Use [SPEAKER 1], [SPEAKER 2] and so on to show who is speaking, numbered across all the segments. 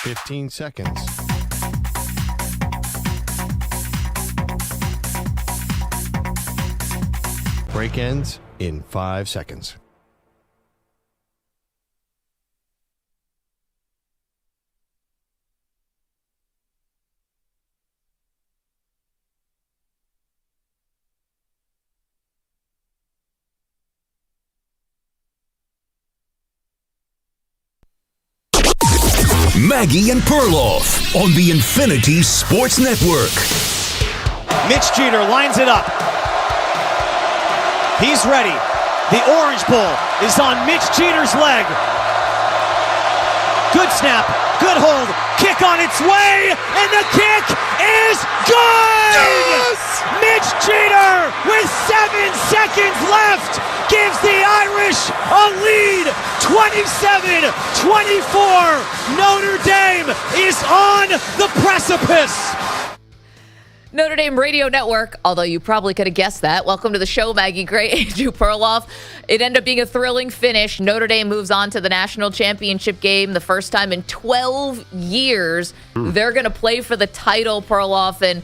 [SPEAKER 1] 15 seconds. Break ends in 5 seconds.
[SPEAKER 2] Maggie and Perloff on the Infinity Sports Network.
[SPEAKER 3] Mitch Jeter lines it up. He's ready. The orange ball is on Mitch Jeter's leg. Good snap, good hold, kick on its way, and the kick is good! Yes! Mitch Jeter, with 7 seconds left, gives the Irish a lead, 27-24. Notre Dame is on the precipice.
[SPEAKER 4] Notre Dame Radio Network, although you probably could have guessed that. Welcome to the show, Maggie Gray, Andrew Perloff. It ended up being a thrilling finish. Notre Dame moves on to the national championship game, the first time in 12 years. They're going to play for the title, Perloff, and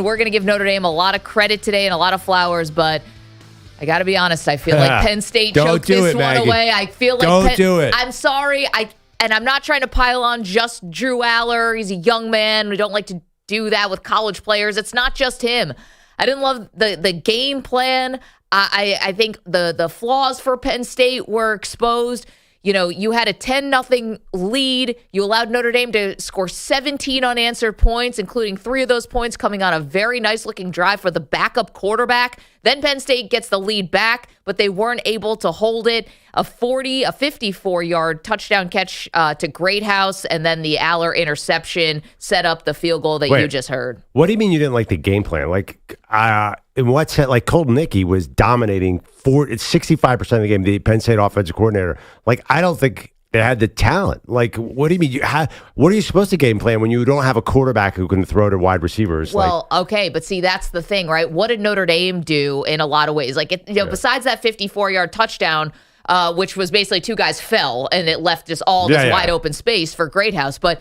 [SPEAKER 4] we're going to give Notre Dame a lot of credit today and a lot of flowers, but I got to be honest, I feel like Penn State choked this one away. I feel like
[SPEAKER 5] do it.
[SPEAKER 4] I'm sorry, and I'm not trying to pile on just Drew Aller. He's a young man. We don't like to do that with college players. It's not just him. I didn't love the game plan. I think the flaws for Penn State were exposed. You know, you had a 10-0 lead. You allowed Notre Dame to score 17 unanswered points, including 3 of ththose points coming on a very nice-looking drive for the backup quarterback. Then Penn State gets the lead back, but they weren't able to hold it. A 54-yard touchdown catch to Greathouse, and then the Aller interception set up the field goal that you just heard.
[SPEAKER 5] What do you mean you didn't like the game plan? Like, in what sense? Like, Colton Nicky was dominating 65% of the game, the Penn State offensive coordinator. Like, I don't think they had the talent. Like, what do you mean? What are you supposed to game plan when you don't have a quarterback who can throw to wide receivers?
[SPEAKER 4] Well, okay, but see, that's the thing, right? What did Notre Dame do in a lot of ways? Like, besides that 54-yard touchdown, which was basically 2 guys fell, and it left just all this wide open space for Greathouse. But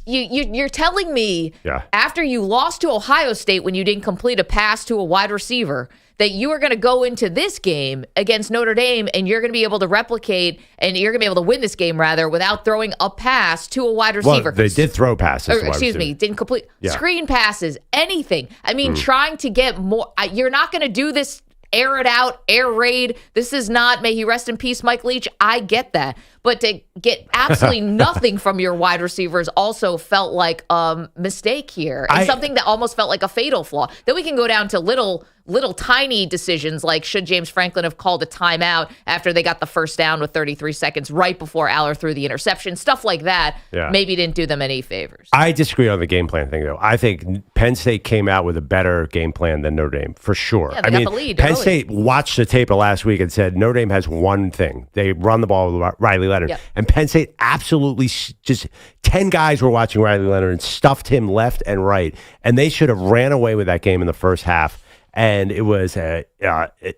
[SPEAKER 4] you're telling me after you lost to Ohio State when you didn't complete a pass to a wide receiver that you are going to go into this game against Notre Dame and you're going to be able to replicate and you're going to be able to win this game, rather, without throwing a pass to a wide receiver.
[SPEAKER 5] Well, they did throw passes.
[SPEAKER 4] Didn't complete screen passes, anything. I mean, trying to get more. You're not going to do this air it out, air raid. This is not, may he rest in peace, Mike Leach. I get that. But to get absolutely nothing from your wide receivers also felt like a mistake here. And something that almost felt like a fatal flaw. Then we can go down to little tiny decisions, like should James Franklin have called a timeout after they got the first down with 33 seconds right before Aller threw the interception. Stuff like that maybe didn't do them any favors.
[SPEAKER 5] I disagree on the game plan thing, though. I think Penn State came out with a better game plan than Notre Dame, for sure.
[SPEAKER 4] Yeah, they got the lead
[SPEAKER 5] Penn
[SPEAKER 4] early.
[SPEAKER 5] State watched the tape of last week and said Notre Dame has one thing. They run the ball with Riley Leonard.
[SPEAKER 4] Yep.
[SPEAKER 5] And Penn State absolutely just 10 guys were watching Riley Leonard and stuffed him left and right. And they should have ran away with that game in the first half. And it was an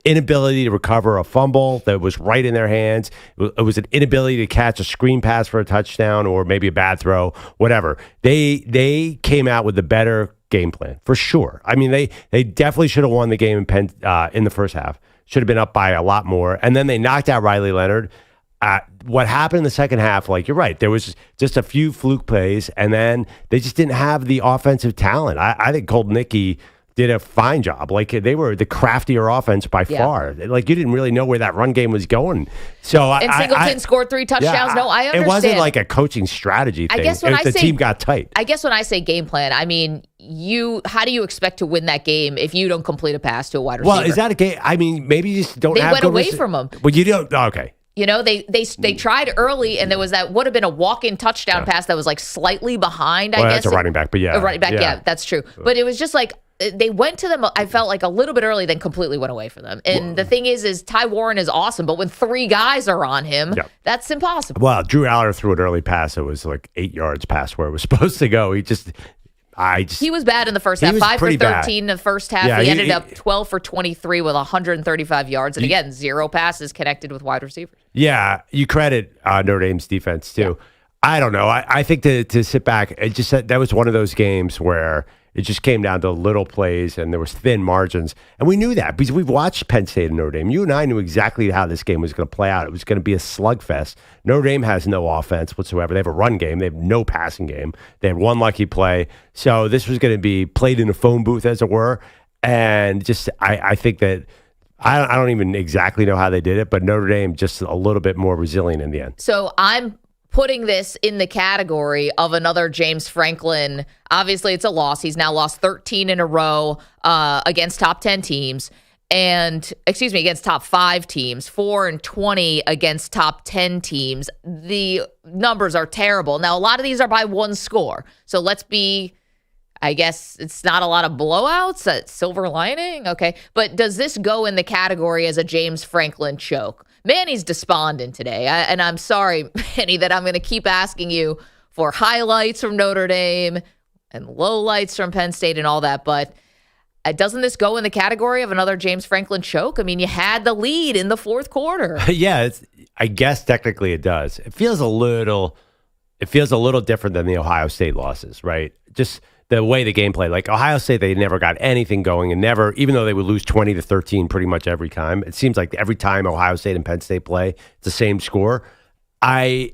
[SPEAKER 5] inability to recover a fumble that was right in their hands. It was an inability to catch a screen pass for a touchdown or maybe a bad throw, whatever. They came out with the better game plan, for sure. I mean, they definitely should have won the game in the first half. Should have been up by a lot more. And then they knocked out Riley Leonard. What happened in the second half, like, you're right, there was just a few fluke plays, and then they just didn't have the offensive talent. I think Colton Nicky did a fine job. Like, they were the craftier offense by far. Like, you didn't really know where that run game was going. So
[SPEAKER 4] and Singleton scored 3 touchdowns. No, I understand.
[SPEAKER 5] It wasn't like a coaching strategy thing. The team got tight.
[SPEAKER 4] I guess when I say game plan, I mean, how do you expect to win that game if you don't complete a pass to a wide receiver?
[SPEAKER 5] Well, is that a game? I mean, maybe you just don't
[SPEAKER 4] they
[SPEAKER 5] have
[SPEAKER 4] went away from them.
[SPEAKER 5] Well, you don't. Okay.
[SPEAKER 4] You know, they tried early, and there was that would have been a walk-in touchdown pass that was like slightly behind, I guess.
[SPEAKER 5] That's a running back, but
[SPEAKER 4] a running back, that's true. But it was just like they went to them, I felt like a little bit early, then completely went away from them. And the thing is Ty Warren is awesome, but when 3 guys are on him, that's impossible.
[SPEAKER 5] Well, Drew Aller threw an early pass. It was like 8 yards past where it was supposed to go. He was
[SPEAKER 4] bad in the first half. 5 for 13
[SPEAKER 5] bad.
[SPEAKER 4] in the first half. He ended up 12 for 23 with 135 yards. And again, 0 passes connected with wide receivers.
[SPEAKER 5] Yeah, you credit Notre Dame's defense too. I don't know. I think to sit back, it just that was one of those games where it just came down to little plays and there was thin margins. And we knew that because we've watched Penn State and Notre Dame. You and I knew exactly how this game was going to play out. It was going to be a slugfest. Notre Dame has no offense whatsoever. They have a run game. They have no passing game. They had one lucky play. So this was going to be played in a phone booth, as it were. And just I think that I don't even exactly know how they did it, but Notre Dame just a little bit more resilient in the end.
[SPEAKER 4] So I'm putting this in the category of another James Franklin. Obviously, it's a loss. He's now lost 13 in a row against top 10 teams. Against top 5 teams, 4-20 against top 10 teams. The numbers are terrible. Now, a lot of these are by one score. So let's be, I guess it's not a lot of blowouts. Silver lining. Okay. But does this go in the category as a James Franklin choke? Manny's despondent today, and I'm sorry, Manny, that I'm going to keep asking you for highlights from Notre Dame and lowlights from Penn State and all that, but doesn't this go in the category of another James Franklin choke? I mean, you had the lead in the fourth quarter.
[SPEAKER 5] Yeah, I guess technically it does. It feels a little different than the Ohio State losses, right? Just the way the game played. Like Ohio State, they never got anything going and never, even though they would lose 20-13 pretty much every time. It seems like every time Ohio State and Penn State play, it's the same score. I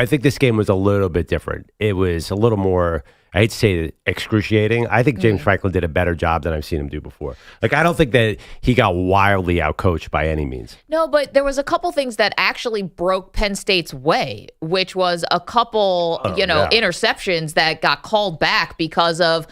[SPEAKER 5] think this game was a little bit different. It was a little more, I hate to say it, excruciating. I think James Franklin did a better job than I've seen him do before. Like, I don't think that he got wildly outcoached by any means.
[SPEAKER 4] No, but there was a couple things that actually broke Penn State's way, which was a couple, interceptions that got called back because of,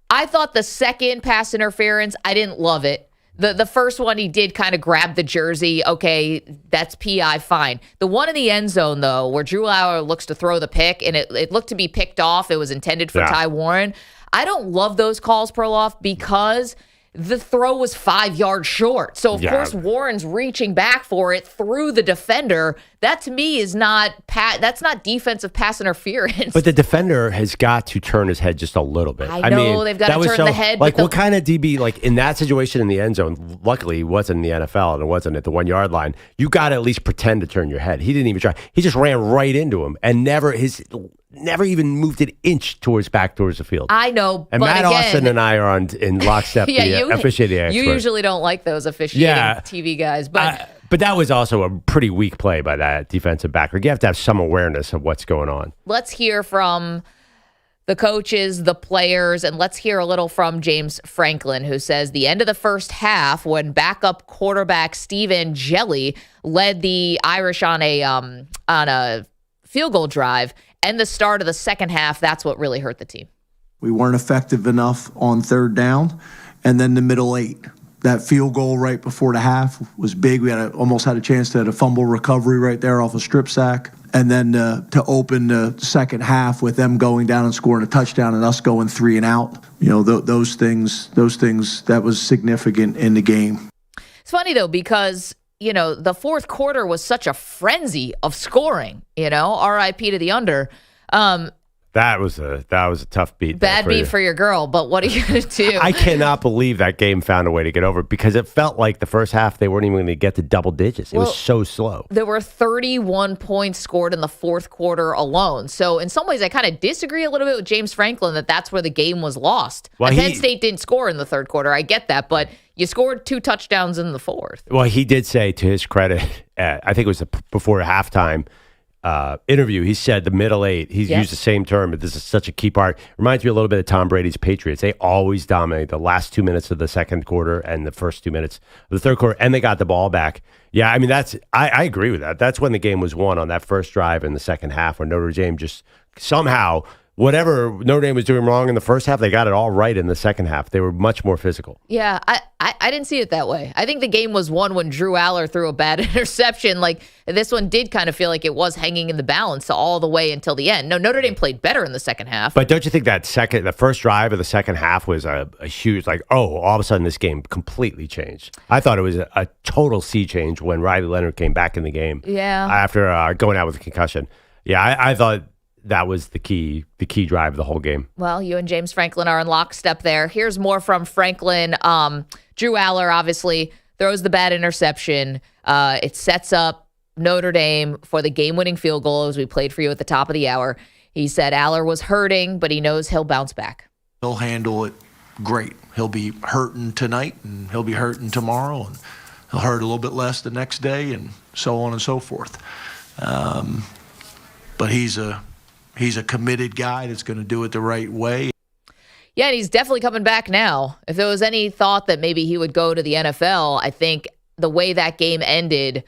[SPEAKER 4] I thought the second pass interference, I didn't love it. The first one, he did kind of grab the jersey. Okay, that's PI, fine. The one in the end zone, though, where Drew Lauer looks to throw the pick, and it looked to be picked off. It was intended for Ty Warren. I don't love those calls, Perloff, because the throw was 5 yards short. So, of course, Warren's reaching back for it through the defender. That, to me, is that's not defensive pass interference.
[SPEAKER 5] But the defender has got to turn his head just a little bit.
[SPEAKER 4] I know, they've got to turn the head.
[SPEAKER 5] Like, what kind of DB, like, in that situation in the end zone, luckily, he wasn't in the NFL and it wasn't at the 1 yard line. You got to at least pretend to turn your head. He didn't even try. He just ran right into him and never even moved an inch towards the field.
[SPEAKER 4] I know,
[SPEAKER 5] and
[SPEAKER 4] but
[SPEAKER 5] Matt
[SPEAKER 4] again,
[SPEAKER 5] Austin and I are in lockstep.
[SPEAKER 4] You
[SPEAKER 5] officiating expert.
[SPEAKER 4] You usually don't like those officiating TV guys,
[SPEAKER 5] but that was also a pretty weak play by that defensive back. Like, you have to have some awareness of what's going on.
[SPEAKER 4] Let's hear from the coaches, the players, and let's hear a little from James Franklin, who says the end of the first half, when backup quarterback Steve Angeli led the Irish on a field goal drive, and the start of the second half, that's what really hurt the team.
[SPEAKER 6] We weren't effective enough on third down, and then the middle 8. That field goal right before the half was big. We almost had a chance to have a fumble recovery right there off a strip sack. And then to open the second half with them going down and scoring a touchdown and us going 3 and out. Those things, that was significant in the game.
[SPEAKER 4] It's funny, though, because, the fourth quarter was such a frenzy of scoring, RIP to the under.
[SPEAKER 5] That was a tough beat.
[SPEAKER 4] Bad beat for your girl, but what are you going to do?
[SPEAKER 5] I cannot believe that game found a way to get over, because it felt like the first half they weren't even going to get to double digits. It was so slow.
[SPEAKER 4] There were 31 points scored in the fourth quarter alone. So in some ways, I kind of disagree a little bit with James Franklin that's where the game was lost. Well, Penn State didn't score in the third quarter. I get that, but you scored 2 touchdowns in the fourth.
[SPEAKER 5] Well, he did say, to his credit, I think it was before halftime, interview, he said the middle 8, he's used the same term, but this is such a key part. Reminds me a little bit of Tom Brady's Patriots. They always dominate the last 2 minutes of the second quarter and the first 2 minutes of the third quarter, and they got the ball back. Yeah, I mean, I agree with that. That's when the game was won, on that first drive in the second half, when Notre Dame just somehow, whatever Notre Dame was doing wrong in the first half, they got it all right in the second half. They were much more physical.
[SPEAKER 4] Yeah, I didn't see it that way. I think the game was won when Drew Aller threw a bad interception. Like, this one did kind of feel like it was hanging in the balance all the way until the end. No, Notre Dame played better in the second half.
[SPEAKER 5] But don't you think the first drive of the second half was a huge, all of a sudden this game completely changed? I thought it was a total sea change when Riley Leonard came back in the game.
[SPEAKER 4] Yeah.
[SPEAKER 5] After going out with a concussion. Yeah, I thought that was the key drive of the whole game.
[SPEAKER 4] Well, you and James Franklin are in lockstep there. Here's more from Franklin. Drew Aller obviously throws the bad interception. It sets up Notre Dame for the game-winning field goal as we played for you at the top of the hour. He said Aller was hurting, but he knows he'll bounce back.
[SPEAKER 6] He'll handle it great. He'll be hurting tonight, and he'll be hurting tomorrow, and he'll hurt a little bit less the next day, and so on and so forth. But he's a committed guy that's going to do it the right way.
[SPEAKER 4] Yeah, and he's definitely coming back now. If there was any thought that maybe he would go to the NFL, I think the way that game ended,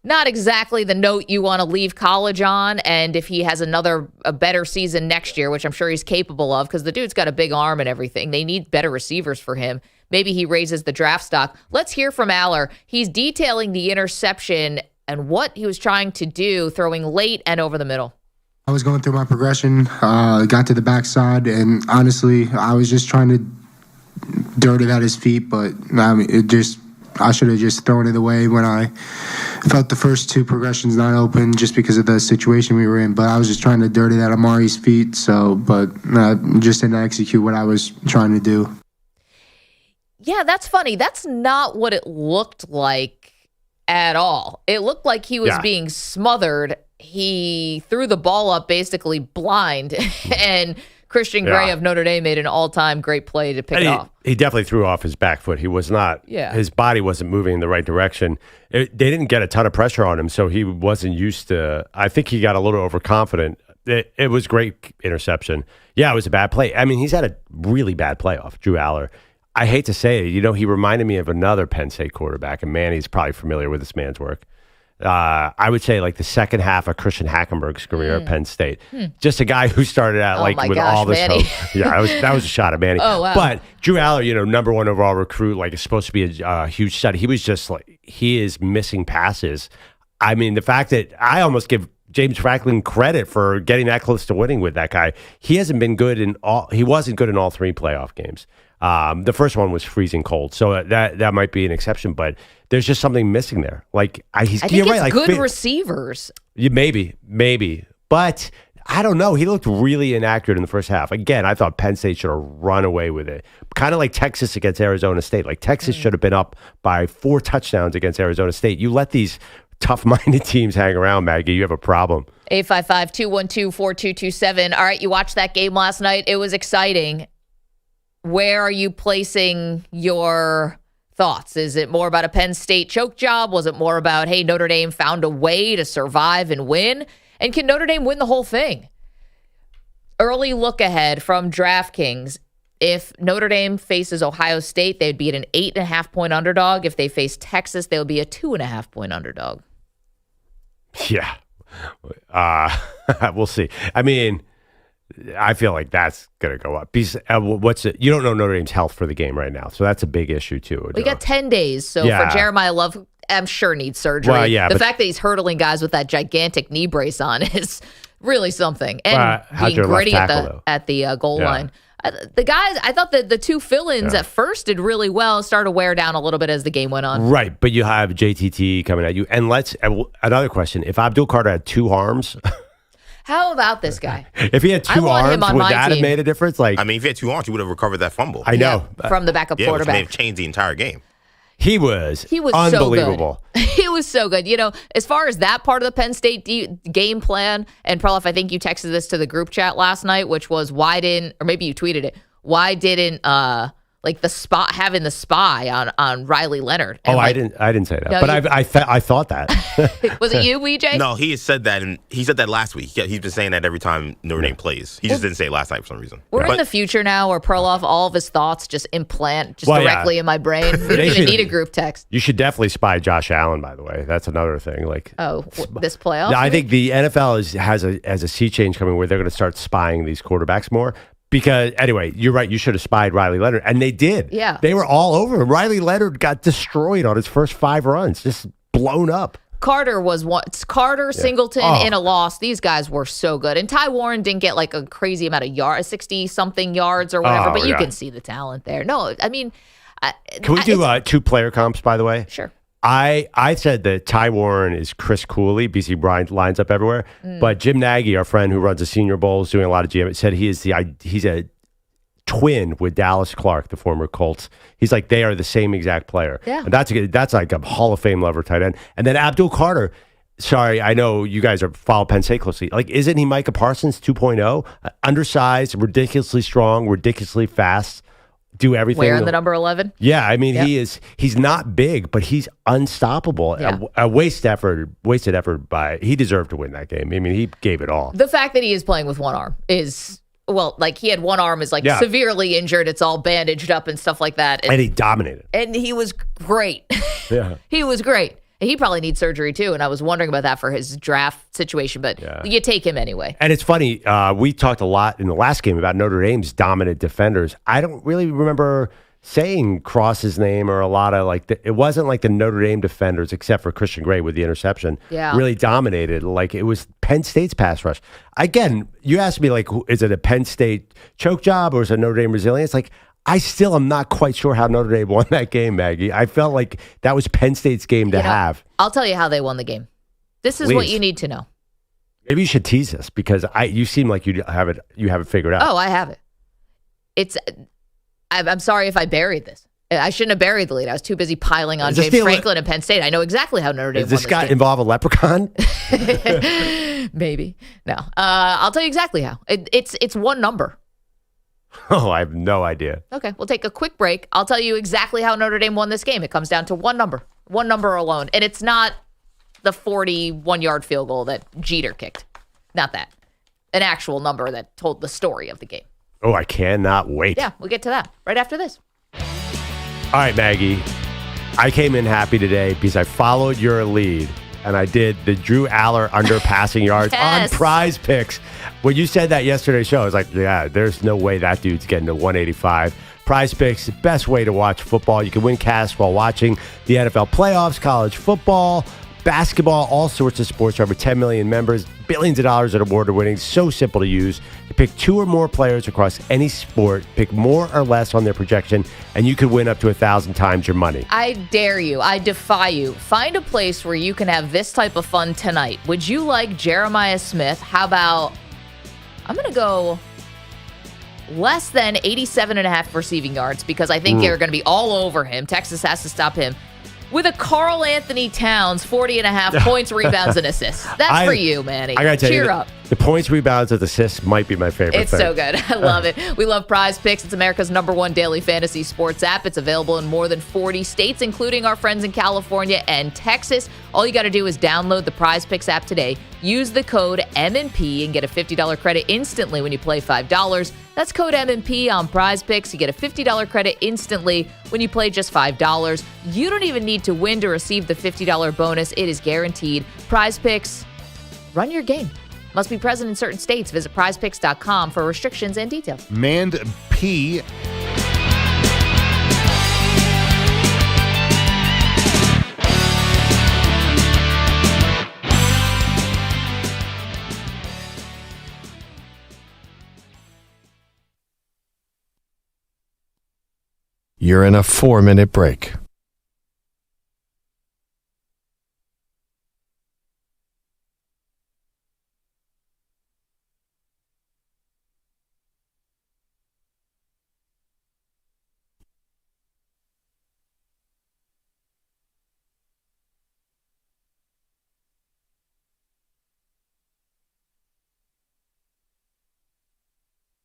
[SPEAKER 4] not exactly the note you want to leave college on. And if he has a better season next year, which I'm sure he's capable of, because the dude's got a big arm and everything, they need better receivers for him. Maybe he raises the draft stock. Let's hear from Aller. He's detailing the interception and what he was trying to do, throwing late and over the middle.
[SPEAKER 7] I was going through my progression, got to the backside, and honestly, I was just trying to dirt it at his feet, but I should have just thrown it away when I felt the first two progressions not open just because of the situation we were in. But I was just trying to dirt it at Amari's feet, but just didn't execute what I was trying to do.
[SPEAKER 4] Yeah, that's funny. That's not what it looked like at all. It looked like he was being smothered. He threw the ball up basically blind, and Christian Gray of Notre Dame made an all-time great play to pick it off.
[SPEAKER 5] He definitely threw off his back foot. He was not. Yeah. His body wasn't moving in the right direction. They didn't get a ton of pressure on him, so he wasn't used to. I think he got a little overconfident. It was great interception. Yeah, it was a bad play. I mean, he's had a really bad playoff, Drew Aller. I hate to say it. He reminded me of another Penn State quarterback, and Manny's probably familiar with this man's work. I would say like the second half of Christian Hackenberg's career at Penn State. Just a guy who started out with all this
[SPEAKER 4] Manny.
[SPEAKER 5] hope. Yeah, that was a shot at Manny.
[SPEAKER 4] Oh, wow.
[SPEAKER 5] But Drew Aller, number one overall recruit, like, is supposed to be a huge stud. He was just like, he is missing passes. I mean, the fact that I almost give James Franklin credit for getting that close to winning with that guy. He hasn't been good he wasn't good in all three playoff games. The first one was freezing cold, so that might be an exception, but there's just something missing there. Like
[SPEAKER 4] I think
[SPEAKER 5] you're
[SPEAKER 4] it's
[SPEAKER 5] right, like
[SPEAKER 4] good receivers.
[SPEAKER 5] Maybe, but I don't know. He looked really inaccurate in the first half. Again, I thought Penn State should have run away with it, kind of like Texas against Arizona State. Like Texas should have been up by 4 touchdowns against Arizona State. You let these tough-minded teams hang around, Maggie, you have a problem.
[SPEAKER 4] 855-212-4227. All right, you watched that game last night. It was exciting. Where are you placing your thoughts? Is it more about a Penn State choke job? Was it more about, hey, Notre Dame found a way to survive and win? And can Notre Dame win the whole thing? Early look ahead from DraftKings. If Notre Dame faces Ohio State, they'd be at an 8.5-point underdog. If they face Texas, they'll be a 2.5-point underdog.
[SPEAKER 5] Yeah. We'll see. I mean, I feel like that's going to go up. You don't know Notre Dame's health for the game right now, so that's a big issue too.
[SPEAKER 4] We got 10 days, so for Jeremiah Love, I'm sure needs surgery.
[SPEAKER 5] Well, yeah,
[SPEAKER 4] the fact that he's hurdling guys with that gigantic knee brace on is really something. And being gritty at the goal line. The guys, I thought that the two fill-ins at first did really well, started to wear down a little bit as the game went on.
[SPEAKER 5] Right, but you have JTT coming at you. And another question, if Abdul Carter had 2 arms...
[SPEAKER 4] How about this guy?
[SPEAKER 5] If he had 2 arms, would that have made a difference? Like,
[SPEAKER 8] I mean, if he had 2 arms, he would have recovered that fumble.
[SPEAKER 5] I know.
[SPEAKER 4] From the backup quarterback.
[SPEAKER 8] Which may have changed the entire game.
[SPEAKER 5] He was
[SPEAKER 4] So
[SPEAKER 5] unbelievable.
[SPEAKER 4] good. He was so good. As far as that part of the Penn State game plan, and Perloff, I think you texted this to the group chat last night, which was or maybe you tweeted it, why didn't having the spy on Riley Leonard? And
[SPEAKER 5] I didn't say that, but I thought that.
[SPEAKER 4] Was it you, WJ?
[SPEAKER 8] No, he said that, and he said that last week. He's been saying that every time Notre Dame plays. He just didn't say it last night for some reason.
[SPEAKER 4] We're in the future now, where Perloff, all of his thoughts just implant directly in my brain. We don't even need a group text.
[SPEAKER 5] You should definitely spy Josh Allen, by the way. That's another thing.
[SPEAKER 4] This playoff?
[SPEAKER 5] No, I think the NFL has a sea change coming where they're going to start spying these quarterbacks more. Because, anyway, you're right. You should have spied Riley Leonard. And they did.
[SPEAKER 4] Yeah.
[SPEAKER 5] They were all over him. Riley Leonard got destroyed on his first 5 runs. Just blown up.
[SPEAKER 4] Carter was one. Carter, Singleton in a loss. These guys were so good. And Ty Warren didn't get like a crazy amount of yards, 60-something yards or whatever. But you can see the talent there. No, I mean.
[SPEAKER 5] Can we do 2-player comps, by the way?
[SPEAKER 4] Sure.
[SPEAKER 5] I said that Ty Warren is Chris Cooley. BC Bryant lines up everywhere. But Jim Nagy, our friend who runs the Senior Bowls, doing a lot of GM, said he's a twin with Dallas Clark, the former Colts. He's like, they are the same exact player.
[SPEAKER 4] Yeah.
[SPEAKER 5] And that's like a Hall of Fame level tight end. And then Abdul Carter, sorry, I know you guys follow Penn State closely. Like, isn't he Micah Parsons 2.0? Undersized, ridiculously strong, ridiculously fast, do everything.
[SPEAKER 4] Wearing the number 11?
[SPEAKER 5] Yeah, I mean, he's not big, but he's unstoppable.
[SPEAKER 4] Yeah.
[SPEAKER 5] A wasted effort by, he deserved to win that game. I mean, he gave it all.
[SPEAKER 4] The fact that he is playing with one arm is, well, like he had one arm is like severely injured. It's all bandaged up and stuff like that.
[SPEAKER 5] And he dominated.
[SPEAKER 4] And he was great.
[SPEAKER 5] Yeah.
[SPEAKER 4] He was great. He probably needs surgery too, and I was wondering about that for his draft situation, but you take him anyway.
[SPEAKER 5] And it's funny, we talked a lot in the last game about Notre Dame's dominant defenders. I don't really remember saying Cross's name or a lot of it wasn't like the Notre Dame defenders, except for Christian Gray with the interception, really dominated. Like it was Penn State's pass rush. Again, you asked me is it a Penn State choke job or is it Notre Dame resilience? I still am not quite sure how Notre Dame won that game, Maggie. I felt like that was Penn State's game to have.
[SPEAKER 4] I'll tell you how they won the game. This is what you need to know.
[SPEAKER 5] Maybe you should tease us because you seem like you have it figured out.
[SPEAKER 4] Oh, I have it. I'm sorry if I buried this. I shouldn't have buried the lead. I was too busy piling on James Franklin and Penn State. I know exactly how Notre Dame won
[SPEAKER 5] this guy
[SPEAKER 4] game.
[SPEAKER 5] involve a leprechaun?
[SPEAKER 4] Maybe. No. I'll tell you exactly how. It's one number.
[SPEAKER 5] Oh, I have no idea.
[SPEAKER 4] Okay, we'll take a quick break. I'll tell you exactly how Notre Dame won this game. It comes down to one number alone. And it's not the 41-yard field goal that Jeter kicked. Not that. An actual number that told the story of the game.
[SPEAKER 5] Oh, I cannot wait.
[SPEAKER 4] Yeah, we'll get to that right after this.
[SPEAKER 5] All right, Maggie. I came in happy today because I followed your lead and I did the Drew Aller under passing yards on Prize Picks. When you said that yesterday's show, I was like, yeah, there's no way that dude's getting to 185. Prize Picks, the best way to watch football. You can win cash while watching the NFL playoffs, college football, basketball, all sorts of sports. Over 10 million members, billions of dollars in award winnings. So simple to use. You pick 2 or more players across any sport, pick more or less on their projection, and you could win up to 1,000 times your money.
[SPEAKER 4] I dare you. I defy you. Find a place where you can have this type of fun tonight. Would you like Jeremiah Smith? How about, I'm going to go less than 87.5 receiving yards because I think they're going to be all over him. Texas has to stop him. With a Karl Anthony Towns, 40.5 points, rebounds, and assists. That's for you, Manny.
[SPEAKER 5] I got to tell
[SPEAKER 4] Cheer
[SPEAKER 5] you,
[SPEAKER 4] up.
[SPEAKER 5] The points, rebounds, and assists might be my favorite
[SPEAKER 4] It's
[SPEAKER 5] thing.
[SPEAKER 4] so good. I love it. We love Prize Picks. It's America's #1 daily fantasy sports app. It's available in more than 40 states, including our friends in California and Texas. All you got to do is download the Prize Picks app today. Use the code MNP and get a $50 credit instantly when you play $5. That's code MNP on Prize Picks. You get a $50 credit instantly when you play just $5. You don't even need to win to receive the $50 bonus. It is guaranteed. Prize Picks, run your game. Must be present in certain states. Visit prizepicks.com for restrictions and details.
[SPEAKER 1] Mand P. You're in a 4-minute break.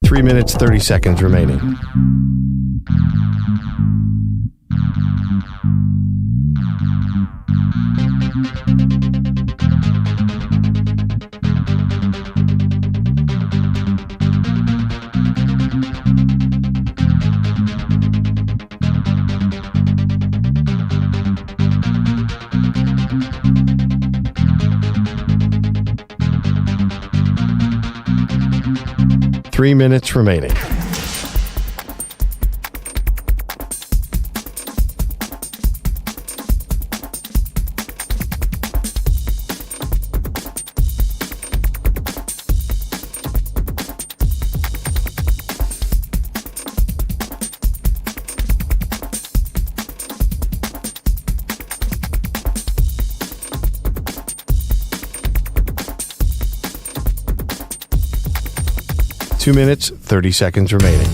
[SPEAKER 1] Three minutes, 30 seconds remaining. Three minutes remaining. Two minutes, 30 seconds remaining.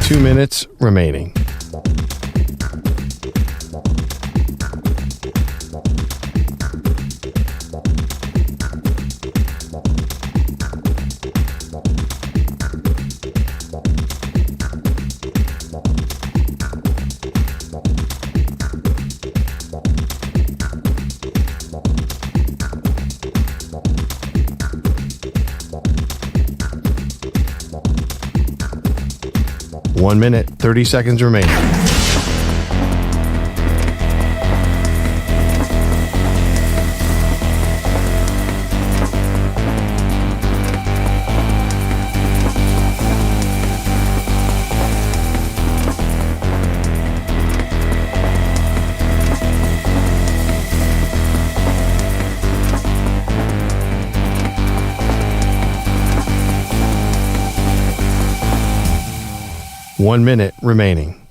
[SPEAKER 1] 2 minutes remaining. One minute, 30 seconds remaining. One minute remaining.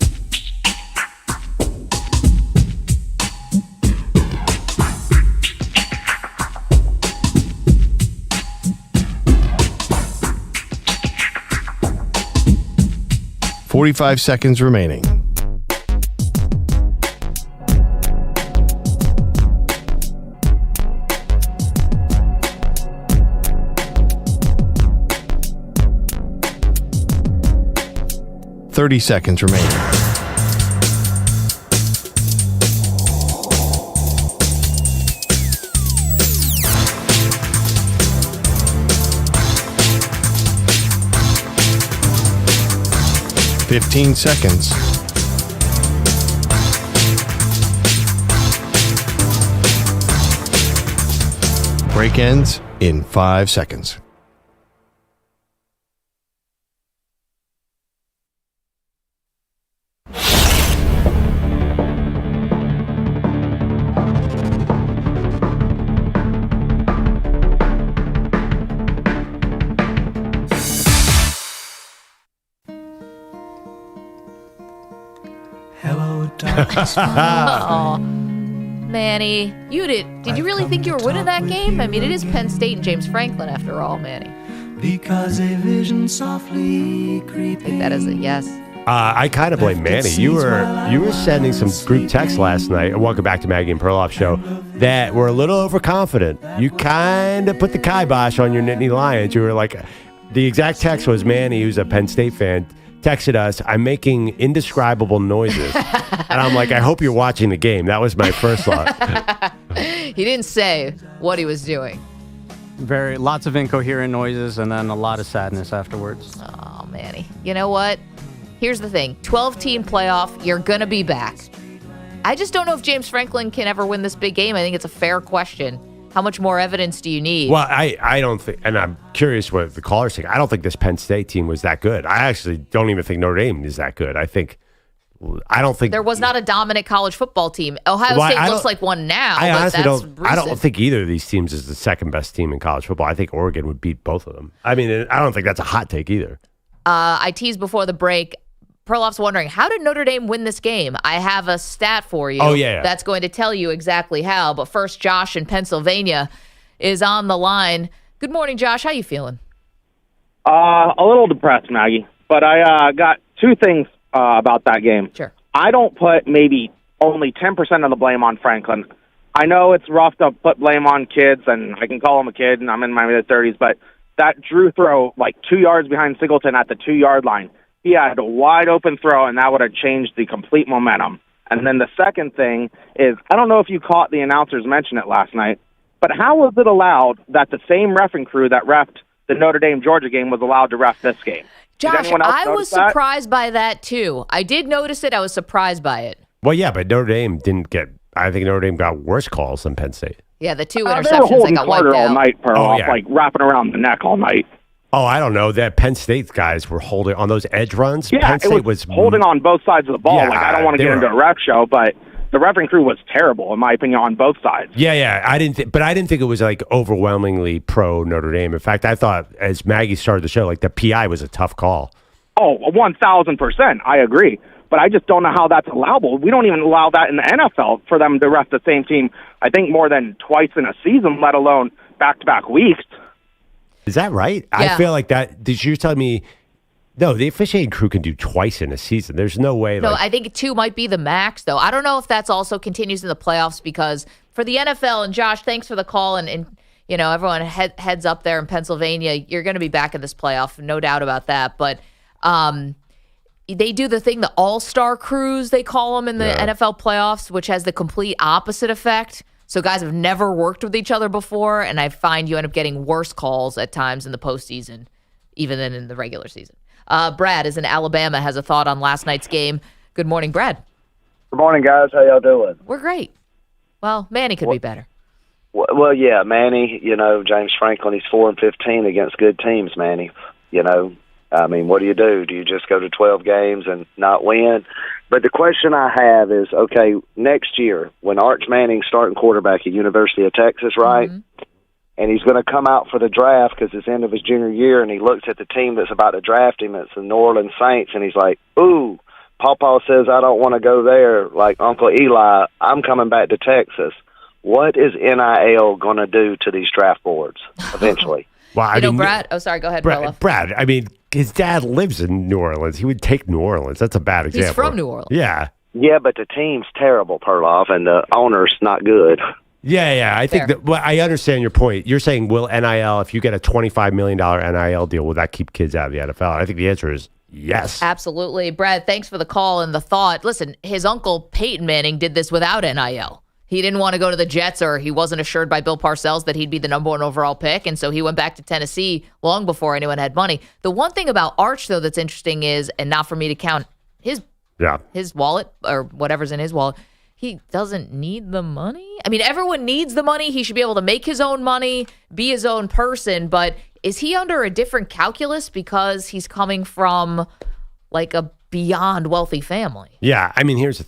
[SPEAKER 1] Forty-five seconds remaining. Thirty seconds remaining. Fifteen seconds. Break ends in 5 seconds.
[SPEAKER 4] Oh, Manny, did you really think you were winning that game? I mean, it is Penn State and James Franklin after all, Manny.
[SPEAKER 9] Because a vision softly
[SPEAKER 4] I
[SPEAKER 9] creeping.
[SPEAKER 4] think that is a yes.
[SPEAKER 5] I kind of blame Manny. You were sending some group texts last night, and welcome back to Maggie and Perloff show, that were a little overconfident. You kind of put the kibosh on your Nittany Lions. You were like, the exact text was Manny, who's a Penn State fan, texted us, "I'm making indescribable noises." And I'm like, I hope you're watching the game. That was my first thought.
[SPEAKER 4] He didn't say what he was doing.
[SPEAKER 10] Lots of incoherent noises and then a lot of sadness afterwards.
[SPEAKER 4] Oh, Manny. You know what? Here's the thing. 12-team playoff, you're going to be back. I just don't know if James Franklin can ever win this big game. I think it's a fair question. How much more evidence do you need?
[SPEAKER 5] Well, I don't think, and I'm curious what the callers think. I don't think this Penn State team was that good. I actually don't even think Notre Dame is that good. I don't think
[SPEAKER 4] there was not a dominant college football team. Ohio State looks like one now.
[SPEAKER 5] I honestly
[SPEAKER 4] don't.
[SPEAKER 5] I don't think either of these teams is the second best team in college football. I think Oregon would beat both of them. I mean, I don't think that's a hot take either.
[SPEAKER 4] I teased before the break. Perloff's wondering, how did Notre Dame win this game? I have a stat for you that's going to tell you exactly how. But first, Josh in Pennsylvania is on the line. Good morning, Josh. How you feeling?
[SPEAKER 11] A little depressed, Maggie. But I got two things about that game.
[SPEAKER 4] Sure.
[SPEAKER 11] I don't put maybe only 10% of the blame on Franklin. I know it's rough to put blame on kids, and I can call him a kid, and I'm in my mid-30s, but that Drew throw, like 2 yards behind Singleton at the 2-yard line, he had a wide-open throw, and that would have changed the complete momentum. And then the second thing is, I don't know if you caught the announcers mention it last night, but how was it allowed that the same reffing crew that reffed the Notre Dame-Georgia game was allowed to ref this game?
[SPEAKER 4] Josh, I was surprised by that, too. I did notice it. I was surprised by it.
[SPEAKER 5] Well, yeah, but Notre Dame didn't get – I think Notre Dame got worse calls than Penn State.
[SPEAKER 4] Yeah, the two
[SPEAKER 11] they were
[SPEAKER 4] interceptions
[SPEAKER 11] holding
[SPEAKER 4] that got wiped
[SPEAKER 11] Carter
[SPEAKER 4] out.
[SPEAKER 11] all night, Perloff, like wrapping around the neck all night.
[SPEAKER 5] Oh, I don't know. That Penn State guys were holding on those edge runs.
[SPEAKER 11] Yeah,
[SPEAKER 5] Penn State was
[SPEAKER 11] holding on both sides of the ball.
[SPEAKER 5] Yeah,
[SPEAKER 11] like, I don't want to get into a ref show, but the refereeing crew was terrible, in my opinion, on both sides.
[SPEAKER 5] Yeah. I didn't think it was like overwhelmingly pro Notre Dame. In fact, I thought as Maggie started the show, like the PI was a tough call.
[SPEAKER 11] Oh, 1,000%. I agree. But I just don't know how that's allowable. We don't even allow that in the NFL for them to ref the same team, I think, more than twice in a season, let alone back-to-back weeks.
[SPEAKER 5] Is that right?
[SPEAKER 4] Yeah.
[SPEAKER 5] I feel like that. Did you tell me No, the officiating crew can do twice in a season. There's no way.
[SPEAKER 4] No, I think 2 might be the max, though. I don't know if that's also continues in the playoffs because for the NFL, and Josh, thanks for the call, and everyone heads up there in Pennsylvania. You're going to be back in this playoff, no doubt about that. But they do the thing, the all-star crews, they call them in the NFL playoffs, which has the complete opposite effect. So guys have never worked with each other before, and I find you end up getting worse calls at times in the postseason, even than in the regular season. Brad is in Alabama, has a thought on last night's game. Good morning, Brad.
[SPEAKER 12] Good morning, guys. How y'all doing?
[SPEAKER 4] We're great. Well, Manny could be better.
[SPEAKER 12] Well, yeah, Manny, James Franklin, he's 4-15 against good teams, Manny. I mean, what do? Do you just go to 12 games and not win? But the question I have is, okay, next year, when Arch Manning's starting quarterback at University of Texas, right? Mm-hmm. And he's going to come out for the draft because it's the end of his junior year, and he looks at the team that's about to draft him. It's the New Orleans Saints, and he's like, ooh, Pawpaw says I don't want to go there like Uncle Eli. I'm coming back to Texas. What is NIL going to do to these draft boards eventually?
[SPEAKER 5] Well,
[SPEAKER 4] Brad. Oh, sorry. Go ahead, Perloff.
[SPEAKER 5] Brad. I mean, his dad lives in New Orleans. He would take New Orleans. That's a bad example.
[SPEAKER 4] He's from New Orleans.
[SPEAKER 5] Yeah.
[SPEAKER 12] Yeah, but the team's terrible, Perloff, and the owner's not good.
[SPEAKER 5] Yeah. I think that. Well, I understand your point. You're saying, will NIL, if you get a $25 million NIL deal, will that keep kids out of the NFL? I think the answer is yes.
[SPEAKER 4] Absolutely. Brad, thanks for the call and the thought. Listen, his uncle Peyton Manning did this without NIL. He didn't want to go to the Jets, or he wasn't assured by Bill Parcells that he'd be the number 1 overall pick, and so he went back to Tennessee long before anyone had money. The one thing about Arch, though, that's interesting is, and not for me to count his wallet or whatever's in his wallet, he doesn't need the money. I mean, everyone needs the money. He should be able to make his own money, be his own person, but is he under a different calculus because he's coming from like a beyond wealthy family?
[SPEAKER 5] Yeah, I mean, here's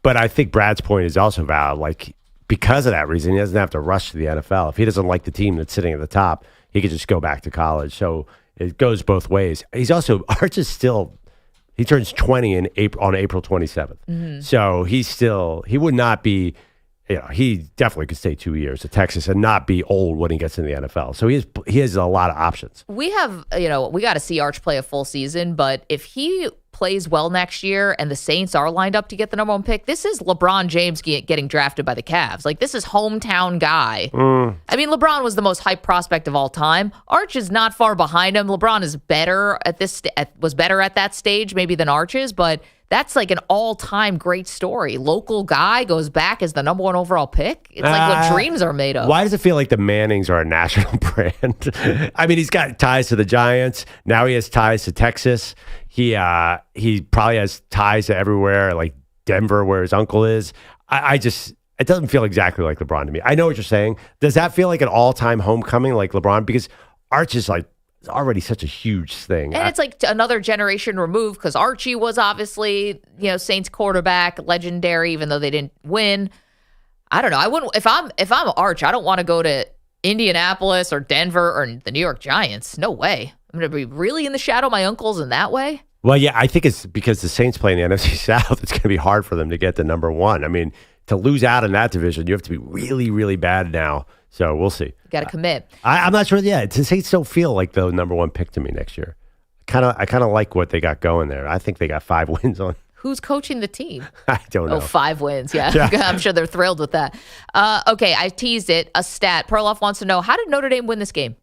[SPEAKER 5] but I think Brad's point is also valid. Like, because of that reason, he doesn't have to rush to the NFL. If he doesn't like the team that's sitting at the top, he could just go back to college. So it goes both ways. Arch is still, he turns 20 on April 27th. Mm-hmm. So he would not be, he definitely could stay 2 years at Texas and not be old when he gets in the NFL. So he has a lot of options.
[SPEAKER 4] We have, we got to see Arch play a full season, but if he plays well next year and the Saints are lined up to get the number 1 pick, this is LeBron James getting drafted by the Cavs. Like, this is hometown guy. I mean, LeBron was the most hyped prospect of all time. Arch is not far behind him. LeBron is better was better at that stage maybe than Arch is, but that's like an all-time great story. Local guy goes back as the number 1 overall pick. It's like what dreams are made of.
[SPEAKER 5] Why does it feel like the Mannings are a national brand? I mean, he's got ties to the Giants. Now he has ties to Texas. He probably has ties to everywhere, like Denver, where his uncle is. It doesn't feel exactly like LeBron to me. I know what you're saying. Does that feel like an all-time homecoming like LeBron? Because Arch is like, it's already such a huge thing.
[SPEAKER 4] And it's like another generation removed because Archie was obviously, Saints quarterback, legendary, even though they didn't win. I don't know. I wouldn't, if I'm Arch, I don't want to go to Indianapolis or Denver or the New York Giants. No way. I'm going to be really in the shadow of my uncles in that way.
[SPEAKER 5] Well, yeah, I think it's because the Saints play in the NFC South. It's going to be hard for them to get to number 1. I mean, to lose out in that division, you have to be really, really bad now. So we'll see.
[SPEAKER 4] Got to commit.
[SPEAKER 5] I'm not sure. Yeah, the Saints don't feel like the number 1 pick to me next year. I kind of like what they got going there. I think they got 5 wins on.
[SPEAKER 4] Who's coaching the team?
[SPEAKER 5] I don't know.
[SPEAKER 4] 5 wins. Yeah. I'm sure they're thrilled with that. Okay, I teased it. A stat. Perloff wants to know, how did Notre Dame win this game?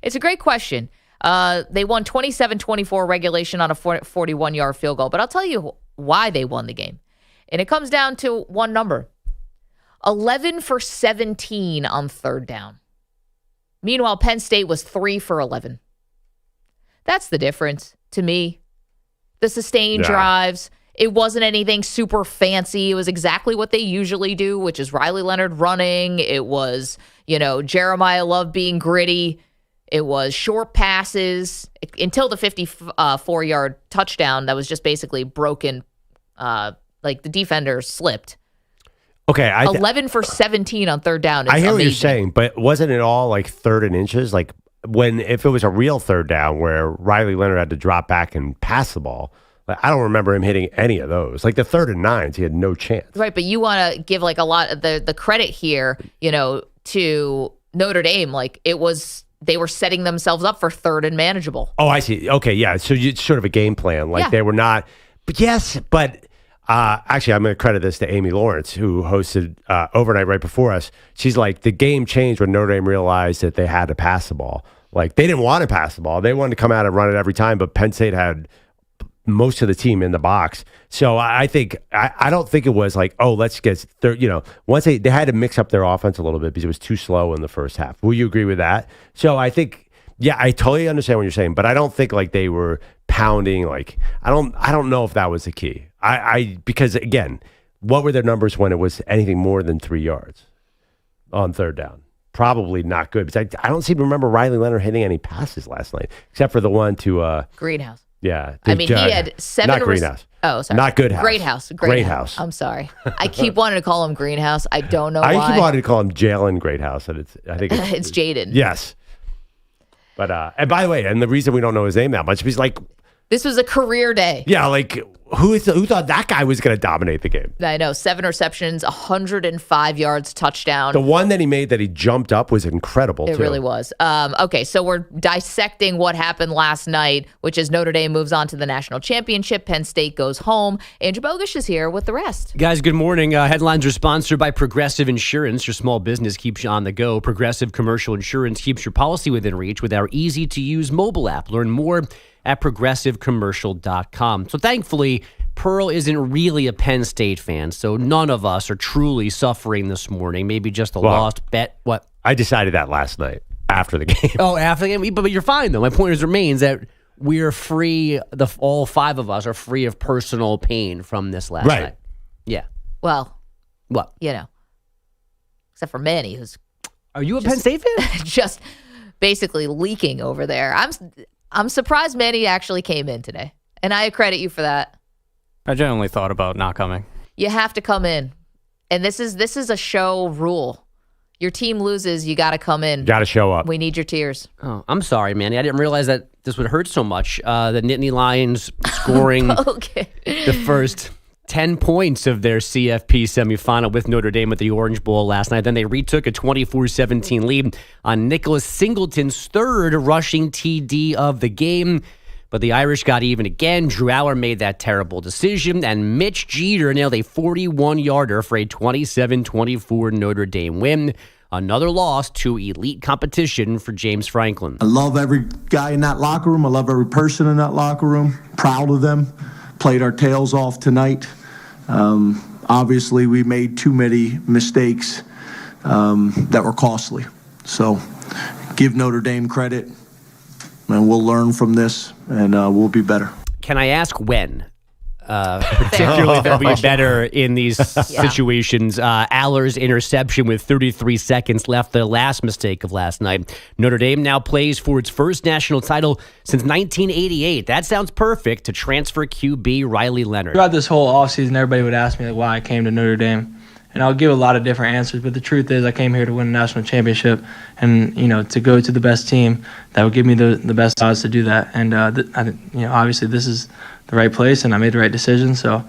[SPEAKER 4] It's a great question. They won 27-24 regulation on a 41-yard field goal. But I'll tell you why they won the game. And it comes down to one number. 11 for 17 on 3rd down. Meanwhile, Penn State was 3 for 11. That's the difference to me. The sustained drives, it wasn't anything super fancy. It was exactly what they usually do, which is Riley Leonard running. It was, Jeremiah Love being gritty. It was short passes until the 54-yard touchdown that was just basically broken, like the defender slipped.
[SPEAKER 5] Okay,
[SPEAKER 4] 11 for 17 on 3rd down.
[SPEAKER 5] I hear
[SPEAKER 4] amazing.
[SPEAKER 5] What you're saying, but wasn't it all like 3rd and inches? Like if it was a real 3rd down where Riley Leonard had to drop back and pass the ball, like, I don't remember him hitting any of those. Like the 3rd and 9s, he had no chance.
[SPEAKER 4] Right, but you want to give like a lot of the credit here, to Notre Dame. Like it was they were setting themselves up for third and manageable.
[SPEAKER 5] Oh, I see. Okay, yeah. So it's sort of a game plan. Like they were not. But yes, actually, I'm going to credit this to Amy Lawrence, who hosted Overnight right before us. She's like, the game changed when Notre Dame realized that they had to pass the ball. Like, they didn't want to pass the ball. They wanted to come out and run it every time, but Penn State had most of the team in the box. So I think, I don't think it was like, oh, let's get, once they had to mix up their offense a little bit because it was too slow in the first half. Will you agree with that? So I think, yeah, I totally understand what you're saying, but I don't think like they were pounding. Like, I don't know if that was the key. Because again, what were their numbers when it was anything more than 3 yards on third down? Probably not good. Because I don't seem to remember Riley Leonard hitting any passes last night, except for the one to
[SPEAKER 4] Greenhouse.
[SPEAKER 5] Yeah.
[SPEAKER 4] I mean, he had 7.
[SPEAKER 5] Not Greenhouse.
[SPEAKER 4] Oh, sorry.
[SPEAKER 5] Not Good House.
[SPEAKER 4] Great House. I'm sorry. I keep wanting to call him Greenhouse. I don't know why.
[SPEAKER 5] I keep wanting to call him Jalen Greathouse. And I think
[SPEAKER 4] it's Jaden.
[SPEAKER 5] Yes. But and by the way, and the reason we don't know his name that much, because like
[SPEAKER 4] this was a career day.
[SPEAKER 5] Yeah, like who thought that guy was going to dominate the game?
[SPEAKER 4] I know, 7 receptions, 105 yards, touchdown.
[SPEAKER 5] The one that he made that he jumped up was incredible.
[SPEAKER 4] It really was. Okay, so we're dissecting what happened last night, which is Notre Dame moves on to the national championship. Penn State goes home. Andrew Bogusch is here with the rest.
[SPEAKER 13] Guys, good morning. Headlines are sponsored by Progressive Insurance. Your small business keeps you on the go. Progressive Commercial Insurance keeps your policy within reach with our easy-to-use mobile app. Learn more at progressivecommercial.com. So thankfully, Pearl isn't really a Penn State fan, so none of us are truly suffering this morning. Maybe just a lost bet. What?
[SPEAKER 5] I decided that last night after the game.
[SPEAKER 13] Oh, after the game? But you're fine, though. My point remains that we're free, all 5 of us are free of personal pain from this last night. Yeah.
[SPEAKER 4] Well,
[SPEAKER 13] what?
[SPEAKER 4] Except for Manny, who's...
[SPEAKER 13] Are you a Penn State fan?
[SPEAKER 4] Just basically leaking over there. I'm surprised Manny actually came in today, and I credit you for that.
[SPEAKER 10] I genuinely thought about not coming.
[SPEAKER 4] You have to come in, and this is a show rule. Your team loses, you got to come in.
[SPEAKER 5] Got to show up.
[SPEAKER 4] We need your tears.
[SPEAKER 13] Oh, I'm sorry, Manny. I didn't realize that this would hurt so much. The Nittany Lions scoring the first 10 points of their CFP semifinal with Notre Dame at the Orange Bowl last night. Then they retook a 24-17 lead on Nicholas Singleton's 3rd rushing TD of the game. But the Irish got even again. Drew Aller made that terrible decision, and Mitch Jeter nailed a 41-yarder for a 27-24 Notre Dame win. Another loss to elite competition for James Franklin.
[SPEAKER 6] I love every guy in that locker room. I love every person in that locker room. Proud of them. Played our tails off tonight. Obviously, we made too many mistakes that were costly. So give Notre Dame credit, and we'll learn from this, and we'll be better.
[SPEAKER 13] Can I ask when? Particularly they'll be better in these situations. Aller's interception with 33 seconds left, the last mistake of last night. Notre Dame now plays for its first national title since 1988. That sounds perfect to transfer QB Riley Leonard.
[SPEAKER 14] Throughout this whole offseason, everybody would ask me why I came to Notre Dame. And I'll give a lot of different answers, but the truth is I came here to win a national championship and, to go to the best team that would give me the best odds to do that. And, obviously this is the right place and I made the right decision. So,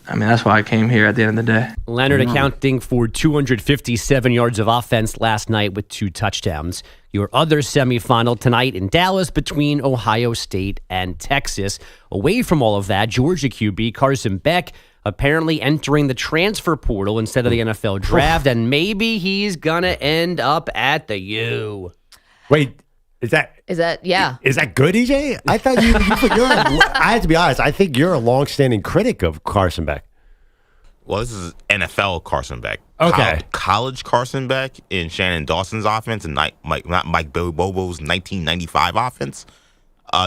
[SPEAKER 14] that's why I came here at the end of the day.
[SPEAKER 13] Leonard accounting for 257 yards of offense last night with 2 touchdowns. Your other semifinal tonight in Dallas between Ohio State and Texas. Away from all of that, Georgia QB Carson Beck apparently entering the transfer portal instead of the NFL draft, and maybe he's going to end up at the U.
[SPEAKER 5] Wait, is that good, EJ? I thought I have to be honest, I think you're a long-standing critic of Carson Beck.
[SPEAKER 8] Well, this is NFL Carson Beck.
[SPEAKER 5] Okay.
[SPEAKER 8] College Carson Beck in Shannon Dawson's offense and not Mike Bobo's 1995 offense.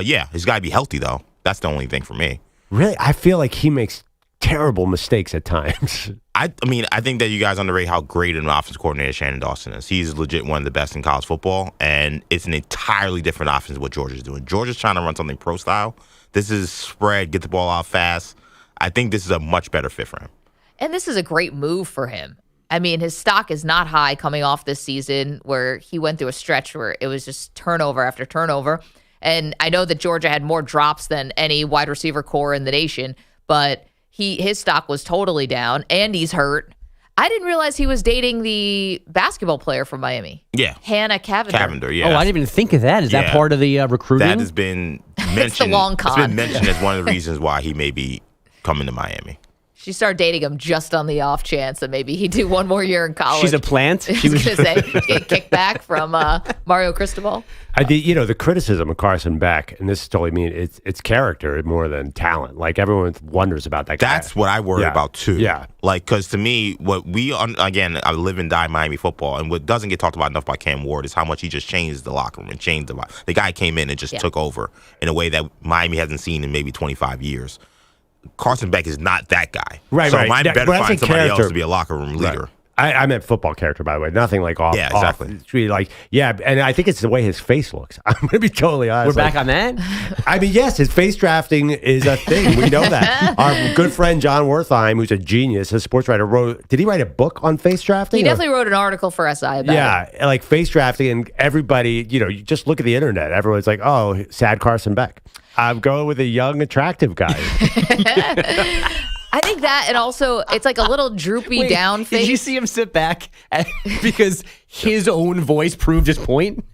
[SPEAKER 8] He's got to be healthy, though. That's the only thing for me.
[SPEAKER 5] Really? I feel like he makes terrible mistakes at times.
[SPEAKER 8] I think that you guys underrate how great an offensive coordinator Shannon Dawson is. He's legit one of the best in college football, and it's an entirely different offense than what Georgia's doing. Georgia's trying to run something pro style. This is spread, get the ball out fast. I think this is a much better fit for him.
[SPEAKER 4] And this is a great move for him. His stock is not high coming off this season where he went through a stretch where it was just turnover after turnover. And I know that Georgia had more drops than any wide receiver core in the nation, but his stock was totally down, and he's hurt. I didn't realize he was dating the basketball player from Miami.
[SPEAKER 8] Yeah.
[SPEAKER 4] Hannah Cavender.
[SPEAKER 8] Yeah.
[SPEAKER 13] Oh, I didn't even think of that. Is that part of the recruiting?
[SPEAKER 8] That has been mentioned.
[SPEAKER 4] It's the long con.
[SPEAKER 8] It's been mentioned as one of the reasons why he may be coming to Miami.
[SPEAKER 4] She started dating him just on the off chance that maybe he'd do one more year in college.
[SPEAKER 13] She's a plant.
[SPEAKER 4] She was going to say, get kicked back from Mario Cristobal.
[SPEAKER 5] The criticism of Carson Beck, and this is totally mean, it's character more than talent. Like, everyone wonders about that guy.
[SPEAKER 8] That's what I worry about, too.
[SPEAKER 5] Yeah.
[SPEAKER 8] Like, because to me, again, I live and die Miami football, and what doesn't get talked about enough by Cam Ward is how much he just changed the locker room and changed the guy came in and just took over in a way that Miami hasn't seen in maybe 25 years. Carson Beck is not that guy.
[SPEAKER 5] Right,
[SPEAKER 8] so
[SPEAKER 5] right.
[SPEAKER 8] Might better find somebody else to be a locker room leader.
[SPEAKER 5] Right. I meant football character, by the way. Nothing like off.
[SPEAKER 8] Yeah, exactly.
[SPEAKER 5] Off. It's really like, and I think it's the way his face looks. I'm going to be totally honest.
[SPEAKER 13] We're back on that?
[SPEAKER 5] I mean, yes, his face drafting is a thing. We know that. Our good friend John Wertheim, who's a genius, a sports writer, did he write a book on face drafting?
[SPEAKER 4] He definitely wrote an article for SI about it.
[SPEAKER 5] Yeah, like face drafting, and everybody, you just look at the internet. Everyone's like, oh, sad Carson Beck. I'm going with a young, attractive guy.
[SPEAKER 4] I think that, and also it's like a little droopy down face.
[SPEAKER 13] Did you see him sit back because his own voice proved his point?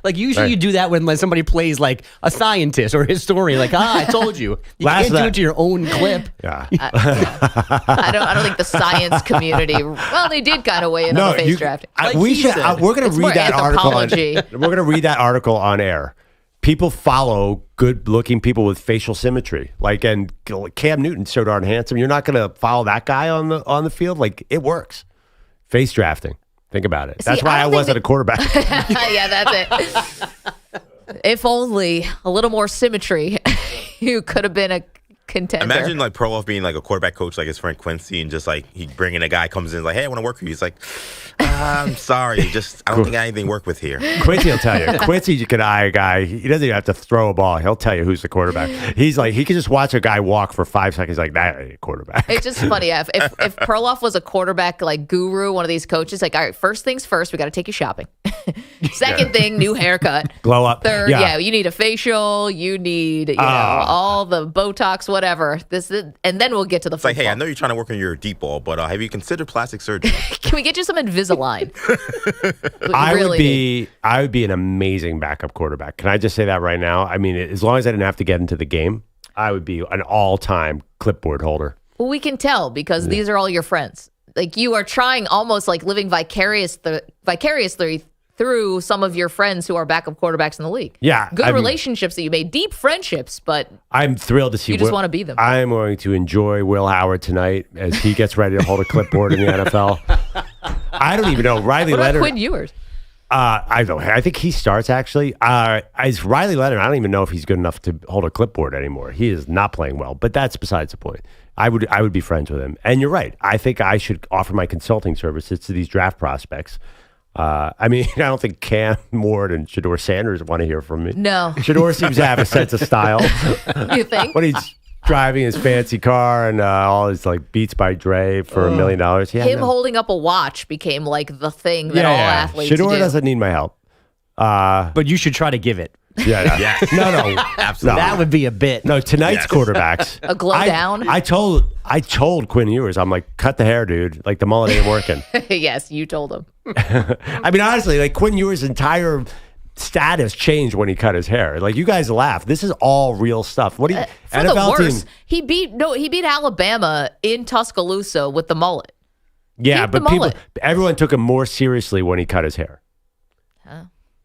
[SPEAKER 13] Like usually you do that when somebody plays like a scientist or a historian. Like, I told you. You can't do it to your own clip.
[SPEAKER 5] Yeah.
[SPEAKER 4] I don't think the science community. Well, they did kind of weigh in on the face drafting.
[SPEAKER 5] We're going to read that article. We're going to read that article on air. People follow good-looking people with facial symmetry. And Cam Newton's so darn handsome. You're not going to follow that guy on the field. Like, it works. Face drafting. Think about it. That's why I wasn't a quarterback.
[SPEAKER 4] Yeah, that's it. If only a little more symmetry, you could have been a contender.
[SPEAKER 8] Imagine Perloff being a quarterback coach like his friend Quincy, and just he bringing a guy comes in hey, I want to work with you. He's like, I'm sorry, I don't think I have anything to work with here.
[SPEAKER 5] Quincy will tell you. Quincy can eye a guy. He doesn't even have to throw a ball. He'll tell you who's the quarterback. He's like, he can just watch a guy walk for 5 seconds like, that ain't a quarterback.
[SPEAKER 4] It's just funny. If Perloff was a quarterback guru, one of these coaches, all right, first things first, we got to take you shopping. Second thing, new haircut.
[SPEAKER 5] Glow up.
[SPEAKER 4] Third, you need a facial. You need all the Botox, whatever. And then we'll get to the football.
[SPEAKER 8] It's hey, I know you're trying to work on your deep ball, but have you considered plastic surgery?
[SPEAKER 4] Can we get you some Invisalign?
[SPEAKER 5] I would be an amazing backup quarterback. Can I just say that right now? I mean, as long as I didn't have to get into the game, I would be an all-time clipboard holder.
[SPEAKER 4] Well, we can tell because these are all your friends. You are trying almost living vicariously through some of your friends who are backup quarterbacks in the league.
[SPEAKER 5] Yeah.
[SPEAKER 4] Good relationships that you made, deep friendships, but
[SPEAKER 5] I'm thrilled to see
[SPEAKER 4] you just want to be them.
[SPEAKER 5] I am going to enjoy Will Howard tonight as he gets ready to hold a clipboard in the NFL. I don't even know. Riley
[SPEAKER 4] what about
[SPEAKER 5] Leonard.
[SPEAKER 4] Quinn Ewers?
[SPEAKER 5] I think he starts actually. As Riley Leonard, I don't even know if he's good enough to hold a clipboard anymore. He is not playing well, but that's besides the point. I would be friends with him. And you're right. I think I should offer my consulting services to these draft prospects. I don't think Cam Ward and Shedeur Sanders want to hear from me.
[SPEAKER 4] No.
[SPEAKER 5] Shedeur seems to have a sense of style.
[SPEAKER 4] You think?
[SPEAKER 5] When he's driving his fancy car and all his Beats by Dre for $1 million.
[SPEAKER 4] Him holding up a watch became the thing that all athletes do.
[SPEAKER 5] Shedeur doesn't need my help.
[SPEAKER 13] But you should try to give it.
[SPEAKER 5] Yeah. No.
[SPEAKER 8] Absolutely.
[SPEAKER 13] That would be a bit.
[SPEAKER 5] No, tonight's quarterbacks.
[SPEAKER 4] A glow down?
[SPEAKER 5] I told Quinn Ewers, I'm like, cut the hair, dude. The mullet ain't working.
[SPEAKER 4] Yes, you told him.
[SPEAKER 5] Honestly, Quinn Ewers' entire status changed when he cut his hair. You guys laugh. This is all real stuff. What do you
[SPEAKER 4] for
[SPEAKER 5] NFL
[SPEAKER 4] the worst,
[SPEAKER 5] team?
[SPEAKER 4] he beat Alabama in Tuscaloosa with the mullet.
[SPEAKER 5] Yeah, but everyone took him more seriously when he cut his hair.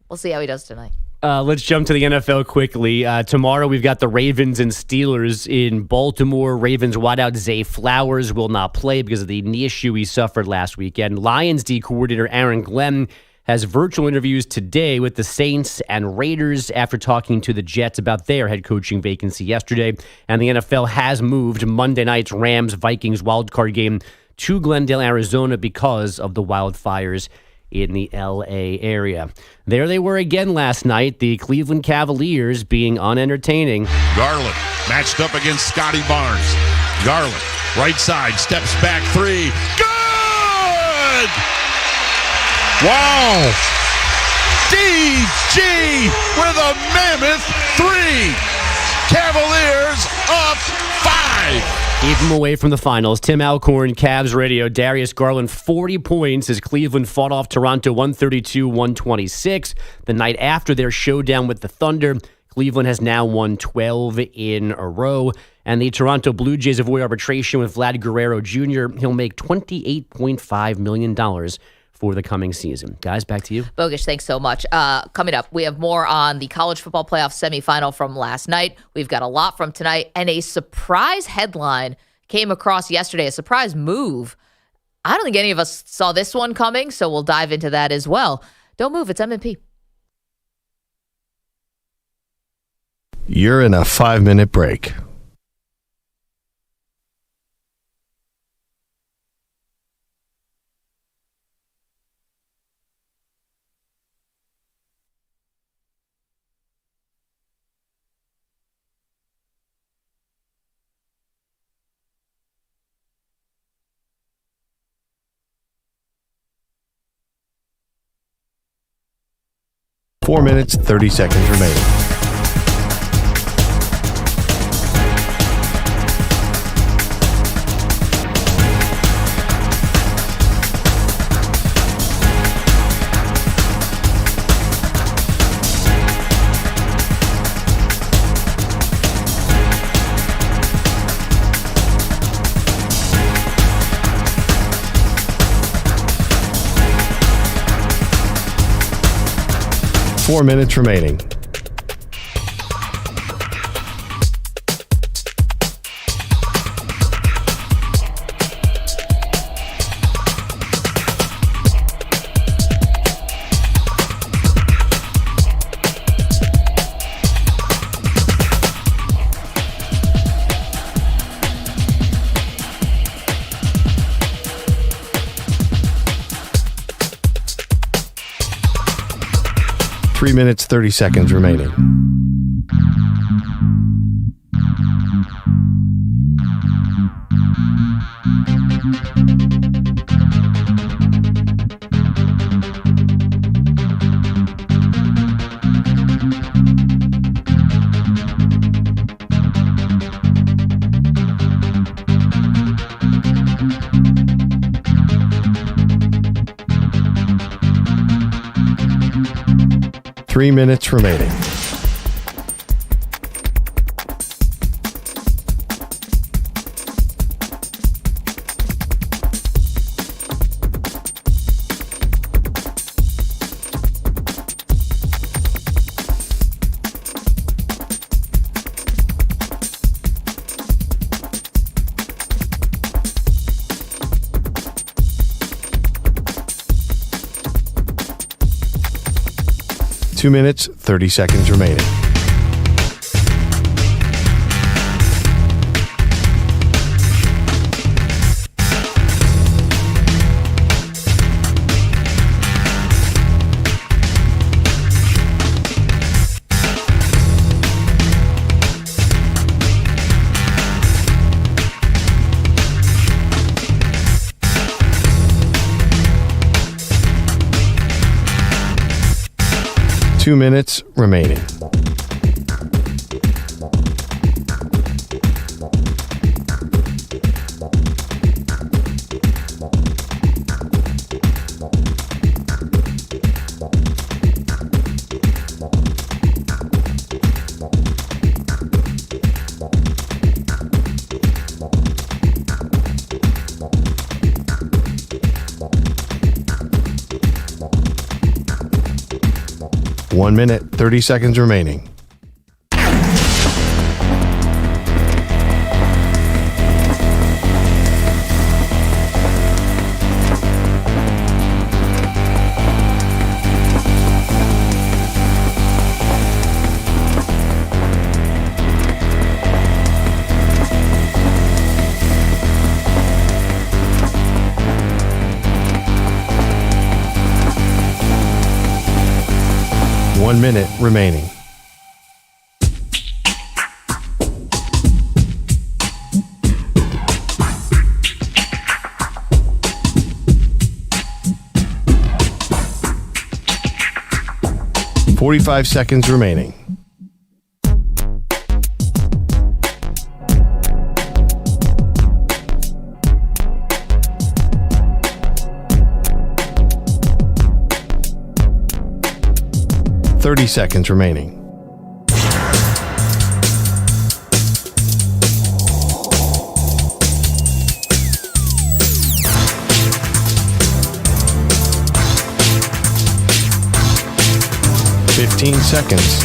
[SPEAKER 4] We'll see how he does tonight.
[SPEAKER 13] Let's jump to the NFL quickly. Tomorrow we've got the Ravens and Steelers in Baltimore. Ravens wideout Zay Flowers will not play because of the knee issue he suffered last weekend. Lions D coordinator Aaron Glenn has virtual interviews today with the Saints and Raiders after talking to the Jets about their head coaching vacancy yesterday. And the NFL has moved Monday night's Rams-Vikings wildcard game to Glendale, Arizona because of the wildfires in the L.A. area. There they were again last night, the Cleveland Cavaliers being unentertaining.
[SPEAKER 15] Garland matched up against Scotty Barnes. Garland, right side, steps back three. Good! Wow! DG with a mammoth three. Cavaliers up 5.
[SPEAKER 13] Keep him away from the finals. Tim Alcorn, Cavs Radio. Darius Garland, 40 points as Cleveland fought off Toronto 132-126. The night after their showdown with the Thunder, Cleveland has now won 12 in a row. And the Toronto Blue Jays avoid arbitration with Vlad Guerrero Jr. He'll make $28.5 million for the coming season. Guys, back to you.
[SPEAKER 4] Bogusch, thanks so much. Coming up, we have more on the college football playoff semifinal from last night. We've got a lot from tonight, and a surprise headline came across yesterday, a surprise move. I don't think any of us saw this one coming, so we'll dive into that as well. Don't move, it's M&P.
[SPEAKER 1] You're in a 5-minute break. Four minutes, 30 seconds remaining. Four minutes remaining. Three minutes, 30 seconds remaining. Three minutes remaining. Two minutes, 30 seconds remaining. Two minutes remaining. One minute, 30 seconds remaining. One minute remaining. $45 seconds remaining. 30 seconds remaining. Fifteen seconds.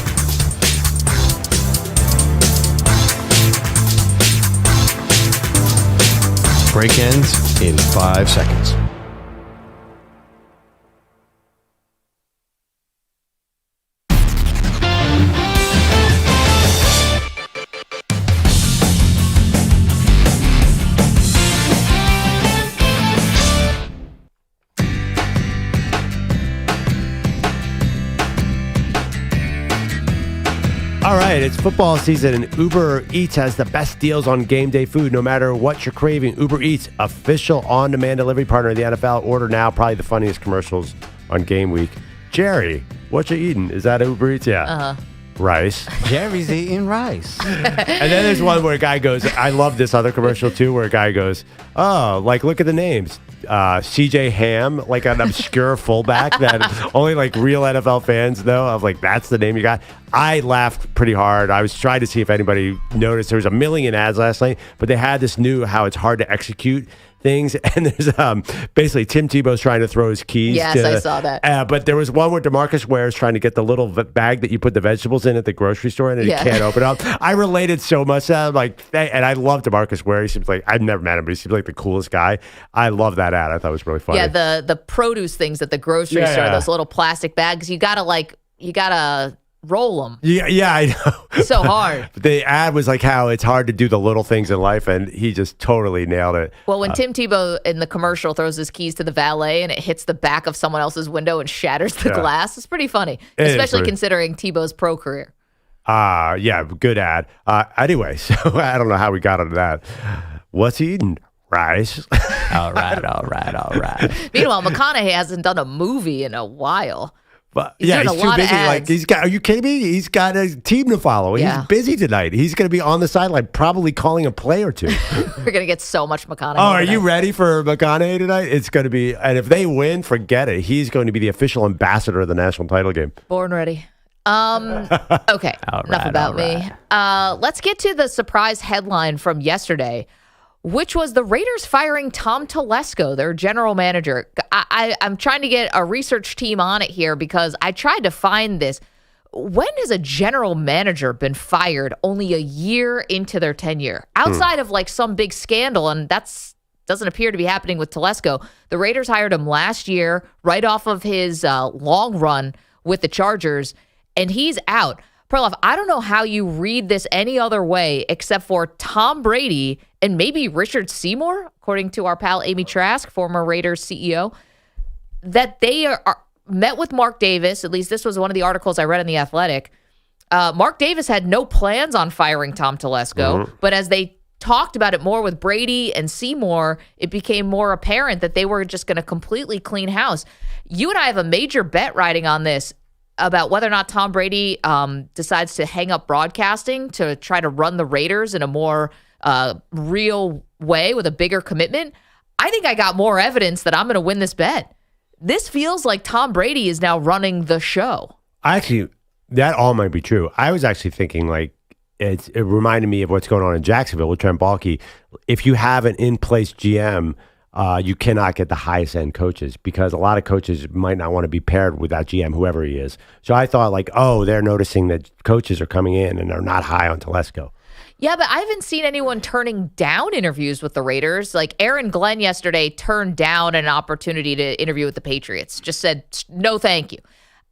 [SPEAKER 1] Break ends in 5 seconds.
[SPEAKER 5] All right, it's football season, and Uber Eats has the best deals on game day food. No matter what you're craving, Uber Eats, official on-demand delivery partner of the NFL. Order now. Probably the funniest commercials on game week. Jerry, what you eating? Is that Uber Eats? Yeah.
[SPEAKER 4] Uh-huh.
[SPEAKER 5] Rice.
[SPEAKER 16] Jerry's eating rice.
[SPEAKER 5] And then there's one where a guy goes, I love this other commercial too, where a guy goes, oh, like, look at the names. CJ Ham, like an obscure fullback that only like real NFL fans know of. Like, that's the name you got. I laughed pretty hard. I was trying to see if anybody noticed. There was a million ads last night, but they had this new how it's hard to execute things. And there's basically Tim Tebow's trying to throw his keys.
[SPEAKER 4] Yes, I saw that. But
[SPEAKER 5] there was one where DeMarcus Ware's trying to get the little bag that you put the vegetables in at the grocery store, and he can't open up. I related so much to that. I'm like, and I love DeMarcus Ware. He seems like, I've never met him, but he seems like the coolest guy. I love that ad. I thought it was really funny.
[SPEAKER 4] Yeah, the produce things at the grocery store, those little plastic bags, you gotta roll them.
[SPEAKER 5] Yeah, I know.
[SPEAKER 4] So hard.
[SPEAKER 5] But the ad was like how it's hard to do the little things in life, and he just totally nailed it.
[SPEAKER 4] Well, when Tim Tebow in the commercial throws his keys to the valet and it hits the back of someone else's window and shatters the glass, it's pretty funny, especially considering Tebow's pro career.
[SPEAKER 5] Yeah, good ad. Anyway, so I don't know how we got onto that. What's he eating? Rice.
[SPEAKER 16] All right.
[SPEAKER 4] Meanwhile, McConaughey hasn't done a movie in a while.
[SPEAKER 5] But he's too busy. Like, are you kidding me? He's got a team to follow.
[SPEAKER 4] Yeah.
[SPEAKER 5] He's busy tonight. He's going to be on the sideline, probably calling a play or two.
[SPEAKER 4] We're going to get so much McConaughey.
[SPEAKER 5] Oh, are you ready for McConaughey tonight? It's going to be, and if they win, forget it. He's going to be the official ambassador of the national title game.
[SPEAKER 4] Born ready. Okay, enough about me. Let's get to the surprise headline from yesterday, which was the Raiders firing Tom Telesco, their general manager. I'm trying to get a research team on it here because I tried to find this. When has a general manager been fired only a year into their tenure? Outside of like some big scandal, and doesn't appear to be happening with Telesco. The Raiders hired him last year, right off of his long run with the Chargers, and he's out. Perloff, I don't know how you read this any other way except for Tom Brady and maybe Richard Seymour, according to our pal Amy Trask, former Raiders CEO, that they are met with Mark Davis. At least this was one of the articles I read in The Athletic. Mark Davis had no plans on firing Tom Telesco, but as they talked about it more with Brady and Seymour, it became more apparent that they were just going to completely clean house. You and I have a major bet riding on this about whether or not Tom Brady decides to hang up broadcasting to try to run the Raiders in a more real way with a bigger commitment. I think I got more evidence that I'm going to win this bet. This feels like Tom Brady is now running the show.
[SPEAKER 5] Actually, that all might be true. I was actually thinking like it reminded me of what's going on in Jacksonville with Trent Baalke. If you have an in-place GM, you cannot get the highest end coaches because a lot of coaches might not want to be paired with that GM, whoever he is. So I thought like, oh, they're noticing that coaches are coming in and are not high on Telesco.
[SPEAKER 4] Yeah, but I haven't seen anyone turning down interviews with the Raiders. Like Aaron Glenn yesterday turned down an opportunity to interview with the Patriots. Just said, no, thank you.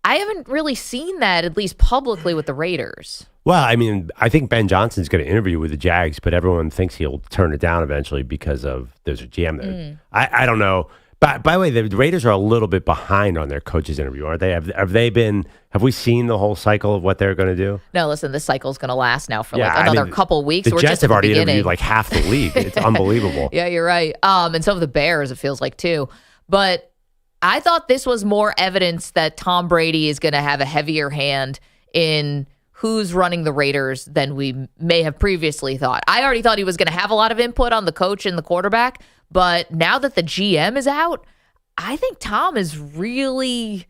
[SPEAKER 4] I haven't really seen that, at least publicly, with the Raiders.
[SPEAKER 5] Well, I mean, I think Ben Johnson's going to interview with the Jags, but everyone thinks he'll turn it down eventually because of there's a GM there. I don't know. By the way, the Raiders are a little bit behind on their coaches interview, aren't they? Have we seen the whole cycle of what they're going to do?
[SPEAKER 4] No, listen, this cycle's going to last now for another couple weeks.
[SPEAKER 5] The Jets have already interviewed like half the league. It's unbelievable.
[SPEAKER 4] Yeah, you're right. And so have the Bears, it feels like, too. But I thought this was more evidence that Tom Brady is going to have a heavier hand in who's running the Raiders than we may have previously thought. I already thought he was going to have a lot of input on the coach and the quarterback, but now that the GM is out, I think Tom is really,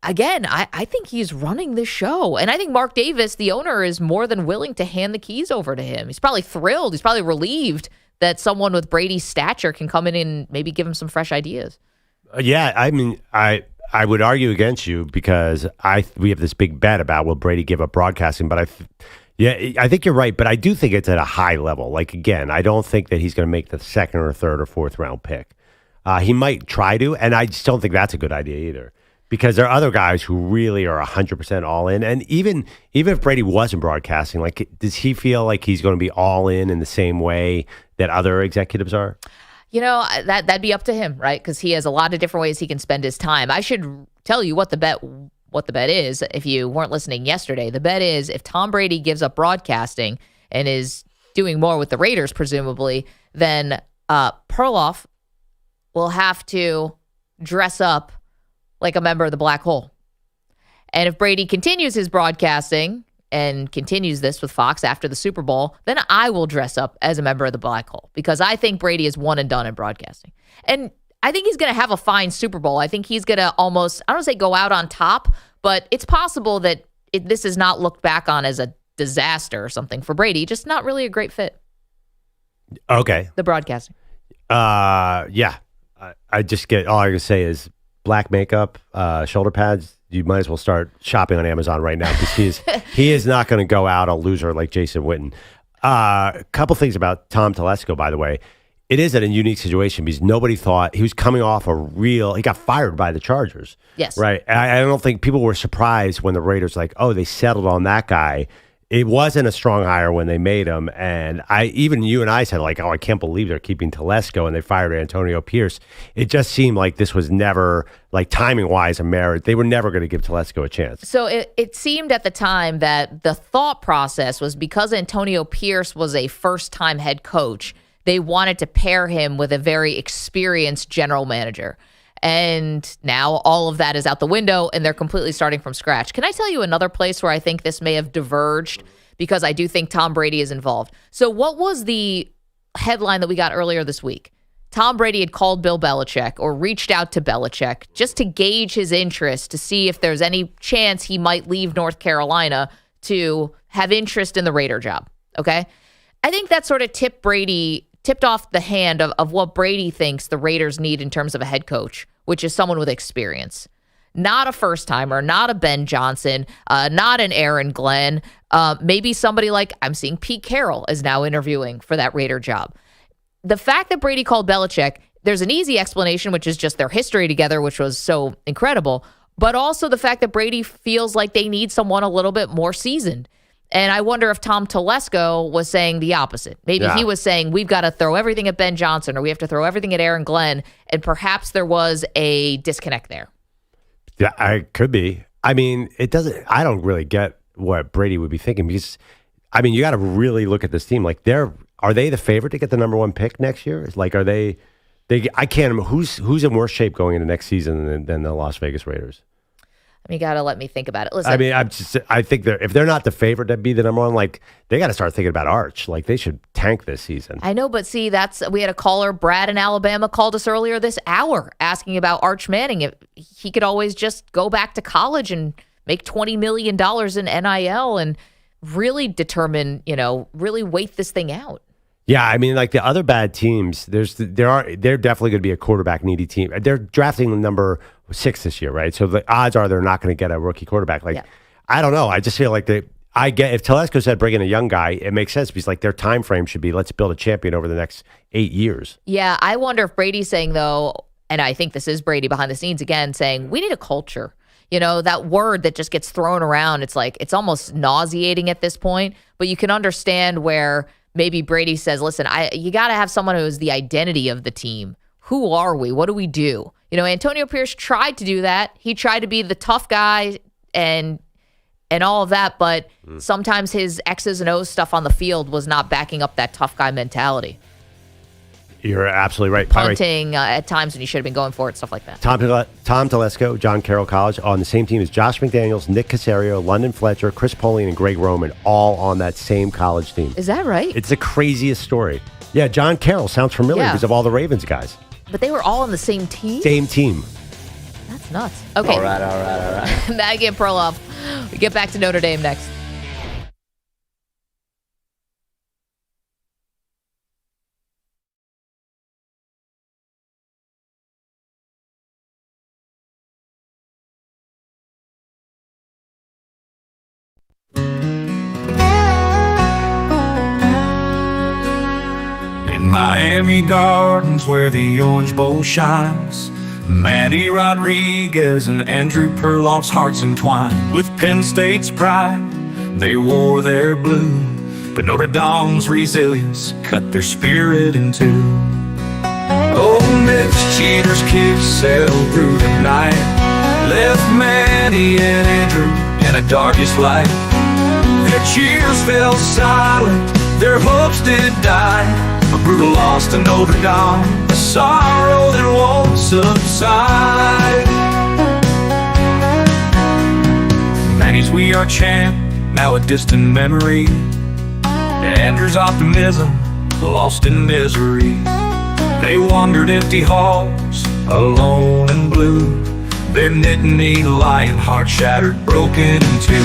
[SPEAKER 4] again, I think he's running this show. And I think Mark Davis, the owner, is more than willing to hand the keys over to him. He's probably thrilled. He's probably relieved that someone with Brady's stature can come in and maybe give him some fresh ideas.
[SPEAKER 5] Yeah, I mean, I would argue against you because we have this big bet about will Brady give up broadcasting, but I think you're right, but I do think it's at a high level. Like, again, I don't think that he's going to make the second or third or fourth round pick. He might try to, and I just don't think that's a good idea either. Because there are other guys who really are 100% all in. And even if Brady wasn't broadcasting, like, does he feel like he's going to be all in the same way that other executives are?
[SPEAKER 4] You know, that'd be up to him, right? Because he has a lot of different ways he can spend his time. I should tell you what the bet is. If you weren't listening yesterday, the bet is if Tom Brady gives up broadcasting and is doing more with the Raiders, presumably, then Perloff will have to dress up like a member of the Black Hole. And if Brady continues his broadcasting and continues this with Fox after the Super Bowl, then I will dress up as a member of the Black Hole because I think Brady is one and done in broadcasting. And I think he's going to have a fine Super Bowl. I think he's going to almost, I don't say go out on top, but it's possible that this is not looked back on as a disaster or something for Brady, just not really a great fit.
[SPEAKER 5] Okay.
[SPEAKER 4] The broadcasting.
[SPEAKER 5] Yeah. I just get, all I can say is black makeup, shoulder pads. You might as well start shopping on Amazon right now because he is not going to go out a loser like Jason Witten. A couple things about Tom Telesco, by the way. It is a unique situation because nobody thought he was coming off he got fired by the Chargers.
[SPEAKER 4] Yes.
[SPEAKER 5] Right. I don't think people were surprised when the Raiders they settled on that guy. It wasn't a strong hire when they made him. And even you and I said, I can't believe they're keeping Telesco and they fired Antonio Pierce. It just seemed like this was never, timing-wise, a merit. They were never going to give Telesco a chance.
[SPEAKER 4] So it seemed at the time that the thought process was because Antonio Pierce was a first-time head coach, they wanted to pair him with a very experienced general manager. And now all of that is out the window and they're completely starting from scratch. Can I tell you another place where I think this may have diverged because I do think Tom Brady is involved? So what was the headline that we got earlier this week? Tom Brady had called Bill Belichick or reached out to Belichick just to gauge his interest to see if there's any chance he might leave North Carolina to have interest in the Raider job. Okay. I think that sort of tipped off the hand of what Brady thinks the Raiders need in terms of a head coach, which is someone with experience. Not a first-timer, not a Ben Johnson, not an Aaron Glenn. Maybe somebody like, I'm seeing Pete Carroll is now interviewing for that Raider job. The fact that Brady called Belichick, there's an easy explanation, which is just their history together, which was so incredible, but also the fact that Brady feels like they need someone a little bit more seasoned. And I wonder if Tom Telesco was saying the opposite. Maybe he was saying, we've got to throw everything at Ben Johnson or we have to throw everything at Aaron Glenn. And perhaps there was a disconnect there.
[SPEAKER 5] Yeah, I could be. I mean, I don't really get what Brady would be thinking because, you got to really look at this team. Are they the favorite to get the number one pick next year? Are they I can't remember who's in worse shape going into next season than the Las Vegas Raiders.
[SPEAKER 4] You got to let me think about it. Listen,
[SPEAKER 5] I think if they're not the favorite to be the number one, they got to start thinking about Arch. They should tank this season.
[SPEAKER 4] I know, but see, we had a caller, Brad in Alabama, called us earlier this hour asking about Arch Manning. If he could always just go back to college and make $20 million in NIL and really determine, really wait this thing out.
[SPEAKER 5] Yeah, the other bad teams, they're definitely going to be a quarterback needy team. They're drafting number 6 this year, right? So the odds are they're not going to get a rookie quarterback. I don't know. I just feel like if Telesco said bring in a young guy, it makes sense because their time frame should be let's build a champion over the next 8 years.
[SPEAKER 4] Yeah, I wonder if Brady's saying though, and I think this is Brady behind the scenes again, saying we need a culture. That word that just gets thrown around, it's almost nauseating at this point, but you can understand where maybe Brady says, listen, you got to have someone who is the identity of the team. Who are we? What do we do? Antonio Pierce tried to do that. He tried to be the tough guy and all of that, but sometimes his X's and O's stuff on the field was not backing up that tough guy mentality.
[SPEAKER 5] You're absolutely right.
[SPEAKER 4] Punting at times when you should have been going for it, stuff like that.
[SPEAKER 5] Tom Telesco, John Carroll College, on the same team as Josh McDaniels, Nick Caserio, London Fletcher, Chris Polian, and Greg Roman, all on that same college team.
[SPEAKER 4] Is that right?
[SPEAKER 5] It's the craziest story. Yeah, John Carroll sounds familiar because of all the Ravens guys.
[SPEAKER 4] But they were all on the same team?
[SPEAKER 5] Same team.
[SPEAKER 4] That's It's nuts. Okay.
[SPEAKER 13] All right.
[SPEAKER 4] Maggie and Perloff. We get back to Notre Dame next.
[SPEAKER 9] Miami Gardens where the Orange Bowl shines, Manny Rodriguez and Andrew Perloff's hearts entwined with Penn State's pride. They wore their blue, but Notre Dame's resilience cut their spirit in two. Oh, Mitch Cheater's kicks sailed through the night, left Manny and Andrew in a darkest light. Their cheers fell silent, their hopes did die. A brutal loss to Notre Dame, a sorrow that won't subside. Manny's "We Are" chant, now a distant memory. Andrew's optimism, lost in misery. They wandered empty halls, alone and blue. Their Nittany Lion heart shattered, broken in two.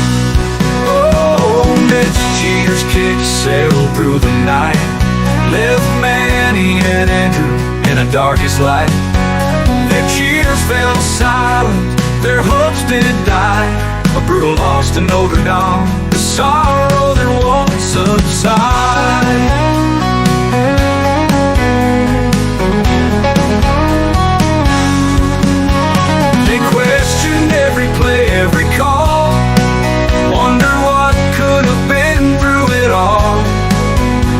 [SPEAKER 9] Oh, Mitch Cheater's kicks sailed through the night, left Manny and Andrew in a darkest light. Their cheers fell silent, their hopes did die. A brutal loss to Notre Dame, the sorrow that won't subside. They questioned every play, every call, wonder what could have been through it all.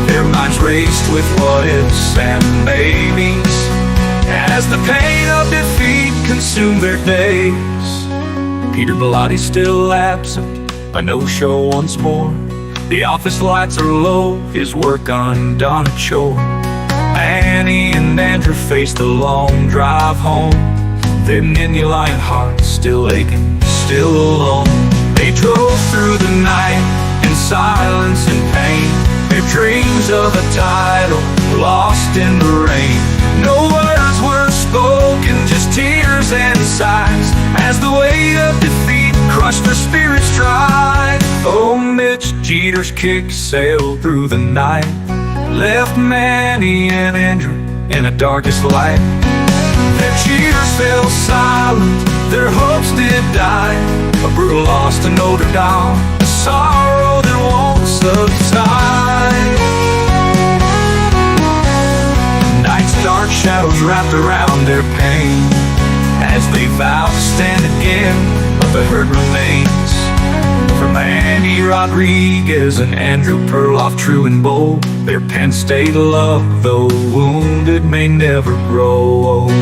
[SPEAKER 9] Their minds raced with what ifs and maybes as the pain of defeat consumed their days. Peter Bellatti's still absent, a no-show once more. The office lights are low, his work undone at shore. Annie and Andrew face the long drive home, their Nittany Lion hearts still aching, still alone. They drove through the night in silence and pain, their dreams of a title lost in the rain. No words were spoken, just tears and sighs, as the weight of defeat crushed their spirits dry. Oh, Mitch Cheater's kick sailed through the night, left Manny and Andrew in a darkest light. Their cheers fell silent, their hopes did die. A brutal loss to Notre Dame, a sorrow that won't subside. Night's dark shadows wrapped around their pain as they vow to stand again, but the hurt remains. For Manny Rodriguez and Andrew Perloff, true and bold, their Penn State love, though wounded, may never grow old.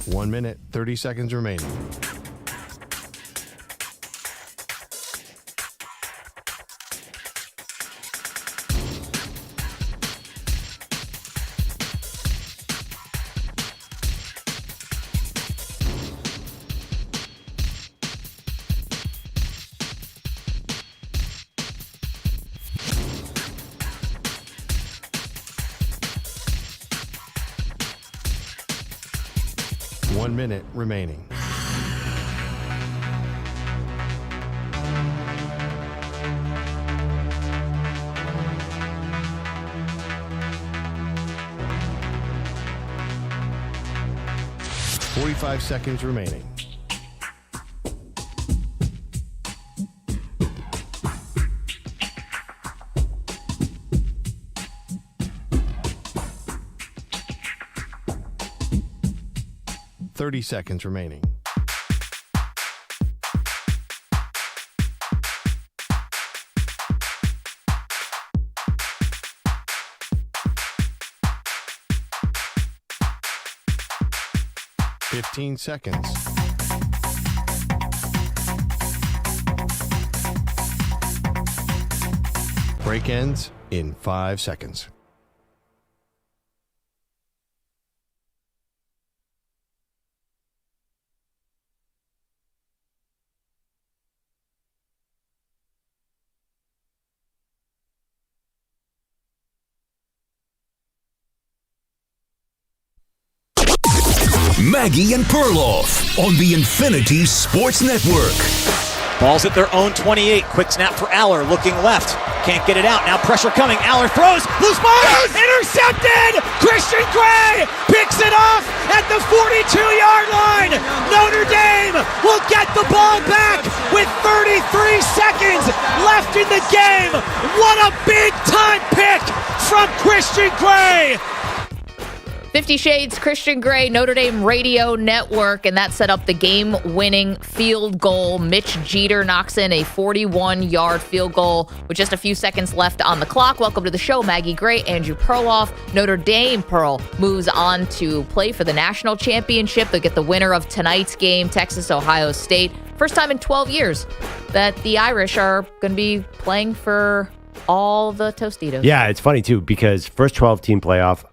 [SPEAKER 1] 1 minute, 30 seconds remaining. One minute remaining. Forty-five seconds remaining. Thirty seconds remaining. Fifteen seconds. Break ends in 5 seconds.
[SPEAKER 2] Maggie and Perloff on the Infinity Sports Network.
[SPEAKER 3] Ball's at their own 28. Quick snap for Aller, looking left. Can't get it out. Now pressure coming. Aller throws. Loose ball. Yes! Intercepted! Christian Gray picks it off at the 42-yard line. Notre Dame will get the ball back with 33 seconds left in the game. What a big-time pick from Christian Gray.
[SPEAKER 4] 50 Shades, Christian Gray, Notre Dame Radio Network, and that set up the game-winning field goal. Mitch Jeter knocks in a 41-yard field goal with just a few seconds left on the clock. Welcome to the show, Maggie Gray, Andrew Perloff. Notre Dame, Pearl, moves on to play for the national championship. They'll get the winner of tonight's game, Texas-Ohio State. First time in 12 years that the Irish are going to be playing for all the Tostitos.
[SPEAKER 5] Yeah, it's funny, too, because first 12-team playoff,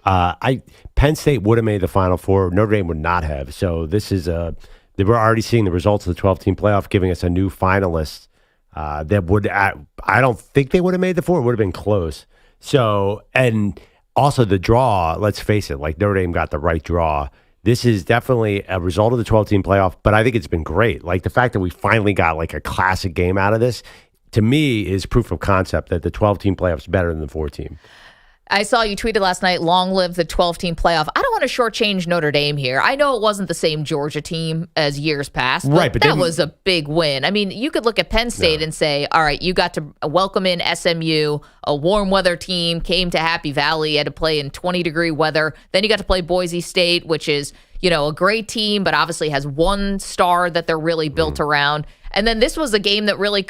[SPEAKER 5] Penn State would have made the Final Four. Notre Dame would not have. So this is they were already seeing the results of the 12-team playoff, giving us a new finalist that would, I don't think they would have made the four. It would have been close. So, and also the draw, let's face it, like Notre Dame got the right draw. This is definitely a result of the 12-team playoff, but I think it's been great. Like the fact that we finally got like a classic game out of this, to me, is proof of concept that the 12-team playoff is better than the 4-team.
[SPEAKER 4] I saw you tweeted last night, long live the 12-team playoff. I don't want to shortchange Notre Dame here. I know it wasn't the same Georgia team as years past, but, that was a big win. I mean, you could look at Penn State and say, all right, you got to welcome in SMU, a warm weather team, came to Happy Valley, had to play in 20-degree weather. Then you got to play Boise State, which is, a great team, but obviously has one star that they're really built around. And then this was a game that really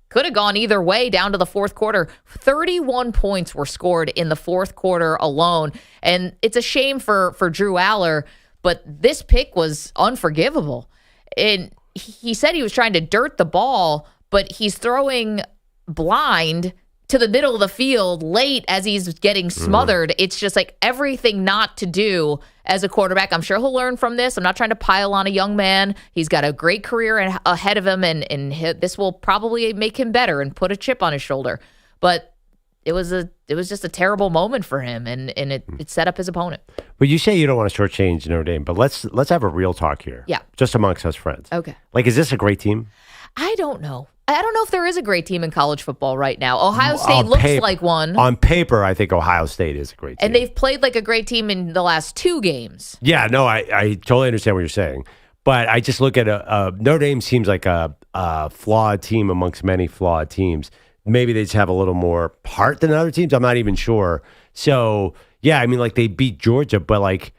[SPEAKER 4] could have gone either way down to the fourth quarter. 31 points were scored in the fourth quarter alone. And it's a shame for Drew Aller, but this pick was unforgivable. And he said he was trying to dirt the ball, but he's throwing blind to the middle of the field late as he's getting smothered. It's just like everything not to do as a quarterback. I'm sure he'll learn from this. I'm not trying to pile on a young man. He's got a great career ahead of him, and this will probably make him better and put a chip on his shoulder. But it was just a terrible moment for him, and it set up his opponent.
[SPEAKER 5] But you say you don't want to shortchange Notre Dame, but let's have a real talk here.
[SPEAKER 4] Yeah.
[SPEAKER 5] Just amongst us friends.
[SPEAKER 4] Okay.
[SPEAKER 5] Like, is this a great team?
[SPEAKER 4] I don't know. I don't know if there is a great team in college football right now. Ohio State looks like one.
[SPEAKER 5] On paper, I think Ohio State is a great team.
[SPEAKER 4] And they've played like a great team in the last two games.
[SPEAKER 5] Yeah, no, I totally understand what you're saying. But I just look at Notre Dame seems like a flawed team amongst many flawed teams. Maybe they just have a little more heart than other teams. I'm not even sure. So, yeah, I mean, like they beat Georgia, but like,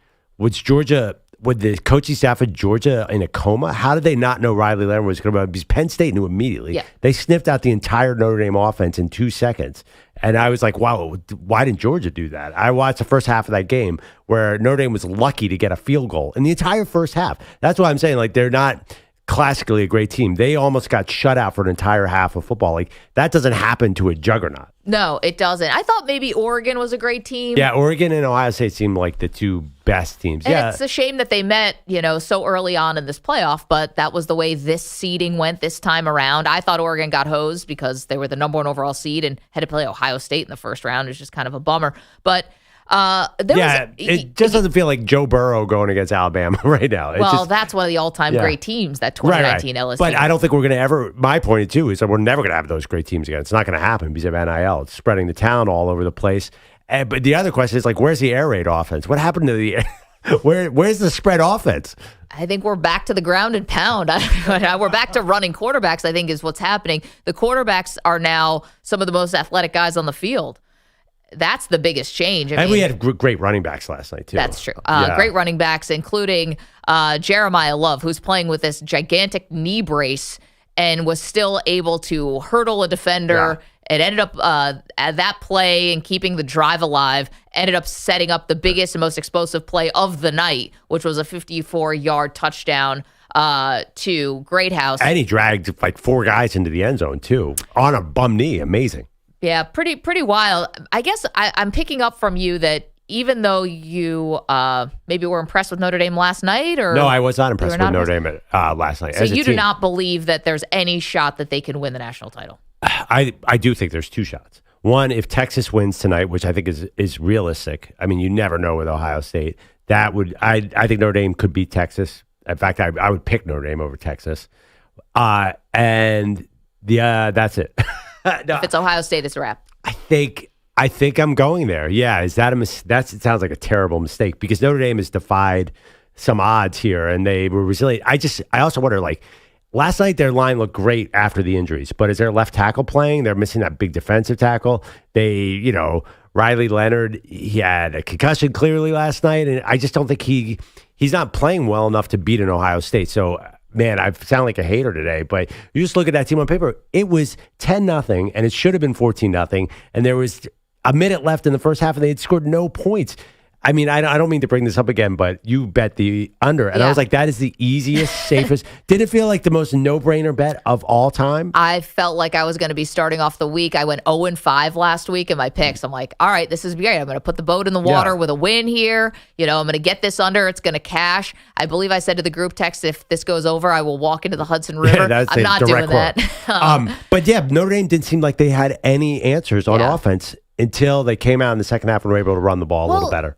[SPEAKER 5] would the coaching staff of Georgia in a coma? How did they not know Riley Leonard was going to be? Because Penn State knew immediately. Yeah. They sniffed out the entire Notre Dame offense in 2 seconds. And I was like, wow, why didn't Georgia do that? I watched the first half of that game where Notre Dame was lucky to get a field goal in the entire first half. That's why I'm saying, like, they're not classically a great team. They almost got shut out for an entire half of football. Like, that doesn't happen to a juggernaut.
[SPEAKER 4] No, it doesn't. I thought maybe Oregon was a great team.
[SPEAKER 5] Yeah, Oregon and Ohio State seemed like the two best teams.
[SPEAKER 4] And
[SPEAKER 5] yeah,
[SPEAKER 4] it's a shame that they met, so early on in this playoff, but that was the way this seeding went this time around. I thought Oregon got hosed because they were the number one overall seed and had to play Ohio State in the first round. It was just kind of a bummer. But it
[SPEAKER 5] just doesn't feel like Joe Burrow going against Alabama right now.
[SPEAKER 4] That's one of the all-time great teams, that 2019 LSU.
[SPEAKER 5] But I don't think we're going to ever, my point too is that we're never going to have those great teams again. It's not going to happen because of NIL. It's spreading the town all over the place. But the other question is, like, where's the air raid offense? What happened to the where's the spread offense?
[SPEAKER 4] I think we're back to the ground and pound. We're back to running quarterbacks, I think, is what's happening. The quarterbacks are now some of the most athletic guys on the field. That's the biggest change.
[SPEAKER 5] And we had great running backs last night, too.
[SPEAKER 4] That's true. Great running backs, including Jeremiah Love, who's playing with this gigantic knee brace and was still able to hurdle a defender. It ended up at that play and keeping the drive alive, ended up setting up the biggest and most explosive play of the night, which was a 54-yard touchdown to Greathouse.
[SPEAKER 5] And he dragged like 4 guys into the end zone, too, on a bum knee. Amazing.
[SPEAKER 4] Yeah, pretty wild. I guess I'm picking up from you that even though you maybe were impressed with Notre Dame last night, or
[SPEAKER 5] no, I was not impressed with Notre Dame last night.
[SPEAKER 4] So you do not believe that there's any shot that they can win the national title?
[SPEAKER 5] I do think there's two shots. One, if Texas wins tonight, which I think is realistic. I mean, you never know with Ohio State. That would I think Notre Dame could beat Texas. In fact, I would pick Notre Dame over Texas. And that's it.
[SPEAKER 4] No, if it's Ohio State, it's a wrap.
[SPEAKER 5] I think I'm going there. Yeah, is that it sounds like a terrible mistake because Notre Dame has defied some odds here and they were resilient. I also wonder, like, last night their line looked great after the injuries, but is their left tackle playing? They're missing that big defensive tackle. Riley Leonard, he had a concussion clearly last night, and I just don't think he's not playing well enough to beat an Ohio State. So, man, I sound like a hater today, but you just look at that team on paper. It was 10-0, and it should have been 14-0, and there was a minute left in the first half, and they had scored no points. I mean, I don't mean to bring this up again, but you bet the under. And I was like, that is the easiest, safest. Did it feel like the most no-brainer bet of all time?
[SPEAKER 4] I felt like I was going to be starting off the week. I went 0-5 last week in my picks. I'm like, all right, this is great. I'm going to put the boat in the water with a win here. I'm going to get this under. It's going to cash. I believe I said to the group text, if this goes over, I will walk into the Hudson River. I'm not doing that.
[SPEAKER 5] But yeah, Notre Dame didn't seem like they had any answers on offense until they came out in the second half and were able to run the ball a little better.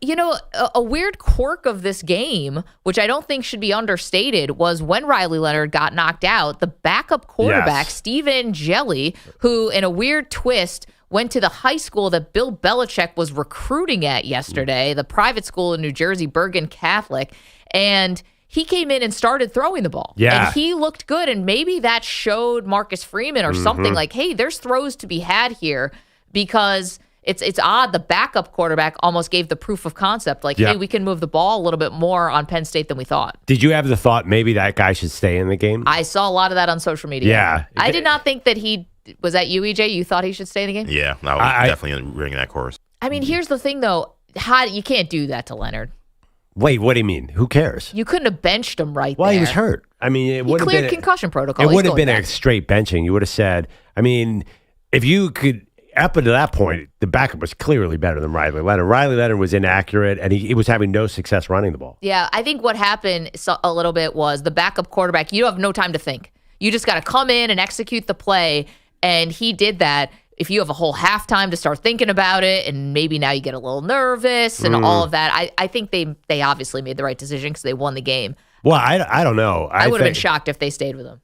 [SPEAKER 4] A weird quirk of this game, which I don't think should be understated, was when Riley Leonard got knocked out, the backup quarterback, Steven Jelly, who in a weird twist went to the high school that Bill Belichick was recruiting at yesterday, the private school in New Jersey, Bergen Catholic, and he came in and started throwing the ball.
[SPEAKER 5] Yeah.
[SPEAKER 4] And he looked good, and maybe that showed Marcus Freeman or something like, hey, there's throws to be had here, because it's odd. The backup quarterback almost gave the proof of concept. Like, hey, we can move the ball a little bit more on Penn State than we thought.
[SPEAKER 5] Did you have the thought maybe that guy should stay in the game?
[SPEAKER 4] I saw a lot of that on social media.
[SPEAKER 5] Yeah.
[SPEAKER 4] I did not think that was that you, EJ? You thought he should stay in the game?
[SPEAKER 8] Yeah, I was definitely ringing that chorus.
[SPEAKER 4] I mean, here's the thing, though. You can't do that to Leonard.
[SPEAKER 5] Wait, what do you mean? Who cares?
[SPEAKER 4] You couldn't have benched him there.
[SPEAKER 5] Well, he was hurt. I mean, it would have been
[SPEAKER 4] concussion protocol.
[SPEAKER 5] It would have been a straight benching. You would have said, I mean, if you could... Up until that point, the backup was clearly better than Riley Leonard. Riley Leonard was inaccurate, and he was having no success running the ball.
[SPEAKER 4] Yeah, I think what happened a little bit was the backup quarterback, you have no time to think. You just got to come in and execute the play, and he did that. If you have a whole halftime to start thinking about it, and maybe now you get a little nervous and all of that, I think they obviously made the right decision because they won the game.
[SPEAKER 5] Well, I don't know.
[SPEAKER 4] I would have been shocked if they stayed with him.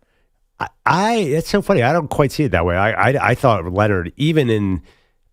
[SPEAKER 5] It's so funny. I don't quite see it that way. I thought Leonard did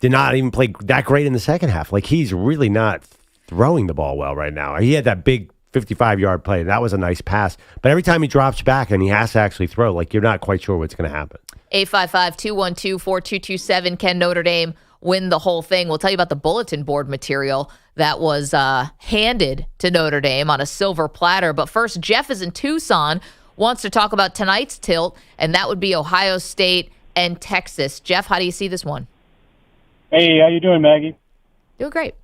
[SPEAKER 5] not even play that great in the second half. Like, he's really not throwing the ball well right now. He had that big 55-yard play. That was a nice pass. But every time he drops back and he has to actually throw, like, you're not quite sure what's going to happen.
[SPEAKER 4] 855-212-4227. Can Notre Dame win the whole thing? We'll tell you about the bulletin board material that was handed to Notre Dame on a silver platter. But first, Jeff is in Tucson, wants to talk about tonight's tilt, and that would be Ohio State and Texas. Jeff, how do you see this one?
[SPEAKER 17] Hey, how you doing, Maggie?
[SPEAKER 4] Doing great.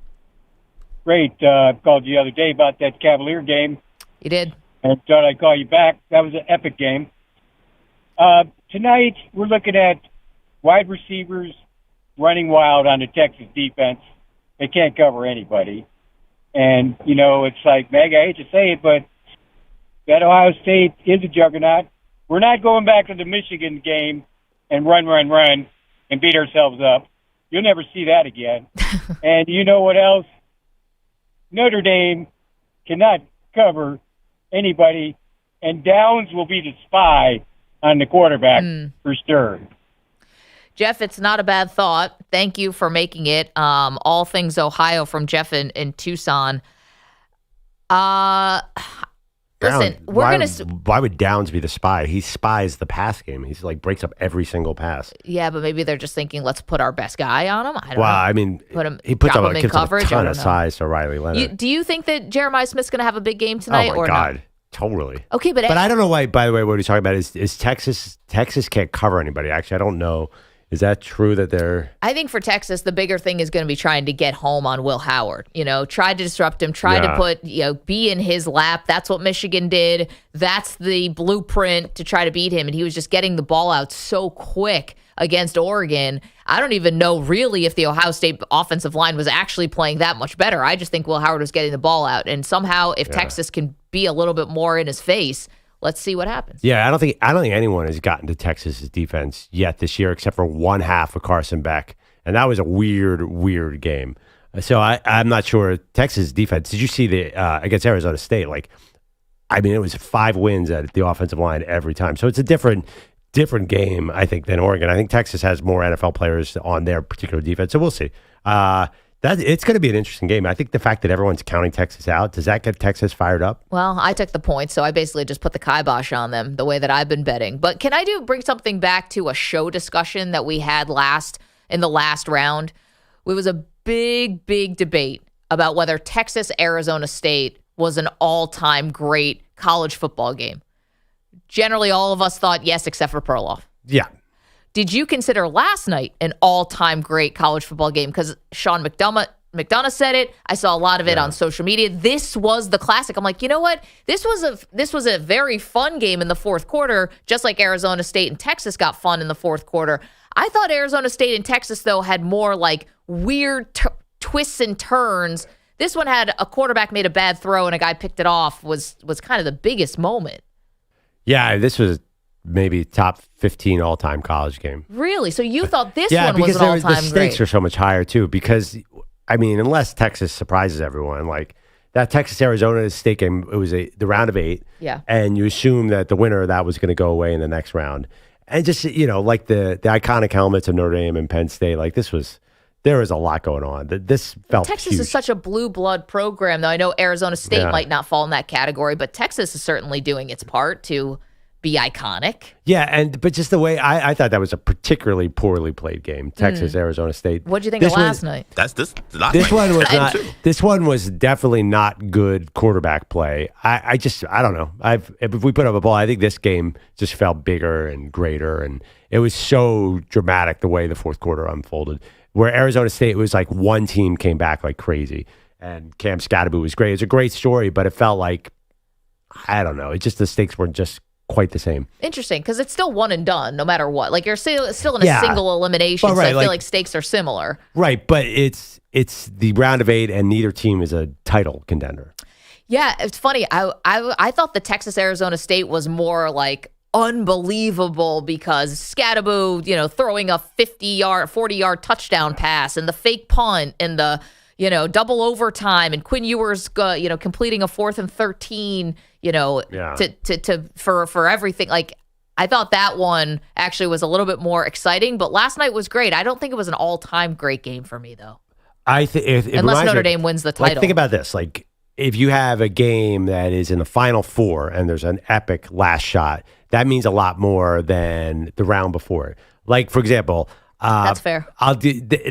[SPEAKER 17] Great. I called you the other day about that Cavalier game.
[SPEAKER 4] You did.
[SPEAKER 17] And thought I'd call you back. That was an epic game. Tonight, we're looking at wide receivers running wild on the Texas defense. They can't cover anybody. And, it's like, Maggie, I hate to say it, but that Ohio State is a juggernaut. We're not going back to the Michigan game and run, and beat ourselves up. You'll never see that again. And you know what else? Notre Dame cannot cover anybody, and Downs will be the spy on the quarterback for sure.
[SPEAKER 4] Jeff, it's not a bad thought. Thank you for making it. All things Ohio from Jeff in Tucson. Listen,
[SPEAKER 5] why would Downs be the spy? He spies the pass game. He's like breaks up every single pass.
[SPEAKER 4] Yeah, but maybe they're just thinking, let's put our best guy on him. I don't know.
[SPEAKER 5] I mean, he puts up a ton of size to Riley Leonard.
[SPEAKER 4] Do you think that Jeremiah Smith's going to have a big game tonight?
[SPEAKER 5] Oh my God, no? Totally.
[SPEAKER 4] Okay, but
[SPEAKER 5] I don't know why. By the way, what he's talking about is Texas. Texas can't cover anybody. Actually, I don't know Is that true that they're...
[SPEAKER 4] I think for Texas, the bigger thing is going to be trying to get home on Will Howard. Try to disrupt him, try to put, be in his lap. That's what Michigan did. That's the blueprint to try to beat him. And he was just getting the ball out so quick against Oregon. I don't even know really if the Ohio State offensive line was actually playing that much better. I just think Will Howard was getting the ball out. And somehow, if Texas can be a little bit more in his face, let's see what happens.
[SPEAKER 5] Yeah, I don't think anyone has gotten to Texas's defense yet this year, except for one half of Carson Beck, and that was a weird game. So I'm not sure Texas defense. Did you see the against Arizona State? It was 5 wins at the offensive line every time. So it's a different game, I think, than Oregon. I think Texas has more NFL players on their particular defense. So we'll see. It's going to be an interesting game. I think the fact that everyone's counting Texas out, does that get Texas fired up?
[SPEAKER 4] Well, I took the points, so I basically just put the kibosh on them the way that I've been betting. But can I bring something back to a show discussion that we had in the last round? It was a big debate about whether Texas-Arizona State was an all-time great college football game. Generally, all of us thought yes, except for Perloff.
[SPEAKER 5] Yeah.
[SPEAKER 4] Did you consider last night an all-time great college football game? Because Sean McDonough said it. I saw a lot of it on social media. This was the classic. I'm like, you know what? This was a very fun game in the fourth quarter, just like Arizona State and Texas got fun in the fourth quarter. I thought Arizona State and Texas, though, had more weird twists and turns. This one had a quarterback made a bad throw and a guy picked it off was kind of the biggest moment.
[SPEAKER 5] Yeah, this was maybe top 15 all-time college game.
[SPEAKER 4] Really? So you thought this one was an all-time great?
[SPEAKER 5] Yeah, because the stakes are so much higher, too. Because, unless Texas surprises everyone, that Texas-Arizona State game, it was the round of 8.
[SPEAKER 4] Yeah.
[SPEAKER 5] And you assume that the winner of that was going to go away in the next round. And just, the iconic helmets of Notre Dame and Penn State, there was a lot going on. This felt
[SPEAKER 4] Texas
[SPEAKER 5] huge.
[SPEAKER 4] is such a blue blood program, though. I know Arizona State might not fall in that category, but Texas is certainly doing its part to be iconic.
[SPEAKER 5] Yeah, but just the way I thought that was a particularly poorly played game, Texas, Arizona State.
[SPEAKER 4] What did you think of last night?
[SPEAKER 5] This one was definitely not good quarterback play. I don't know. If we put up a ball, I think this game just felt bigger and greater, and it was so dramatic the way the fourth quarter unfolded. Where Arizona State was one team came back like crazy, and Cam Scatterby was great. It's a great story, but it felt like, I don't know, the stakes weren't just quite the same.
[SPEAKER 4] Interesting, because it's still one and done, no matter what. You're still in a single elimination, so I feel like stakes are similar.
[SPEAKER 5] Right, but it's the round of 8, and neither team is a title contender.
[SPEAKER 4] Yeah, it's funny. I thought the Texas-Arizona State was more unbelievable because Scatterby, throwing a 40-yard touchdown pass and the fake punt and the, double overtime and Quinn Ewers, completing a 4th and 13, for everything. I thought that one actually was a little bit more exciting, but last night was great. I don't think it was an all-time great game for me, though.
[SPEAKER 5] Unless
[SPEAKER 4] Notre Dame wins the title.
[SPEAKER 5] Think about this. If you have a game that is in the Final Four and there's an epic last shot, that means a lot more than the round before it. For example,
[SPEAKER 4] that's fair.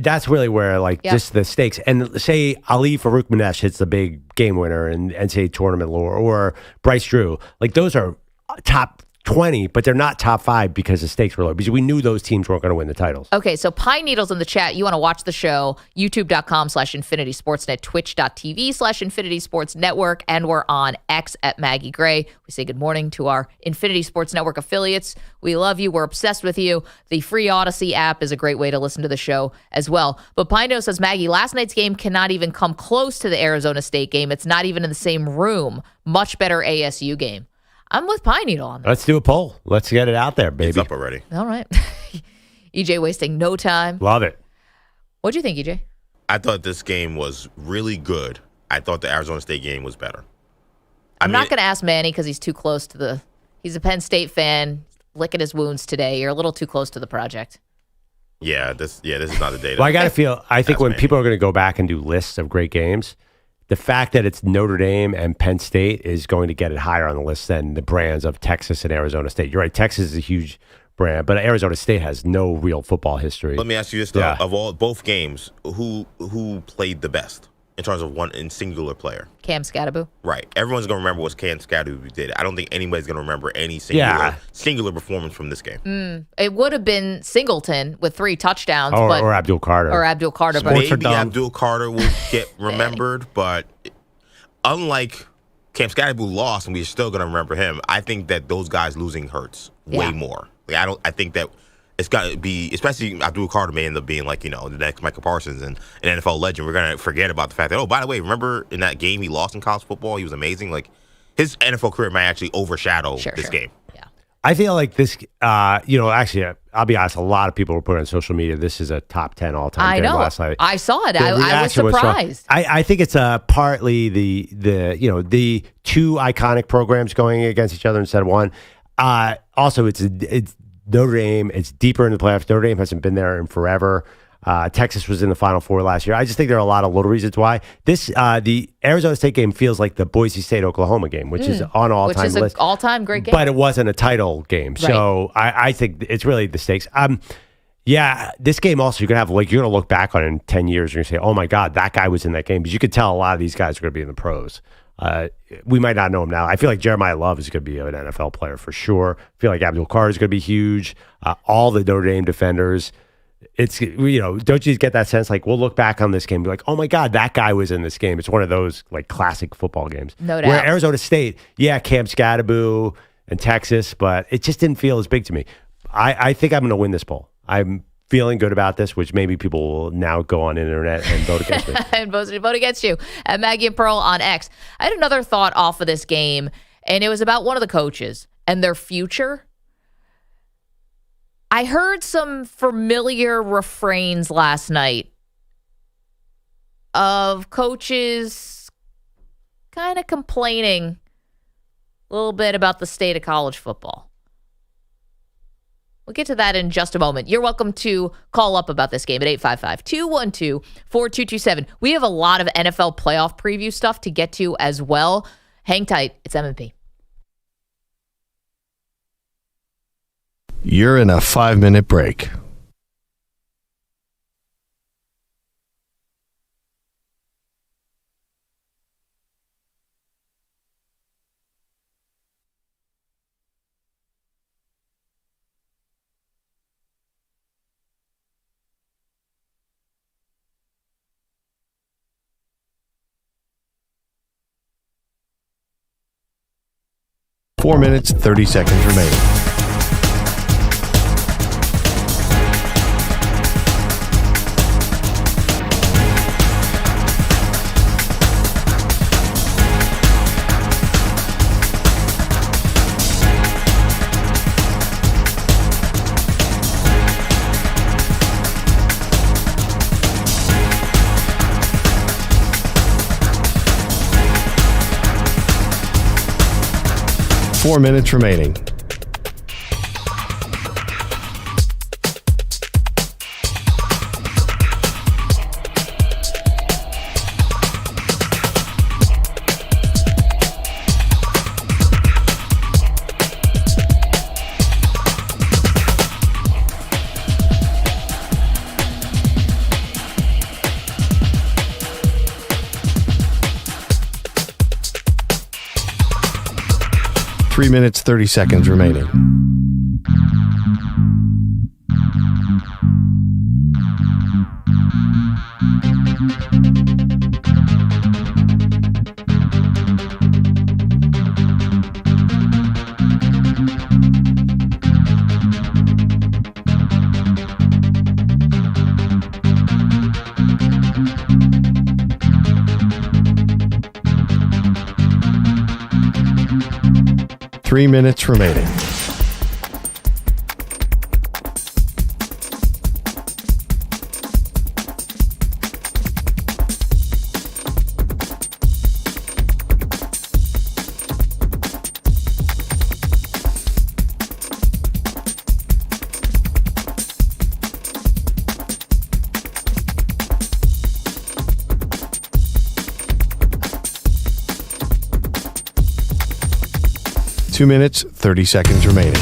[SPEAKER 5] That's really where just the stakes. And say Ali Farouk Manesh hits the big game winner in NCAA tournament lore, or Bryce Drew. Those are top 20, but they're not top 5 because the stakes were low, because we knew those teams weren't going to win the titles.
[SPEAKER 4] Okay, so Pine Needles in the chat, you want to watch the show, youtube.com/Infinity Sportsnet, twitch.tv/Infinity Sports Network, and we're on X at Maggie Gray. We say good morning to our Infinity Sports Network affiliates. We love you. We're obsessed with you. The free Odyssey app is a great way to listen to the show as well. But Pine Needles says, Maggie, last night's game cannot even come close to the Arizona State game. It's not even in the same room. Much better ASU game. I'm with Pine Needle on that.
[SPEAKER 5] Let's do a poll. Let's get it out there, baby.
[SPEAKER 8] It's up already.
[SPEAKER 4] All right. EJ wasting no time.
[SPEAKER 5] Love it.
[SPEAKER 4] What'd you think, EJ?
[SPEAKER 8] I thought this game was really good. I thought the Arizona State game was better.
[SPEAKER 4] I'm not going to ask Manny because he's too close to he's a Penn State fan, licking his wounds today. You're a little too close to the project.
[SPEAKER 8] Yeah, this is not the day.
[SPEAKER 5] Well, I think when people are going to go back and do lists of great games, the fact that it's Notre Dame and Penn State is going to get it higher on the list than the brands of Texas and Arizona State. You're right. Texas is a huge brand, but Arizona State has no real football history.
[SPEAKER 8] Let me ask you this, though. Of both games, who played the best in terms of one in singular player.
[SPEAKER 4] Cam Scatterbo.
[SPEAKER 8] Right. Everyone's going to remember what Cam Scatterbo did. I don't think anybody's going to remember any singular performance from this game.
[SPEAKER 4] It would have been Singleton with 3 touchdowns.
[SPEAKER 5] Or Abdul Carter.
[SPEAKER 4] But
[SPEAKER 8] maybe Abdul Carter will get remembered, but unlike Cam Scatterbo lost, and we're still going to remember him, I think that those guys losing hurts way more. Like, I think that it's got to be, especially Abdul Carter may end up being like, the next Michael Parsons and an NFL legend. We're going to forget about the fact that, by the way, remember in that game he lost in college football? He was amazing. Like, his NFL career might actually overshadow this game.
[SPEAKER 4] Yeah.
[SPEAKER 5] I feel like this, actually, I'll be honest, a lot of people were putting on social media, this is a top 10 all-time game last night.
[SPEAKER 4] I saw it. I was surprised.
[SPEAKER 5] I think it's partly the 2 iconic programs going against each other instead of one. Also, it's Notre Dame. It's deeper in the playoffs. Notre Dame hasn't been there in forever. Texas was in the Final Four last year. I just think there are a lot of little reasons why. The Arizona State game feels like the Boise State-Oklahoma game, which is on all-time list.
[SPEAKER 4] Which is an all-time great game.
[SPEAKER 5] But it wasn't a title game. Right. So I think it's really the stakes. This game also, you're going to look back on it in 10 years. You're going to say, oh, my God, that guy was in that game. Because you could tell a lot of these guys are going to be in the pros. We might not know him now. I feel like Jeremiah Love is going to be an NFL player for sure. I feel like Abdul Carter is going to be huge. All the Notre Dame defenders. It's, don't you get that sense? Like, we'll look back on this game and be like, oh my God, that guy was in this game. It's one of those like classic football games.
[SPEAKER 4] No doubt.
[SPEAKER 5] Where Arizona State, Cam Scatterbo and Texas, but it just didn't feel as big to me. I think I'm going to win this poll. I'm feeling good about this, which maybe people will now go on the internet and vote against me.
[SPEAKER 4] And vote against you. At Maggie and Pearl on X. I had another thought off of this game, and it was about one of the coaches and their future. I heard some familiar refrains last night of coaches kind of complaining a little bit about the state of college football. We'll get to that in just a moment. You're welcome to call up about this game at 855-212-4227. We have a lot of NFL playoff preview stuff to get to as well. Hang tight. It's M&P.
[SPEAKER 1] You're in a 5-minute break. Four minutes, 30 seconds remaining. Four minutes remaining. Three minutes, 30 seconds remaining. Three minutes remaining. Two minutes, 30 seconds remaining.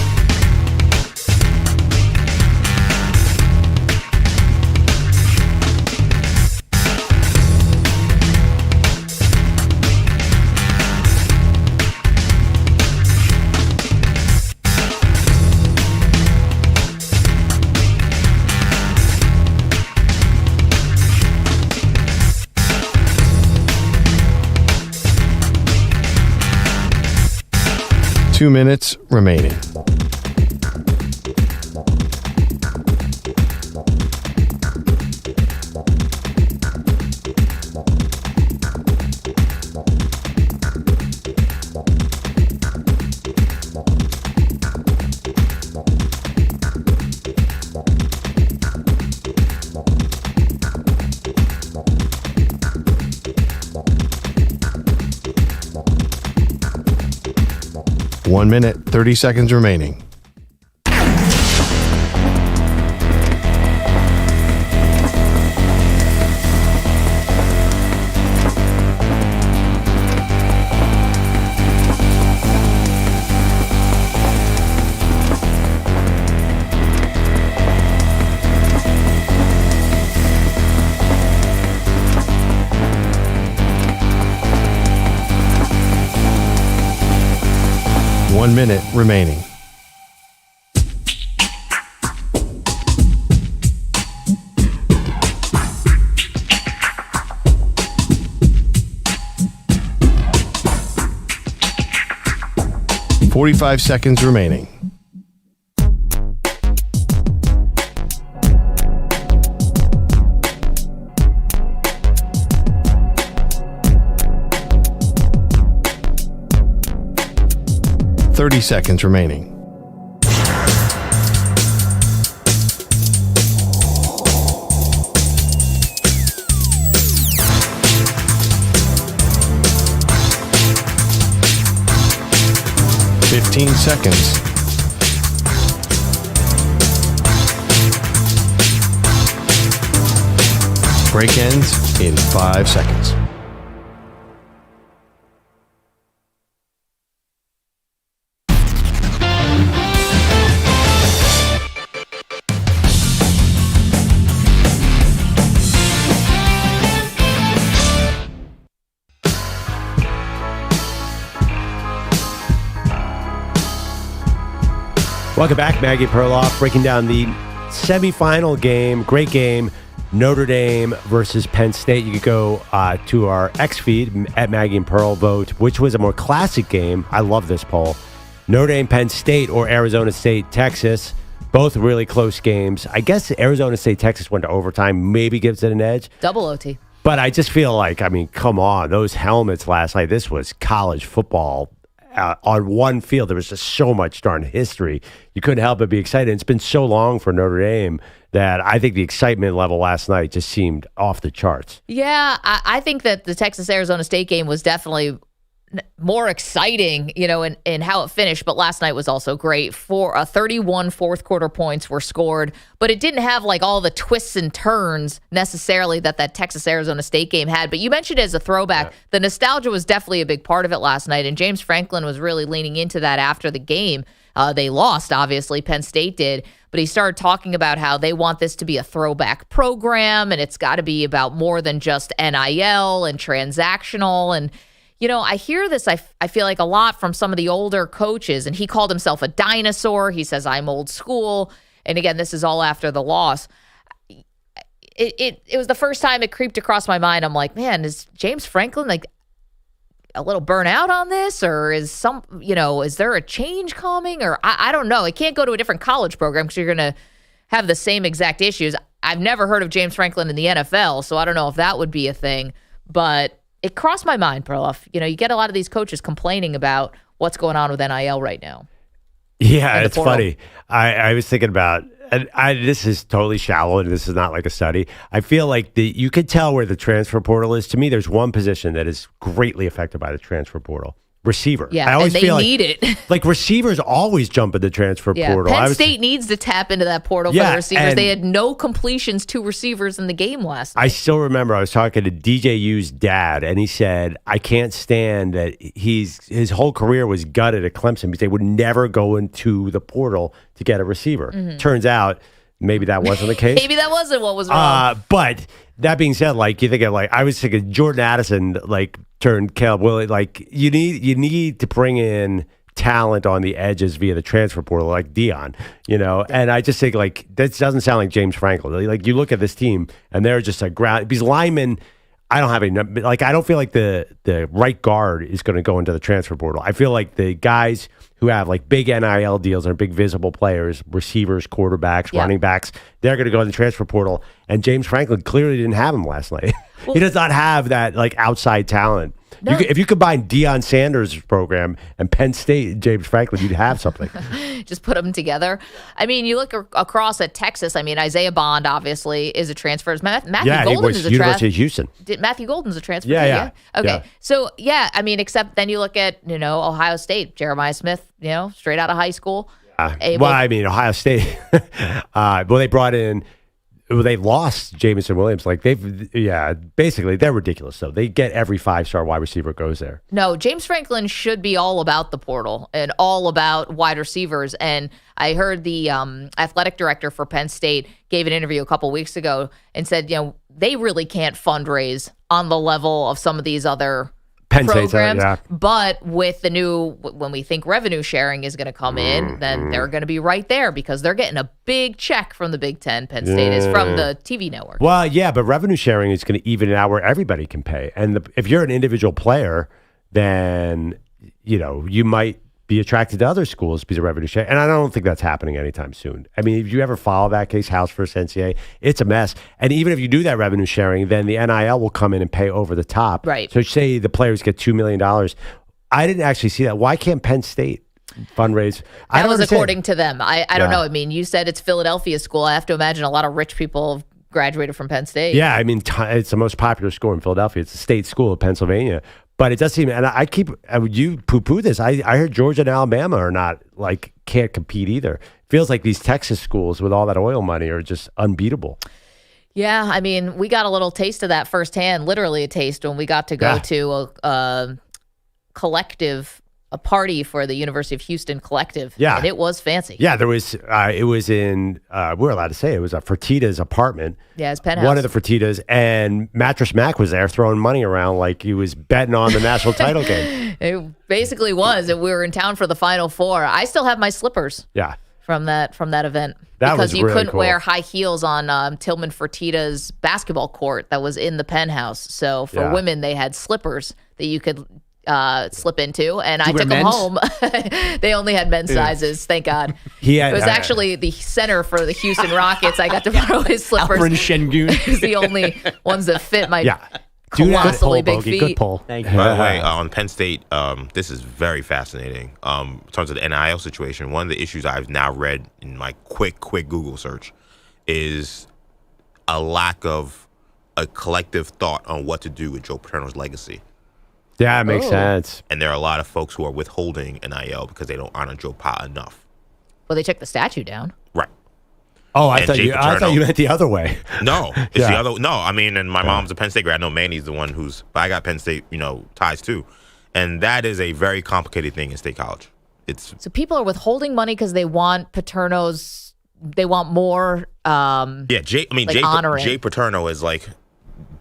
[SPEAKER 1] 2 minutes remaining. One minute, 30 seconds remaining. One minute remaining. $45 seconds remaining. $30 seconds remaining. $15 seconds. Break ends in 5 seconds.
[SPEAKER 5] Welcome back, Maggie Perloff, breaking down the semifinal game. Great game, Notre Dame versus Penn State. You could go to our X feed at Maggie and Pearl, vote which was a more classic game. I love this poll. Notre Dame, Penn State, or Arizona State, Texas. Both really close games. I guess Arizona State, Texas went to overtime, maybe gives it an edge.
[SPEAKER 4] Double OT.
[SPEAKER 5] But I just feel like, I mean, come on, those helmets last night. This was college football. On one field, there was just so much darn history. You couldn't help but be excited. It's been so long for Notre Dame that I think the excitement level last night just seemed off the charts.
[SPEAKER 4] Yeah, I think that the Texas-Arizona State game was definitely more exciting, in how it finished. But last night was also great. 31 fourth quarter points were scored, but it didn't have like all the twists and turns necessarily that Texas-Arizona State game had. But you mentioned it as a throwback. Yeah. The nostalgia was definitely a big part of it last night, and James Franklin was really leaning into that after the game. They lost, obviously. Penn State did. But he started talking about how they want this to be a throwback program, and it's got to be about more than just NIL and transactional. And I hear this, I feel like, a lot from some of the older coaches, and he called himself a dinosaur. He says, I'm old school. And again, this is all after the loss. It was the first time it creeped across my mind. I'm like, man, is James Franklin like a little burnout on this? Or is is there a change coming? Or I don't know. It can't go to a different college program because you're going to have the same exact issues. I've never heard of James Franklin in the NFL, so I don't know if that would be a thing. But it crossed my mind, Perloff. You get a lot of these coaches complaining about what's going on with NIL right now.
[SPEAKER 5] Yeah, it's funny. I was thinking about, and this is totally shallow, and this is not like a study. I feel like you could tell where the transfer portal is. To me, there's one position that is greatly affected by the transfer portal. Receiver.
[SPEAKER 4] Yeah,
[SPEAKER 5] I always
[SPEAKER 4] and they
[SPEAKER 5] feel
[SPEAKER 4] need it.
[SPEAKER 5] Like receivers always jump in the transfer portal.
[SPEAKER 4] Penn State needs to tap into that portal for the receivers. They had no completions to receivers in the game last night.
[SPEAKER 5] I still remember I was talking to DJU's dad, and he said, I can't stand that his whole career was gutted at Clemson because they would never go into the portal to get a receiver. Mm-hmm. Turns out maybe that wasn't the case.
[SPEAKER 4] Maybe that wasn't what was wrong.
[SPEAKER 5] But that being said, like you think of I was thinking Jordan Addison turned Caleb Williams. Like you need to bring in talent on the edges via the transfer portal, like Dion, And I just think that doesn't sound like James Franklin. Like you look at this team and they're just a ground because linemen. I don't have I don't feel like the right guard is going to go into the transfer portal. I feel like the guys who have like big NIL deals and are big visible players, receivers, quarterbacks, running backs, they're going to go in the transfer portal. And James Franklin clearly didn't have him last night. Well, he does not have that like outside talent. No. If you combine Deion Sanders' program and Penn State and James Franklin, you'd have something.
[SPEAKER 4] Just put them together. I mean, you look across at Texas. I mean, Isaiah Bond obviously is a transfer. Matthew Golden is a transfer.
[SPEAKER 5] University of Houston.
[SPEAKER 4] Matthew Golden's a transfer.
[SPEAKER 5] Yeah.
[SPEAKER 4] Okay.
[SPEAKER 5] Yeah.
[SPEAKER 4] So I mean, except then you look at Ohio State, Jeremiah Smith, straight out of high school.
[SPEAKER 5] Ohio State. They brought in. They lost Jamison Williams. Like basically they're ridiculous. So they get every 5-star wide receiver goes there.
[SPEAKER 4] No, James Franklin should be all about the portal and all about wide receivers. And I heard the athletic director for Penn State gave an interview a couple weeks ago and said, they really can't fundraise on the level of some of these other
[SPEAKER 5] Penn
[SPEAKER 4] programs,
[SPEAKER 5] State,
[SPEAKER 4] but with the new, when we think revenue sharing is going to come in, then they're going to be right there because they're getting a big check from the Big Ten. Penn State is from the TV network.
[SPEAKER 5] Well, yeah, but revenue sharing is going to even it out where everybody can pay. And if you're an individual player, then you might be attracted to other schools because of revenue sharing. And I don't think that's happening anytime soon. I mean, if you ever follow that case, House versus NCAA, it's a mess. And even if you do that revenue sharing, then the NIL will come in and pay over the top.
[SPEAKER 4] Right.
[SPEAKER 5] So say the players get $2 million. I didn't actually see that. Why can't Penn State fundraise?
[SPEAKER 4] That was according to them. I don't know. I mean, you said it's Philadelphia school. I have to imagine a lot of rich people have graduated from Penn State.
[SPEAKER 5] Yeah, I mean, it's the most popular school in Philadelphia. It's a state school of Pennsylvania. But it does seem, and you poo-poo this. I heard Georgia and Alabama are not, can't compete either. Feels like these Texas schools with all that oil money are just unbeatable.
[SPEAKER 4] Yeah, I mean, we got a little taste of that firsthand, literally a taste when we got to go to a collective, a party for the University of Houston collective.
[SPEAKER 5] Yeah.
[SPEAKER 4] And it was fancy.
[SPEAKER 5] Yeah, there was, it was in, we're allowed to say it was a Fertitta's apartment.
[SPEAKER 4] Yeah, it's penthouse.
[SPEAKER 5] One of the Fertittas, and Mattress Mac was there throwing money around like he was betting on the national title game.
[SPEAKER 4] It basically was. We were in town for the Final Four. I still have my slippers.
[SPEAKER 5] Yeah.
[SPEAKER 4] From that event.
[SPEAKER 5] That
[SPEAKER 4] because
[SPEAKER 5] was
[SPEAKER 4] you
[SPEAKER 5] really
[SPEAKER 4] couldn't
[SPEAKER 5] cool.
[SPEAKER 4] wear high heels on Tillman Fertitta's basketball court that was in the penthouse. So for women, they had slippers that you could slip into, and I took them home. They only had men's sizes, thank God. It was actually the center for the Houston Rockets. I got to borrow his slippers.
[SPEAKER 13] Alfred Şengün.
[SPEAKER 4] He's the only ones that fit my colossally big feet.
[SPEAKER 13] Good pull. Thank you.
[SPEAKER 8] By the way, on Penn State, this is very fascinating. In terms of the NIL situation, one of the issues I've now read in my quick Google search is a lack of a collective thought on what to do with Joe Paterno's legacy.
[SPEAKER 5] Yeah, it makes sense.
[SPEAKER 8] And there are a lot of folks who are withholding NIL because they don't honor Joe Pa enough.
[SPEAKER 4] Well, they took the statue down.
[SPEAKER 8] Right.
[SPEAKER 5] Oh, I thought you meant the other way.
[SPEAKER 8] No, it's the other. No, I mean, and my mom's a Penn State grad. I know Manny's the one but I got Penn State, ties too. And that is a very complicated thing in State College.
[SPEAKER 4] So people are withholding money because they want Paterno's, they want more.
[SPEAKER 8] Jay Paterno is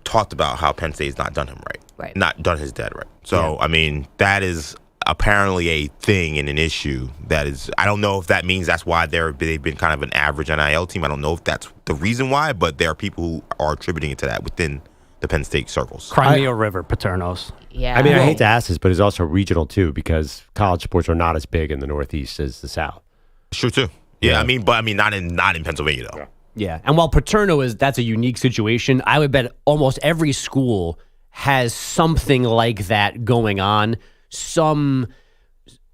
[SPEAKER 8] talked about how Penn State's not done him right. Not done his dad right. So, I mean, that is apparently a thing and an issue that is, I don't know if that means that's why they've been kind of an average NIL team. I don't know if that's the reason why, but there are people who are attributing it to that within the Penn State circles.
[SPEAKER 10] Crimea River, Paterno's.
[SPEAKER 4] Yeah.
[SPEAKER 5] I mean, I hate to ask this, but it's also regional too because college sports are not as big in the Northeast as the South.
[SPEAKER 8] Sure too. Yeah. I mean, not in Pennsylvania though.
[SPEAKER 13] Yeah. And while Paterno that's a unique situation, I would bet almost every school has something like that going on. Some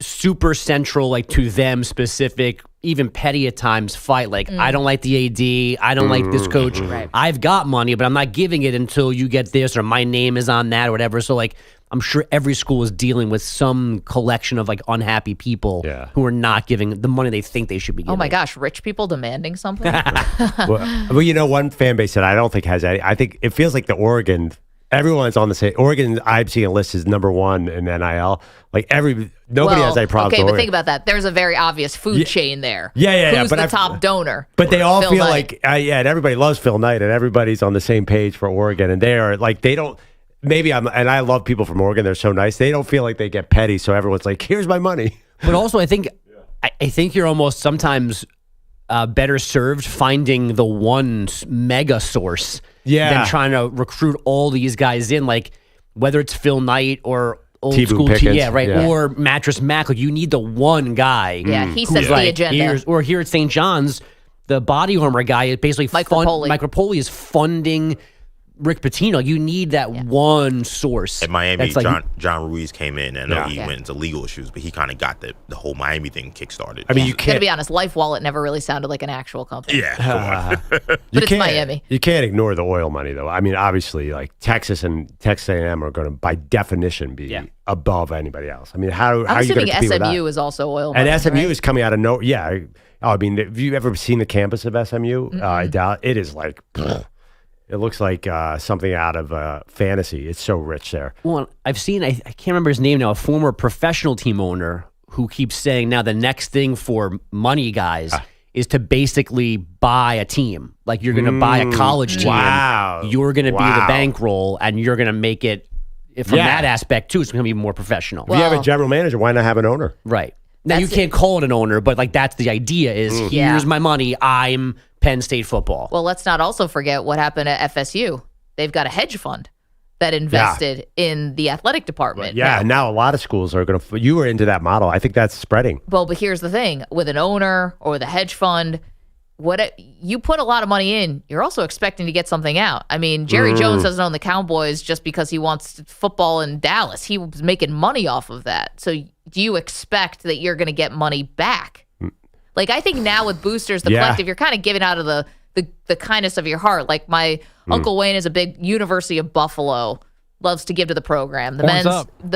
[SPEAKER 13] super central, to them specific, even petty at times fight. I don't like the AD. I don't like this coach.
[SPEAKER 4] Right.
[SPEAKER 13] I've got money, but I'm not giving it until you get this, or my name is on that, or whatever. So I'm sure every school is dealing with some collection of unhappy people who are not giving the money they think they should be giving.
[SPEAKER 4] Oh my gosh, rich people demanding something?
[SPEAKER 5] well, one fan base that I don't think has any. I think it feels like the Oregon. Everyone's on the same. Oregon, I'm seeing a list is number one in NIL. Nobody has any problem.
[SPEAKER 4] Okay, but think about that. There's a very obvious food chain there.
[SPEAKER 5] Yeah.
[SPEAKER 4] Who's the top donor?
[SPEAKER 5] But they all
[SPEAKER 4] Phil
[SPEAKER 5] feel
[SPEAKER 4] Knight.
[SPEAKER 5] and everybody loves Phil Knight, and everybody's on the same page for Oregon, and they are they don't. Maybe and I love people from Oregon. They're so nice. They don't feel like they get petty, so everyone's like, "Here's my money."
[SPEAKER 13] But also, I think you're almost sometimes better served finding the one mega source than trying to recruit all these guys in. Whether it's Phil Knight or old
[SPEAKER 5] T-Boone
[SPEAKER 13] school
[SPEAKER 5] Pickens.
[SPEAKER 13] yeah, right.
[SPEAKER 5] Yeah.
[SPEAKER 13] Or Mattress Mac. Like, you need the one guy.
[SPEAKER 4] Yeah, he
[SPEAKER 13] who's
[SPEAKER 4] sets the agenda.
[SPEAKER 13] Or here at St. John's, the body armor guy is basically Mike Rapoli is funding Rick Pitino. You need that one source.
[SPEAKER 8] At Miami,
[SPEAKER 13] that's
[SPEAKER 8] John Ruiz came in, and he went into legal issues, but he kind of got the whole Miami thing kickstarted.
[SPEAKER 5] I mean, you
[SPEAKER 4] Gotta
[SPEAKER 5] can't
[SPEAKER 4] be honest, Life Wallet never really sounded like an actual company.
[SPEAKER 8] Yeah,
[SPEAKER 4] but it's Miami.
[SPEAKER 5] You can't ignore the oil money, though. I mean, obviously, like Texas and Texas A&M are going to, by definition, be above anybody else. I mean, how are you going to compete with that?
[SPEAKER 4] SMU is also oil money,
[SPEAKER 5] and SMU
[SPEAKER 4] right?
[SPEAKER 5] is coming out of no. Yeah, I mean, have you ever seen the campus of SMU? I doubt it is like. It looks like something out of fantasy. It's so rich there.
[SPEAKER 13] Well, I've seen, I can't remember his name now, a former professional team owner who keeps saying now the next thing for money guys is to basically buy a team. Like, you're going to buy a college team.
[SPEAKER 5] Wow.
[SPEAKER 13] You're going to be the bankroll, and you're going to make it, from that aspect, too, it's going to be more professional.
[SPEAKER 5] If you have a general manager, why not have an owner?
[SPEAKER 13] Right. Now, you can't call it an owner, but like that's the idea is here's my money. I'm Penn State football.
[SPEAKER 4] Well, let's not also forget what happened at FSU. They've got a hedge fund that invested in the athletic department.
[SPEAKER 5] Yeah, now a lot of schools are going to. You were into that model. I think that's spreading.
[SPEAKER 4] Well, but here's the thing: with an owner or the hedge fund, you put a lot of money in, you're also expecting to get something out. I mean, Jerry Jones doesn't own the Cowboys just because he wants football in Dallas. He was making money off of that. So do you expect that you're going to get money back? Like, I think now with boosters, the collective, you're kind of giving out of the kindness of your heart. Like, my Uncle Wayne is a big University of Buffalo, loves to give to the program. The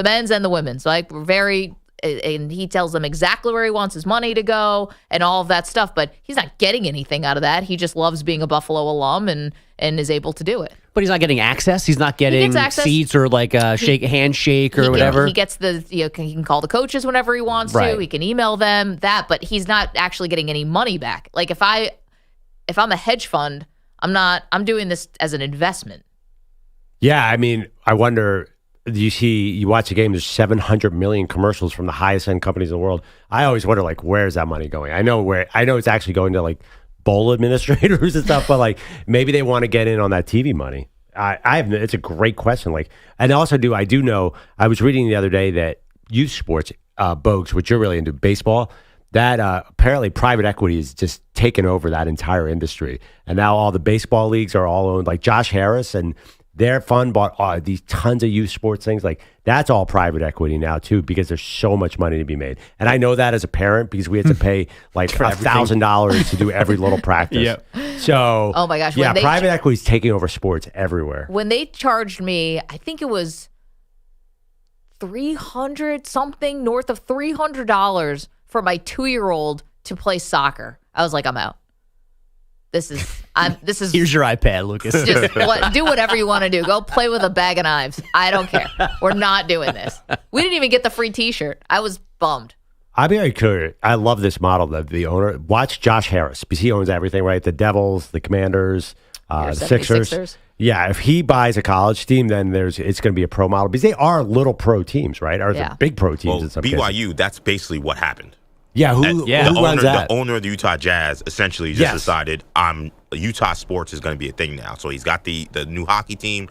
[SPEAKER 4] men's and the women's. Like, we're very... And he tells them exactly where he wants his money to go and all of that stuff, but he's not getting anything out of that. He just loves being a Buffalo alum and is able to do it.
[SPEAKER 13] But he's not getting access. He's not getting seats or like a handshake or whatever.
[SPEAKER 4] He gets he can call the coaches whenever he wants to. He can email them but he's not actually getting any money back. Like, if I'm a hedge fund, I'm doing this as an investment.
[SPEAKER 5] Yeah, I mean, I wonder. You watch a game, there's 700 million commercials from the highest end companies in the world. I always wonder, like, where's that money going? I know it's actually going to like bowl administrators and stuff, but like maybe they want to get in on that TV money. It's a great question. Like, and also I do know, I was reading the other day that youth sports, Bogusch, which you're really into, baseball, that apparently private equity has just taken over that entire industry. And now all the baseball leagues are all owned, like Josh Harris and their fund bought these tons of youth sports things. Like, that's all private equity now too, because there's so much money to be made. And I know that as a parent because we had to pay like $1,000 to do every little practice.
[SPEAKER 13] Yep.
[SPEAKER 5] So,
[SPEAKER 4] oh my gosh,
[SPEAKER 5] yeah, private equity is taking over sports everywhere.
[SPEAKER 4] When they charged me, I think it was $300 something, north of $300 for my 2-year-old to play soccer, I was like, I'm out. This is
[SPEAKER 13] here's your iPad, Lucas.
[SPEAKER 4] Just do whatever you want to do. Go play with a bag of knives. I don't care. We're not doing this. We didn't even get the free T-shirt. I was bummed.
[SPEAKER 5] I'll be very curious. I love this model that the owner. Watch Josh Harris because he owns everything, right? The Devils, the Commanders, the Sixers. Yeah, if he buys a college team, then it's going to be a pro model because they are little pro teams, right? Or they're big pro teams in some cases.
[SPEAKER 8] BYU, that's basically what happened.
[SPEAKER 5] Yeah, who runs that?
[SPEAKER 8] The owner of the Utah Jazz essentially just decided Utah sports is going to be a thing now. So he's got the new hockey team.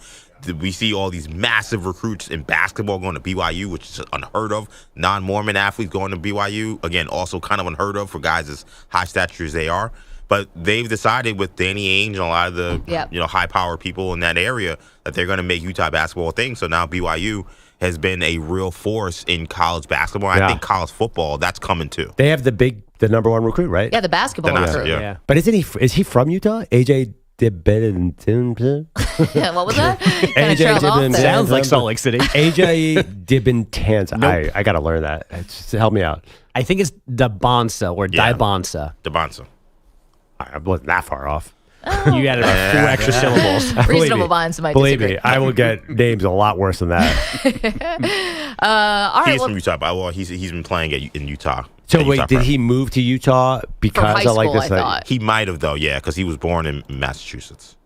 [SPEAKER 8] We see all these massive recruits in basketball going to BYU, which is unheard of. Non-Mormon athletes going to BYU, again, also kind of unheard of for guys as high stature as they are. But they've decided with Danny Ainge and a lot of the high-power people in that area that they're going to make Utah basketball a thing. So now BYU has been a real force in college basketball. I think college football, that's coming too.
[SPEAKER 5] They have the number one recruit, right?
[SPEAKER 4] Yeah, the basketball recruit.
[SPEAKER 5] Yeah. But is he from Utah? AJ Dibbenton?
[SPEAKER 4] What was that?
[SPEAKER 5] AJ Dibbenton.
[SPEAKER 13] Sounds like Salt Lake City.
[SPEAKER 5] AJ Dibbenton.
[SPEAKER 13] Nope.
[SPEAKER 5] I got to learn that. Just help me out.
[SPEAKER 13] I think it's Dabonsa or Dibonsa.
[SPEAKER 8] Dabonsa.
[SPEAKER 5] I wasn't that far off.
[SPEAKER 13] You added 4 extra syllables.
[SPEAKER 4] Reasonable minds might
[SPEAKER 5] believe
[SPEAKER 4] disagree.
[SPEAKER 5] me, I will get names a lot worse than that.
[SPEAKER 4] All right,
[SPEAKER 8] he's from Utah, but he's been playing in Utah.
[SPEAKER 5] So wait, did he move to Utah because
[SPEAKER 4] of
[SPEAKER 5] like this?
[SPEAKER 8] He might have though, yeah, because he was born in Massachusetts.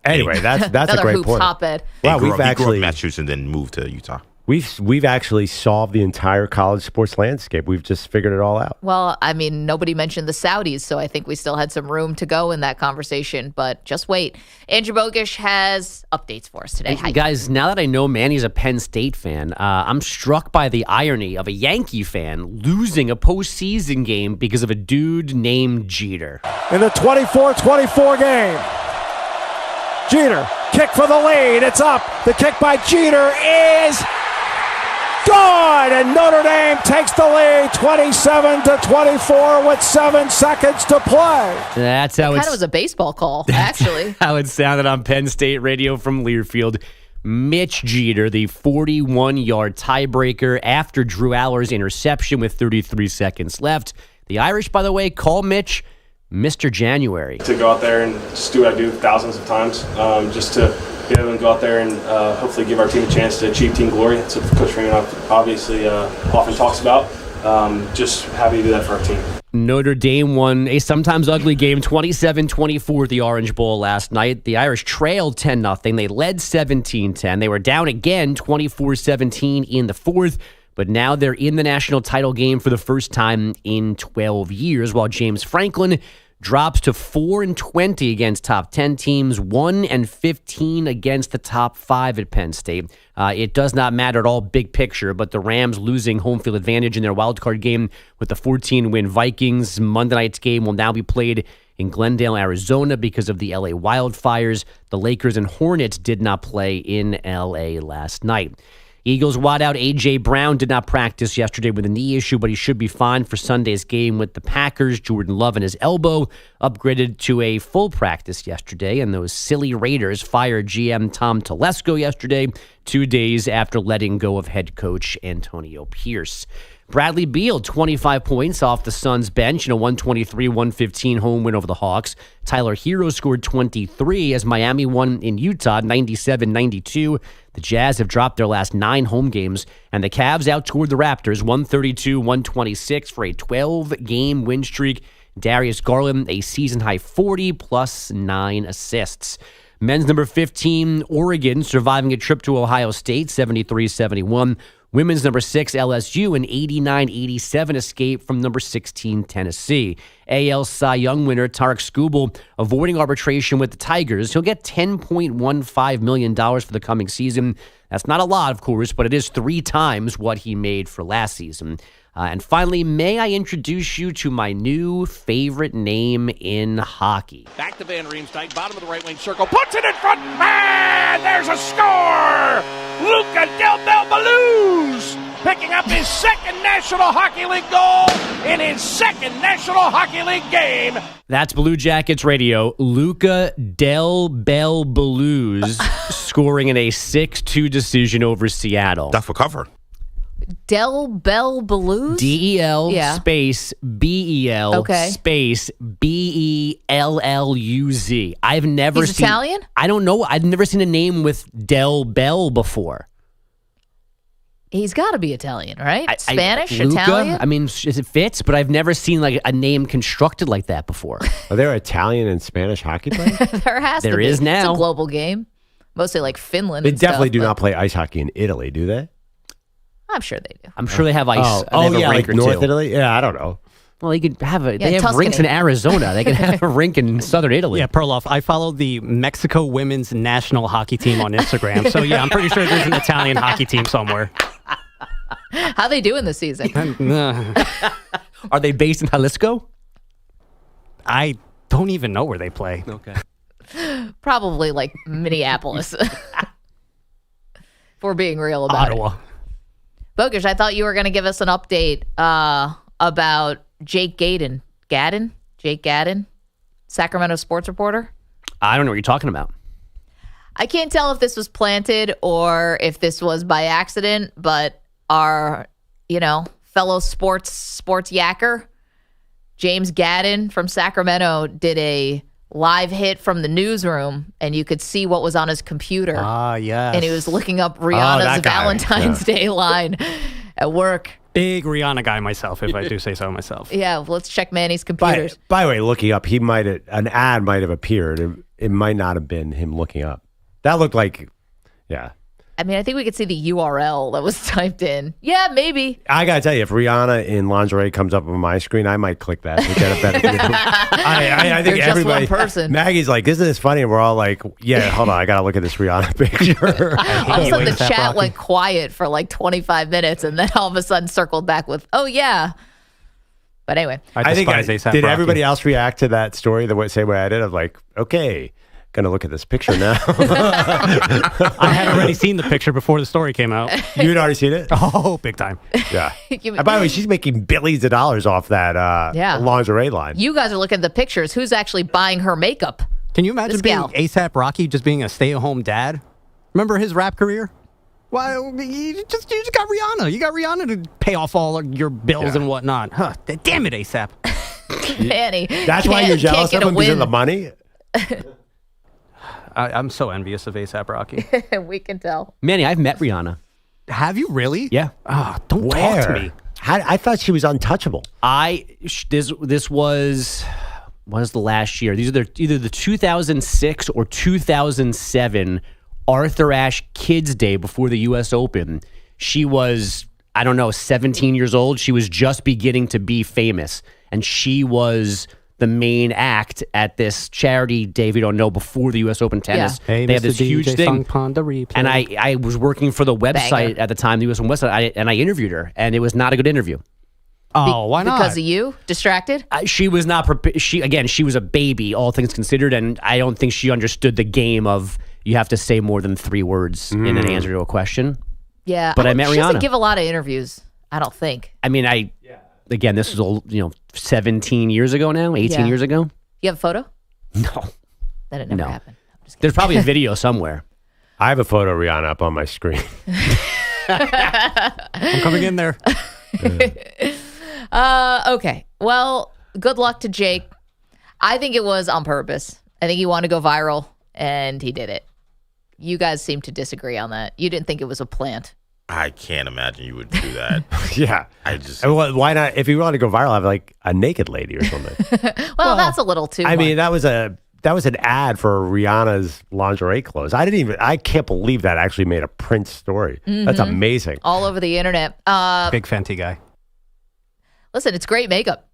[SPEAKER 5] Anyway, that's a great point.
[SPEAKER 4] Hotbed.
[SPEAKER 5] Wow,
[SPEAKER 8] he grew up in Massachusetts and then moved to Utah.
[SPEAKER 5] We've actually solved the entire college sports landscape. We've just figured it all out.
[SPEAKER 4] Well, I mean, nobody mentioned the Saudis, so I think we still had some room to go in that conversation, but just wait. Andrew Bogusch has updates for us today.
[SPEAKER 13] Hey, guys, now that I know Manny's a Penn State fan, I'm struck by the irony of a Yankee fan losing a postseason game because of a dude named Jeter.
[SPEAKER 18] In the 24-24 game, Jeter, kick for the lead. It's up. The kick by Jeter is good, and Notre Dame takes the lead 27-24 with 7 seconds to play.
[SPEAKER 13] That's how
[SPEAKER 4] It kind of was a baseball call, actually.
[SPEAKER 13] How it sounded on Penn State radio from Learfield. Mitch Jeter, the 41-yard tiebreaker after Drew Aller's interception with 33 seconds left. The Irish, by the way, call Mitch Mr. January.
[SPEAKER 19] To go out there and just do what I do thousands of times, just to be able to go out there and hopefully give our team a chance to achieve team glory. That's what Coach Raymond obviously often talks about. Just happy to do that for our team.
[SPEAKER 13] Notre Dame won a sometimes ugly game 27-24 at the Orange Bowl last night. The Irish trailed 10-0. They led 17-10. They were down again 24-17 in the fourth, but now they're in the national title game for the first time in 12 years, while James Franklin drops to 4-20 against top 10 teams, 1-15 against the top 5 at Penn State. It does not matter at all big picture, but the Rams losing home field advantage in their wildcard game with the 14-win Vikings. Monday night's game will now be played in Glendale, Arizona because of the LA wildfires. The Lakers and Hornets did not play in LA last night. Eagles wideout A.J. Brown did not practice yesterday with a knee issue, but he should be fine for Sunday's game with the Packers. Jordan Love and his elbow upgraded to a full practice yesterday, and those silly Raiders fired GM Tom Telesco yesterday, 2 days after letting go of head coach Antonio Pierce. Bradley Beal, 25 points off the Suns bench in a 123-115 home win over the Hawks. Tyler Hero scored 23 as Miami won in Utah, 97-92. The Jazz have dropped their last 9 home games, and the Cavs outscored the Raptors 132-126 for a 12-game win streak. Darius Garland, a season-high 40 plus 9 assists. Men's number 15, Oregon, surviving a trip to Ohio State, 73-71. Women's number 6, LSU, an 89-87 escape from number 16, Tennessee. AL Cy Young winner Tarek Skubal avoiding arbitration with the Tigers. He'll get $10.15 million for the coming season. That's not a lot, of course, but it is 3 times what he made for last season. And finally, may I introduce you to my new favorite name in hockey.
[SPEAKER 20] Back to Van Riemsdyk, bottom of the right wing circle, puts it in front, and there's a score! Luca Del Bel Belluz picking up his second National Hockey League goal in his second National Hockey League game.
[SPEAKER 13] That's Blue Jackets Radio. Luca Del Bel Belluz scoring in a 6-2 decision over Seattle.
[SPEAKER 8] That's for cover.
[SPEAKER 4] Del Bel Belluz?
[SPEAKER 13] D-E-L space B-E-L space B-E-L-L-U-Z. I've never
[SPEAKER 4] He's
[SPEAKER 13] seen...
[SPEAKER 4] Italian?
[SPEAKER 13] I don't know. I've never seen a name with Del Bel before.
[SPEAKER 4] He's got to be Italian, right? Spanish,
[SPEAKER 13] Luca,
[SPEAKER 4] Italian?
[SPEAKER 13] I mean, it fits, but I've never seen like a name constructed like that before.
[SPEAKER 5] Are there Italian and Spanish hockey players?
[SPEAKER 4] There has to be.
[SPEAKER 13] There is now.
[SPEAKER 4] It's a global game. Mostly like Finland
[SPEAKER 5] They
[SPEAKER 4] and
[SPEAKER 5] definitely
[SPEAKER 4] stuff,
[SPEAKER 5] do
[SPEAKER 4] but
[SPEAKER 5] not play ice hockey in Italy, do they?
[SPEAKER 4] I'm sure they do.
[SPEAKER 13] I'm sure they have ice.
[SPEAKER 5] Oh,
[SPEAKER 13] they have a
[SPEAKER 5] yeah,
[SPEAKER 13] rink
[SPEAKER 5] like
[SPEAKER 13] or
[SPEAKER 5] North
[SPEAKER 13] two.
[SPEAKER 5] Italy? Yeah, I don't know.
[SPEAKER 13] Well, they could have
[SPEAKER 4] Yeah,
[SPEAKER 13] they have
[SPEAKER 4] Tuscany.
[SPEAKER 13] rinks in Arizona. They could have a rink in southern Italy.
[SPEAKER 10] Yeah, Perloff, I follow the Mexico women's national hockey team on Instagram. So, yeah, I'm pretty sure there's an Italian hockey team somewhere.
[SPEAKER 4] How they doing this season?
[SPEAKER 13] Are they based in Jalisco?
[SPEAKER 10] I don't even know where they play.
[SPEAKER 13] Okay.
[SPEAKER 4] Probably like Minneapolis. If we're being real about
[SPEAKER 10] Ottawa.
[SPEAKER 4] it. Bogusch, I thought you were going to give us an update about Jake Jake Gadden, Sacramento sports reporter.
[SPEAKER 13] I don't know what you're talking about.
[SPEAKER 4] I can't tell if this was planted or if this was by accident, but our, fellow sports yacker, James Gadden from Sacramento, did a live hit from the newsroom, and you could see what was on his computer.
[SPEAKER 10] Ah, yes.
[SPEAKER 4] And he was looking up Rihanna's Valentine's Day line at work.
[SPEAKER 10] Big Rihanna guy myself, if I do say so myself.
[SPEAKER 4] Yeah, let's check Manny's computers.
[SPEAKER 5] By the way, looking up, an ad might have appeared. It might not have been him looking up. That looked like, yeah.
[SPEAKER 4] I mean, I think we could see the URL that was typed in. Yeah, maybe.
[SPEAKER 5] I gotta tell you, if Rihanna in lingerie comes up on my screen, I might click that to get a better view. I think
[SPEAKER 4] You're
[SPEAKER 5] everybody.
[SPEAKER 4] just one person.
[SPEAKER 5] Maggie's like, "Isn't this funny?" And we're all like, "Yeah, hold on, I gotta look at this Rihanna picture."
[SPEAKER 4] All of a sudden, the chat went quiet for like 25 minutes, and then all of a sudden circled back with, "Oh yeah." But anyway,
[SPEAKER 5] I think did everybody else react to that story the same way I did? Of like, okay, gonna look at this picture now.
[SPEAKER 10] I had already seen the picture before the story came out.
[SPEAKER 5] You had already seen it?
[SPEAKER 10] Oh, big time.
[SPEAKER 5] Yeah. And by the way, she's making billions of dollars off that lingerie line.
[SPEAKER 4] you guys are looking at the pictures. Who's actually buying her makeup?
[SPEAKER 10] Can you imagine
[SPEAKER 4] This
[SPEAKER 10] being
[SPEAKER 4] gal.
[SPEAKER 10] ASAP Rocky just being a stay-at-home dad? Remember his rap career? Why you just got Rihanna. You got Rihanna to pay off all your bills and whatnot. Huh. Damn it, ASAP.
[SPEAKER 4] Manny.
[SPEAKER 5] That's why you're jealous of him because of the money?
[SPEAKER 10] I'm so envious of ASAP Rocky.
[SPEAKER 4] We can tell.
[SPEAKER 13] Manny, I've met Rihanna.
[SPEAKER 10] Have you really?
[SPEAKER 13] Yeah.
[SPEAKER 10] Don't talk to me.
[SPEAKER 5] I thought she was untouchable.
[SPEAKER 13] This was the last year. These are either the 2006 or 2007 Arthur Ashe Kids Day before the U.S. Open. She was, 17 years old. She was just beginning to be famous, and she was the main act at this charity day, if you don't know, before the U.S. Open tennis.
[SPEAKER 10] Yeah. Hey,
[SPEAKER 13] they have
[SPEAKER 10] Mr.
[SPEAKER 13] this huge
[SPEAKER 10] DJ
[SPEAKER 13] thing.
[SPEAKER 10] Replay.
[SPEAKER 13] And I was working for the website
[SPEAKER 4] Banger.
[SPEAKER 13] at the time, the U.S. Open website, and I interviewed her, and it was not a good interview.
[SPEAKER 10] Oh, why not?
[SPEAKER 4] Because of you? Distracted?
[SPEAKER 13] She was not prepared. She was a baby, all things considered, and I don't think she understood the game of you have to say more than 3 words in an answer to a question.
[SPEAKER 4] Yeah.
[SPEAKER 13] But I met
[SPEAKER 4] She doesn't
[SPEAKER 13] Rihanna.
[SPEAKER 4] give a lot of interviews, I don't think.
[SPEAKER 13] I mean, again, this was 17 years ago now, 18
[SPEAKER 4] Yeah.
[SPEAKER 13] years ago.
[SPEAKER 4] You have a photo?
[SPEAKER 13] No.
[SPEAKER 4] Then it never
[SPEAKER 13] No.
[SPEAKER 4] happened.
[SPEAKER 13] There's probably a video somewhere.
[SPEAKER 5] I have a photo of Rihanna up on my screen.
[SPEAKER 10] I'm coming in there.
[SPEAKER 4] Okay. Well, good luck to Jake. I think it was on purpose. I think he wanted to go viral, and he did it. You guys seem to disagree on that. You didn't think it was a plant.
[SPEAKER 8] I can't imagine you would do that.
[SPEAKER 5] Yeah.
[SPEAKER 8] I just.
[SPEAKER 5] Why not? If you want to go viral, have like a naked lady or something.
[SPEAKER 4] Well, that's a little too
[SPEAKER 5] I mean,
[SPEAKER 4] much.
[SPEAKER 5] that was an ad for Rihanna's lingerie clothes. I can't believe that actually made a print story. That's
[SPEAKER 4] Mhm.
[SPEAKER 5] amazing.
[SPEAKER 4] All over the internet.
[SPEAKER 10] Big Fenty guy.
[SPEAKER 4] Listen, it's great makeup.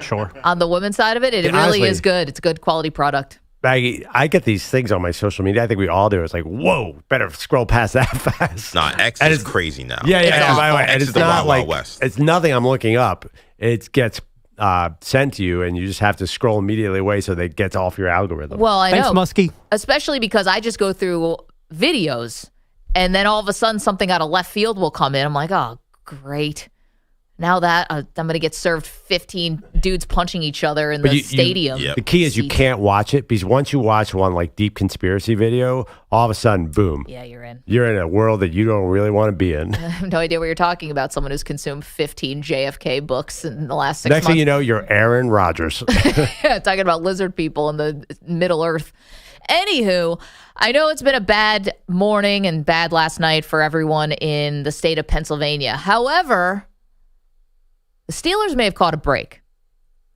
[SPEAKER 10] Sure.
[SPEAKER 4] On the women's side of it, it
[SPEAKER 5] Yeah,
[SPEAKER 4] really
[SPEAKER 5] honestly.
[SPEAKER 4] is good. It's a good quality product.
[SPEAKER 5] Maggie, I get these things on my social media. I think we all do. It's like, whoa, better scroll past that fast.
[SPEAKER 8] Nah, X
[SPEAKER 5] And
[SPEAKER 8] is crazy now.
[SPEAKER 5] Yeah,
[SPEAKER 8] X is-
[SPEAKER 5] by the way,
[SPEAKER 8] X
[SPEAKER 5] and
[SPEAKER 8] is
[SPEAKER 5] it's
[SPEAKER 8] the
[SPEAKER 5] not
[SPEAKER 8] Wild Wild
[SPEAKER 5] like
[SPEAKER 8] West.
[SPEAKER 5] it's nothing I'm looking up. It gets sent to you, and you just have to scroll immediately away so that it gets off your algorithm.
[SPEAKER 4] Well, I
[SPEAKER 10] Thanks,
[SPEAKER 4] know.
[SPEAKER 10] Muskie.
[SPEAKER 4] Especially because I just go through videos, and then all of a sudden something out of left field will come in. I'm like, oh, great. Now that I'm going to get served 15 dudes punching each other in the stadium.
[SPEAKER 5] The key is you can't watch it because once you watch one like deep conspiracy video, all of a sudden, boom.
[SPEAKER 4] Yeah, you're in.
[SPEAKER 5] You're in a world that you don't really want to be in.
[SPEAKER 4] I have no idea what you're talking about. Someone who's consumed 15 JFK books in the last 6
[SPEAKER 5] Next
[SPEAKER 4] months.
[SPEAKER 5] thing you know, you're Aaron Rodgers.
[SPEAKER 4] Talking about lizard people in the Middle Earth. Anywho, I know it's been a bad morning and bad last night for everyone in the state of Pennsylvania. However, the Steelers may have caught a break.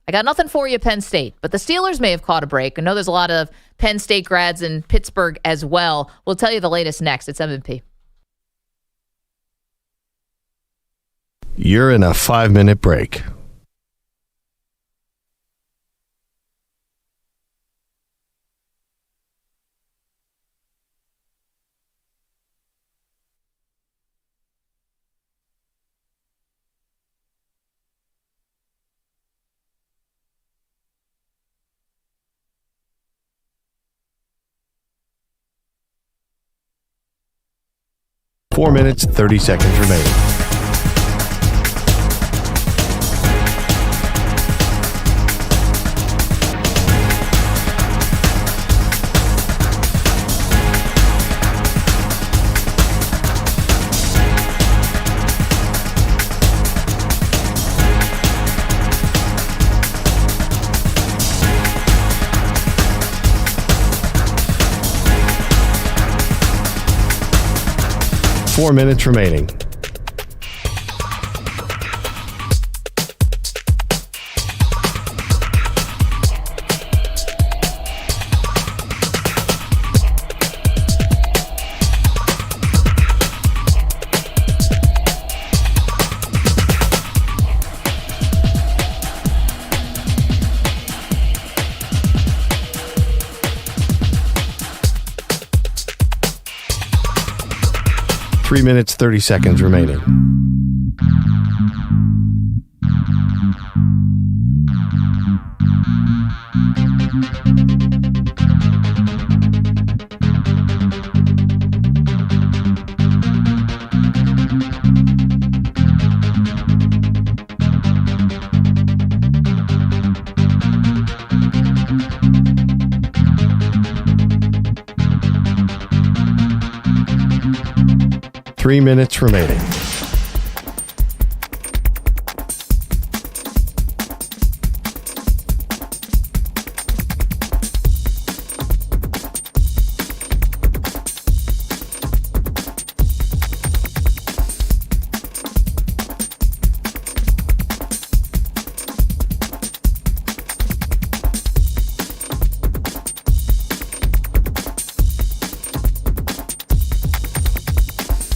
[SPEAKER 4] I got nothing for you, Penn State, but the Steelers may have caught a break. I know there's a lot of Penn State grads in Pittsburgh as well. We'll tell you the latest next. It's M&P.
[SPEAKER 1] You're in a 5-minute break. Four minutes, 30 seconds remaining. Four minutes remaining. 3 minutes, 30 seconds remaining. Three minutes remaining.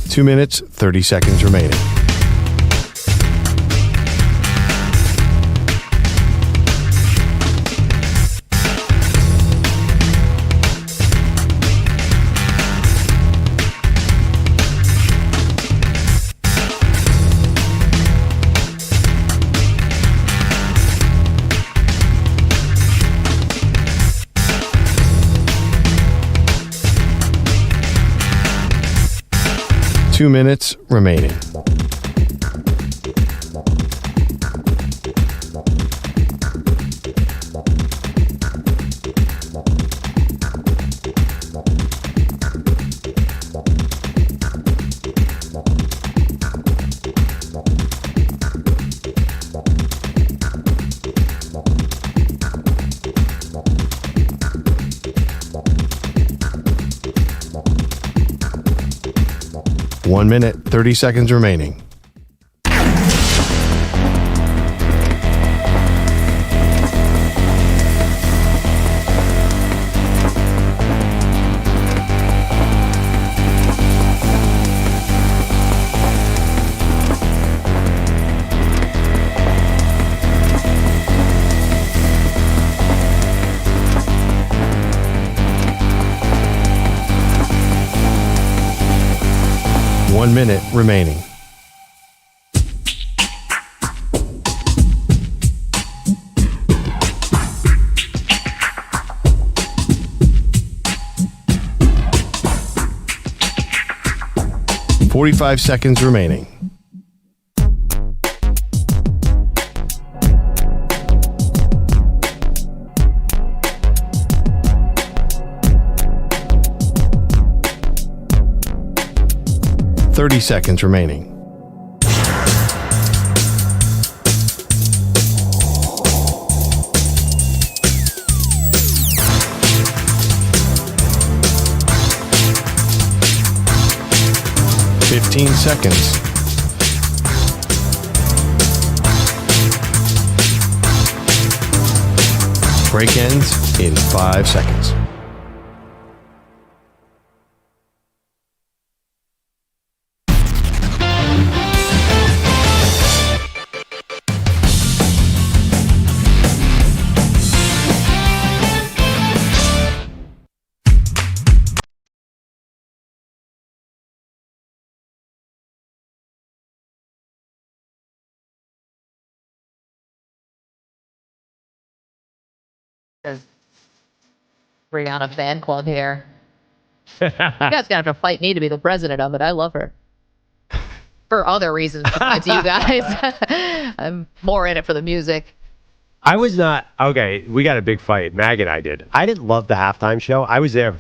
[SPEAKER 1] Two minutes, 30 seconds remaining. Two minutes remaining. One minute, 30 seconds remaining. One minute remaining. Forty-five seconds remaining. Thirty seconds remaining. Fifteen seconds. Break ends in 5 seconds.
[SPEAKER 4] Rihanna fan club here. You guys gonna have to fight me to be the president of it. I love her. For other reasons besides you guys. I'm more in it for the music.
[SPEAKER 5] I was not. Okay, we got a big fight. Maggie and I did. I didn't love the halftime show. I was there.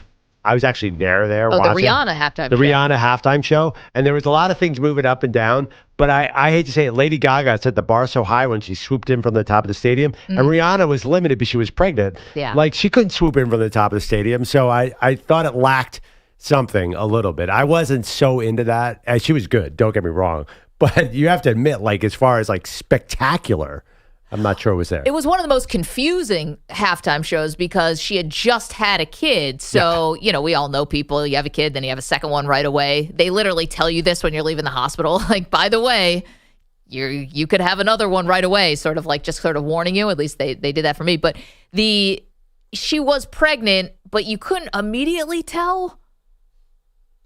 [SPEAKER 5] I was actually there watching.
[SPEAKER 4] The Rihanna halftime
[SPEAKER 5] The
[SPEAKER 4] show.
[SPEAKER 5] Rihanna halftime show. And there was a lot of things moving up and down. But I hate to say it, Lady Gaga set the bar so high when she swooped in from the top of the stadium. And Rihanna was limited because she was pregnant.
[SPEAKER 4] Yeah.
[SPEAKER 5] Like, she couldn't swoop in from the top of the stadium. So I thought it lacked something a little bit. I wasn't so into that. And she was good, don't get me wrong. But you have to admit, like, as far as, like, spectacular, I'm not sure it was there.
[SPEAKER 4] It was one of the most confusing halftime shows because she had just had a kid. So, you know, we all know people. You have a kid, then you have a second one right away. They literally tell you this when you're leaving the hospital. Like, by the way, you could have another one right away, sort of warning you. At least they did that for me. But she was pregnant, but you couldn't immediately tell.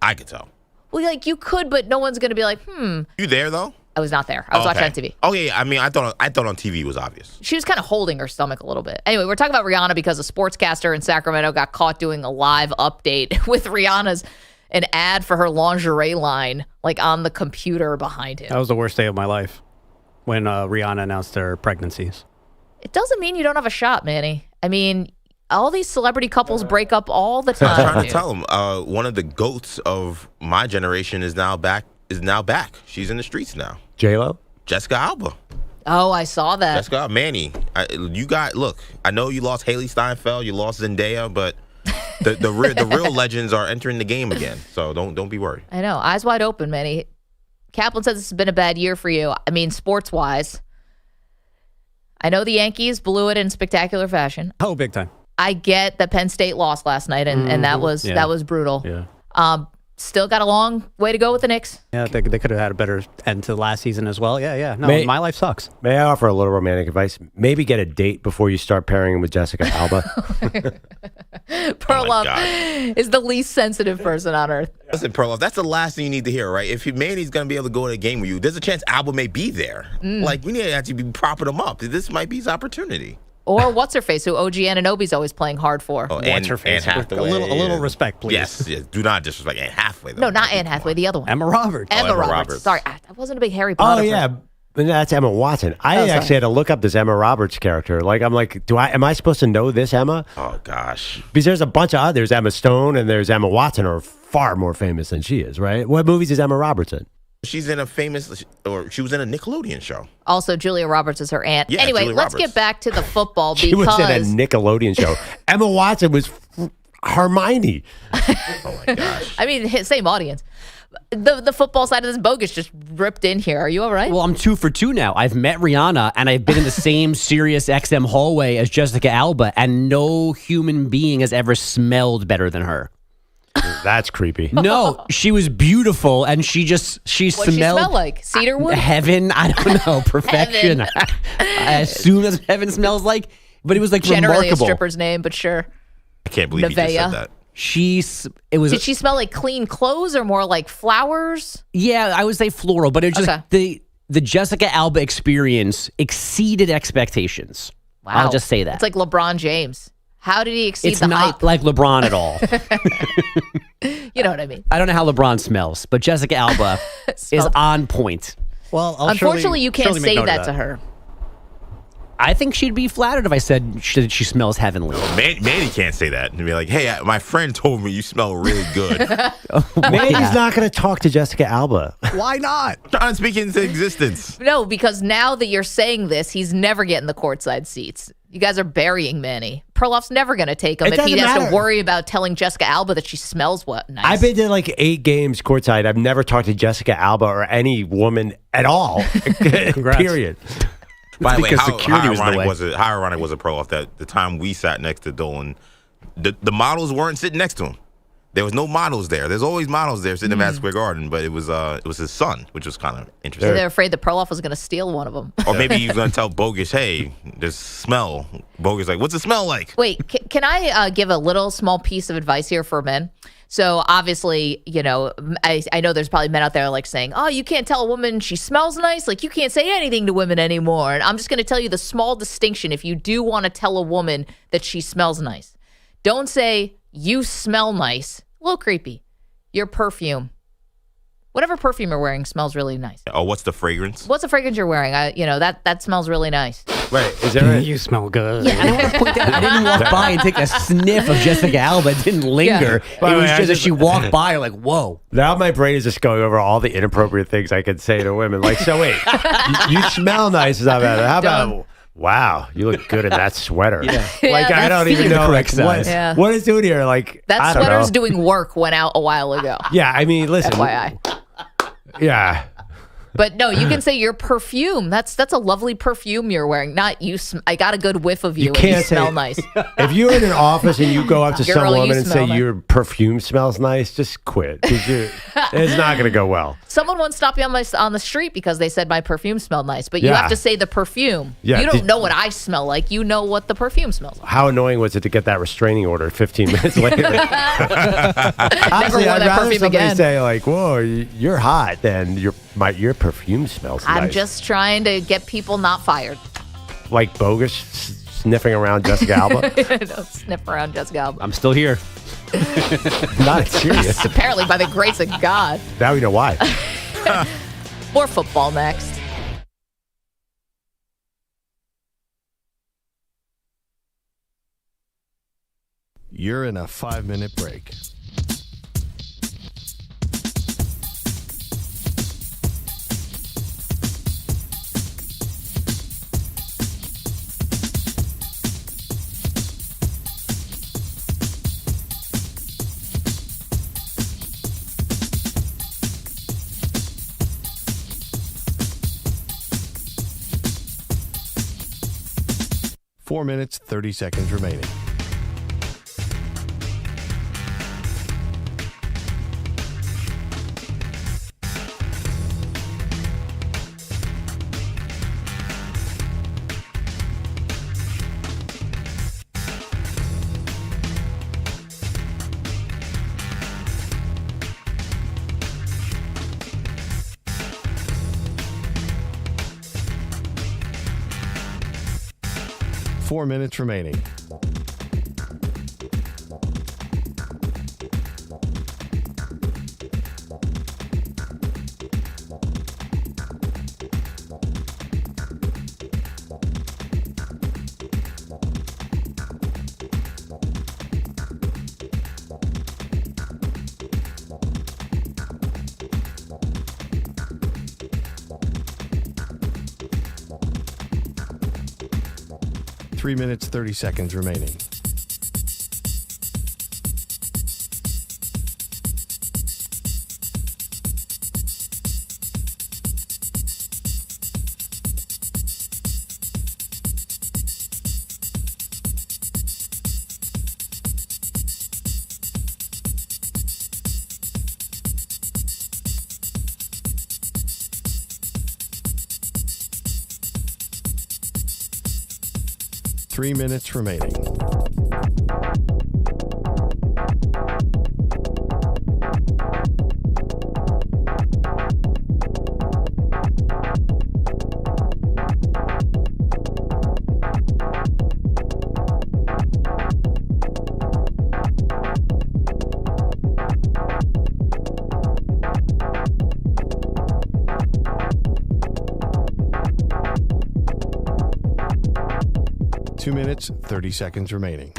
[SPEAKER 8] I could tell.
[SPEAKER 4] Well, like you could, but no one's going to be like,
[SPEAKER 8] You there though?
[SPEAKER 4] I was not there. I was watching on TV.
[SPEAKER 8] Oh yeah, I mean, I thought on TV it was obvious.
[SPEAKER 4] She was kind of holding her stomach a little bit. Anyway, we're talking about Rihanna because a sportscaster in Sacramento got caught doing a live update with Rihanna's an ad for her lingerie line, like on the computer behind him.
[SPEAKER 10] That was the worst day of my life when Rihanna announced her pregnancies.
[SPEAKER 4] It doesn't mean you don't have a shot, Manny. I mean, all these celebrity couples break up all the time.
[SPEAKER 8] I'm trying to tell him. One of the goats of my generation is now back. She's in the streets now.
[SPEAKER 5] J-Lo?
[SPEAKER 8] Jessica Alba.
[SPEAKER 4] Oh, I saw that.
[SPEAKER 8] Jessica Alba. Manny, look, I know you lost Haley Steinfeld, you lost Zendaya, but the real legends are entering the game again. So don't be worried.
[SPEAKER 4] I know. Eyes wide open, Manny. Kaplan says this has been a bad year for you. I mean, sports-wise. I know the Yankees blew it in spectacular fashion.
[SPEAKER 10] Oh, big time.
[SPEAKER 4] I get that Penn State lost last night, and that was brutal.
[SPEAKER 10] Yeah.
[SPEAKER 4] Still got a long way to go with the Knicks.
[SPEAKER 10] Yeah, they could have had a better end to last season as well. Yeah. No, my life sucks.
[SPEAKER 5] May I offer a little romantic advice? Maybe get a date before you start pairing him with Jessica Alba.
[SPEAKER 4] Perloff is the least sensitive person on earth.
[SPEAKER 8] Listen, Perloff, that's the last thing you need to hear, right? If Manny's going to be able to go to a game with you, there's a chance Alba may be there. Like, we need to actually be propping him up. This might be his opportunity.
[SPEAKER 4] Or what's-her-face, who OG Anunoby's always playing hard for.
[SPEAKER 8] Oh, what's-her-face?
[SPEAKER 10] A little respect, please.
[SPEAKER 8] Yes. Do not disrespect Anne Hathaway, though.
[SPEAKER 4] No, not Anne Hathaway, the other one.
[SPEAKER 10] Emma Roberts.
[SPEAKER 4] Emma Roberts. Sorry, I wasn't a big Harry Potter
[SPEAKER 5] Oh, yeah. But that's Emma Watson. I actually had to look up this Emma Roberts character. Like, I'm like, am I supposed to know this Emma?
[SPEAKER 8] Oh, gosh.
[SPEAKER 5] Because there's a bunch of others. Emma Stone and there's Emma Watson are far more famous than she is, right? What movies is Emma Roberts in?
[SPEAKER 8] She's in she was in a Nickelodeon show.
[SPEAKER 4] Also, Julia Roberts is her aunt.
[SPEAKER 8] Yeah,
[SPEAKER 4] anyway,
[SPEAKER 8] Julia
[SPEAKER 4] let's
[SPEAKER 8] Roberts.
[SPEAKER 4] get back to the football because
[SPEAKER 5] She was in a Nickelodeon show. Emma Watson was Hermione.
[SPEAKER 8] Oh, my gosh.
[SPEAKER 4] I mean, same audience. The football side of this Bogusch just ripped in here. Are you all right?
[SPEAKER 13] Well, I'm 2 for 2 now. I've met Rihanna, and I've been in the same Sirius XM hallway as Jessica Alba, and no human being has ever smelled better than her.
[SPEAKER 5] That's creepy.
[SPEAKER 13] No, she was beautiful, and she
[SPEAKER 4] What'd she
[SPEAKER 13] smelled
[SPEAKER 4] smell like? Cedarwood?
[SPEAKER 13] heaven. I don't know, perfection. I assume that's what heaven smells like, but it was like
[SPEAKER 4] Generally
[SPEAKER 13] remarkable.
[SPEAKER 4] a stripper's name, but sure.
[SPEAKER 8] I can't believe you just said that.
[SPEAKER 4] Did she smell like clean clothes or more like flowers?
[SPEAKER 13] Yeah, I would say floral, but it was just the Jessica Alba experience exceeded expectations.
[SPEAKER 4] Wow.
[SPEAKER 13] I'll just say that.
[SPEAKER 4] It's like LeBron James. How did he exceed
[SPEAKER 13] It's
[SPEAKER 4] the
[SPEAKER 13] not
[SPEAKER 4] hype?
[SPEAKER 13] like LeBron at all.
[SPEAKER 4] You know what I mean?
[SPEAKER 13] I don't know how LeBron smells, but Jessica Alba is on point.
[SPEAKER 10] Well,
[SPEAKER 4] unfortunately, you can't say that to her.
[SPEAKER 13] I think she'd be flattered if I said she smells heavenly.
[SPEAKER 8] Manny can't say that and be like, hey, my friend told me you smell really good.
[SPEAKER 5] Manny's not going to talk to Jessica Alba.
[SPEAKER 10] Why not?
[SPEAKER 8] I'm trying to speak into existence.
[SPEAKER 4] No, because now that you're saying this, he's never getting the courtside seats. You guys are burying Manny. Perloff's never going to take him
[SPEAKER 5] It
[SPEAKER 4] if he
[SPEAKER 5] doesn't
[SPEAKER 4] has
[SPEAKER 5] matter.
[SPEAKER 4] to worry about telling Jessica Alba that she smells nice.
[SPEAKER 5] I've been to like 8 games courtside. I've never talked to Jessica Alba or any woman at all. Period.
[SPEAKER 8] By the way,
[SPEAKER 13] because security was in the way.
[SPEAKER 8] how ironic was it, Perloff, that the time we sat next to Dolan, the models weren't sitting next to him. There was no models there. There's always models there sitting in Madison Square Garden, but it was his son, which was kind of interesting.
[SPEAKER 4] They're afraid that Perloff was going to steal one of them.
[SPEAKER 8] Or maybe he was going to tell Bogusch, hey, there's smell. Bogusch like, what's the smell like?
[SPEAKER 4] Wait, can I give a little small piece of advice here for men? So obviously, you know, I know there's probably men out there like saying, oh, you can't tell a woman she smells nice. Like you can't say anything to women anymore. And I'm just going to tell you the small distinction. If you do want to tell a woman that she smells nice, don't say you smell nice. A little creepy. Your perfume. Whatever perfume you're wearing smells really nice.
[SPEAKER 8] Oh, what's the fragrance?
[SPEAKER 4] What's the fragrance you're wearing? That smells really nice.
[SPEAKER 5] Wait, is there
[SPEAKER 10] You smell good.
[SPEAKER 13] Yeah, I want to point out, I didn't walk by and take a sniff of Jessica Alba. It didn't linger.
[SPEAKER 5] Yeah.
[SPEAKER 13] It was just as she walked by, like, whoa.
[SPEAKER 5] Now my brain is just going over all the inappropriate things I could say to women. Like, so wait, you smell nice. Is not bad. How about, wow, you look good in that sweater.
[SPEAKER 4] Yeah,
[SPEAKER 5] Like, I don't even know like, what is doing here. Like,
[SPEAKER 4] that
[SPEAKER 5] I don't
[SPEAKER 4] sweater's
[SPEAKER 5] know.
[SPEAKER 4] doing work went out a while ago.
[SPEAKER 5] Yeah, I mean, listen.
[SPEAKER 4] FYI.
[SPEAKER 5] Yeah.
[SPEAKER 4] But no, you can say your perfume. That's a lovely perfume you're wearing. Not you. I got a good whiff of you. And you smell nice.
[SPEAKER 5] If you're in an office and you go up to
[SPEAKER 4] Girl,
[SPEAKER 5] some woman
[SPEAKER 4] you
[SPEAKER 5] and say
[SPEAKER 4] smell nice.
[SPEAKER 5] your perfume smells nice, just quit. 'Cause it's not going to go well.
[SPEAKER 4] Someone once stopped me on the street because they said my perfume smelled nice. But you
[SPEAKER 5] Yeah.
[SPEAKER 4] have to say the perfume.
[SPEAKER 5] Yeah,
[SPEAKER 4] You don't know what I smell like. You know what the perfume smells like.
[SPEAKER 5] How annoying was it to get that restraining order 15 minutes later?
[SPEAKER 4] Never
[SPEAKER 5] Honestly,
[SPEAKER 4] wore
[SPEAKER 5] I'd
[SPEAKER 4] that
[SPEAKER 5] rather
[SPEAKER 4] perfume
[SPEAKER 5] somebody
[SPEAKER 4] again.
[SPEAKER 5] say like, "Whoa, you're hot," than your perfume smells
[SPEAKER 4] I'm
[SPEAKER 5] nice.
[SPEAKER 4] just trying to get people not fired.
[SPEAKER 5] Like Bogusch sniffing around Jessica Alba.
[SPEAKER 4] Don't sniff around Jessica Alba.
[SPEAKER 13] I'm still here.
[SPEAKER 5] Not serious.
[SPEAKER 4] Apparently, by the grace of God.
[SPEAKER 5] Now we know why.
[SPEAKER 4] More football next.
[SPEAKER 1] You're in a 5-minute break. Four minutes, 30 seconds remaining. Four minutes remaining. Three minutes, 30 seconds remaining. Three minutes remaining. Two minutes, 30 seconds remaining.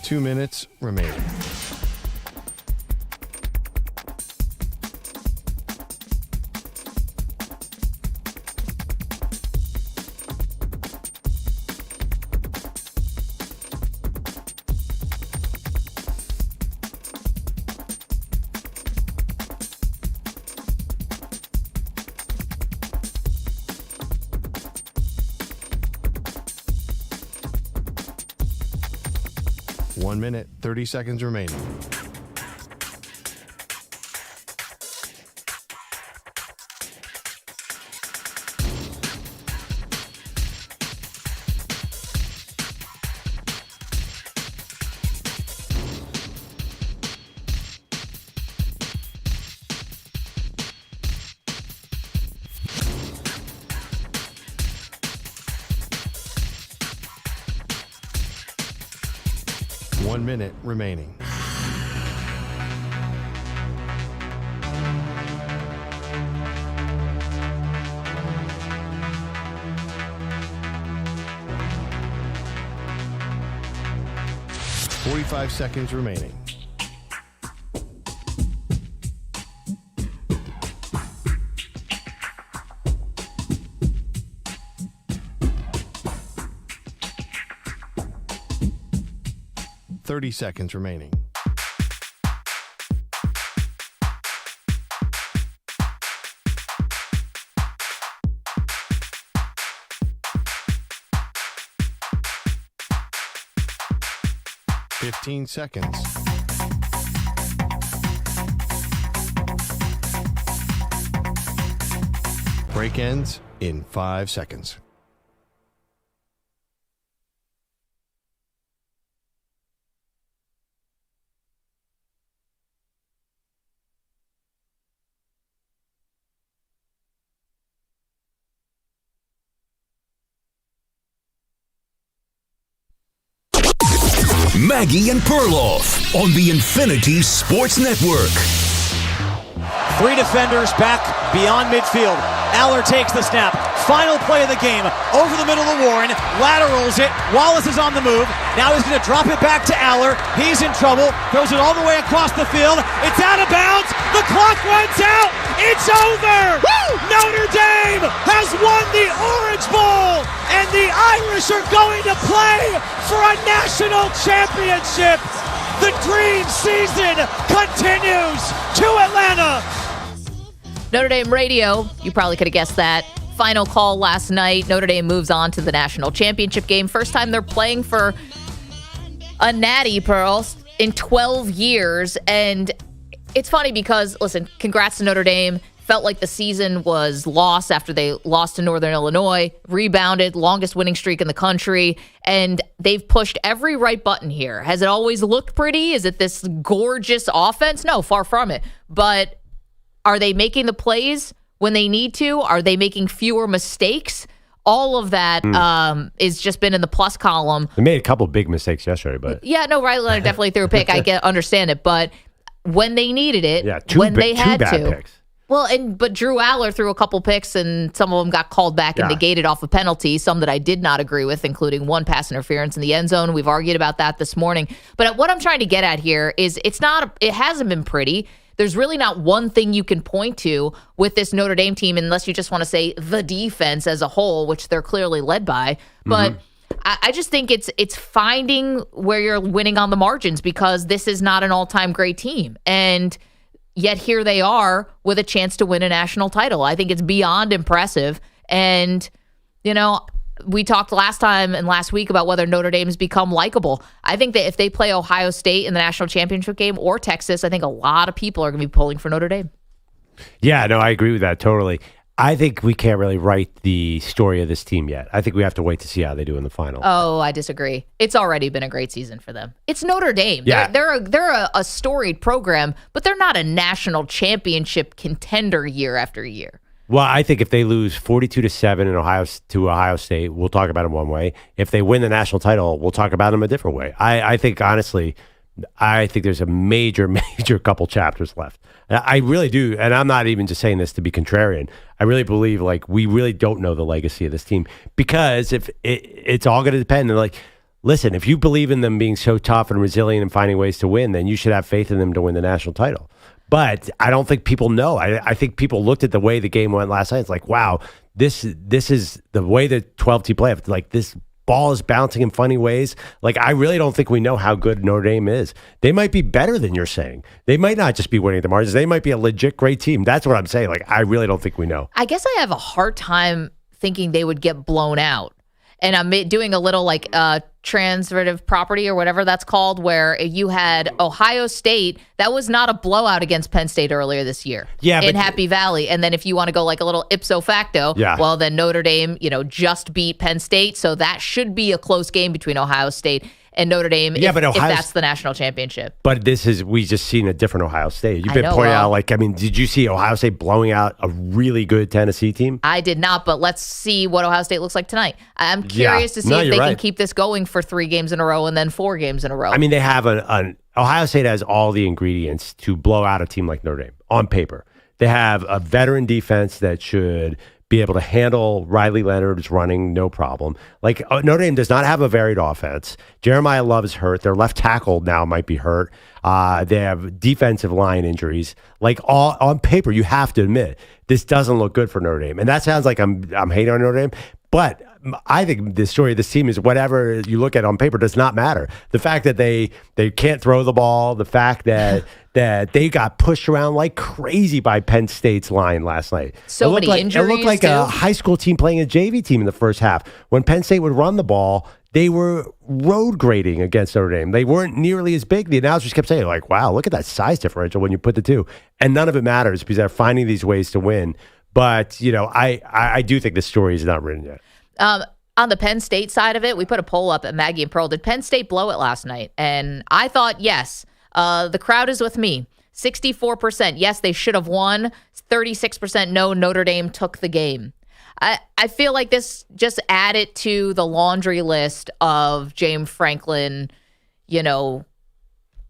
[SPEAKER 1] Two minutes remaining. One minute, 30 seconds remaining. One minute remaining. 45 seconds remaining. Seconds remaining. Fifteen seconds. Break ends in 5 seconds.
[SPEAKER 2] Maggie and Perloff on the Infinity Sports Network.
[SPEAKER 3] 3 defenders back beyond midfield. Aller takes the snap. Final play of the game. Over the middle of Warren. Laterals it. Wallace is on the move. Now he's going to drop it back to Aller. He's in trouble. Throws it all the way across the field. It's out of bounds. The clock runs out. It's over. Woo! Notre Dame has won the Orange Bowl. And the Irish are going to play for a national championship. The dream season continues to Atlanta.
[SPEAKER 4] Notre Dame radio, you probably could have guessed that. Final call last night. Notre Dame moves on to the national championship game. First time they're playing for a natty, Pearl, in 12 years. And it's funny because, listen, congrats to Notre Dame. Felt like the season was lost after they lost to Northern Illinois, rebounded, longest winning streak in the country, and they've pushed every right button here. Has it always looked pretty? Is it this gorgeous offense? No, far from it. But are they making the plays when they need to? Are they making fewer mistakes? All of that is just been in the plus column.
[SPEAKER 5] They made a couple big mistakes yesterday, but
[SPEAKER 4] yeah, no, Riley Leonard definitely threw a pick. I understand it, but when they needed it, they had to. Picks. Well, but Drew Aller threw a couple picks, and some of them got called back and negated off a penalty. Some that I did not agree with, including one pass interference in the end zone. We've argued about that this morning. But what I'm trying to get at here is it hasn't been pretty. There's really not one thing you can point to with this Notre Dame team, unless you just want to say the defense as a whole, which they're clearly led by. But I just think it's finding where you're winning on the margins, because this is not an all-time great team. And yet here they are with a chance to win a national title. I think it's beyond impressive. And, we talked last time and last week about whether Notre Dame has become likable. I think that if they play Ohio State in the national championship game or Texas, I think a lot of people are going to be pulling for Notre Dame.
[SPEAKER 5] Yeah, no, I agree with that totally. I think we can't really write the story of this team yet. I think we have to wait to see how they do in the final.
[SPEAKER 4] Oh, I disagree. It's already been a great season for them. It's Notre Dame.
[SPEAKER 5] Yeah.
[SPEAKER 4] They're a storied program, but they're not a national championship contender year after year.
[SPEAKER 5] Well, I think if they lose 42-7 in Ohio State, we'll talk about them one way. If they win the national title, we'll talk about them a different way. I think, honestly, there's a major couple chapters left. I really do, and I'm not even just saying this to be contrarian. I really believe, we really don't know the legacy of this team, because if it's all going to depend. And listen, if you believe in them being so tough and resilient and finding ways to win, then you should have faith in them to win the national title. But I don't think people know. I think people looked at the way the game went last night. It's like, wow, this is the way the 12-team playoff. This ball is bouncing in funny ways. I really don't think we know how good Notre Dame is. They might be better than you're saying. They might not just be winning the margins. They might be a legit great team. That's what I'm saying. I really don't think we know.
[SPEAKER 4] I guess I have a hard time thinking they would get blown out. And I'm doing a little transitive property or whatever that's called, where you had Ohio State. That was not a blowout against Penn State earlier this year in Happy Valley. And then if you want to go a little ipso facto, well, then Notre Dame, just beat Penn State. So that should be a close game between Ohio State and Notre Dame if that's the national championship.
[SPEAKER 5] But we just seen a different Ohio State. You've been pointing out, did you see Ohio State blowing out a really good Tennessee team?
[SPEAKER 4] I did not, but let's see what Ohio State looks like tonight. I'm curious to see if they can keep this going for 3 games in a row and then 4 games in a row.
[SPEAKER 5] I mean, they have Ohio State has all the ingredients to blow out a team like Notre Dame on paper. They have a veteran defense that should be able to handle Riley Leonard's running, no problem. Like Notre Dame does not have a varied offense. Jeremiah Love is hurt. Their left tackle now might be hurt. They have defensive line injuries. Like all on paper, you have to admit this doesn't look good for Notre Dame. And that sounds like I'm hating on Notre Dame, but I think the story of this team is whatever you look at on paper does not matter. The fact that they can't throw the ball, the fact that they got pushed around like crazy by Penn State's line last night.
[SPEAKER 4] So many injuries.
[SPEAKER 5] It looked like a high school team playing a JV team in the first half. When Penn State would run the ball, they were road grading against Notre Dame. They weren't nearly as big. The announcers kept saying, like, wow, look at that size differential when you put the two. And none of it matters because they're finding these ways to win. But, I do think the story is not written yet.
[SPEAKER 4] On the Penn State side of it, we put a poll up at Maggie and Pearl. Did Penn State blow it last night? And I thought, yes. The crowd is with me. 64%. Yes, they should have won. 36% no, Notre Dame took the game. I feel like this just added to the laundry list of James Franklin,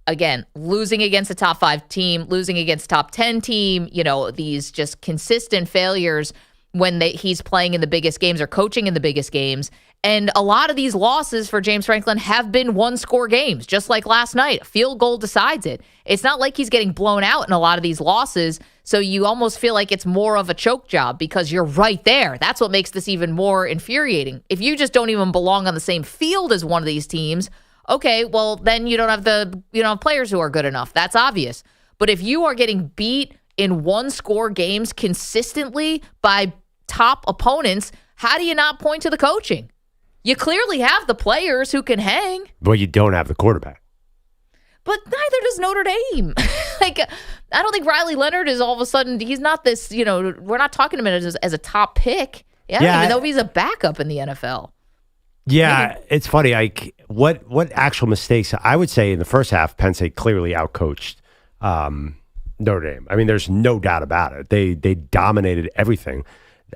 [SPEAKER 4] again, losing against a top 5 team, losing against top 10 team, these just consistent failures when he's playing in the biggest games or coaching in the biggest games. And a lot of these losses for James Franklin have been one-score games, just like last night. A field goal decides it. It's not like he's getting blown out in a lot of these losses, so you almost feel like it's more of a choke job because you're right there. That's what makes this even more infuriating. If you just don't even belong on the same field as one of these teams, okay, well, then you don't have players who are good enough. That's obvious. But if you are getting beat in one-score games consistently by top opponents, how do you not point to the coaching? You clearly have the players who can hang.
[SPEAKER 5] But you don't have the quarterback.
[SPEAKER 4] But neither does Notre Dame. I don't think Riley Leonard is all of a sudden, he's not this, we're not talking about him as a top pick. I don't even know if he's a backup in the NFL.
[SPEAKER 5] Yeah, it's funny. What actual mistakes? I would say in the first half, Penn State clearly outcoached Notre Dame. I mean, there's no doubt about it. They dominated everything.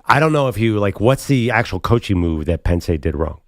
[SPEAKER 5] I don't know if what's the actual coaching move that Penn State did wrong?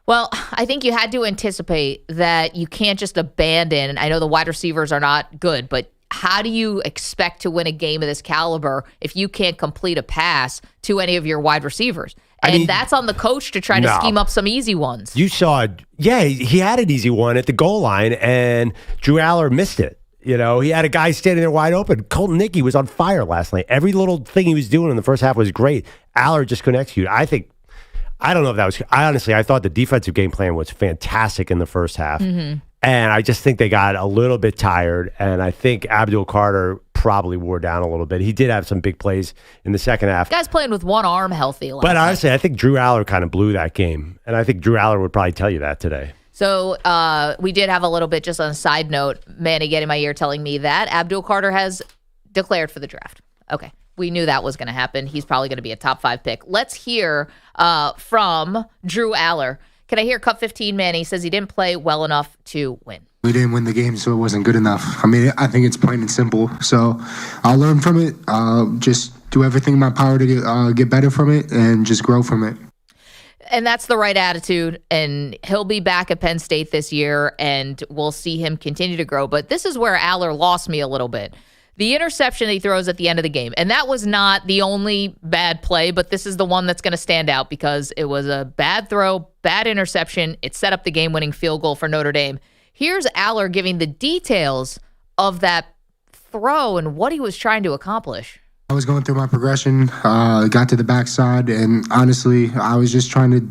[SPEAKER 4] Well, I think you had to anticipate that you can't just abandon, and I know the wide receivers are not good, but how do you expect to win a game of this caliber if you can't complete a pass to any of your wide receivers? And that's on the coach to try to scheme up some easy ones.
[SPEAKER 5] You saw, he had an easy one at the goal line, and Drew Aller missed it. He had a guy standing there wide open. Colton Nicky was on fire last night. Every little thing he was doing in the first half was great. Aller just couldn't execute. I don't know if that was, I thought the defensive game plan was fantastic in the first half. Mm-hmm. And I just think they got a little bit tired. And I think Abdul Carter probably wore down a little bit. He did have some big plays in the second half.
[SPEAKER 4] Guy's playing with one arm healthy.
[SPEAKER 5] But honestly, I think Drew Aller kind of blew that game. And I think Drew Aller would probably tell you that today.
[SPEAKER 4] So we did have a little bit, just on a side note, Manny getting my ear telling me that Abdul Carter has declared for the draft. Okay. We knew that was going to happen. He's probably going to be a top 5 pick. Let's hear from Drew Aller. Can I hear Cup 15, Manny? Says he didn't play well enough to win.
[SPEAKER 7] We didn't win the game, so it wasn't good enough. I mean, I think it's plain and simple. So I'll learn from it. Just do everything in my power to get better from it and just grow from it.
[SPEAKER 4] And that's the right attitude, and he'll be back at Penn State this year, and we'll see him continue to grow. But this is where Aller lost me a little bit. The interception he throws at the end of the game, and that was not the only bad play, but this is the one that's going to stand out because it was a bad throw, bad interception. It set up the game-winning field goal for Notre Dame. Here's Aller giving the details of that throw and what he was trying to accomplish.
[SPEAKER 7] I was going through my progression, got to the backside, and honestly, I was just trying to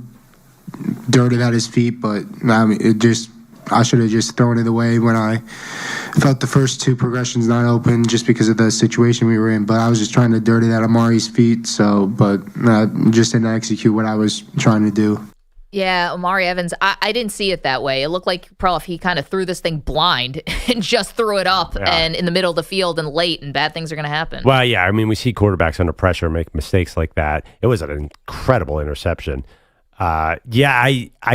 [SPEAKER 7] dirt it at his feet, but I should have just thrown it away when I felt the first 2 progressions not open just because of the situation we were in. But I was just trying to dirt it at Amari's feet, but just didn't execute what I was trying to do.
[SPEAKER 4] Yeah, Amari Evans, I didn't see it that way. It looked like Perloff, he kind of threw this thing blind and just threw it up and in the middle of the field and late, and bad things are going to happen.
[SPEAKER 5] Well, yeah, I mean, we see quarterbacks under pressure make mistakes like that. It was an incredible interception. I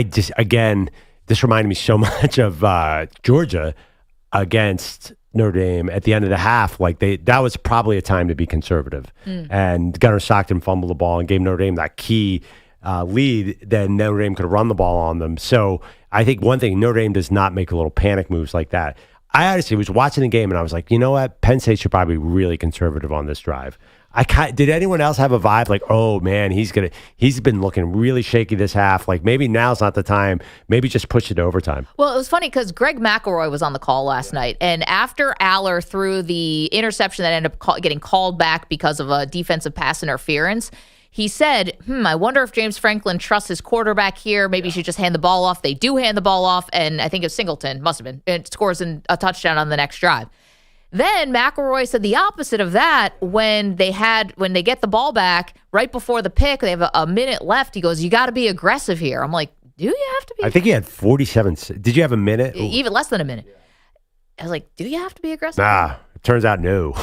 [SPEAKER 5] just, again, this reminded me so much of Georgia against Notre Dame at the end of the half. That was probably a time to be conservative. And Gunnar Stockton fumbled the ball and gave Notre Dame that key lead, then Notre Dame could run the ball on them. So I think one thing, Notre Dame does not make little panic moves like that. I honestly was watching the game and I was like, you know what? Penn State should probably be really conservative on this drive. Did anyone else have a vibe like, oh man, he's been looking really shaky this half. Like maybe now's not the time. Maybe just push it to overtime.
[SPEAKER 4] Well, it was funny because Greg McElroy was on the call last night, and after Aller threw the interception that ended up getting called back because of a defensive pass interference, he said, I wonder if James Franklin trusts his quarterback here. Maybe he should just hand the ball off. They do hand the ball off, and I think it's Singleton, must have been, it scores a touchdown on the next drive. Then McElroy said the opposite of that when they get the ball back right before the pick, they have a minute left. He goes, you got to be aggressive here. I'm like, do you have to be?
[SPEAKER 5] I think he had 47. Did you have a minute?
[SPEAKER 4] Even less than a minute. I was like, do you have to be aggressive?
[SPEAKER 5] Nah, it turns out no.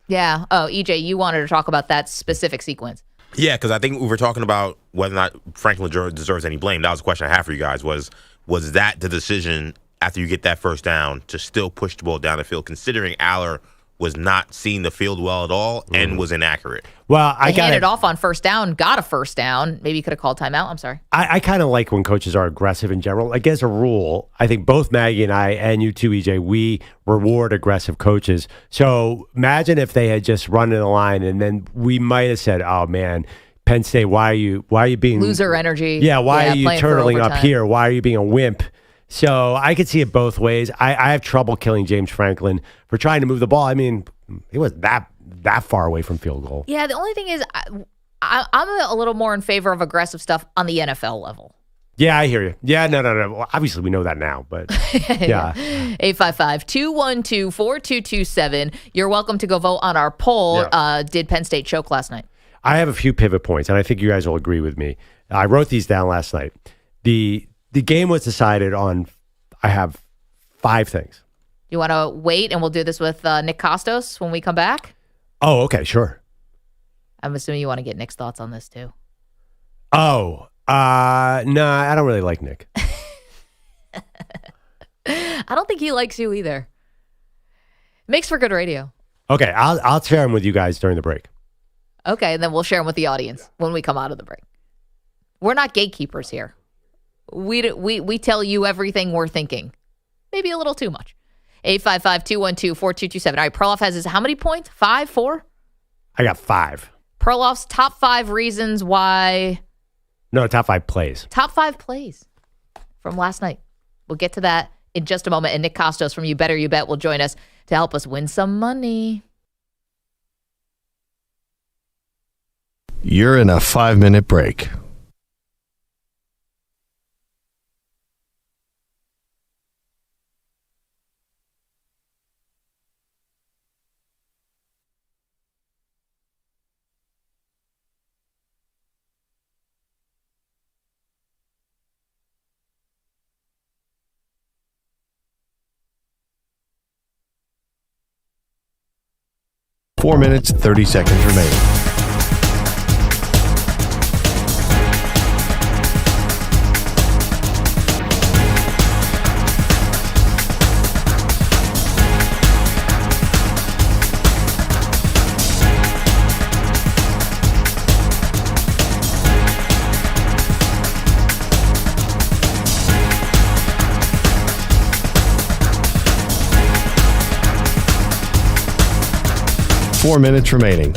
[SPEAKER 4] Yeah. Oh, EJ, you wanted to talk about that specific sequence.
[SPEAKER 8] Yeah, because I think we were talking about whether or not Franklin deserves any blame. That was the question I had for you guys was that the decision after you get that first down to still push the ball down the field, considering Aller was not seeing the field well at all and was inaccurate?
[SPEAKER 5] Well,
[SPEAKER 4] I handed off on first down, got a first down. Maybe you could have called timeout. I'm sorry.
[SPEAKER 5] I kind of like when coaches are aggressive in general. Like as a rule, I think both Maggie and I, and you too, EJ, we reward aggressive coaches. So imagine if they had just run in the line and then we might have said, oh man, Penn State, why are you being
[SPEAKER 4] loser energy?
[SPEAKER 5] Yeah, why are you turtling up here? Why are you being a wimp? So I could see it both ways. I have trouble killing James Franklin for trying to move the ball. I mean, he wasn't that far away from field goal.
[SPEAKER 4] Yeah, the only thing is I'm a little more in favor of aggressive stuff on the NFL level.
[SPEAKER 5] Yeah, I hear you. Yeah, no. Well, obviously, we know that now, but yeah.
[SPEAKER 4] 855-212-4227. You're welcome to go vote on our poll. Yeah. Did Penn State choke last night?
[SPEAKER 5] I have a few pivot points, and I think you guys will agree with me. I wrote these down last night. The game was decided on, I have 5 things.
[SPEAKER 4] You want to wait and we'll do this with Nick Kostos when we come back?
[SPEAKER 5] Oh, okay, sure.
[SPEAKER 4] I'm assuming you want to get Nick's thoughts on this too.
[SPEAKER 5] Oh, no, I don't really like Nick.
[SPEAKER 4] I don't think he likes you either. Makes for good radio.
[SPEAKER 5] Okay, I'll share him with you guys during the break.
[SPEAKER 4] Okay, and then we'll share them with the audience when we come out of the break. We're not gatekeepers here. We tell you everything we're thinking. Maybe a little too much. 855-212-4227. All right, Perloff has his how many points? 5, 4?
[SPEAKER 5] I got 5.
[SPEAKER 4] Perloff's top 5 reasons why.
[SPEAKER 5] No, top 5 plays.
[SPEAKER 4] Top 5 plays from last night. We'll get to that in just a moment. And Nick Kostos from You Better You Bet will join us to help us win some money.
[SPEAKER 1] You're in a 5-minute break. Four minutes, 30 seconds remaining. Four minutes remaining.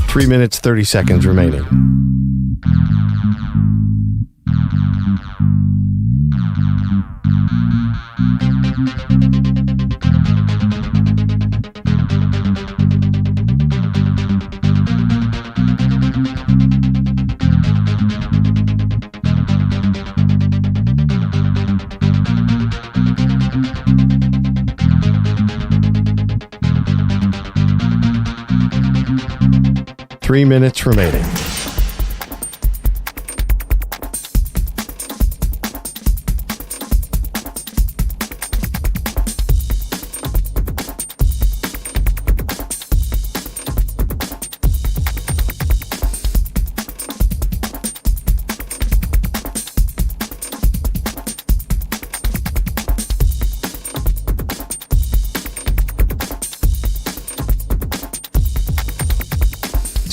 [SPEAKER 1] Three minutes, 30 seconds remaining. Three minutes remaining.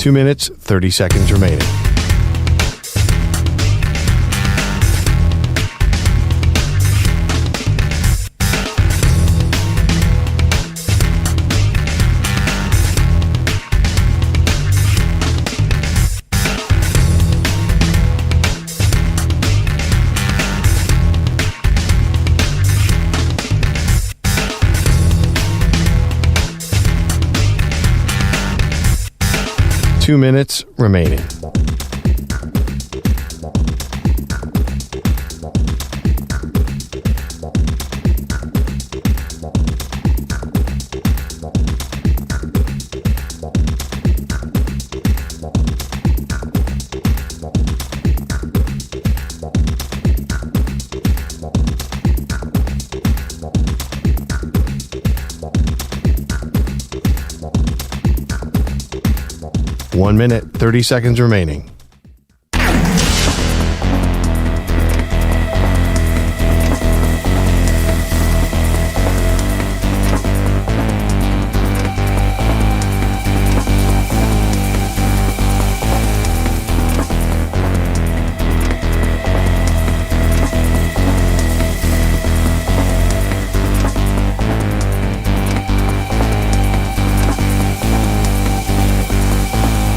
[SPEAKER 1] 2 minutes, 30 seconds remaining. Two minutes remaining. One minute, 30 seconds remaining.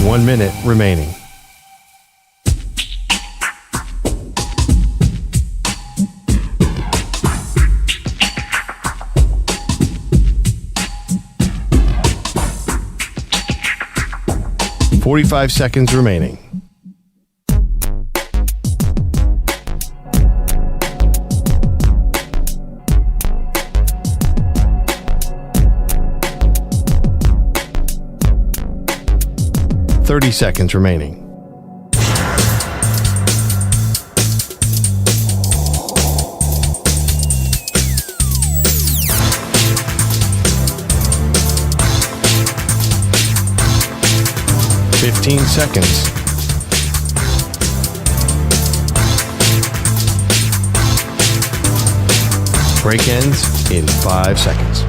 [SPEAKER 1] One minute remaining. .45 seconds remaining. .30 seconds remaining. .15 seconds. Break ends in 5 seconds.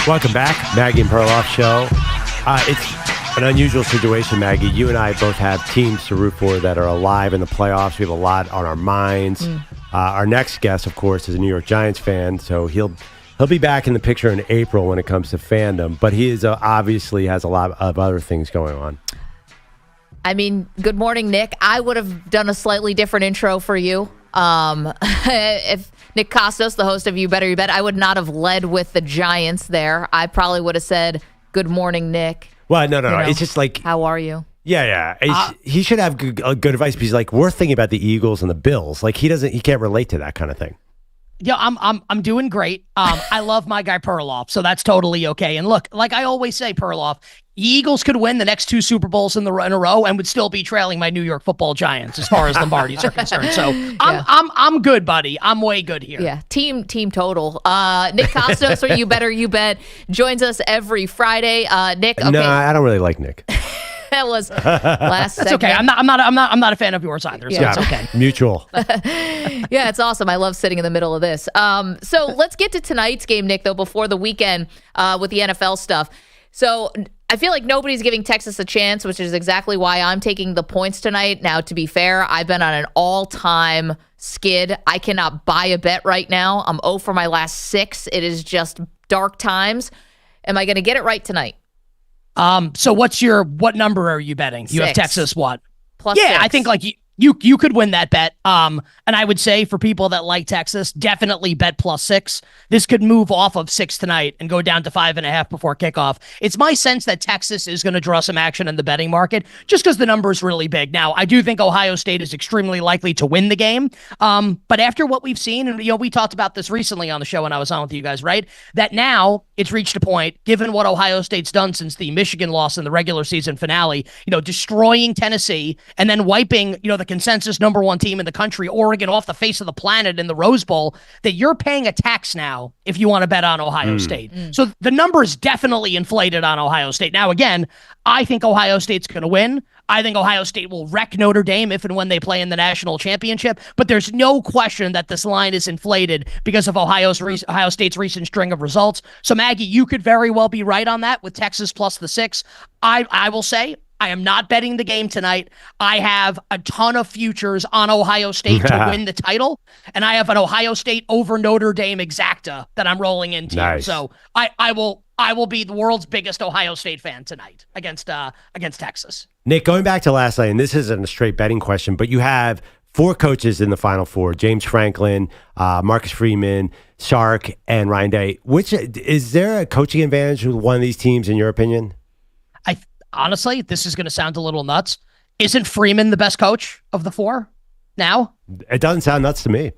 [SPEAKER 5] Welcome back, Maggie and Perloff show. It's an unusual situation, Maggie. You and I both have teams to root for that are alive in the playoffs. We have a lot on our minds. Our next guest, of course, is a New York Giants fan, so he'll be back in the picture in April when it comes to fandom. But he is obviously has a lot of other things going on.
[SPEAKER 4] I mean, good morning, Nick. I would have done a slightly different intro for you. If Nick Kostos, the host of You Better You Bet, I would not have led with the Giants there. I probably would have said, good morning, Nick.
[SPEAKER 5] Well, no. It's just like,
[SPEAKER 4] how are you?
[SPEAKER 5] Yeah. He should have good advice because, like, we're thinking about the Eagles and the Bills. Like, he can't relate to that kind of thing.
[SPEAKER 21] Yeah, I'm doing great. I love my guy Perloff, so that's totally okay. And look, like I always say, Perloff, Eagles could win the next 2 Super Bowls in a row and would still be trailing my New York Football Giants as far as Lombardi's are concerned. So I'm good, buddy. I'm way good here.
[SPEAKER 4] Yeah, team total. Nick Kostos for You Better You Bet joins us every Friday. Nick, okay.
[SPEAKER 5] No, I don't really like Nick.
[SPEAKER 4] That was last segment.
[SPEAKER 21] It's okay. I'm not a fan of yours either. So it's okay.
[SPEAKER 5] Mutual.
[SPEAKER 4] Yeah, it's awesome. I love sitting in the middle of this. So let's get to tonight's game, Nick, though, before the weekend with the NFL stuff. So I feel like nobody's giving Texas a chance, which is exactly why I'm taking the points tonight. Now, to be fair, I've been on an all-time skid. I cannot buy a bet right now. I'm 0 for my last 6. It is just dark times. Am I going to get it right tonight?
[SPEAKER 21] So what number are you betting?
[SPEAKER 4] 6.
[SPEAKER 21] You have Texas what?
[SPEAKER 4] Plus
[SPEAKER 21] yeah,
[SPEAKER 4] 6.
[SPEAKER 21] I think like you could win that bet. And I would say for people that like Texas, definitely bet +6. This could move off of 6 tonight and go down to 5.5 before kickoff. It's my sense that Texas is going to draw some action in the betting market just because the number is really big. Now, I do think Ohio State is extremely likely to win the game. But after what we've seen, and we talked about this recently on the show when I was on with you guys, right? That now it's reached a point, given what Ohio State's done since the Michigan loss in the regular season finale, destroying Tennessee and then wiping, the the consensus #1 team in the country, Oregon off the face of the planet in the Rose Bowl, that you're paying a tax now if you want to bet on Ohio State. So the number is definitely inflated on Ohio State. Now, again, I think Ohio State's going to win. I think Ohio State will wreck Notre Dame if and when they play in the national championship, but there's no question that this line is inflated because of Ohio State's recent string of results. So, Maggie, you could very well be right on that with Texas plus the 6. I will say, I am not betting the game tonight. I have a ton of futures on Ohio State to win the title, and I have an Ohio State over Notre Dame exacta that I'm rolling into.
[SPEAKER 5] Nice.
[SPEAKER 21] So I will be the world's biggest Ohio State fan tonight against Texas.
[SPEAKER 5] Nick, going back to last night, and this isn't a straight betting question, but you have 4 coaches in the Final Four: James Franklin, Marcus Freeman, Sark, and Ryan Day. Which is there a coaching advantage with one of these teams, in your opinion?
[SPEAKER 21] Honestly, this is going to sound a little nuts. Isn't Freeman the best coach of the 4 now?
[SPEAKER 5] It doesn't sound nuts to me.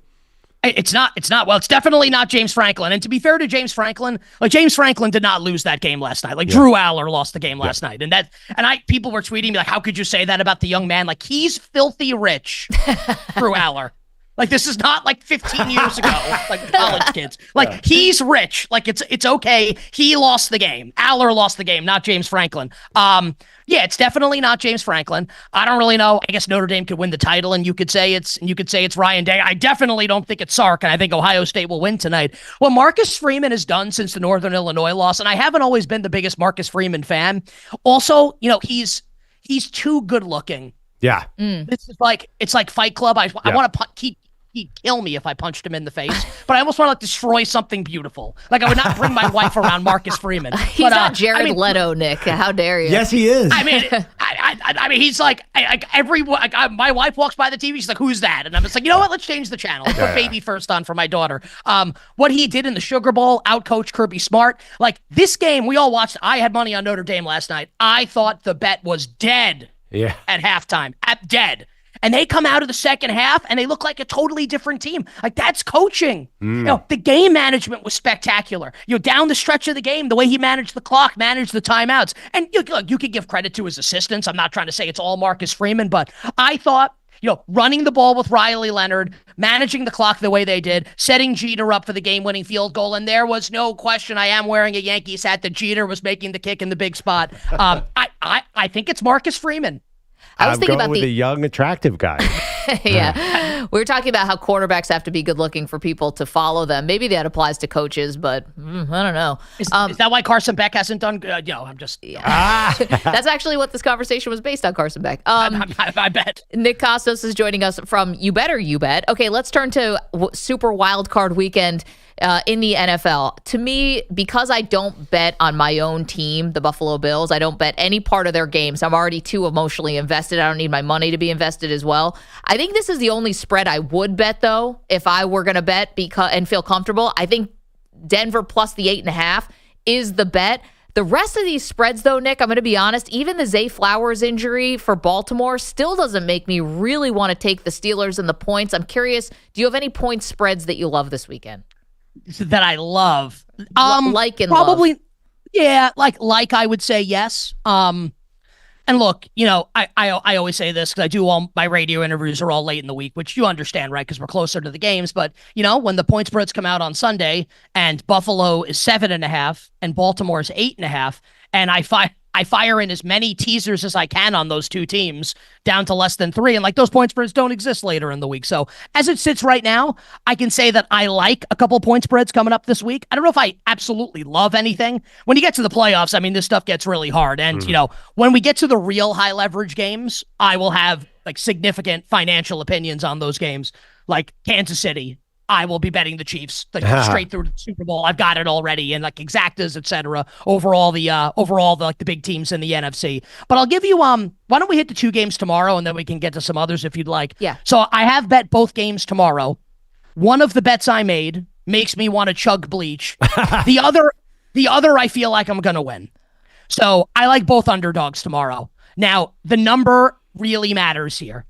[SPEAKER 21] It's not. Well, it's definitely not James Franklin. And to be fair to James Franklin, James Franklin did not lose that game last night. Drew Aller lost the game last night. And people were tweeting me how could you say that about the young man? He's filthy rich, Drew Aller. This is not 15 years ago, college kids. He's rich. It's okay. He lost the game. Aller lost the game, not James Franklin. It's definitely not James Franklin. I don't really know. I guess Notre Dame could win the title, and you could say it's Ryan Day. I definitely don't think it's Sark, and I think Ohio State will win tonight. What Marcus Freeman has done since the Northern Illinois loss, and I haven't always been the biggest Marcus Freeman fan. Also, he's too good looking.
[SPEAKER 5] Yeah.
[SPEAKER 21] This is it's like Fight Club. I want to he'd kill me if I punched him in the face, but I almost want to destroy something beautiful. I would not bring my wife around Marcus Freeman.
[SPEAKER 4] He's not Jared Leto, Nick. How dare you?
[SPEAKER 5] Yes, he is.
[SPEAKER 21] I mean, he's my wife walks by the TV. She's like, "Who's that?" And I'm just like, you know what? Let's change the channel. Put Baby First on for my daughter. What he did in the Sugar Bowl, outcoached Kirby Smart. This game, we all watched. I had money on Notre Dame last night. I thought the bet was dead. At halftime, dead. And they come out of the second half and they look like a totally different team. That's coaching. The game management was spectacular. Down the stretch of the game, the way he managed the clock, managed the timeouts. And you could give credit to his assistants. I'm not trying to say it's all Marcus Freeman, but I thought, running the ball with Riley Leonard, managing the clock the way they did, setting Jeter up for the game-winning field goal, and there was no question. I am wearing a Yankees hat that Jeter was making the kick in the big spot. I think it's Marcus Freeman.
[SPEAKER 4] I was thinking about
[SPEAKER 5] the young, attractive guy.
[SPEAKER 4] Yeah. We were talking about how quarterbacks have to be good looking for people to follow them. Maybe that applies to coaches, but I don't know.
[SPEAKER 21] Is that why Carson Beck hasn't done good? I'm just...
[SPEAKER 4] That's actually what this conversation was based on, Carson Beck.
[SPEAKER 21] I bet.
[SPEAKER 4] Nick Kostos is joining us from You Better You Bet. Okay, let's turn to Super Wild Card Weekend in the NFL. To me, because I don't bet on my own team, the Buffalo Bills, I don't bet any part of their games. I'm already too emotionally invested. I don't need my money to be invested as well. I think this is the only spread I would bet, though, if I were going to bet and feel comfortable. I think Denver plus the 8.5 is the bet. The rest of these spreads, though, Nick, I'm going to be honest, even the Zay Flowers injury for Baltimore still doesn't make me really want to take the Steelers and the points. I'm curious, do you have any point spreads that you love this weekend?
[SPEAKER 21] That I love.
[SPEAKER 4] Probably,
[SPEAKER 21] love. Yeah, like I would say yes. And look, I always say this because I do all my radio interviews are all late in the week, which you understand, right? Because we're closer to the games. But when the point spreads come out on Sunday and Buffalo is 7.5 and Baltimore is 8.5, and I fire in as many teasers as I can on those two teams down to less than 3. And those point spreads don't exist later in the week. So as it sits right now, I can say that I like a couple point spreads coming up this week. I don't know if I absolutely love anything. When you get to the playoffs, I mean, this stuff gets really hard. And, when we get to the real high leverage games, I will have significant financial opinions on those games, like Kansas City. I will be betting the Chiefs straight through the Super Bowl. I've got it already, and exactas, etc. Overall, the big teams in the NFC. But I'll give you why don't we hit the 2 games tomorrow, and then we can get to some others if you'd like.
[SPEAKER 4] Yeah.
[SPEAKER 21] So I have bet both games tomorrow. One of the bets I made makes me want to chug bleach. The other I feel like I'm gonna win. So I like both underdogs tomorrow. Now the number really matters here.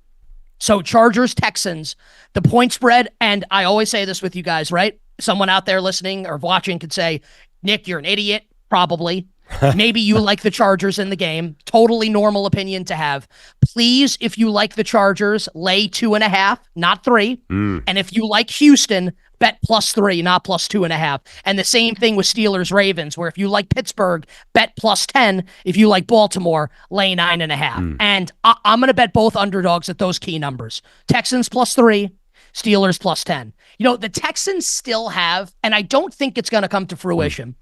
[SPEAKER 21] So Chargers, Texans, the point spread, and I always say this with you guys, right? Someone out there listening or watching could say, Nick, you're an idiot, probably. Maybe you like the Chargers in the game. Totally normal opinion to have. Please, if you like the Chargers, lay 2.5, not 3. And if you like Houston, bet +3, not +2.5. And the same thing with Steelers Ravens, where if you like Pittsburgh, bet +10. If you like Baltimore, lay 9.5. And I'm going to bet both underdogs at those key numbers. Texans +3, Steelers +10. You know, the Texans still have, and I don't think it's going to come to fruition,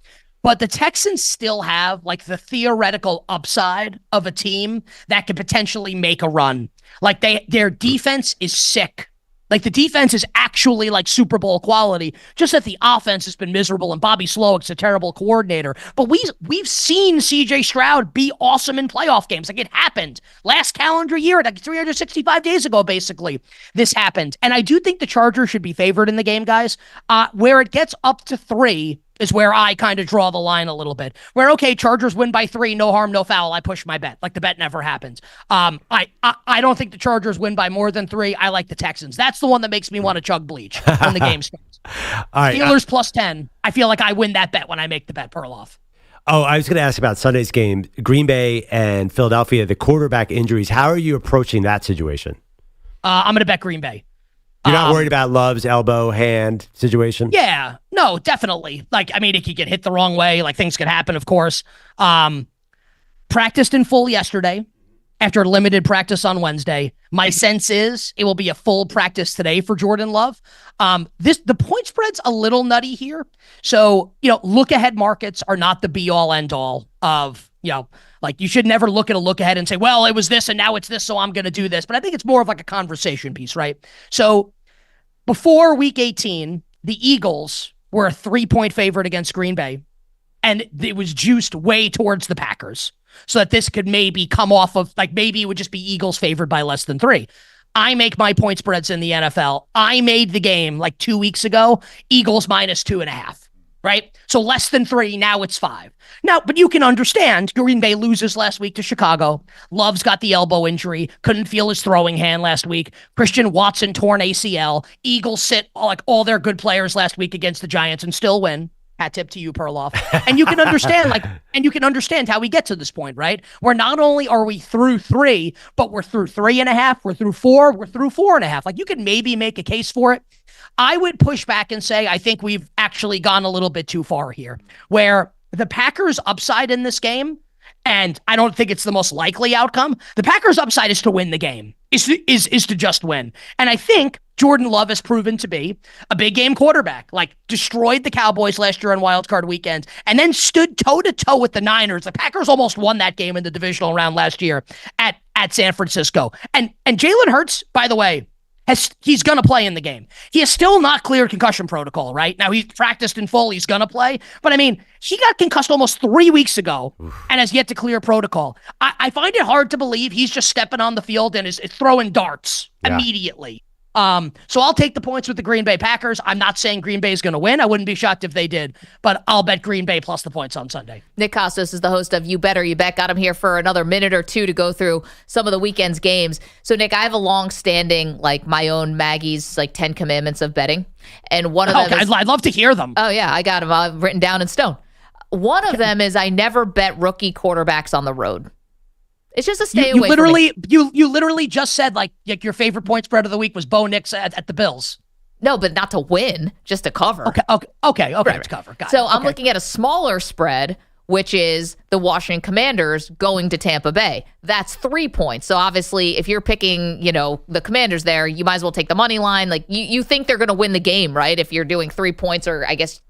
[SPEAKER 21] but the Texans still have like the theoretical upside of a team that could potentially make a run. Like their defense is sick. Like the defense is actually like Super Bowl quality, just that the offense has been miserable and Bobby Slowick's a terrible coordinator. But we've seen CJ Stroud be awesome in playoff games. Like it happened last calendar year, like 365 days ago, basically. This happened. And I do think the Chargers should be favored in the game, guys. Where it gets up to 3 is where I kind of draw the line a little bit. Where, okay, Chargers win by 3, no harm, no foul. I push my bet. Like the bet never happens. I don't think the Chargers win by more than 3. I like the Texans. That's the one that makes me want to chug bleach when the game starts.
[SPEAKER 5] All right,
[SPEAKER 21] Steelers +10. I feel like I win that bet when I make the bet, Perloff.
[SPEAKER 5] Oh, I was going to ask about Sunday's game, Green Bay and Philadelphia, the quarterback injuries. How are you approaching that situation?
[SPEAKER 21] I'm going to bet Green Bay.
[SPEAKER 5] You're not worried about Love's elbow, hand situation?
[SPEAKER 21] Yeah, no, definitely. Like, I mean, it could get hit the wrong way. Like, things could happen, of course. Practiced in full yesterday after limited practice on Wednesday. My sense is it will be a full practice today for Jordan Love. The point spread's a little nutty here. So, look ahead markets are not the be all end all of, like you should never look at a look ahead and say, well, it was this and now it's this, so I'm going to do this. But I think it's more of like a conversation piece, right? So before week 18, the Eagles were a 3-point favorite against Green Bay, and it was juiced way towards the Packers so that this could maybe come off of, like, maybe it would just be Eagles favored by less than 3. I make my point spreads in the NFL. I made the game like 2 weeks ago, Eagles -2.5. Right? So less than 3, now it's 5. Now, but you can understand Green Bay loses last week to Chicago. Love's got the elbow injury, couldn't feel his throwing hand last week. Christian Watson torn ACL. Eagles sit like all their good players last week against the Giants and still win. Hat tip to you, Perloff. And you can understand how we get to this point, right? Where not only are we through 3, but we're through 3.5, we're through 4, we're through 4.5. Like you could maybe make a case for it. I would push back and say I think we've actually gone a little bit too far here, where the Packers' upside in this game, and I don't think it's the most likely outcome, the Packers' upside is to win the game, is to just win. And I think Jordan Love has proven to be a big game quarterback, like destroyed the Cowboys last year on Wild Card Weekend, and then stood toe-to-toe with the Niners. The Packers almost won that game in the divisional round last year at San Francisco. And Jalen Hurts, by the way, he's going to play in the game. He has still not cleared concussion protocol, right? Now, he's practiced in full. He's going to play. But, I mean, he got concussed almost 3 weeks ago and has yet to clear protocol. I find it hard to believe he's just stepping on the field and is throwing darts immediately. So I'll take the points with the Green Bay Packers. I'm not saying Green Bay is going to win. I wouldn't be shocked if they did, but I'll bet Green Bay plus the points on Sunday.
[SPEAKER 4] Nick Kostos is the host of You Better You Bet. Got him here for another minute or two to go through some of the weekend's games. So Nick, I have a long-standing, like my own Maggie's, like 10 commandments of betting, and one of them is,
[SPEAKER 21] I'd love to hear them.
[SPEAKER 4] Oh yeah, I got them. I've written down in stone. One of them is I never bet rookie quarterbacks on the road. It's just a stay away from me.
[SPEAKER 21] You literally just said like your favorite point spread of the week was Bo Nix at the Bills.
[SPEAKER 4] No, but not to win, just to cover.
[SPEAKER 21] Okay,
[SPEAKER 4] Right.
[SPEAKER 21] to cover. Got
[SPEAKER 4] so
[SPEAKER 21] it.
[SPEAKER 4] I'm looking at a smaller spread, which is the Washington Commanders going to Tampa Bay. That's 3 points. So obviously, if you're picking, the Commanders there, you might as well take the money line. Like you think they're going to win the game, right? If you're doing 3 points, or I guess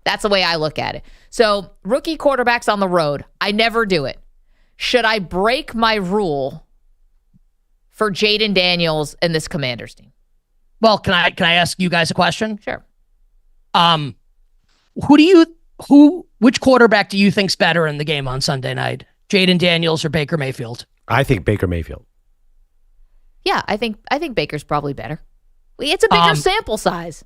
[SPEAKER 4] that's the way I look at it. So rookie quarterbacks on the road, I never do it. Should I break my rule for Jaden Daniels and this Commanders team?
[SPEAKER 21] Well, can I ask you guys a question?
[SPEAKER 4] Sure.
[SPEAKER 21] Which quarterback do you think's better in the game on Sunday night? Jaden Daniels or Baker Mayfield?
[SPEAKER 5] I think Baker Mayfield.
[SPEAKER 4] Yeah, I think Baker's probably better. It's a bigger sample size.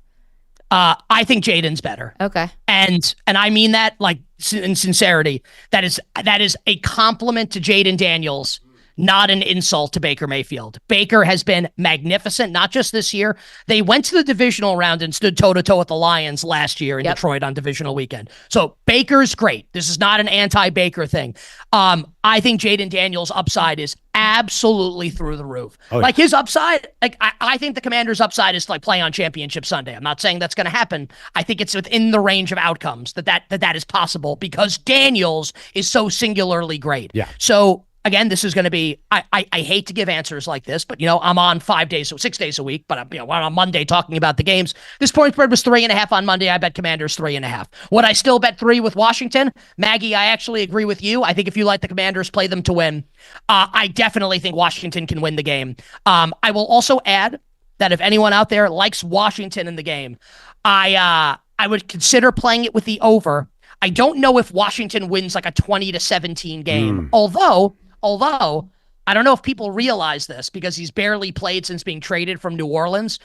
[SPEAKER 21] I think Jaden's better.
[SPEAKER 4] Okay.
[SPEAKER 21] And I mean that like in sincerity. That is a compliment to Jaden Daniels, not an insult to Baker Mayfield. Baker has been magnificent, not just this year. They went to the divisional round and stood toe-to-toe with the Lions last year in Detroit on divisional weekend. So Baker's great. This is not an anti-Baker thing. I think Jaden Daniels' upside is absolutely through the roof. Like his upside, like I think the Commanders' upside is to like play on Championship Sunday. I'm not saying that's going to happen. I think it's within the range of outcomes that is possible because Daniels is so singularly great.
[SPEAKER 5] Yeah.
[SPEAKER 21] So again, this is going to be, I hate to give answers like this, but, I'm on 6 days a week, but I'm on Monday talking about the games. This point spread was 3.5 on Monday. I bet Commanders 3.5. Would I still bet 3 with Washington? Maggie, I actually agree with you. I think if you like the Commanders, play them to win. I definitely think Washington can win the game. I will also add that if anyone out there likes Washington in the game, I would consider playing it with the over. I don't know if Washington wins like a 20-17 game, although I don't know if people realize this because he's barely played since being traded from New Orleans.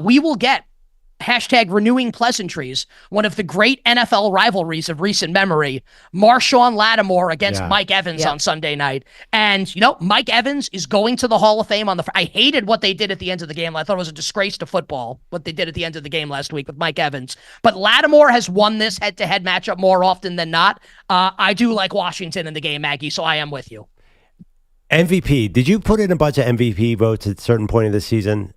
[SPEAKER 21] We will get #renewing pleasantries, one of the great NFL rivalries of recent memory, Marshawn Lattimore against Mike Evans on Sunday night. And, Mike Evans is going to the Hall of Fame I hated what they did at the end of the game. I thought it was a disgrace to football, what they did at the end of the game last week with Mike Evans. But Lattimore has won this head-to-head matchup more often than not. I do like Washington in the game, Maggie, so I am with you.
[SPEAKER 5] MVP. Did you put in a bunch of MVP votes at a certain point of the season?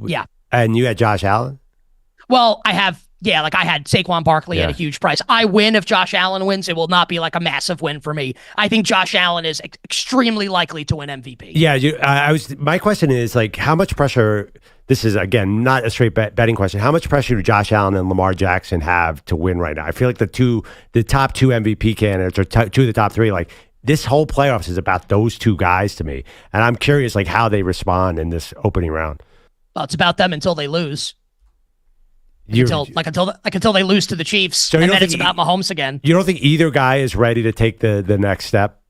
[SPEAKER 21] Yeah.
[SPEAKER 5] And you had Josh Allen?
[SPEAKER 21] Well, I had Saquon Barkley at a huge price. I win if Josh Allen wins. It will not be like a massive win for me. I think Josh Allen is extremely likely to win MVP.
[SPEAKER 5] Yeah, my question is like, how much pressure? This is again not a straight betting question. How much pressure do Josh Allen and Lamar Jackson have to win right now? I feel like the top two MVP candidates, or two of the top three, like this whole playoffs is about those two guys to me, and I'm curious like how they respond in this opening round.
[SPEAKER 21] Well, it's about them until they lose. Until they lose to the Chiefs, and then it's about Mahomes again.
[SPEAKER 5] You don't think either guy is ready to take the next step?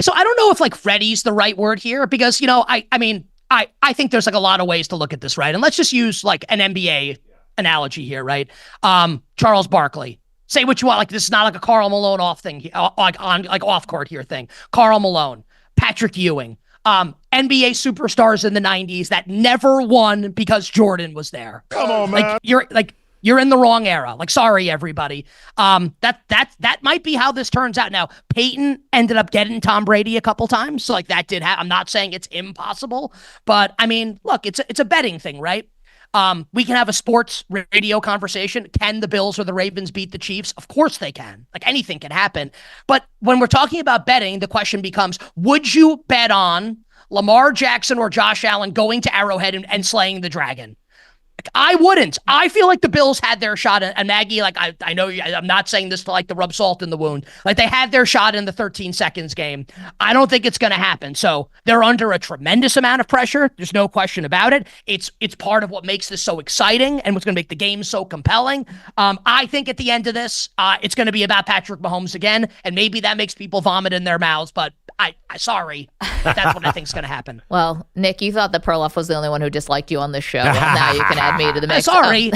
[SPEAKER 21] So I don't know if like ready's the right word here because I think there's like a lot of ways to look at this, right? And let's just use like an NBA analogy here, right? Charles Barkley. Say what you want. Like this is not like a Karl Malone off thing, like on like off court here thing. Karl Malone, Patrick Ewing. NBA superstars in the 90s that never won because Jordan was there.
[SPEAKER 15] Come on, man.
[SPEAKER 21] You're in the wrong era. Like, sorry, everybody. That might be how this turns out. Now, Peyton ended up getting Tom Brady a couple times. So like that did happen. I'm not saying it's impossible, but I mean, look, it's a betting thing, right? We can have a sports radio conversation. Can the Bills or the Ravens beat the Chiefs? Of course they can. Like anything can happen. But when we're talking about betting, the question becomes, would you bet on Lamar Jackson or Josh Allen going to Arrowhead and slaying the dragon? I wouldn't. I feel like the Bills had their shot. And Maggie, like, I know I'm not saying this to like to rub salt in the wound. Like they had their shot in the 13 seconds game. I don't think it's going to happen. So they're under a tremendous amount of pressure. There's no question about it. It's part of what makes this so exciting and what's going to make the game so compelling. I think at the end of this, it's going to be about Patrick Mahomes again. And maybe that makes people vomit in their mouths, but sorry, that's what I think is going to happen.
[SPEAKER 4] Well, Nick, you thought that Perloff was the only one who disliked you on this show. Well, now you can add me to the mix.
[SPEAKER 21] Sorry.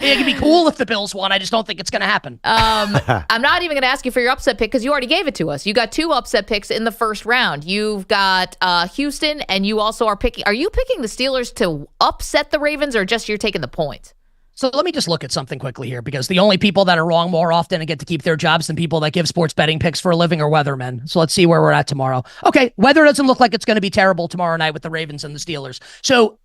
[SPEAKER 21] It'd be cool if the Bills won. I just don't think it's going to happen.
[SPEAKER 4] I'm not even going to ask you for your upset pick because you already gave it to us. You got 2 upset picks in the first round. You've got Houston, and you also are picking. Are you picking the Steelers to upset the Ravens, or just you're taking the points?
[SPEAKER 21] So let me just look at something quickly here, because the only people that are wrong more often and get to keep their jobs than people that give sports betting picks for a living are weathermen. So let's see where we're at tomorrow. Okay, weather doesn't look like it's going to be terrible tomorrow night with the Ravens and the Steelers. So,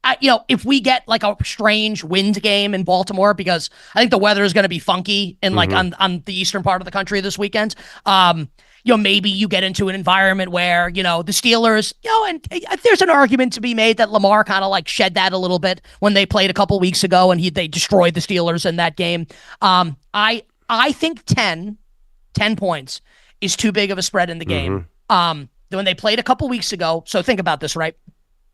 [SPEAKER 21] if we get like a strange wind game in Baltimore, because I think the weather is going to be funky in like on the eastern part of the country this weekend. Maybe you get into an environment where, the Steelers, and there's an argument to be made that Lamar kind of like shed that a little bit when they played a couple weeks ago and they destroyed the Steelers in that game. I think 10 points is too big of a spread in the game. When they played a couple weeks ago, so think about this, right?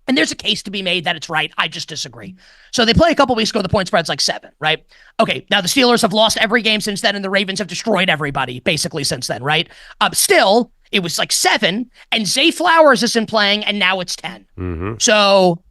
[SPEAKER 21] And there's a case to be made that it's right. I just disagree. So they play a couple weeks ago. The point spread's like 7, right? Okay, now the Steelers have lost every game since then, and the Ravens have destroyed everybody basically since then, right? Still, it was like 7, and Zay Flowers isn't playing, and now it's 10. So,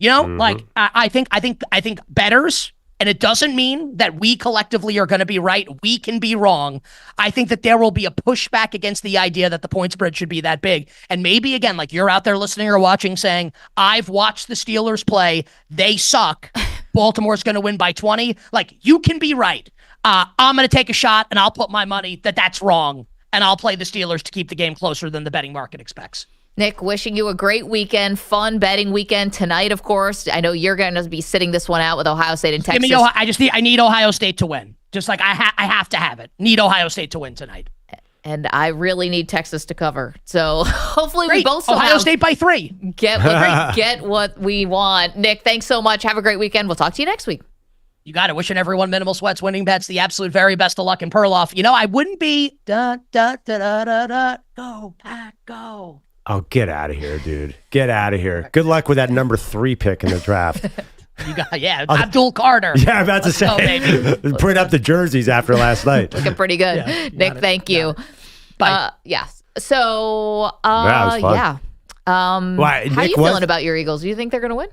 [SPEAKER 21] I think bettors and it doesn't mean that we collectively are going to be right. We can be wrong. I think that there will be a pushback against the idea that the point spread should be that big. And maybe, again, like you're out there listening or watching saying, I've watched the Steelers play. They suck. Baltimore's going to win by 20. Like, you can be right. I'm going to take a shot, and I'll put my money that that's wrong, and I'll play the Steelers to keep the game closer than the betting market expects.
[SPEAKER 4] Nick, wishing you a great weekend, fun betting weekend tonight, of course. I know you're going to be sitting this one out with Ohio State and Texas.
[SPEAKER 21] I need Ohio State to win. Just like I have to have it. Need Ohio State to win tonight.
[SPEAKER 4] And I really need Texas to cover. So hopefully we both
[SPEAKER 21] Ohio State by 3.
[SPEAKER 4] Get what we want. Nick, thanks so much. Have a great weekend. We'll talk to you next week.
[SPEAKER 21] You got it. Wishing everyone minimal sweats, winning bets, the absolute very best of luck in Perloff. I wouldn't be go Pack go.
[SPEAKER 5] Oh, get out of here, dude. Get out of here. Good luck with that number 3 pick in the draft.
[SPEAKER 21] Abdul Carter.
[SPEAKER 5] Yeah, I'm about to say. Print up the jerseys after last night.
[SPEAKER 4] Looking pretty good.
[SPEAKER 21] Yeah,
[SPEAKER 4] Nick, thank you.
[SPEAKER 21] Bye.
[SPEAKER 4] Yes. So,
[SPEAKER 5] that was fun.
[SPEAKER 4] yeah. How are you feeling about your Eagles? Do you think they're going to win?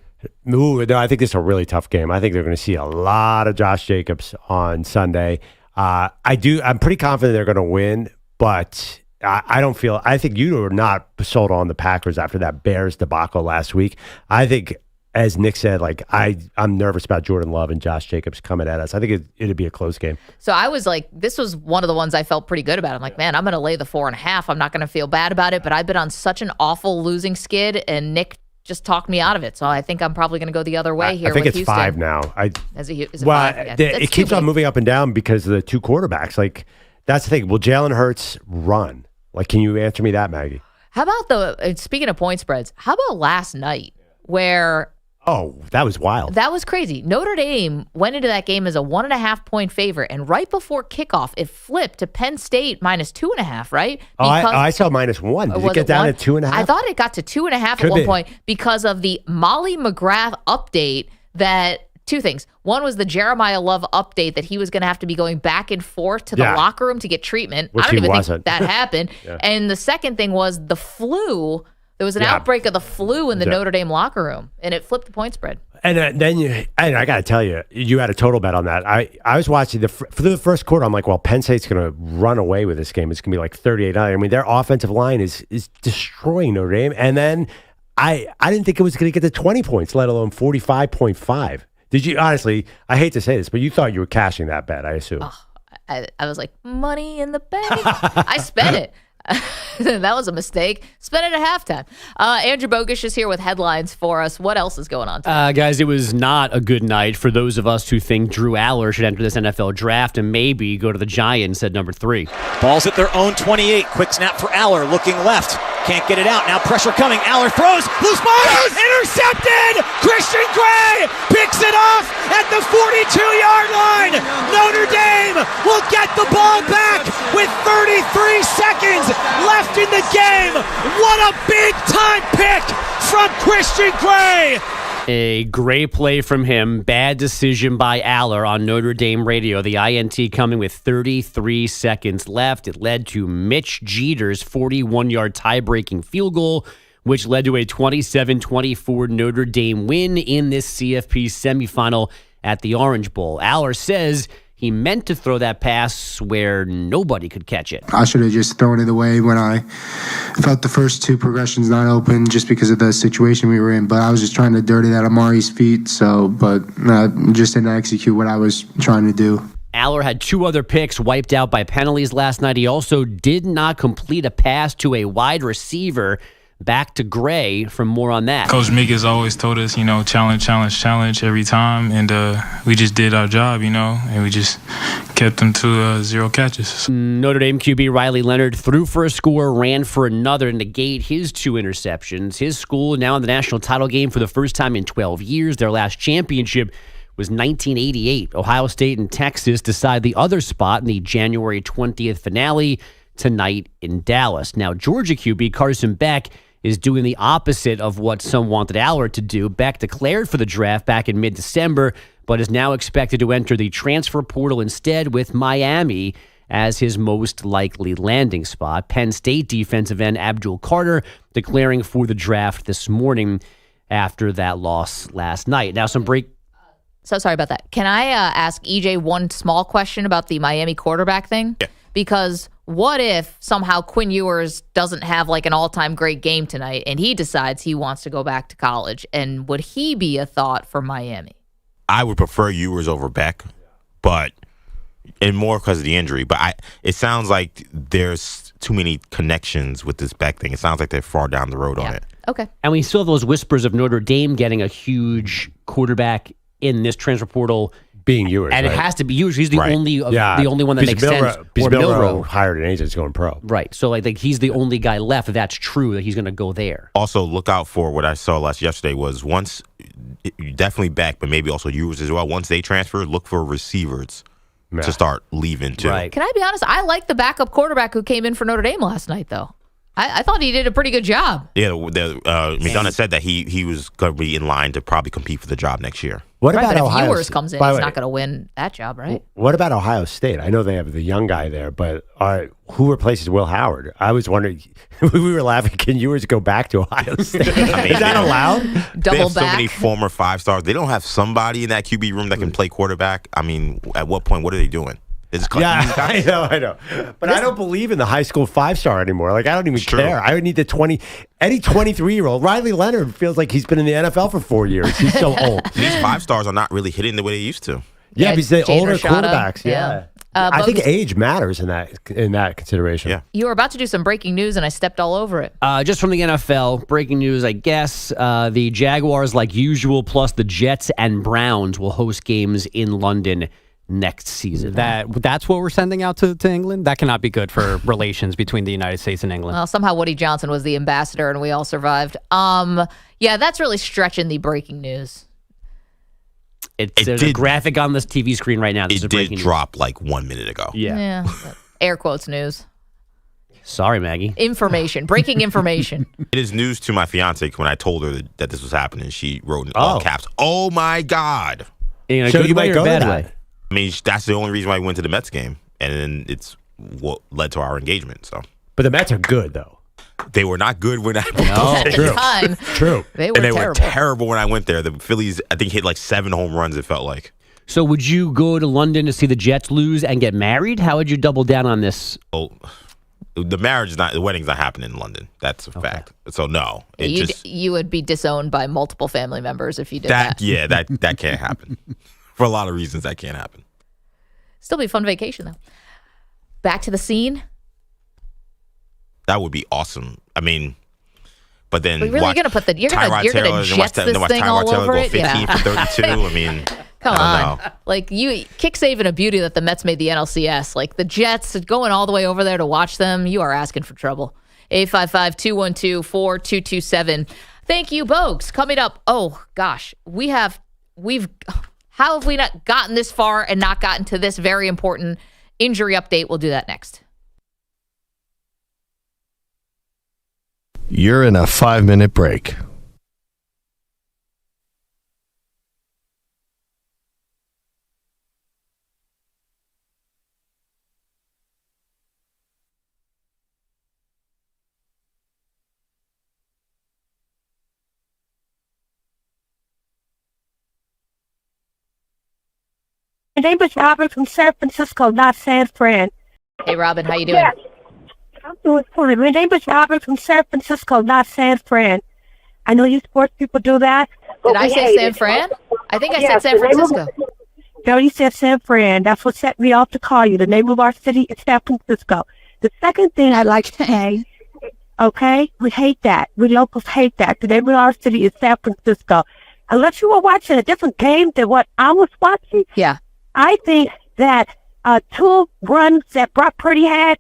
[SPEAKER 5] Ooh, no, I think this is a really tough game. I think they're going to see a lot of Josh Jacobs on Sunday. I'm pretty confident they're going to win, but I think you are not sold on the Packers after that Bears debacle last week. I think, as Nick said, I'm nervous about Jordan Love and Josh Jacobs coming at us. I think it'd be a close game.
[SPEAKER 4] So I was like, this was one of the ones I felt pretty good about. I'm like, man, I'm going to lay the 4.5. I'm not going to feel bad about it, but I've been on such an awful losing skid, and Nick just talked me out of it. So I think I'm probably going to go the other way here.
[SPEAKER 5] I think
[SPEAKER 4] with
[SPEAKER 5] it's
[SPEAKER 4] Houston.
[SPEAKER 5] 5 now.
[SPEAKER 4] Is it 5? Yeah,
[SPEAKER 5] it keeps on moving up and down because of the 2 quarterbacks. Like, that's the thing. Will Jalen Hurts run? Like, can you answer me that, Maggie?
[SPEAKER 4] How about speaking of point spreads, how about last night where...
[SPEAKER 5] Oh, that was wild.
[SPEAKER 4] That was crazy. Notre Dame went into that game as a 1.5-point favorite, and right before kickoff, it flipped to Penn State minus 2.5, right?
[SPEAKER 5] I saw -1. Did it get down to 2.5?
[SPEAKER 4] I thought it got to 2.5 at one point because of the Molly McGrath update that... 2 things. One was the Jeremiah Love update that he was going to have to be going back and forth to the locker room to get treatment.
[SPEAKER 5] Which
[SPEAKER 4] I don't even
[SPEAKER 5] wasn't.
[SPEAKER 4] think that happened.
[SPEAKER 5] Yeah.
[SPEAKER 4] And the second thing was the flu. There was an outbreak of the flu in the Notre Dame locker room, and it flipped the point spread.
[SPEAKER 5] And then I got to tell you, you had a total bet on that. I was watching for the first quarter. I'm like, well, Penn State's going to run away with this game. It's going to be like 38-9. I mean, their offensive line is destroying Notre Dame. And then I didn't think it was going to get to 20 points, let alone 45.5. Did you, honestly, I hate to say this, but you thought you were cashing that bet, I assume.
[SPEAKER 4] Oh, I was like, money in the bank. I spent it. That was a mistake. Spent it at halftime. Andrew Bogusch is here with headlines for us. What else is going on today?
[SPEAKER 13] Guys, it was not a good night for those of us who think Drew Aller should enter this NFL draft and maybe go to the Giants at number 3.
[SPEAKER 3] Ball's at their own 28. Quick snap for Aller, looking left. Can't get it out. Now pressure coming. Aller throws. Loose ball. Intercepted. Christian Gray picks it off at the 42-yard line. Notre Dame will get the ball back with 33 seconds left in the game. What a big-time pick from Christian Gray.
[SPEAKER 13] A great play from him. Bad decision by Aller on Notre Dame radio. The INT coming with 33 seconds left. It led to Mitch Jeter's 41-yard tie-breaking field goal, which led to a 27-24 Notre Dame win in this CFP semifinal at the Orange Bowl. Aller says he meant to throw that pass where nobody could catch it.
[SPEAKER 7] I should have just thrown it away when I felt the first 2 progressions not open just because of the situation we were in. But I was just trying to dirty that Amari's feet. But just didn't execute what I was trying to do.
[SPEAKER 13] Aller had 2 other picks wiped out by penalties last night. He also did not complete a pass to a wide receiver. Back to Gray for more on that.
[SPEAKER 11] Coach Meek has always told us, challenge every time. And we just did our job, and we just kept them to 0 catches.
[SPEAKER 13] Notre Dame QB Riley Leonard threw for a score, ran for another to negate his 2 interceptions. His school now in the national title game for the first time in 12 years. Their last championship was 1988. Ohio State and Texas decide the other spot in the January 20th finale tonight in Dallas. Now, Georgia QB Carson Beck is doing the opposite of what some wanted Aller to do. Beck declared for the draft back in mid-December, but is now expected to enter the transfer portal instead with Miami as his most likely landing spot. Penn State defensive end Abdul Carter declaring for the draft this morning after that loss last night. Now, some break...
[SPEAKER 4] So sorry about that. Can I ask EJ one small question about the Miami quarterback thing?
[SPEAKER 8] Yeah.
[SPEAKER 4] Because what if somehow Quinn Ewers doesn't have like an all-time great game tonight and he decides he wants to go back to college? And would he be a thought for Miami?
[SPEAKER 8] I would prefer Ewers over Beck, and more because of the injury. But it sounds like there's too many connections with this Beck thing. It sounds like they're far down the road on it.
[SPEAKER 4] Okay.
[SPEAKER 13] And we still have those whispers of Notre Dame getting a huge quarterback in this transfer portal.
[SPEAKER 5] Being Ewers,
[SPEAKER 13] and
[SPEAKER 5] right?
[SPEAKER 13] It has to be Ewers. He's the only the only one that
[SPEAKER 5] because
[SPEAKER 13] makes sense.
[SPEAKER 5] Because
[SPEAKER 13] Or
[SPEAKER 5] Milroe hired an agent that's going pro.
[SPEAKER 13] Right. So like he's the only guy left. If that's true, that he's going to go there.
[SPEAKER 8] Also, look out for what I saw yesterday was definitely Beck, but maybe also Ewers as well. Once they transfer, look for receivers to start leaving too.
[SPEAKER 13] Right.
[SPEAKER 4] Can I be honest? I like the backup quarterback who came in for Notre Dame last night, though. I thought he did a pretty good job.
[SPEAKER 8] Yeah, McDonough said that he was going to be in line to probably compete for the job next year.
[SPEAKER 5] What
[SPEAKER 4] Right,
[SPEAKER 5] about
[SPEAKER 4] but
[SPEAKER 5] Ohio
[SPEAKER 4] if Ewers
[SPEAKER 5] State?
[SPEAKER 4] comes in,
[SPEAKER 5] By
[SPEAKER 4] he's
[SPEAKER 5] the way,
[SPEAKER 4] not going to win that job, right?
[SPEAKER 5] What about Ohio State? I know they have the young guy there, but who replaces Will Howard? I was wondering. We were laughing. Can Ewers go back to Ohio State? Is that allowed?
[SPEAKER 8] They have so many former 5-stars. They don't have somebody in that QB room that can play quarterback. I mean, at what point? What are they doing?
[SPEAKER 5] I know. But I don't believe in the high school 5-star anymore. Like, I don't even care. I would need any 23-year-old. Riley Leonard feels like he's been in the NFL for 4 years. He's so old.
[SPEAKER 8] These 5-stars are not really hitting the way they used to.
[SPEAKER 5] Yeah, because the
[SPEAKER 4] Jane
[SPEAKER 5] older
[SPEAKER 4] Rashada,
[SPEAKER 5] quarterbacks. Yeah. I think age matters in that consideration.
[SPEAKER 8] Yeah.
[SPEAKER 4] You were about to do some breaking news, and I stepped all over it.
[SPEAKER 13] Just from the NFL, breaking news, I guess. The Jaguars, like usual, plus the Jets and Browns will host games in London next season.
[SPEAKER 10] That's what we're sending out to England? That cannot be good for relations between the United States and England.
[SPEAKER 4] Well, somehow Woody Johnson was the ambassador, and we all survived. Yeah, that's really stretching the breaking news.
[SPEAKER 13] There's a graphic on this TV screen right now.
[SPEAKER 8] It did drop like 1 minute ago.
[SPEAKER 13] Yeah.
[SPEAKER 4] Air quotes news.
[SPEAKER 13] Sorry, Maggie.
[SPEAKER 4] Information. Breaking information.
[SPEAKER 8] It is news to my fiance when I told her that this was happening. She wrote in all caps, "Oh my God."
[SPEAKER 13] In a good way or bad way?
[SPEAKER 8] I mean, that's the only reason why I went to the Mets game, and then it's what led to our engagement. So,
[SPEAKER 5] but the Mets are good though.
[SPEAKER 8] They were not good when I
[SPEAKER 5] True.
[SPEAKER 4] They were
[SPEAKER 8] and they
[SPEAKER 4] terrible.
[SPEAKER 8] were terrible when I went there. The Phillies, I think, hit like 7 home runs. It felt like.
[SPEAKER 13] So, would you go to London to see the Jets lose and get married? How would you double down on this?
[SPEAKER 8] Oh, the marriage is not. The wedding's not happening in London. That's a fact. So no,
[SPEAKER 4] You would be disowned by multiple family members if you did that.
[SPEAKER 8] Yeah, that can't happen. For a lot of reasons, that can't happen.
[SPEAKER 4] Still be a fun vacation though. Back to the scene.
[SPEAKER 8] That would be awesome. I mean, but then
[SPEAKER 4] But really, you're gonna put the you're gonna Jets this thing all over
[SPEAKER 8] go
[SPEAKER 4] it.
[SPEAKER 8] 15 for 32. I mean,
[SPEAKER 4] come
[SPEAKER 8] I don't
[SPEAKER 4] on,
[SPEAKER 8] know.
[SPEAKER 4] like you kick saving a beauty that the Mets made the NLCS. Like the Jets going all the way over there to watch them. You are asking for trouble. 855-212-4227. Thank you, Bogusch. Coming up. Oh gosh, how have we not gotten this far and not gotten to this very important injury update? We'll do that next.
[SPEAKER 1] You're in a 5-minute break.
[SPEAKER 12] My name is Robin from San Francisco, not San Fran.
[SPEAKER 4] Hey, Robin, how you doing?
[SPEAKER 12] I'm doing fine. My name is Robin from San Francisco, not San Fran. I know you sports people do that.
[SPEAKER 4] Did I say San Fran? I think I said San Francisco.
[SPEAKER 12] No, you said San Fran. That's what set me off to call you. The name of our city is San Francisco. The second thing I'd like to say, okay, we hate that. We locals hate that. The name of our city is San Francisco. Unless you were watching a different game than what I was watching.
[SPEAKER 4] Yeah.
[SPEAKER 12] I think that 2 runs that Brock Purdy had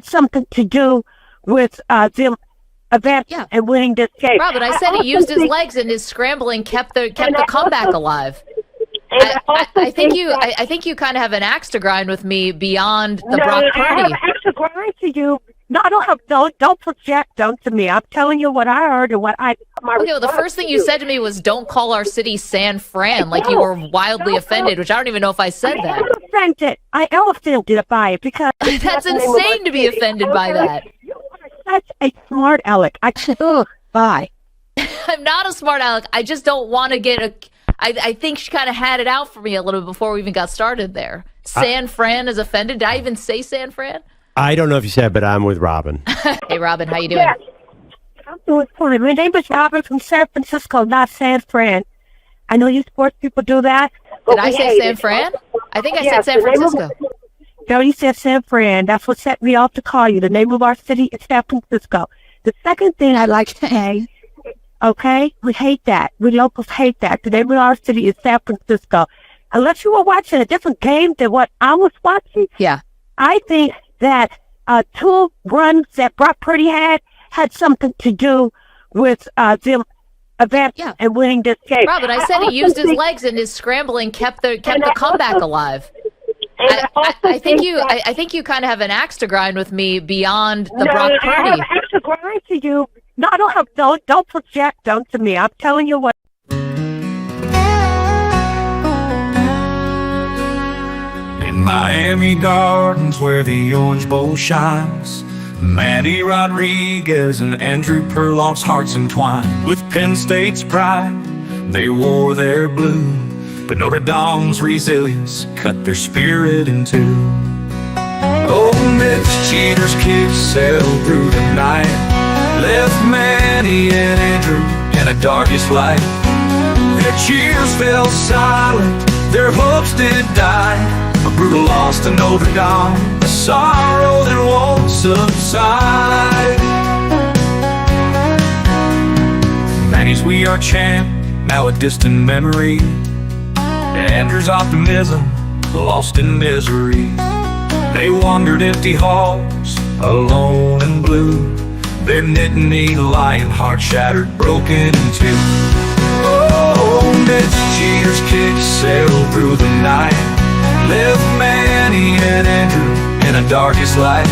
[SPEAKER 12] something to do with them advancing and winning this game.
[SPEAKER 4] Robin, I said he used his legs and his scrambling kept the comeback alive. I think you kind of have an axe to grind with me beyond the Brock Purdy.
[SPEAKER 12] I have an axe to grind to you. No, I don't have. Don't project to me. I'm telling you what I heard and what I.
[SPEAKER 4] Okay, well, the first thing you said to me was, "Don't call our city San Fran," like you were wildly offended, which I don't even know if I said that.
[SPEAKER 12] I am offended by it because
[SPEAKER 4] that's insane to be offended by that.
[SPEAKER 12] You are such a smart aleck. Bye.
[SPEAKER 4] I'm not a smart aleck. I just don't want to get I think she kind of had it out for me a little bit before we even got started there. San Fran is offended. Did I even say San Fran?
[SPEAKER 5] I don't know if you said, but I'm with Robin.
[SPEAKER 4] Hey, Robin, how you doing?
[SPEAKER 12] Yeah. I'm doing fine. My name is Robin from San Francisco, not San Fran. I know you sports people do that.
[SPEAKER 4] Did I say San Fran? I think I said San Francisco.
[SPEAKER 12] No, you said San Fran. That's what set me off to call you. The name of our city is San Francisco. The second thing I'd like to say, okay, we hate that. We locals hate that. The name of our city is San Francisco. Unless you were watching a different game than what I was watching,
[SPEAKER 4] yeah,
[SPEAKER 12] I think that 2 runs that Brock Purdy had something to do with them advancing and winning this game.
[SPEAKER 4] Robin, I said he used his legs and his scrambling kept the comeback alive. I think you kind of have an axe to grind with me beyond the Brock Purdy.
[SPEAKER 12] I have an axe to grind to you. No, I don't have. Don't project onto me. I'm telling you what.
[SPEAKER 9] In Miami Gardens, where the Orange Bowl shines, Manny Rodriguez and Andrew Perloff's hearts entwined with Penn State's pride. They wore their blue, but Notre Dame's resilience cut their spirit in two. Oh, Mitch Jeter's kick sailed through the night, left Manny and Andrew in a darkest light. Their cheers fell silent, their hopes did die. A brutal loss to Notre Dame, a sorrow that won't subside. Manny's "We Are" chant, now a distant memory. Andrew's optimism, lost in misery. They wandered empty halls, alone and blue. Their knit-knee lion heart shattered, broken in two. Oh, Mitch Jeter's kick sailed through the night, left Manny and Andrew in a darkest light.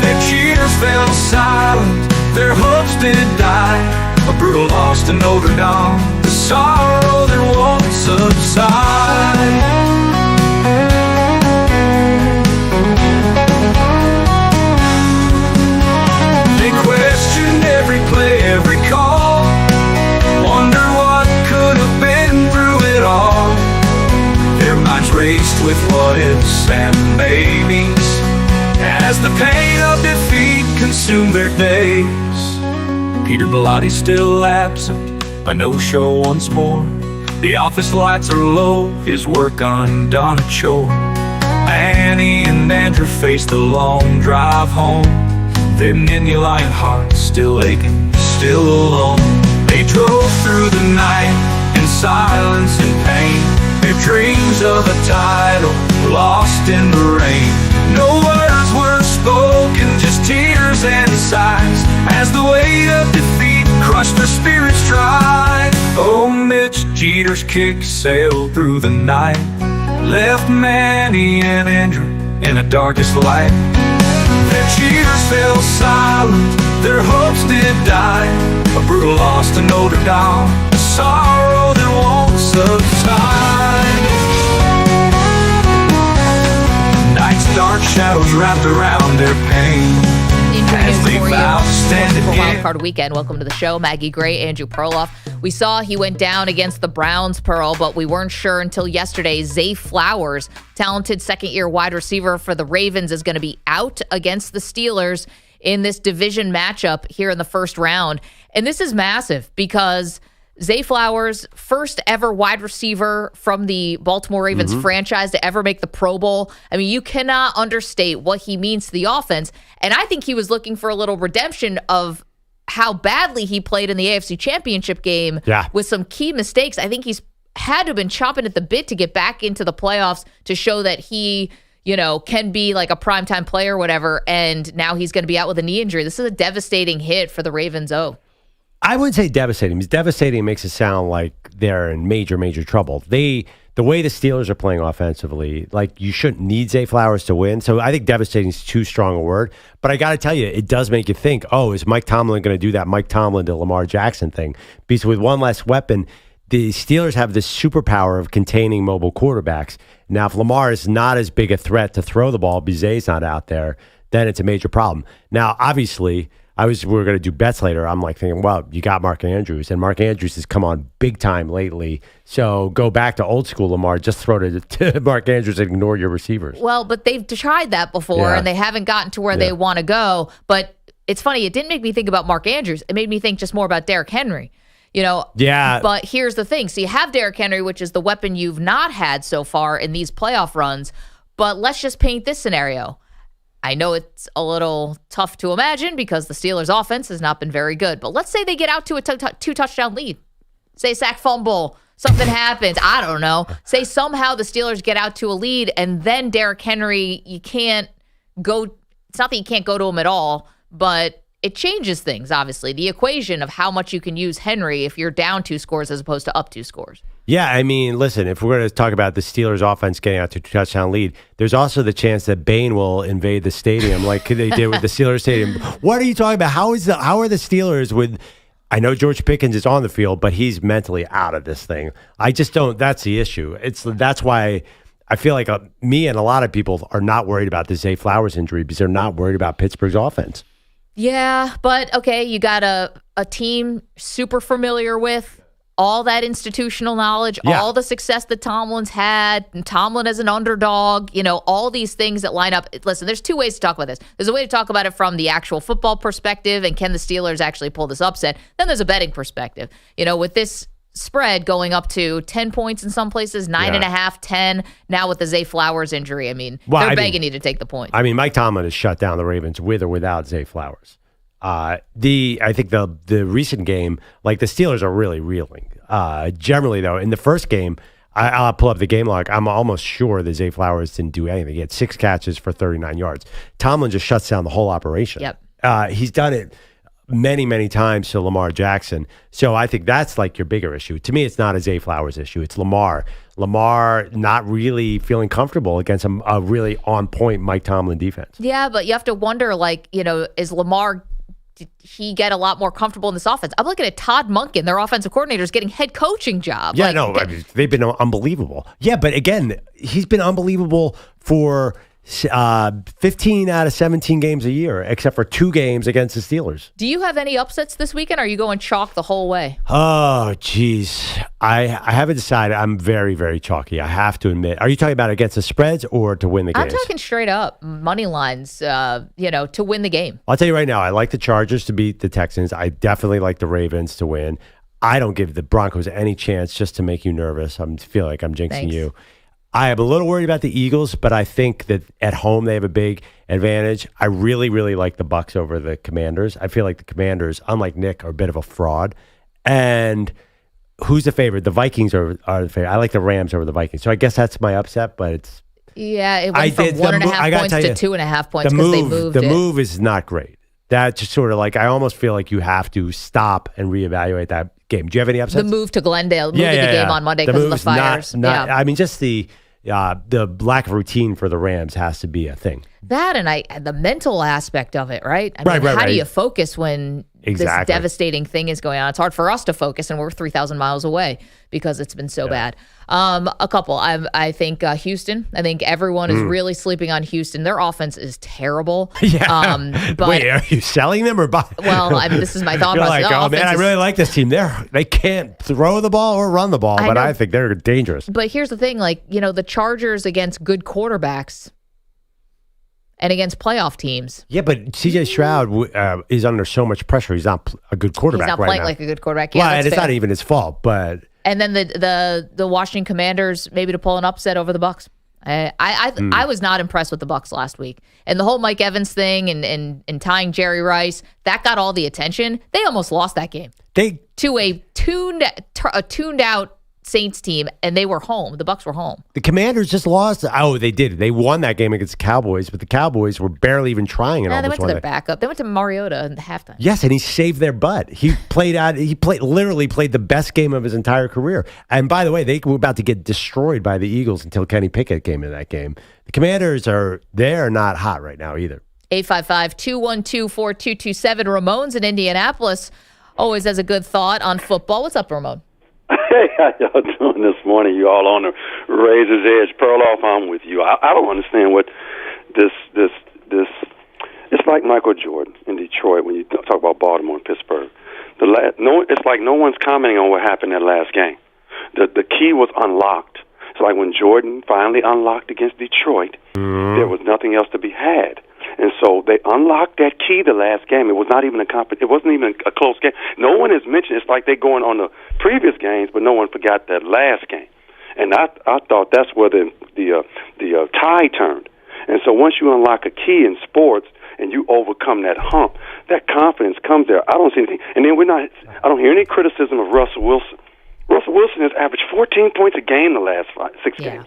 [SPEAKER 9] Their cheers fell silent, their hopes did die. A brutal loss to Notre Dame, the sorrow that won't subside. They questioned every play, every call, wonder what could have been through it all. Their minds raced with what ifs and maybes as the pain of defeat consumed their days. Peter Bellotti still absent, a no-show once more. The office lights are low, his work undone a chore. Annie and Andrew face the long drive home, their Nittany Lion hearts still aching, still alone. They drove through the night in silence and pain, their dreams of a title lost in the rain. No words were spoken, just tears and sighs, as the weight of defeat crushed their spirits dry. Oh, Mitch Jeter's kick sailed through the night, left Manny and Andrew in a darkest light. Their cheers fell silent, their hopes did die. A brutal loss to Notre Dame, a sorrow that won't subside. Night's dark shadows wrapped around their pain as they vow to stand again.
[SPEAKER 4] Wild Card Weekend. Welcome to the show. Maggie Gray, Andrew Perloff. We saw he went down against the Browns, Pearl, but we weren't sure until yesterday. Zay Flowers, talented second-year wide receiver for the Ravens, is going to be out against the Steelers in this division matchup here in the first round. And this is massive because Zay Flowers, first ever wide receiver from the Baltimore Ravens franchise to ever make the Pro Bowl. I mean, you cannot understate what he means to the offense. And I think he was looking for a little redemption of how badly he played in the AFC Championship game with some key mistakes. I think he's had to have been chomping at the bit to get back into the playoffs to show that he, you know, can be like a primetime player or whatever. And now he's going to be out with a knee injury. This is a devastating hit for the Ravens.
[SPEAKER 5] I wouldn't say devastating. Because devastating makes it sound like they're in major, major trouble. The way the Steelers are playing offensively, like you shouldn't need Zay Flowers to win. So I think devastating is too strong a word. But I got to tell you, it does make you think, oh, is Mike Tomlin going to do that Mike Tomlin to Lamar Jackson thing? Because with one less weapon, the Steelers have this superpower of containing mobile quarterbacks. Now, if Lamar is not as big a threat to throw the ball because Zay's not out there, then it's a major problem. Now, obviously, we were going to do bets later. I'm like thinking, well, you got Mark Andrews, and Mark Andrews has come on big time lately. So go back to old school Lamar, just throw to Mark Andrews and ignore your receivers.
[SPEAKER 4] Well, but they've tried that before, and they haven't gotten to where they want to go. But it's funny, it didn't make me think about Mark Andrews. It made me think just more about Derrick Henry.
[SPEAKER 5] Yeah.
[SPEAKER 4] But here's the thing. So you have Derrick Henry, which is the weapon you've not had so far in these playoff runs. But let's just paint this scenario. I know it's a little tough to imagine because the Steelers' offense has not been very good. But let's say they get out to a two-touchdown lead. Say sack fumble, something happens. I don't know. Say somehow the Steelers get out to a lead, and then Derrick Henry, you can't go. It's not that you can't go to him at all, but it changes things, obviously. The equation of how much you can use Henry if you're down 2 scores as opposed to up 2 scores.
[SPEAKER 5] Yeah, I mean, listen, if we're going to talk about the Steelers' offense getting out to a touchdown lead, there's also the chance that Bane will invade the stadium like they did with the Steelers stadium. What are you talking about? How are the Steelers with... I know George Pickens is on the field, but he's mentally out of this thing. I just don't... That's the issue. That's why I feel like me and a lot of people are not worried about the Zay Flowers injury because they're not worried about Pittsburgh's offense.
[SPEAKER 4] Yeah, but okay, you got a team super familiar with all that institutional knowledge, all the success that Tomlin's had, and Tomlin as an underdog, all these things that line up. Listen, there's 2 ways to talk about this. There's a way to talk about it from the actual football perspective, and can the Steelers actually pull this upset? Then there's a betting perspective. With this spread going up to 10 points in some places, 9.5, 10, now with the Zay Flowers injury. I mean, they're begging you to take the point.
[SPEAKER 5] I mean, Mike Tomlin has shut down the Ravens with or without Zay Flowers. I think the recent game, like the Steelers are really reeling. Generally, though, in the first game, I'll pull up the game log. I'm almost sure that Zay Flowers didn't do anything. He had 6 catches for 39 yards. Tomlin just shuts down the whole operation.
[SPEAKER 4] Yep.
[SPEAKER 5] He's done it many, many times to Lamar Jackson. So I think that's like your bigger issue. To me, it's not a Zay Flowers issue. It's Lamar. Lamar not really feeling comfortable against a really on-point Mike Tomlin defense.
[SPEAKER 4] Yeah, but you have to wonder, is Lamar... Did he get a lot more comfortable in this offense? I'm looking at Todd Monken, their offensive coordinator, is getting head coaching job.
[SPEAKER 5] Yeah, they've been unbelievable. Yeah, but again, he's been unbelievable for 15 out of 17 games a year, except for 2 games against the Steelers.
[SPEAKER 4] Do you have any upsets this weekend? Or are you going chalk the whole way?
[SPEAKER 5] Oh, geez. I haven't decided. I'm very, very chalky. I have to admit. Are you talking about against the spreads or to win the games?
[SPEAKER 4] I'm talking straight up money lines, to win the game.
[SPEAKER 5] I'll tell you right now, I like the Chargers to beat the Texans. I definitely like the Ravens to win. I don't give the Broncos any chance just to make you nervous. I feel like I'm jinxing you. I am a little worried about the Eagles, but I think that at home they have a big advantage. I really, really like the Bucs over the Commanders. I feel like the Commanders, unlike Nick, are a bit of a fraud. And who's the favorite? The Vikings are the favorite. I like the Rams over the Vikings. So I guess that's my upset, but it's...
[SPEAKER 4] Yeah, it went from 1.5 points to 2.5 points because they moved
[SPEAKER 5] it. The move is not great. That just sort of like, I almost feel like you have to stop and reevaluate that game. Do you have any upsets?
[SPEAKER 4] The move to Glendale, moving the game on Monday because of the fires.
[SPEAKER 5] I mean, just the lack of routine for the Rams has to be a thing.
[SPEAKER 4] That and the mental aspect of it, right? I mean, how do you focus when this devastating thing is going on? It's hard for us to focus, and we're 3,000 miles away because it's been so bad. A couple. I think Houston. I think everyone is really sleeping on Houston. Their offense is terrible.
[SPEAKER 5] But wait, are you selling them or buying?
[SPEAKER 4] Well, I mean, this is my thought
[SPEAKER 5] You're
[SPEAKER 4] process.
[SPEAKER 5] like, oh man, I really like this team. They can't throw the ball or run the ball, but I think they're dangerous.
[SPEAKER 4] But here's the thing, the Chargers against good quarterbacks and against playoff teams.
[SPEAKER 5] Yeah, but CJ Stroud is under so much pressure. He's not a good quarterback right now.
[SPEAKER 4] He's not playing like a good quarterback. Yeah,
[SPEAKER 5] and it's not even his fault, but...
[SPEAKER 4] And then the Washington Commanders maybe to pull an upset over the Bucs. I was not impressed with the Bucs last week, and the whole Mike Evans thing and tying Jerry Rice, that got all the attention. They almost lost that game to a tuned out Saints team, and they were home. The Bucs were home.
[SPEAKER 5] The Commanders just lost. Oh, they did. They won that game against the Cowboys, but the Cowboys were barely even trying.
[SPEAKER 4] They went to their backup. They went to Mariota in the halftime.
[SPEAKER 5] Yes, and he saved their butt. He literally played the best game of his entire career. And by the way, they were about to get destroyed by the Eagles until Kenny Pickett came in that game. The Commanders they're not hot right now either.
[SPEAKER 4] 855-212-4227. Ramon's in Indianapolis always has a good thought on football. What's up, Ramon?
[SPEAKER 6] Hey, how y'all doing this morning? You all on the Razor's Edge. Perloff, I'm with you. I don't understand what this It's like Michael Jordan in Detroit when you talk about Baltimore and Pittsburgh. It's like no one's commenting on what happened in that last game. The key was unlocked. It's like when Jordan finally unlocked against Detroit, there was nothing else to be had. And so they unlocked that key the last game. It was not even it wasn't even a close game. No one has mentioned it's like they're going on the previous games, but no one forgot that last game. And I thought that's where the tide turned. And so once you unlock a key in sports and you overcome that hump, that confidence comes there. I don't see anything. And then I don't hear any criticism of Russell Wilson. Russell Wilson has averaged 14 points a game the last 6 games.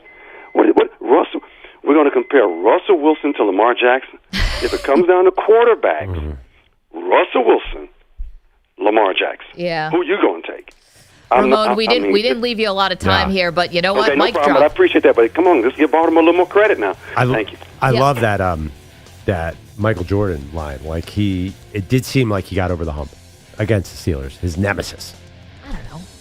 [SPEAKER 6] What Russell? We're going to compare Russell Wilson to Lamar Jackson. If it comes down to quarterback, Russell Wilson, Lamar Jackson.
[SPEAKER 4] Yeah.
[SPEAKER 6] Who you going to take?
[SPEAKER 4] Ramon, we didn't leave you a lot of time here, but you know what?
[SPEAKER 6] Okay, no
[SPEAKER 4] Mike
[SPEAKER 6] problem, but I appreciate that. But come on, let's give Baltimore a little more credit now. Thank you.
[SPEAKER 5] I love that that Michael Jordan line. Like it did seem like he got over the hump against the Steelers, his nemesis.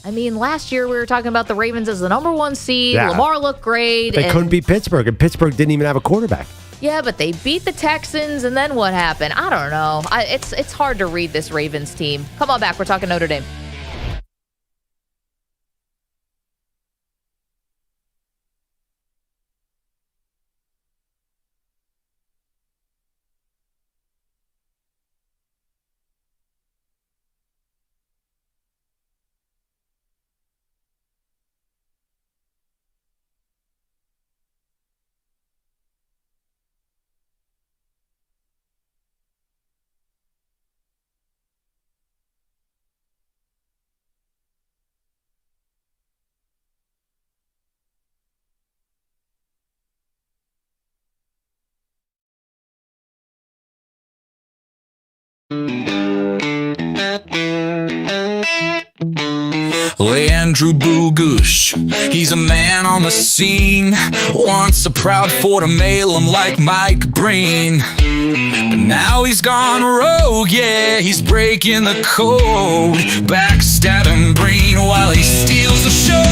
[SPEAKER 4] I mean, last year we were talking about the Ravens as the number 1 seed.
[SPEAKER 5] Yeah.
[SPEAKER 4] Lamar looked great.
[SPEAKER 5] They couldn't beat Pittsburgh, and Pittsburgh didn't even have a quarterback.
[SPEAKER 4] Yeah, but they beat the Texans, and then what happened? I don't know. It's hard to read this Ravens team. Come on back. We're talking Notre Dame.
[SPEAKER 9] Andrew Bogusch, he's a man on the scene. Once a proud Ford mail him like Mike Breen. But now he's gone rogue, yeah, he's breaking the code. Backstabbing Breen while he steals the show.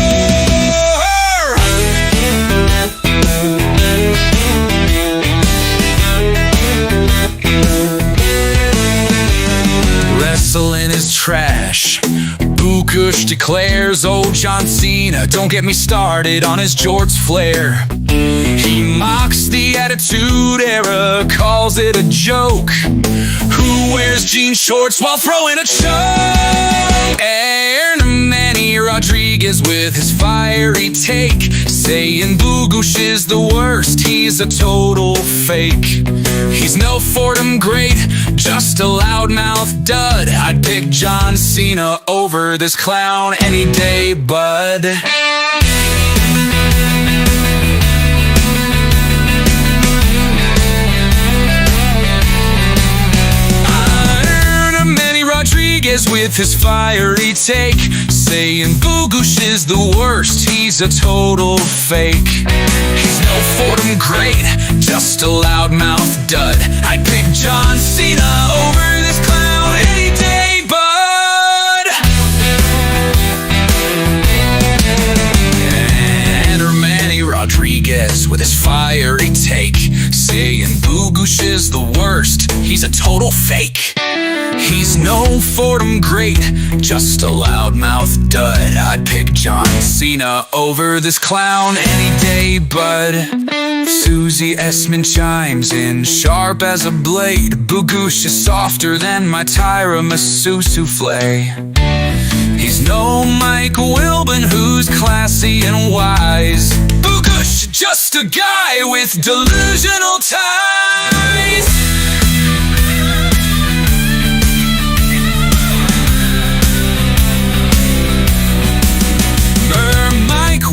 [SPEAKER 9] Wrestling is trash. Bogusch declares, oh, John Cena, don't get me started on his jorts flair. He mocks the Attitude Era, calls it a joke. Who wears jean shorts while throwing a choke? And Manny Rodriguez with his fiery take, saying Bogusch is the worst, he's a total fake. He's no Fordham great, just a loudmouth dud. I'd pick John Cena over this clown any day, bud. Rodriguez with his fiery take, saying Bogusch is the worst, he's a total fake. He's no Fordham great, just a loudmouth dud. I'd pick John Cena over this clown any day, bud. Enter Manny Rodriguez with his fiery take, saying Bogusch is the worst, he's a total fake. He's no Fordham great, just a loudmouth dud. I'd pick John Cena over this clown any day, bud. Susie Essman chimes in, sharp as a blade. Bogusch is softer than my tiramisu souffle. He's no Mike Wilbon, who's classy and wise. Bogusch, just a guy with delusional ties.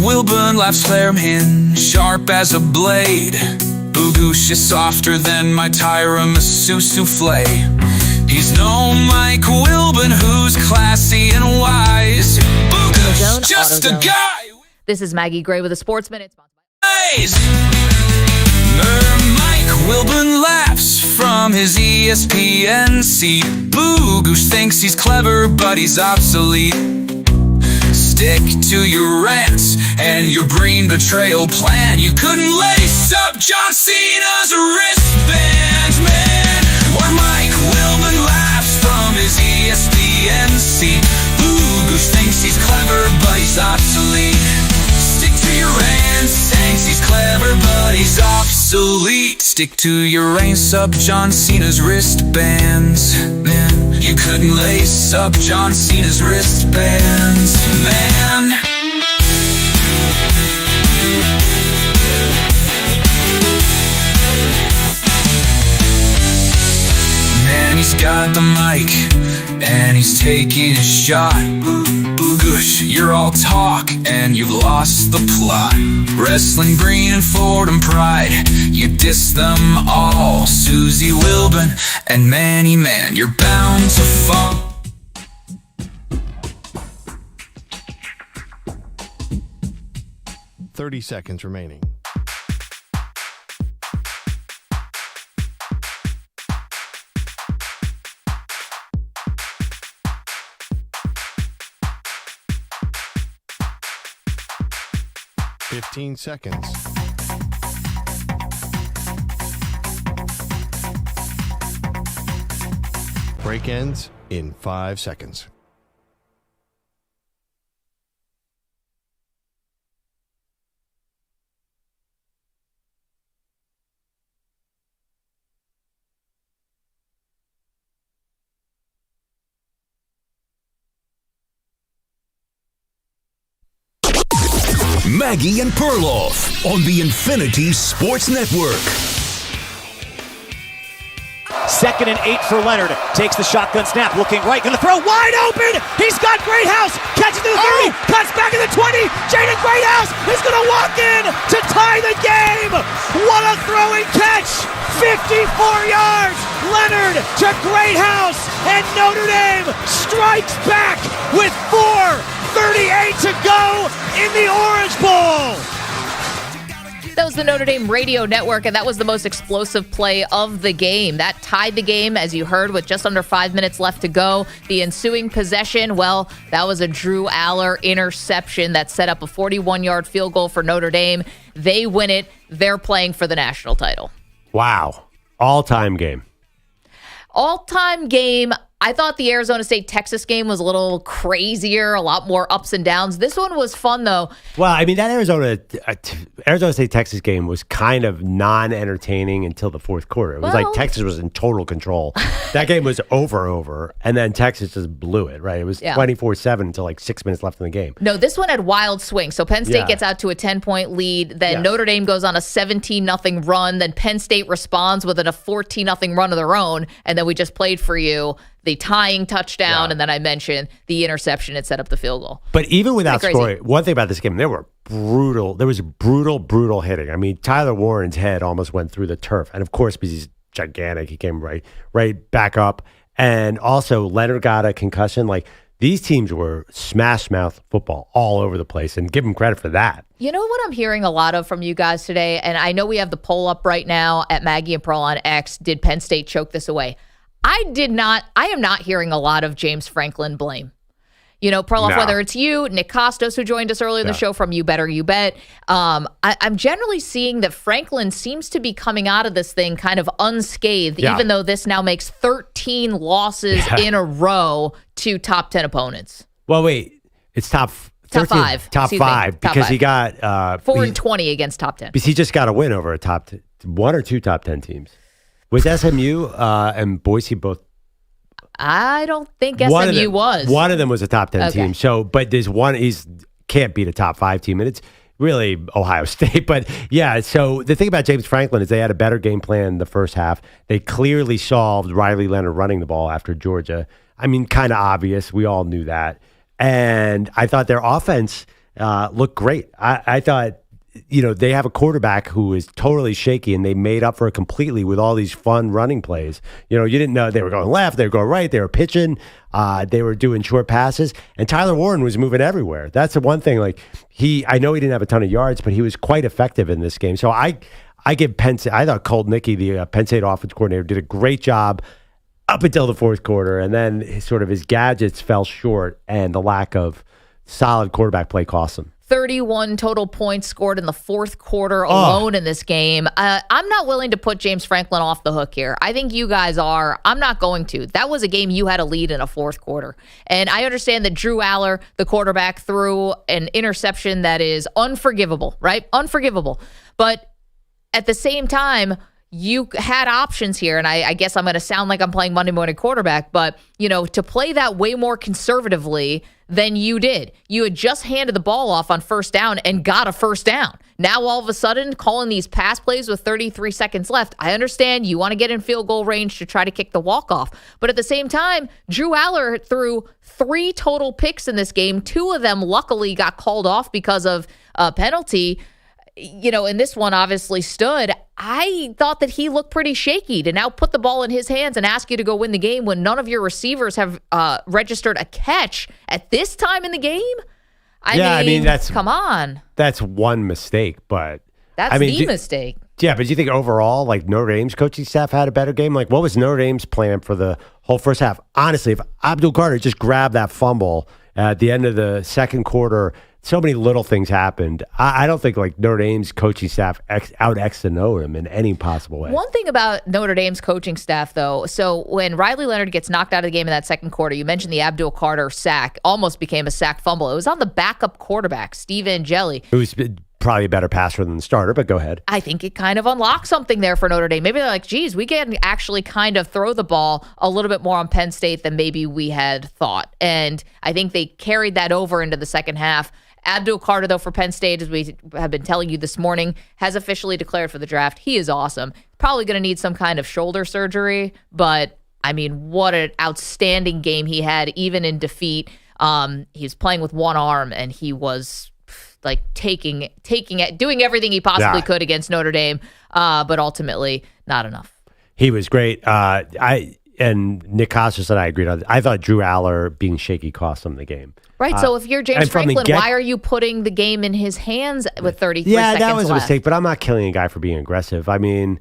[SPEAKER 9] Wilburn laughs Flairman, sharp as a blade. Bogusch is softer than my tiramisu souffle. He's no Mike Wilburn, who's classy and wise. Bogusch, just a guy.
[SPEAKER 4] This is Maggie Gray with a Sports Minute.
[SPEAKER 9] Mike Wilburn laughs from his ESPN seat. Bogusch thinks he's clever, but he's obsolete. Stick to your rants and your Breen betrayal plan. You couldn't lace up John Cena's wristbands, man. obsolete. Stick to your lace up John Cena's wristbands. Man, you couldn't lace up John Cena's wristbands. Man. He's got the mic, and he's taking a shot. Bogusch, you're all talk, and you've lost the plot. Wrestling green and Fordham pride, you diss them all. Susie Wilburn and Manny Man, you're bound to fall.
[SPEAKER 1] .30 seconds remaining. .15 seconds. Break ends in 5 seconds.
[SPEAKER 2] Maggie and Perloff on the Infinity Sports Network.
[SPEAKER 3] 2nd and 8 for Leonard. Takes the shotgun snap, looking right, gonna throw wide open. He's got Greathouse, catches to the 30, cuts back in the 20. Jaden Greathouse is gonna walk in to tie the game. What a throwing catch! 54 yards. Leonard to Greathouse, and Notre Dame strikes back with 4:38 to go in the Orange Bowl.
[SPEAKER 4] That was the Notre Dame Radio Network, and that was the most explosive play of the game. That tied the game, as you heard, with just under 5 minutes left to go. The ensuing possession, well, that was a Drew Aller interception that set up a 41-yard field goal for Notre Dame. They win it. They're playing for the national title.
[SPEAKER 5] Wow. All-time game.
[SPEAKER 4] All-time game. I thought the Arizona State-Texas game was a little crazier, a lot more ups and downs. This one was fun, though.
[SPEAKER 5] Well, I mean, that Arizona State-Texas game was kind of non-entertaining until the fourth quarter. It was like Texas was in total control. That game was over, and then Texas just blew it, right? It was 24-7 until like 6 minutes left in the game.
[SPEAKER 4] No, this one had wild swings. So Penn State gets out to a 10-point lead. Then Notre Dame goes on a 17-0 run. Then Penn State responds with a 14-0 run of their own. And then we just played for you the tying touchdown, and then I mentioned the interception that set up the field goal.
[SPEAKER 5] But even without scoring, one thing about this game, there was brutal hitting. I mean, Tyler Warren's head almost went through the turf. And of course, because he's gigantic, he came right back up. And also, Leonard got a concussion. Like, these teams were smash-mouth football all over the place, and give them credit for that.
[SPEAKER 4] You know what I'm hearing a lot of from you guys today? And I know we have the poll up right now at Maggie and Pearl on X. Did Penn State choke this away? I am not hearing a lot of James Franklin blame. You know, Perloff, whether it's you, Nick Kostos, who joined us earlier in the show from You Better You Bet, I'm generally seeing that Franklin seems to be coming out of this thing kind of unscathed, even though this now makes 13 losses in a row to top 10 opponents.
[SPEAKER 5] Well, wait, it's top
[SPEAKER 4] 5.
[SPEAKER 5] Top five, because he got
[SPEAKER 4] 4-20 against top 10.
[SPEAKER 5] Because he just got a win over one or two top 10 teams. Was SMU and Boise both?
[SPEAKER 4] I don't think SMU was.
[SPEAKER 5] One of them was a top 10 team. So, but there's one, can't beat a top 5 team, and it's really Ohio State. But yeah, so the thing about James Franklin is they had a better game plan in the first half. They clearly solved Riley Leonard running the ball after Georgia. I mean, kind of obvious. We all knew that. And I thought their offense looked great. I thought, they have a quarterback who is totally shaky, and they made up for it completely with all these fun running plays. You didn't know they were going left, they were going right, they were pitching, they were doing short passes, and Tyler Warren was moving everywhere. That's the one thing. Like I know he didn't have a ton of yards, but he was quite effective in this game. So I give Penn State. I thought Colt Nickey, the Penn State offense coordinator, did a great job up until the fourth quarter, and then his gadgets fell short, and the lack of solid quarterback play cost him.
[SPEAKER 4] 31 total points scored in the fourth quarter alone in this game. I'm not willing to put James Franklin off the hook here. I think you guys are. I'm not going to. That was a game you had a lead in a fourth quarter. And I understand that Drew Aller, the quarterback, threw an interception that is unforgivable, right? Unforgivable. But at the same time, you had options here, and I guess I'm going to sound like I'm playing Monday morning quarterback, but, to play that way more conservatively than you did. You had just handed the ball off on first down and got a first down. Now, all of a sudden, calling these pass plays with 33 seconds left, I understand you want to get in field goal range to try to kick the walk-off. But at the same time, Drew Aller threw 3 total picks in this game. 2 of them, luckily, got called off because of a penalty. And this one obviously stood. I thought that he looked pretty shaky to now put the ball in his hands and ask you to go win the game when none of your receivers have registered a catch at this time in the game. I mean, come on.
[SPEAKER 5] That's one mistake, but
[SPEAKER 4] that's the mistake.
[SPEAKER 5] Yeah, but do you think overall, like Notre Dame's coaching staff had a better game? Like, what was Notre Dame's plan for the whole first half? Honestly, if Abdul Carter just grabbed that fumble at the end of the second quarter, so many little things happened. I don't think like Notre Dame's coaching staff out X and O him in any possible way.
[SPEAKER 4] One thing about Notre Dame's coaching staff, though, so when Riley Leonard gets knocked out of the game in that second quarter, you mentioned the Abdul Carter sack, almost became a sack fumble. It was on the backup quarterback, Steve Angeli.
[SPEAKER 5] Who's probably a better passer than the starter, but go ahead.
[SPEAKER 4] I think it kind of unlocked something there for Notre Dame. Maybe they're like, geez, we can actually kind of throw the ball a little bit more on Penn State than maybe we had thought. And I think they carried that over into the second half. Abdul Carter, though, for Penn State, as we have been telling you this morning, has officially declared for the draft. He is awesome. Probably going to need some kind of shoulder surgery, but, I mean, what an outstanding game he had, even in defeat. He was playing with one arm, and he was like taking it, doing everything he possibly could against Notre Dame, but ultimately not enough.
[SPEAKER 5] He was great. And Nick Kostos and I agreed on it. I thought Drew Aller being shaky cost him the game.
[SPEAKER 4] Right, so if you're James Franklin, why are you putting the game in his hands with 33 seconds left?
[SPEAKER 5] Yeah, that was a mistake, but I'm not killing a guy for being aggressive. I mean,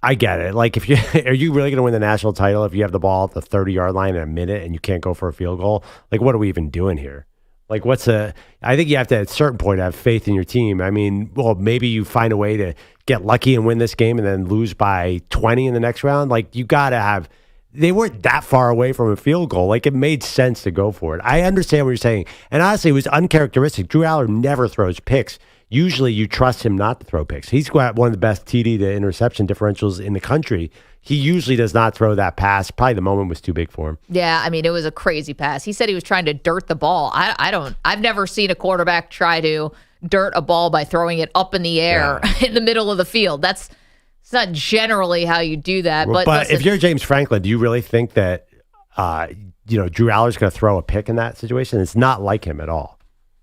[SPEAKER 5] I get it. Like, are you really going to win the national title if you have the ball at the 30-yard line in a minute and you can't go for a field goal? Like, what are we even doing here? Like, I think you have to, at a certain point, have faith in your team. I mean, well, maybe you find a way to get lucky and win this game and then lose by 20 in the next round. Like, you got to have... They weren't that far away from a field goal. Like, it made sense to go for it. I understand what you're saying. And honestly, it was uncharacteristic. Drew Aller never throws picks. Usually you trust him not to throw picks. He's got one of the best TD to interception differentials in the country. He usually does not throw that pass. Probably the moment was too big for him.
[SPEAKER 4] Yeah, I mean, it was a crazy pass. He said he was trying to dirt the ball. I've never seen a quarterback try to dirt a ball by throwing it up in the air in the middle of the field. It's not generally how you do that. But listen,
[SPEAKER 5] if you're James Franklin, do you really think that Drew Aller's going to throw a pick in that situation? It's not like him at all.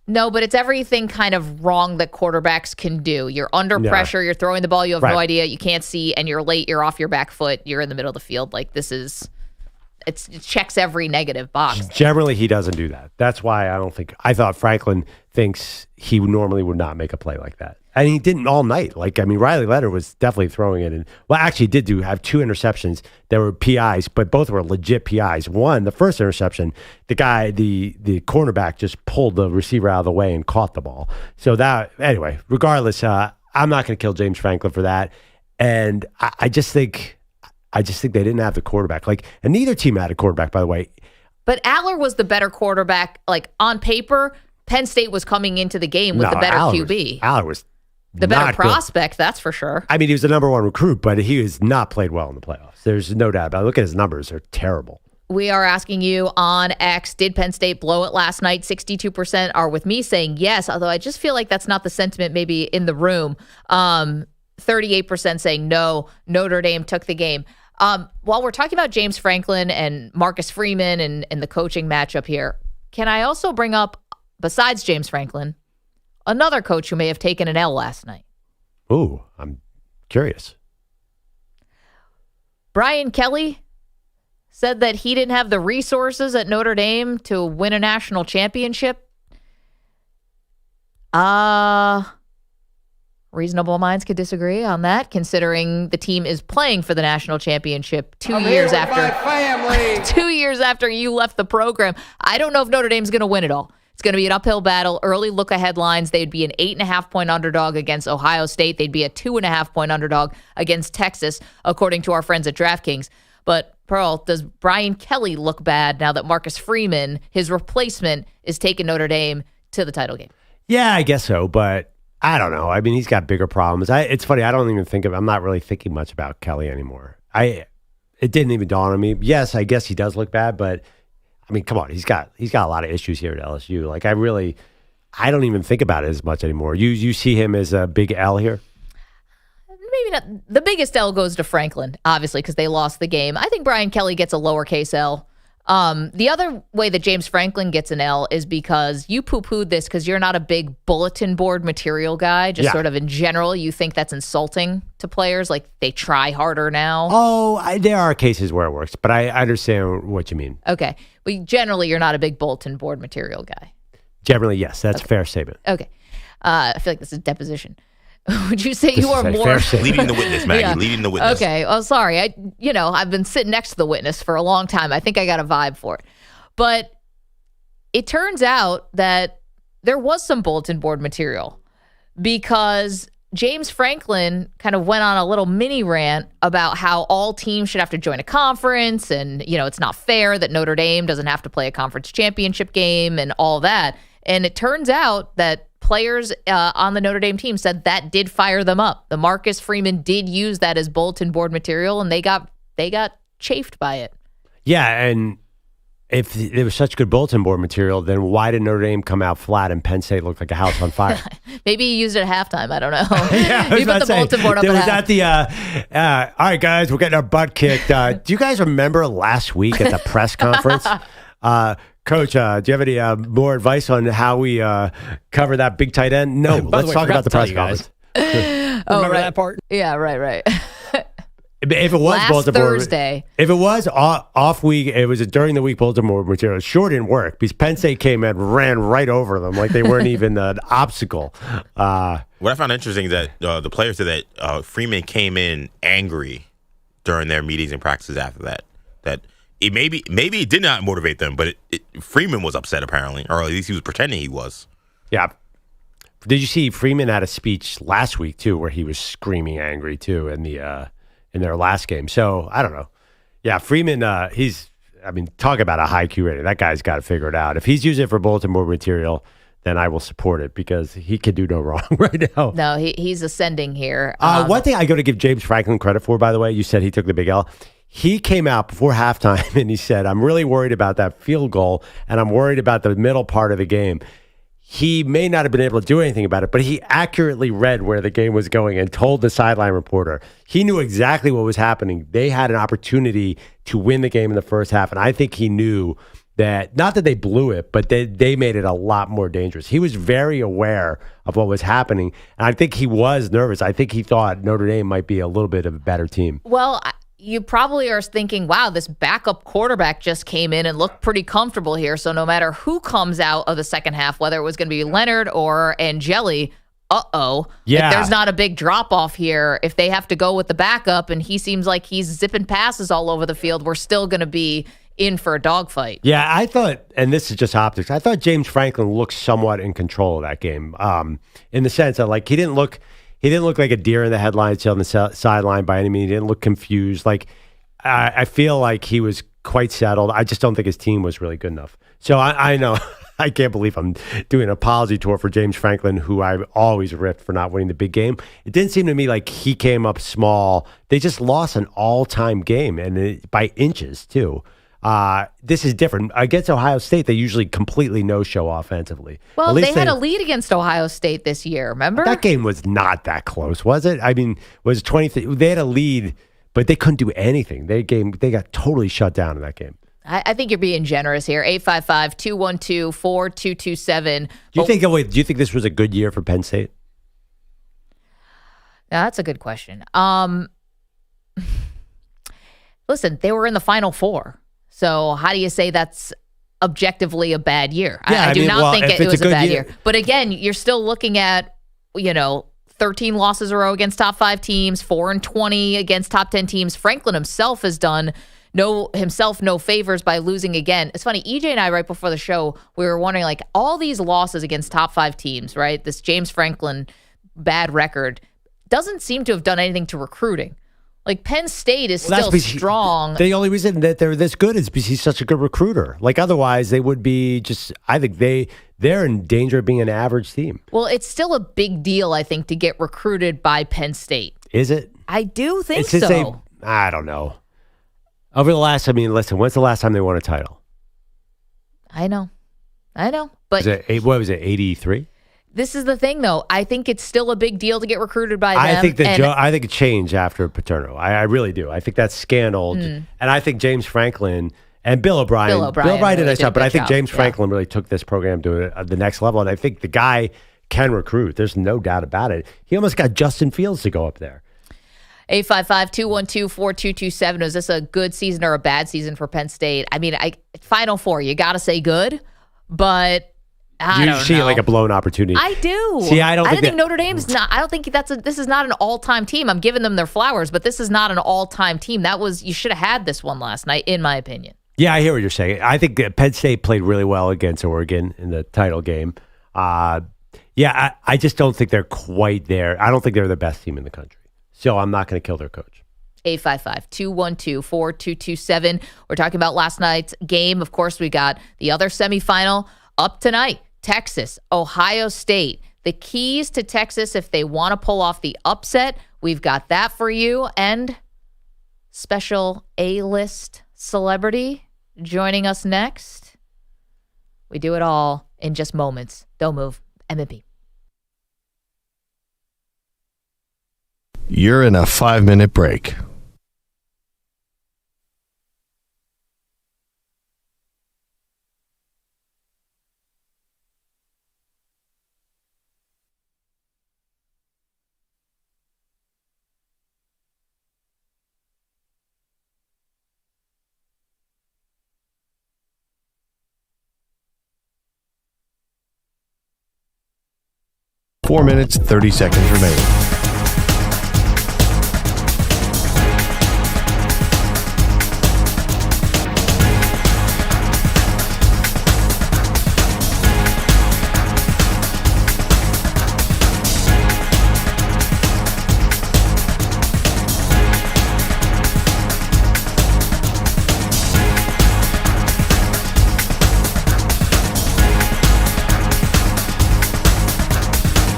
[SPEAKER 4] No, but it's everything kind of wrong that quarterbacks can do. You're under pressure. You're throwing the ball. You have no idea. You can't see, and you're late. You're off your back foot. You're in the middle of the field. Like, it checks every negative box.
[SPEAKER 5] Generally, he doesn't do that. That's why I thought Franklin thinks he normally would not make a play like that. And he didn't all night. Like, I mean, Riley Leonard was definitely throwing it in. Well, actually, he did have 2 interceptions that were PIs, but both were legit PIs. One, the first interception, the cornerback just pulled the receiver out of the way and caught the ball. So anyway, regardless, I'm not going to kill James Franklin for that. And I just think they didn't have the quarterback. Like, and neither team had a quarterback, by the way.
[SPEAKER 4] But Aller was the better quarterback. Like, on paper, Penn State was coming into the game with the better QB.
[SPEAKER 5] Aller was
[SPEAKER 4] the better prospect, that's for sure.
[SPEAKER 5] I mean, he was the number 1 recruit, but he has not played well in the playoffs. There's no doubt about it. Look at his numbers. They're terrible.
[SPEAKER 4] We are asking you on X, did Penn State blow it last night? 62% are with me saying yes, although I just feel like that's not the sentiment maybe in the room. 38% saying no, Notre Dame took the game. While we're talking about James Franklin and Marcus Freeman and the coaching matchup here, can I also bring up, besides James Franklin, another coach who may have taken an L last night?
[SPEAKER 5] Ooh, I'm curious.
[SPEAKER 4] Brian Kelly said that he didn't have the resources at Notre Dame to win a national championship. Reasonable minds could disagree on that, considering the team is playing for the national championship 2 years after 2 years after you left the program. I don't know if Notre Dame's going to win it all. It's going to be an uphill battle. Early look ahead lines, they'd be an 8.5-point underdog against Ohio State. They'd be a 2.5-point underdog against Texas, according to our friends at DraftKings. But Pearl, does Brian Kelly look bad now that Marcus Freeman, his replacement, is taking Notre Dame to the title game?
[SPEAKER 5] Yeah, I guess so. But I don't know. I mean, he's got bigger problems. It's funny. I don't even I'm not really thinking much about Kelly anymore. It didn't even dawn on me. Yes, I guess he does look bad, but I mean, come on. He's got a lot of issues here at LSU. Like, I don't even think about it as much anymore. You see him as a big L here?
[SPEAKER 4] Maybe not. The biggest L goes to Franklin, obviously, because they lost the game. I think Brian Kelly gets a lowercase L. The other way that James Franklin gets an L is because you poo-pooed this because you're not a big bulletin board material guy. Just sort of in general, you think that's insulting to players. Like, they try harder now.
[SPEAKER 5] Oh, there are cases where it works, but I understand what you mean.
[SPEAKER 4] Okay. But generally, you're not a big bulletin board material guy.
[SPEAKER 5] Generally, yes. That's a fair statement.
[SPEAKER 4] Okay. I feel like this is deposition. Would you say you are more
[SPEAKER 8] leading the witness, Maggie? Leading the witness.
[SPEAKER 4] Okay. Well, sorry. I've been sitting next to the witness for a long time. I think I got a vibe for it. But it turns out that there was some bulletin board material because James Franklin kind of went on a little mini rant about how all teams should have to join a conference and, it's not fair that Notre Dame doesn't have to play a conference championship game and all that. And it turns out that players on the Notre Dame team said that did fire them up. The Marcus Freeman did use that as bulletin board material, and they got chafed by it.
[SPEAKER 5] Yeah, and if it was such good bulletin board material, then why did Notre Dame come out flat and Penn State look like a house on fire?
[SPEAKER 4] Maybe he used it at halftime. I don't know.
[SPEAKER 5] Yeah,
[SPEAKER 4] he put the bulletin board up
[SPEAKER 5] there
[SPEAKER 4] at
[SPEAKER 5] was all right, guys, we're getting our butt kicked. Do you guys remember last week at the press conference? Coach, do you have any more advice on how we cover that big tight end? No, let's talk about the press conference.
[SPEAKER 21] Remember that part?
[SPEAKER 4] Yeah, right.
[SPEAKER 5] If it was
[SPEAKER 4] last
[SPEAKER 5] bulletin board,
[SPEAKER 4] Thursday.
[SPEAKER 5] If it was off week, it was during the week bulletin board material. It sure didn't work because Penn State came in, ran right over them like they weren't even an obstacle.
[SPEAKER 8] What I found interesting is that the players said that Freeman came in angry during their meetings and practices after that. That it maybe it did not motivate them, but Freeman was upset apparently, or at least he was pretending he was.
[SPEAKER 5] Yeah. Did you see Freeman had a speech last week too, where he was screaming angry too in their last game? So I don't know. Yeah, Freeman. Talk about a high Q rating. That guy's got to figure it out. If he's using it for bulletin board material, then I will support it because he can do no wrong right now.
[SPEAKER 4] No, he's ascending here.
[SPEAKER 5] One thing I got to give James Franklin credit for, by the way, you said he took the big L. He came out before halftime and he said, I'm really worried about that field goal and I'm worried about the middle part of the game. He may not have been able to do anything about it, but he accurately read where the game was going and told the sideline reporter. He knew exactly what was happening. They had an opportunity to win the game in the first half, and I think he knew that, not that they blew it, but they made it a lot more dangerous. He was very aware of what was happening, and I think he was nervous. I think he thought Notre Dame might be a little bit of a better team.
[SPEAKER 4] Well, you probably are thinking, wow, this backup quarterback just came in and looked pretty comfortable here. So no matter who comes out of the second half, whether it was going to be Leonard or Angeli,
[SPEAKER 5] yeah.
[SPEAKER 4] There's not a big drop-off here. If they have to go with the backup and he seems like he's zipping passes all over the field, we're still going to be in for a dogfight.
[SPEAKER 5] Yeah, I thought, and this is just optics, I thought James Franklin looked somewhat in control of that game, in the sense that, like, he didn't look like a deer in the headlights on the sideline by any means. He didn't look confused. Like, I feel like he was quite settled. I just don't think his team was really good enough. So I know I can't believe I'm doing an apology tour for James Franklin, who I've always ripped for not winning the big game. It didn't seem to me like he came up small. They just lost an all-time game, and by inches, too. This is different. Against Ohio State, they usually completely no-show offensively.
[SPEAKER 4] Well, they had a lead against Ohio State this year, remember?
[SPEAKER 5] That game was not that close, was it? I mean, was 20? They had a lead, but they couldn't do anything. They got totally shut down in that game.
[SPEAKER 4] I think you're being generous here. 855-212-4227.
[SPEAKER 5] Do you think this was a good year for Penn State?
[SPEAKER 4] Now, that's a good question. Listen, they were in the Final Four. So how do you say that's objectively a bad year?
[SPEAKER 5] Yeah,
[SPEAKER 4] I do not think it was a bad year.
[SPEAKER 5] year.
[SPEAKER 4] But again, you're still looking at, 13 losses in a row against top 5 teams, 4-20 against top 10 teams. Franklin himself has done no favors by losing again. It's funny, EJ and I, right before the show, we were wondering, like, all these losses against top 5 teams, right? This James Franklin bad record doesn't seem to have done anything to recruiting. Like Penn State is
[SPEAKER 5] Well, that's
[SPEAKER 4] still
[SPEAKER 5] because
[SPEAKER 4] strong.
[SPEAKER 5] The only reason that they're this good is because he's such a good recruiter. Like otherwise, they would be just. I think they're in danger of being an average team.
[SPEAKER 4] Well, it's still a big deal, I think, to get recruited by Penn State.
[SPEAKER 5] Is it?
[SPEAKER 4] I do think
[SPEAKER 5] It's just
[SPEAKER 4] so.
[SPEAKER 5] I don't know. Over the last, listen. When's the last time they won a title?
[SPEAKER 4] I know. But
[SPEAKER 5] What was it? 83.
[SPEAKER 4] this is the thing, though. I think it's still a big deal to get recruited by them.
[SPEAKER 5] I think I think it changed after Paterno. I really do. I think that's scandal, and I think James Franklin and Bill O'Brien. Bill O'Brien did a nice job, but I think James Franklin really took this program to the next level, and I think the guy can recruit. There's no doubt about it. He almost got Justin Fields to go up there.
[SPEAKER 4] 855-212-4227. Is this a good season or a bad season for Penn State? I mean, Final Four, you got to say good, but I don't know.
[SPEAKER 5] You see it like a blown opportunity.
[SPEAKER 4] I do.
[SPEAKER 5] See, I don't
[SPEAKER 4] think Notre Dame's not. I don't think this is not an all-time team. I'm giving them their flowers, but this is not an all-time team. You should have had this one last night, in my opinion.
[SPEAKER 5] Yeah, I hear what you're saying. I think that Penn State played really well against Oregon in the title game. I just don't think they're quite there. I don't think they're the best team in the country. So I'm not going to kill their coach.
[SPEAKER 4] 855-212-4227. We're talking about last night's game. Of course, we got the other semifinal up tonight. Texas, Ohio State. The keys to Texas if they want to pull off the upset. We've got that for you. And special A-list celebrity joining us next. We do it all in just moments. Don't move. MMP.
[SPEAKER 1] You're in a 5-minute break. Four minutes, 30 seconds remaining.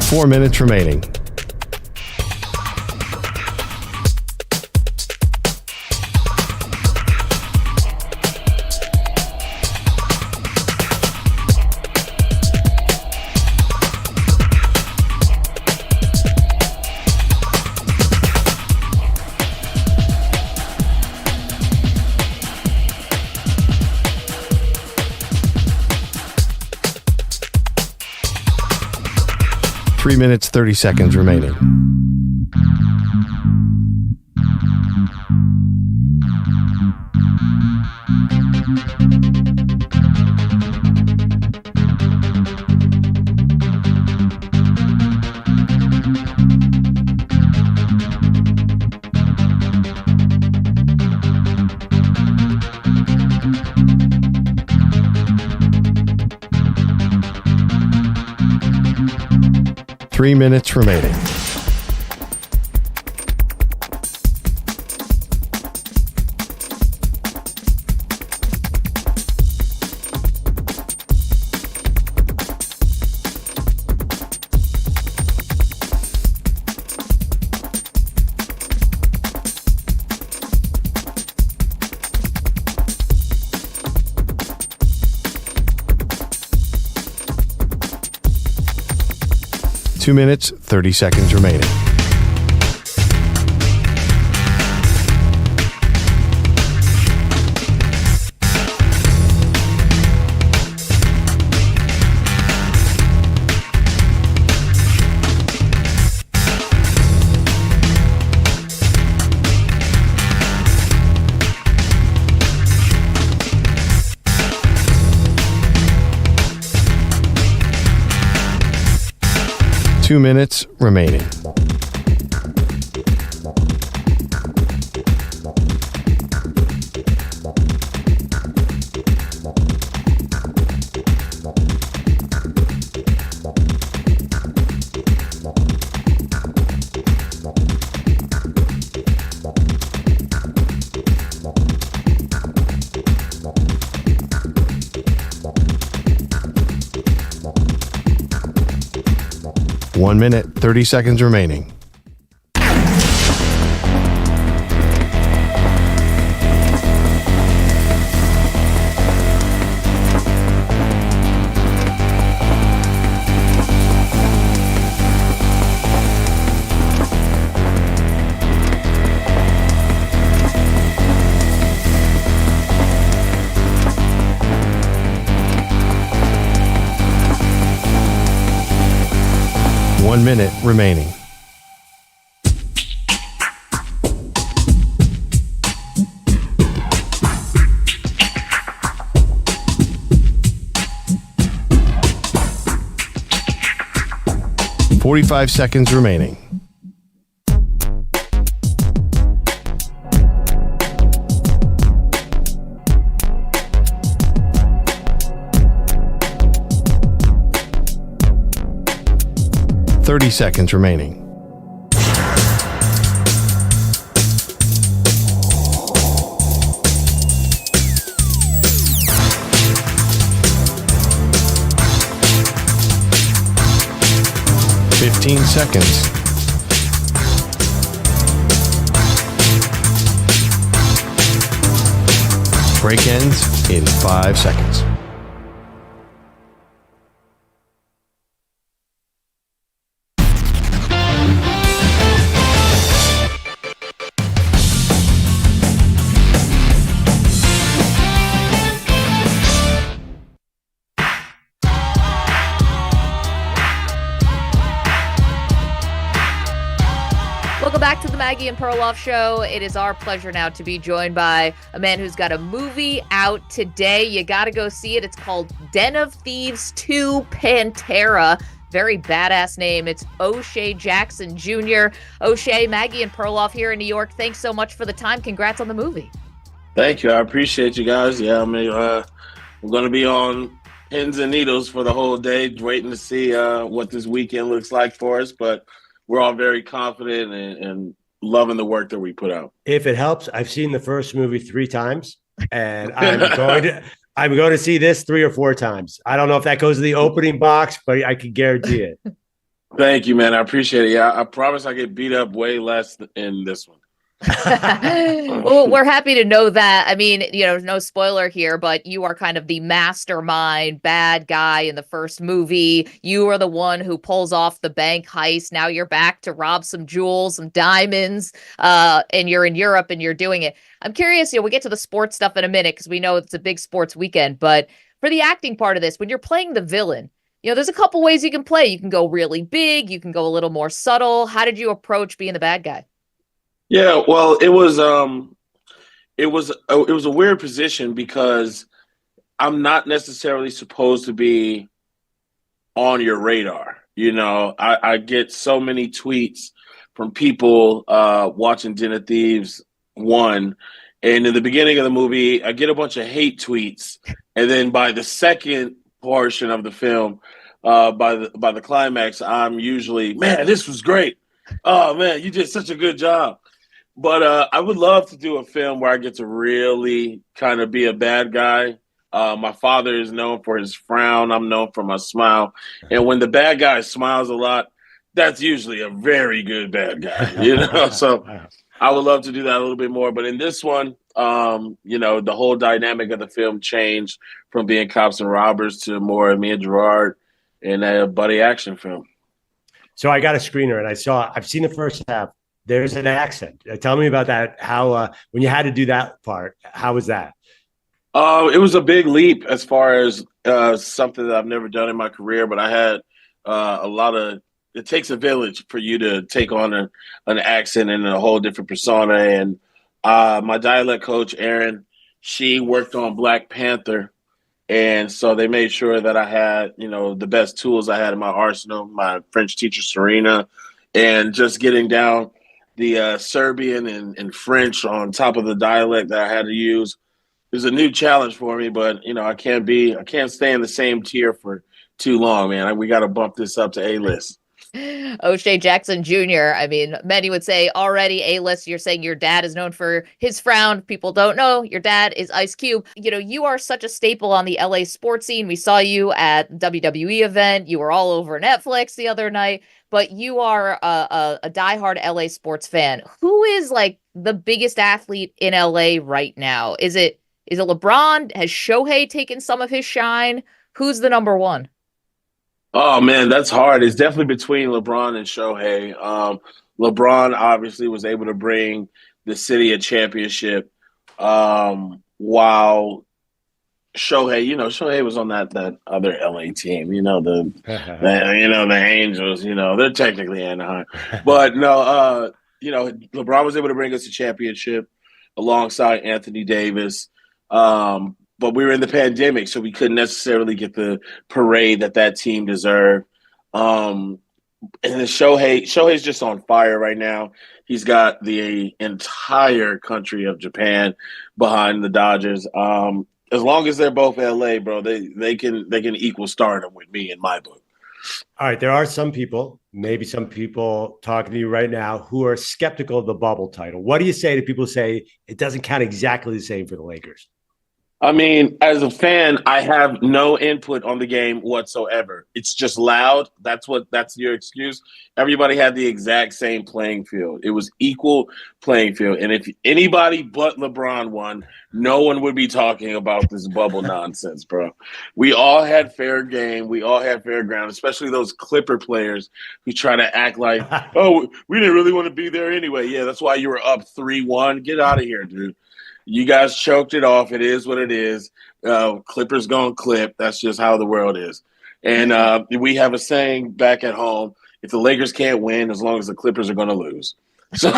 [SPEAKER 1] Four minutes remaining. Three minutes, 30 seconds remaining. Three minutes remaining. Two minutes, 30 seconds remaining. Two minutes remaining. 1 minute, 30 seconds remaining. One minute remaining. $45 seconds remaining. $30 seconds remaining. $15 seconds. Break ends in 5 seconds.
[SPEAKER 4] Welcome back to the Maggie and Perloff Show. It is our pleasure now to be joined by a man who's got a movie out today. You got to go see it. It's called Den of Thieves 2 Pantera. Very badass name. It's O'Shea Jackson Jr. O'Shea, Maggie and Perloff here in New York. Thanks so much for the time. Congrats on the movie.
[SPEAKER 14] Thank you. I appreciate you guys. Yeah, I mean, we're going to be on pins and needles for the whole day, waiting to see what this weekend looks like for us. But we're all very confident and loving the work that we put out.
[SPEAKER 5] If it helps, I've seen the first movie 3 times, and I'm going to see this 3 or 4 times. I don't know if that goes to the opening box, but I can guarantee it.
[SPEAKER 14] Thank you, man. I appreciate it. Yeah, I promise I get beat up way less in this one.
[SPEAKER 4] Well, we're happy to know that. I mean, no spoiler here, but you are kind of the mastermind bad guy in the first movie. You are the one who pulls off the bank heist. Now you're back to rob some jewels, some diamonds, and you're in Europe and you're doing it. I'm curious, we'll get to the sports stuff in a minute because we know it's a big sports weekend, but for the acting part of this, when you're playing the villain, there's a couple ways you can play. You can go really big, you can go a little more subtle. How did you approach being the bad guy?
[SPEAKER 14] Yeah, well, it was a weird position because I'm not necessarily supposed to be on your radar. I get so many tweets from people watching Den of Thieves 1, and in the beginning of the movie, I get a bunch of hate tweets, and then by the second portion of the film, by the climax, I'm usually, man, this was great. Oh man, you did such a good job. But I would love to do a film where I get to really kind of be a bad guy. My father is known for his frown. I'm known for my smile. And when the bad guy smiles a lot, that's usually a very good bad guy, So I would love to do that a little bit more. But in this one, the whole dynamic of the film changed from being cops and robbers to more me and Gerard in a buddy action film.
[SPEAKER 5] So I got a screener, and I've seen the first half. There's an accent. Tell me about that. How when you had to do that part, how was that?
[SPEAKER 14] It was a big leap as far as something that I've never done in my career, but I had it takes a village for you to take on an accent and a whole different persona. And my dialect coach, Erin, she worked on Black Panther. And so they made sure that I had, the best tools I had in my arsenal, my French teacher, Serena, and just getting down the Serbian and French on top of the dialect that I had to use. It was a new challenge for me, but I can't stay in the same tier for too long, man. We got to bump this up to A-list.
[SPEAKER 4] O'Shea Jackson Jr. I mean, many would say already A-list. You're saying your dad is known for his frown. People don't know your dad is Ice Cube. You are such a staple on the LA sports scene. We saw you at WWE event. You were all over Netflix the other night. but you are a diehard LA sports fan. Who is like the biggest athlete in LA right now? Is it LeBron? Has Shohei taken some of his shine? Who's the number one?
[SPEAKER 14] Oh man, that's hard. It's definitely between LeBron and Shohei. LeBron obviously was able to bring the city a championship, while Shohei was on that other LA team. The Angels. They're technically Anaheim, but no. LeBron was able to bring us a championship alongside Anthony Davis. But we were in the pandemic, so we couldn't necessarily get the parade that team deserved. And then Shohei's just on fire right now. He's got the entire country of Japan behind the Dodgers. As long as they're both LA, bro, they can equal stardom with me in my book.
[SPEAKER 5] All right, there are some people, maybe some people talking to you right now, who are skeptical of the bubble title. What do you say to people who say it doesn't count exactly the same for the Lakers?
[SPEAKER 14] I mean, as a fan, I have no input on the game whatsoever. It's just loud. That's your excuse. Everybody had the exact same playing field. It was equal playing field. And if anybody but LeBron won, no one would be talking about this bubble nonsense, bro. We all had fair game. We all had fair ground, especially those Clipper players who try to act like, oh, we didn't really want to be there anyway. Yeah, that's why you were up 3-1. Get out of here, dude. You guys choked it off. It is what it is. Clippers gonna clip. That's just how the world is. And we have a saying back at home, if the Lakers can't win, as long as the Clippers are going to lose. So.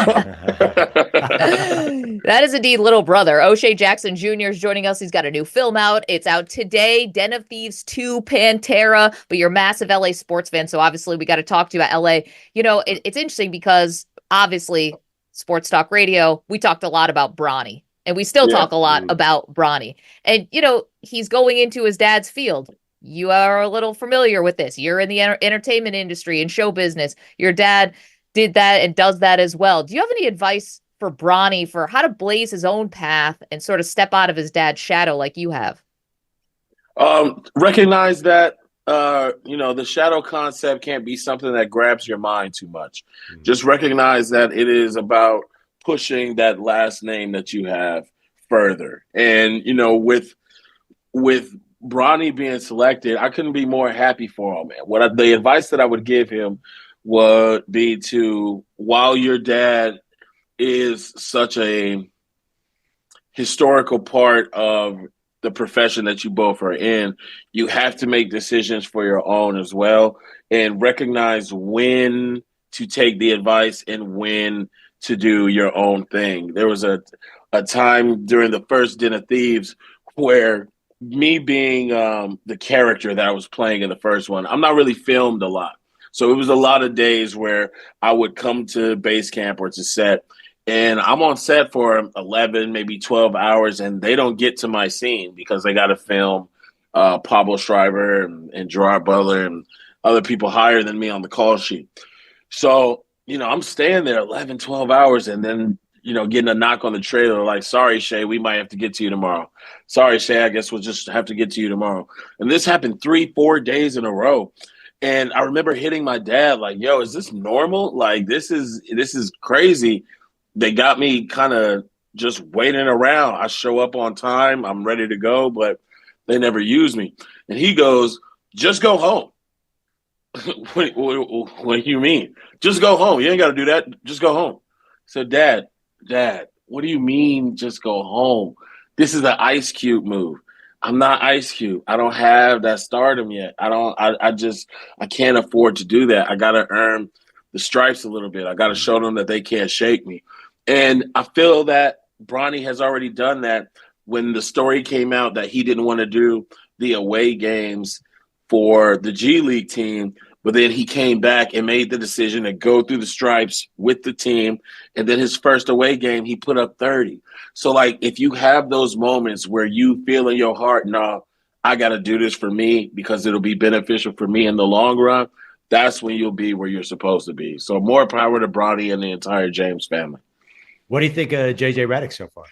[SPEAKER 4] That is indeed little brother. O'Shea Jackson Jr. is joining us. He's got a new film out. It's out today, Den of Thieves 2, Pantera. But you're a massive LA sports fan, so obviously we got to talk to you about LA. It's interesting because obviously Sports Talk Radio, we talked a lot about Bronny. And we still talk a lot about Bronny. And, he's going into his dad's field. You are a little familiar with this. You're in the entertainment industry and show business. Your dad did that and does that as well. Do you have any advice for Bronny for how to blaze his own path and sort of step out of his dad's shadow like you have?
[SPEAKER 14] Recognize that, the shadow concept can't be something that grabs your mind too much. Just recognize that it is about pushing that last name that you have further. And, with Bronny being selected, I couldn't be more happy for him, man. The advice that I would give him would be to, while your dad is such a historical part of the profession that you both are in, you have to make decisions for your own as well and recognize when to take the advice and when to do your own thing. There was a time during the first Den of Thieves where me being the character that I was playing in the first one, I'm not really filmed a lot. So it was a lot of days where I would come to base camp or to set, and I'm on set for 11, maybe 12 hours, and they don't get to my scene because they got to film Pablo Schreiber and Gerard Butler and other people higher than me on the call sheet. So I'm staying there 11, 12 hours and then, getting a knock on the trailer like, sorry, Shay, we might have to get to you tomorrow. Sorry, Shay, I guess we'll just have to get to you tomorrow. And this happened 3-4 days in a row. And I remember hitting my dad like, yo, is this normal? Like, this is crazy. They got me kind of just waiting around. I show up on time. I'm ready to go, but they never use me. And he goes, just go home. What do you mean? Just go home. You ain't got to do that. Just go home. So, Dad, what do you mean just go home? This is the Ice Cube move. I'm not Ice Cube. I don't have that stardom yet. I can't afford to do that. I got to earn the stripes a little bit. I got to show them that they can't shake me. And I feel that Bronny has already done that when the story came out that he didn't want to do the away games for the G League team, but then he came back and made the decision to go through the stripes with the team. And then his first away game, he put up 30. So, like, if you have those moments where you feel in your heart, no, I got to do this for me because it'll be beneficial for me in the long run, that's when you'll be where you're supposed to be. So more power to Bronny and the entire James family.
[SPEAKER 5] What do you think of J.J. Redick so far?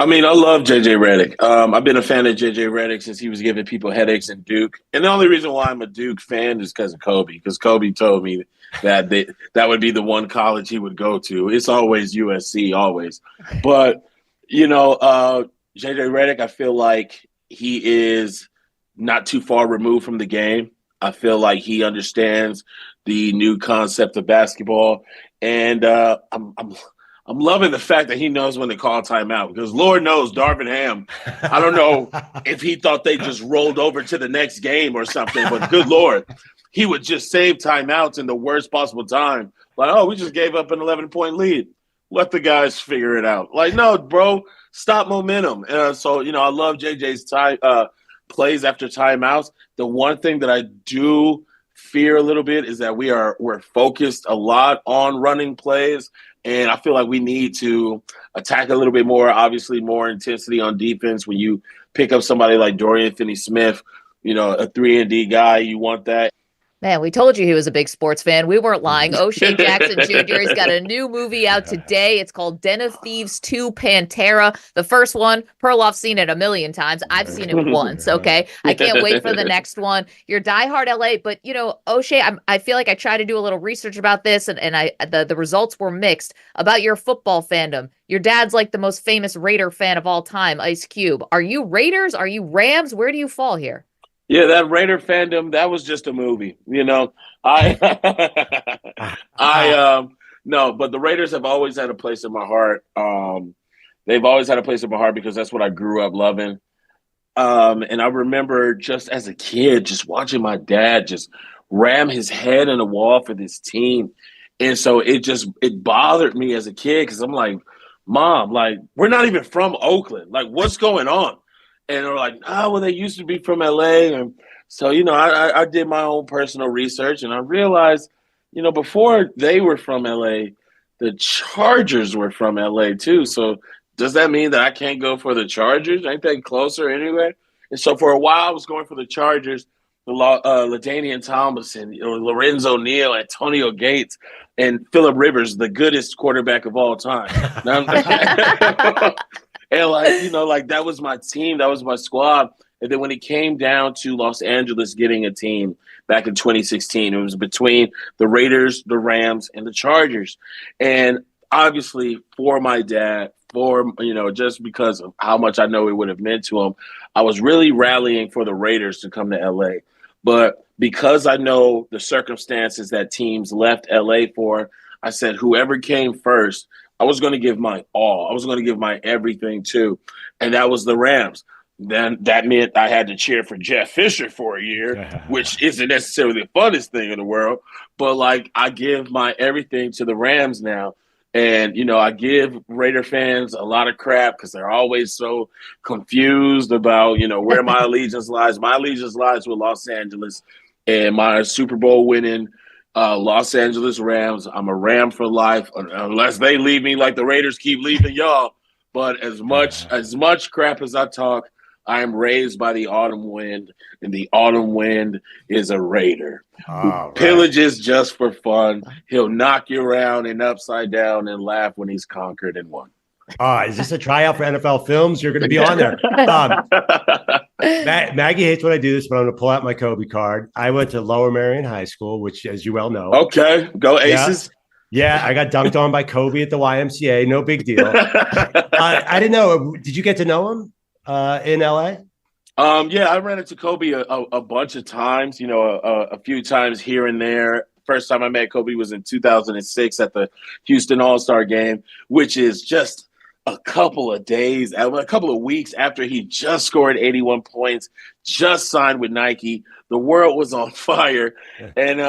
[SPEAKER 14] I mean, I love JJ Redick. I've been a fan of JJ Redick since he was giving people headaches in Duke. And the only reason why I'm a Duke fan is because of Kobe. Because Kobe told me that that would be the one college he would go to. It's always USC, always. But, JJ Redick, I feel like he is not too far removed from the game. I feel like he understands the new concept of basketball. And I'm loving the fact that he knows when to call timeout, because Lord knows Darvin Ham, I don't know if he thought they just rolled over to the next game or something, but good Lord, he would just save timeouts in the worst possible time. Like, oh, we just gave up an 11-point lead. Let the guys figure it out. Like, no, bro, stop momentum. So, I love JJ's plays after timeouts. The one thing that I do fear a little bit is that we're focused a lot on running plays. And I feel like we need to attack a little bit more, obviously more intensity on defense. When you pick up somebody like Dorian Finney-Smith, a 3-and-D guy, you want that.
[SPEAKER 4] Man, we told you he was a big sports fan. We weren't lying. O'Shea Jackson Jr. has got a new movie out today. It's called Den of Thieves 2 Pantera. The first one, Perloff's seen it a million times. I've seen it once, okay? I can't wait for the next one. You're diehard LA, but, O'Shea, I feel like I tried to do a little research about this, and the results were mixed about your football fandom. Your dad's like the most famous Raider fan of all time, Ice Cube. Are you Raiders? Are you Rams? Where do you fall here?
[SPEAKER 14] Yeah, that Raider fandom, that was just a movie. No, but the Raiders have always had a place in my heart. They've always had a place in my heart because that's what I grew up loving. And I remember just as a kid, just watching my dad just ram his head in the wall for this team. And so it bothered me as a kid because I'm like, Mom, like, we're not even from Oakland. Like, what's going on? And they're like, they used to be from LA. And so, I did my own personal research and I realized, before they were from LA, the Chargers were from LA too. So does that mean that I can't go for the Chargers? Ain't they closer anyway? And so for a while I was going for the Chargers, LaDainian Tomlinson, Lorenzo Neal, Antonio Gates, and Phillip Rivers, the goodest quarterback of all time. And that was my team. That was my squad. And then when it came down to Los Angeles getting a team back in 2016, it was between the Raiders, the Rams, and the Chargers. And obviously for my dad, just because of how much I know it would have meant to him, I was really rallying for the Raiders to come to LA. But because I know the circumstances that teams left LA for, I said, whoever came first, I was going to give my all. I was going to give my everything to, and that was the Rams. Then that meant I had to cheer for Jeff Fisher for a year, which isn't necessarily the funnest thing in the world. But I give my everything to the Rams now. And, I give Raider fans a lot of crap because they're always so confused about, where my allegiance lies. My allegiance lies with Los Angeles and my Super Bowl winning Los Angeles Rams. I'm a Ram for life, unless they leave me like the Raiders keep leaving y'all. But as much crap as I talk, I am raised by the autumn wind, and the autumn wind is a Raider who pillages just for fun. He'll knock you around and upside down and laugh when he's conquered and won.
[SPEAKER 5] Is this a tryout for NFL Films? You're going to be on there. Maggie hates when I do this, but I'm going to pull out my Kobe card. I went to Lower Merion High School, which, as you well know.
[SPEAKER 14] Okay, go Aces.
[SPEAKER 5] Yeah, I got dunked on by Kobe at the YMCA. No big deal. I didn't know. Did you get to know him in LA?
[SPEAKER 14] Yeah, I ran into Kobe a bunch of times, a few times here and there. First time I met Kobe was in 2006 at the Houston All-Star game, which is just a couple of weeks after he just scored 81 points, just signed with Nike. The world was on fire. And,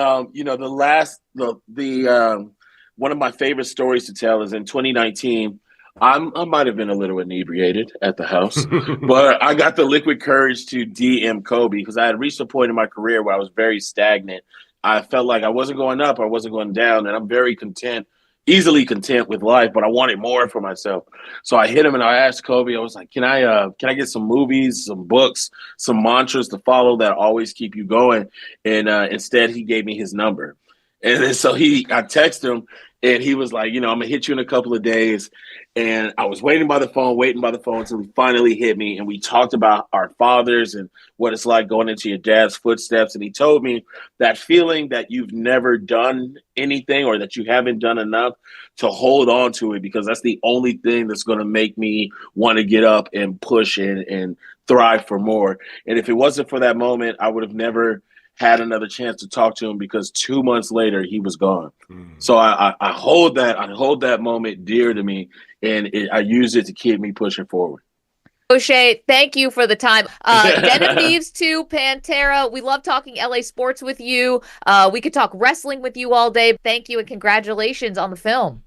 [SPEAKER 14] one of my favorite stories to tell is in 2019, I might have been a little inebriated at the house, but I got the liquid courage to DM Kobe because I had reached a point in my career where I was very stagnant. I felt like I wasn't going up, I wasn't going down, and I'm very easily content with life, but I wanted more for myself. So I hit him and I asked Kobe, I was like, can I get some movies, some books, some mantras to follow that always keep you going? And instead he gave me his number. And then so I texted him, and he was like, I'm going to hit you in a couple of days. And I was waiting by the phone until he finally hit me. And we talked about our fathers and what it's like going into your dad's footsteps. And he told me that feeling that you've never done anything or that you haven't done enough to hold on to it, because that's the only thing that's going to make me want to get up and push and thrive for more. And if it wasn't for that moment, I would have never had another chance to talk to him, because 2 months later he was gone. So I hold that moment dear to me, and I use it to keep me pushing forward.
[SPEAKER 4] O'Shea, thank you for the time. Den of Thieves 2, Pantera. We love talking LA sports with you. We could talk wrestling with you all day. Thank you and congratulations on the film.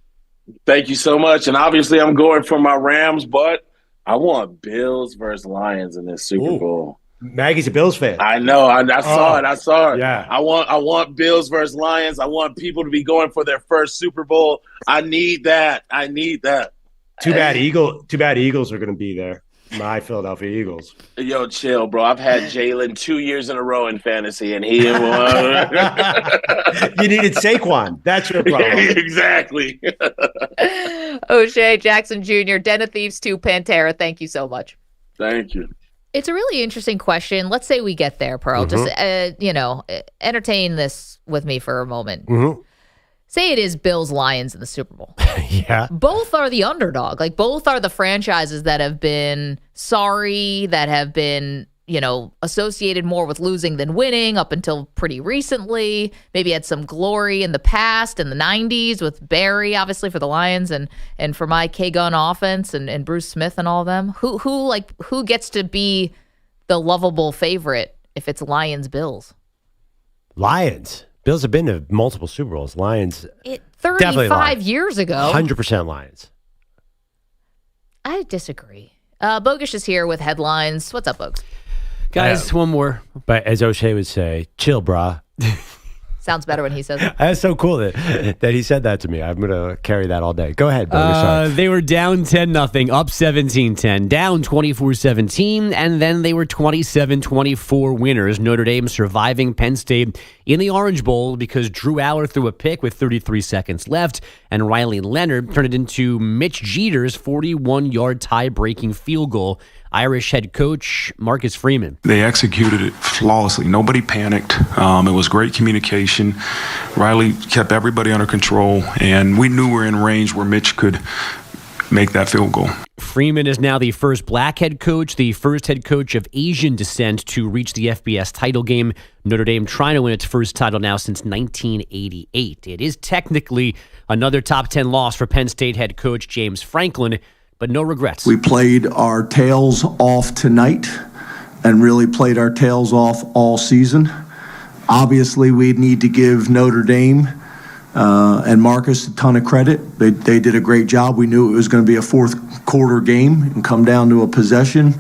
[SPEAKER 14] Thank you so much. And obviously I'm going for my Rams, but I want Bills versus Lions in this Super Bowl.
[SPEAKER 5] Maggie's a Bills fan.
[SPEAKER 14] I know. I saw it.
[SPEAKER 5] Yeah.
[SPEAKER 14] I want Bills versus Lions. I want people to be going for their first Super Bowl. I need that.
[SPEAKER 5] Too bad Eagles are going to be there. My Philadelphia Eagles.
[SPEAKER 14] Yo, chill, bro. I've had Jalen 2 years in a row in fantasy, and he didn't want.
[SPEAKER 5] You needed Saquon. That's your problem.
[SPEAKER 14] Exactly.
[SPEAKER 4] O'Shea Jackson Jr., Den of Thieves 2, Pantera. Thank you so much.
[SPEAKER 14] Thank you.
[SPEAKER 4] It's a really interesting question. Let's say we get there, Pearl. Just, entertain this with me for a moment. Say it is Bills-Lions in the Super Bowl.
[SPEAKER 5] Yeah.
[SPEAKER 4] Both are the underdog. Like, both are the franchises that have been sorry, that have been, associated more with losing than winning up until pretty recently. Maybe had some glory in the past, in the 90s with Barry, obviously, for the Lions, and for my K-Gun offense and Bruce Smith and all of them. Who gets to be the lovable favorite if it's Lions-Bills?
[SPEAKER 5] Lions. Bills have been to multiple Super Bowls. Lions.
[SPEAKER 4] 35 years ago.
[SPEAKER 5] 100% Lions.
[SPEAKER 4] I disagree. Bogusch is here with headlines. What's up, Bogusch?
[SPEAKER 13] Guys, one more.
[SPEAKER 5] But as O'Shea would say, chill, brah.
[SPEAKER 4] Sounds better when he says it.
[SPEAKER 5] That's so cool that he said that to me. I'm going to carry that all day. Go ahead, Bogusch.
[SPEAKER 13] They were down 10-0, up 17-10, down 24-17, and then they were 27-24 winners. Notre Dame surviving Penn State in the Orange Bowl because Drew Aller threw a pick with 33 seconds left, and Riley Leonard turned it into Mitch Jeter's 41-yard tie-breaking field goal. Irish head coach Marcus Freeman.
[SPEAKER 16] They executed it flawlessly. Nobody panicked. It was great communication. Riley kept everybody under control, and we knew we were in range where Mitch could make that field goal.
[SPEAKER 13] Freeman is now the first black head coach, the first head coach of Asian descent to reach the FBS title game. Notre Dame trying to win its first title now since 1988. It is technically another top 10 loss for Penn State head coach James Franklin, but no regrets.
[SPEAKER 22] We played our tails off tonight and really played our tails off all season. Obviously, we need to give Notre Dame and Marcus a ton of credit. They did a great job. We knew it was going to be a fourth quarter game and come down to a possession,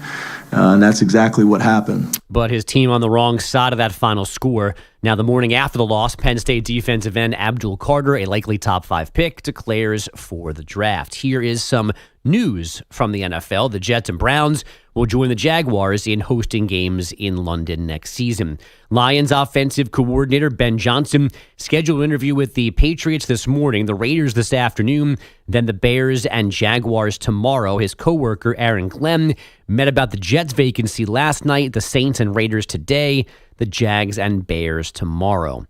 [SPEAKER 22] and that's exactly what happened.
[SPEAKER 13] But his team on the wrong side of that final score. Now, the morning after the loss, Penn State defensive end Abdul Carter, a likely top 5 pick, declares for the draft. Here is some news from the NFL. The Jets and Browns will join the Jaguars in hosting games in London next season. Lions offensive coordinator Ben Johnson scheduled an interview with the Patriots this morning, the Raiders this afternoon, then the Bears and Jaguars tomorrow. His coworker Aaron Glenn met about the Jets vacancy last night, the Saints and Raiders today, the Jags and Bears tomorrow.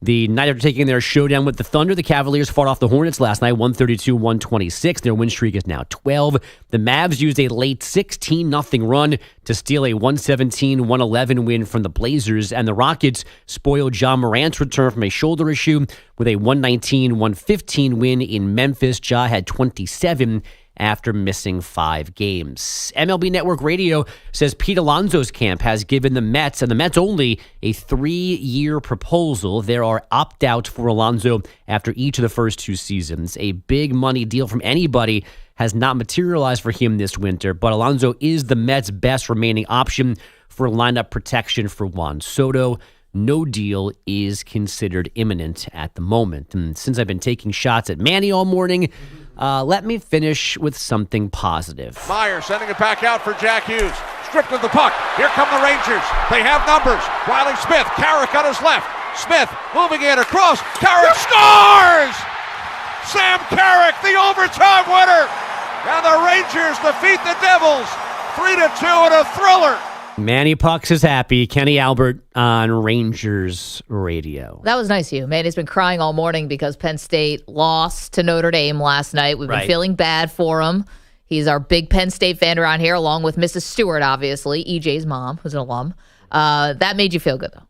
[SPEAKER 13] The night after taking their showdown with the Thunder, the Cavaliers fought off the Hornets last night, 132-126. Their win streak is now 12. The Mavs used a late 16-0 run to steal a 117-111 win from the Blazers, and the Rockets spoiled Ja Morant's return from a shoulder issue with a 119-115 win in Memphis. Ja had 27 after missing 5 games. MLB Network Radio says Pete Alonso's camp has given the Mets, and the Mets only, a 3-year proposal. There are opt-outs for Alonso after each of the first 2 seasons. A big money deal from anybody has not materialized for him this winter, but Alonso is the Mets' best remaining option for lineup protection for Juan Soto. No deal is considered imminent at the moment. And since I've been taking shots at Manny all morning, let me finish with something positive.
[SPEAKER 20] Meyer sending it back out for Jack Hughes. Stripped of the puck. Here come the Rangers. They have numbers. Riley Smith, Carrick on his left. Smith moving in across. Carrick scores! Sam Carrick, the overtime winner. And the Rangers defeat the Devils 3-2 in a thriller.
[SPEAKER 13] Manny Pucks is happy. Kenny Albert on Rangers radio.
[SPEAKER 4] That was nice of you. Manny's been crying all morning because Penn State lost to Notre Dame last night. We've been feeling bad for him. He's our big Penn State fan around here, along with Mrs. Stewart, obviously, EJ's mom, who's an alum. That made you feel good, though.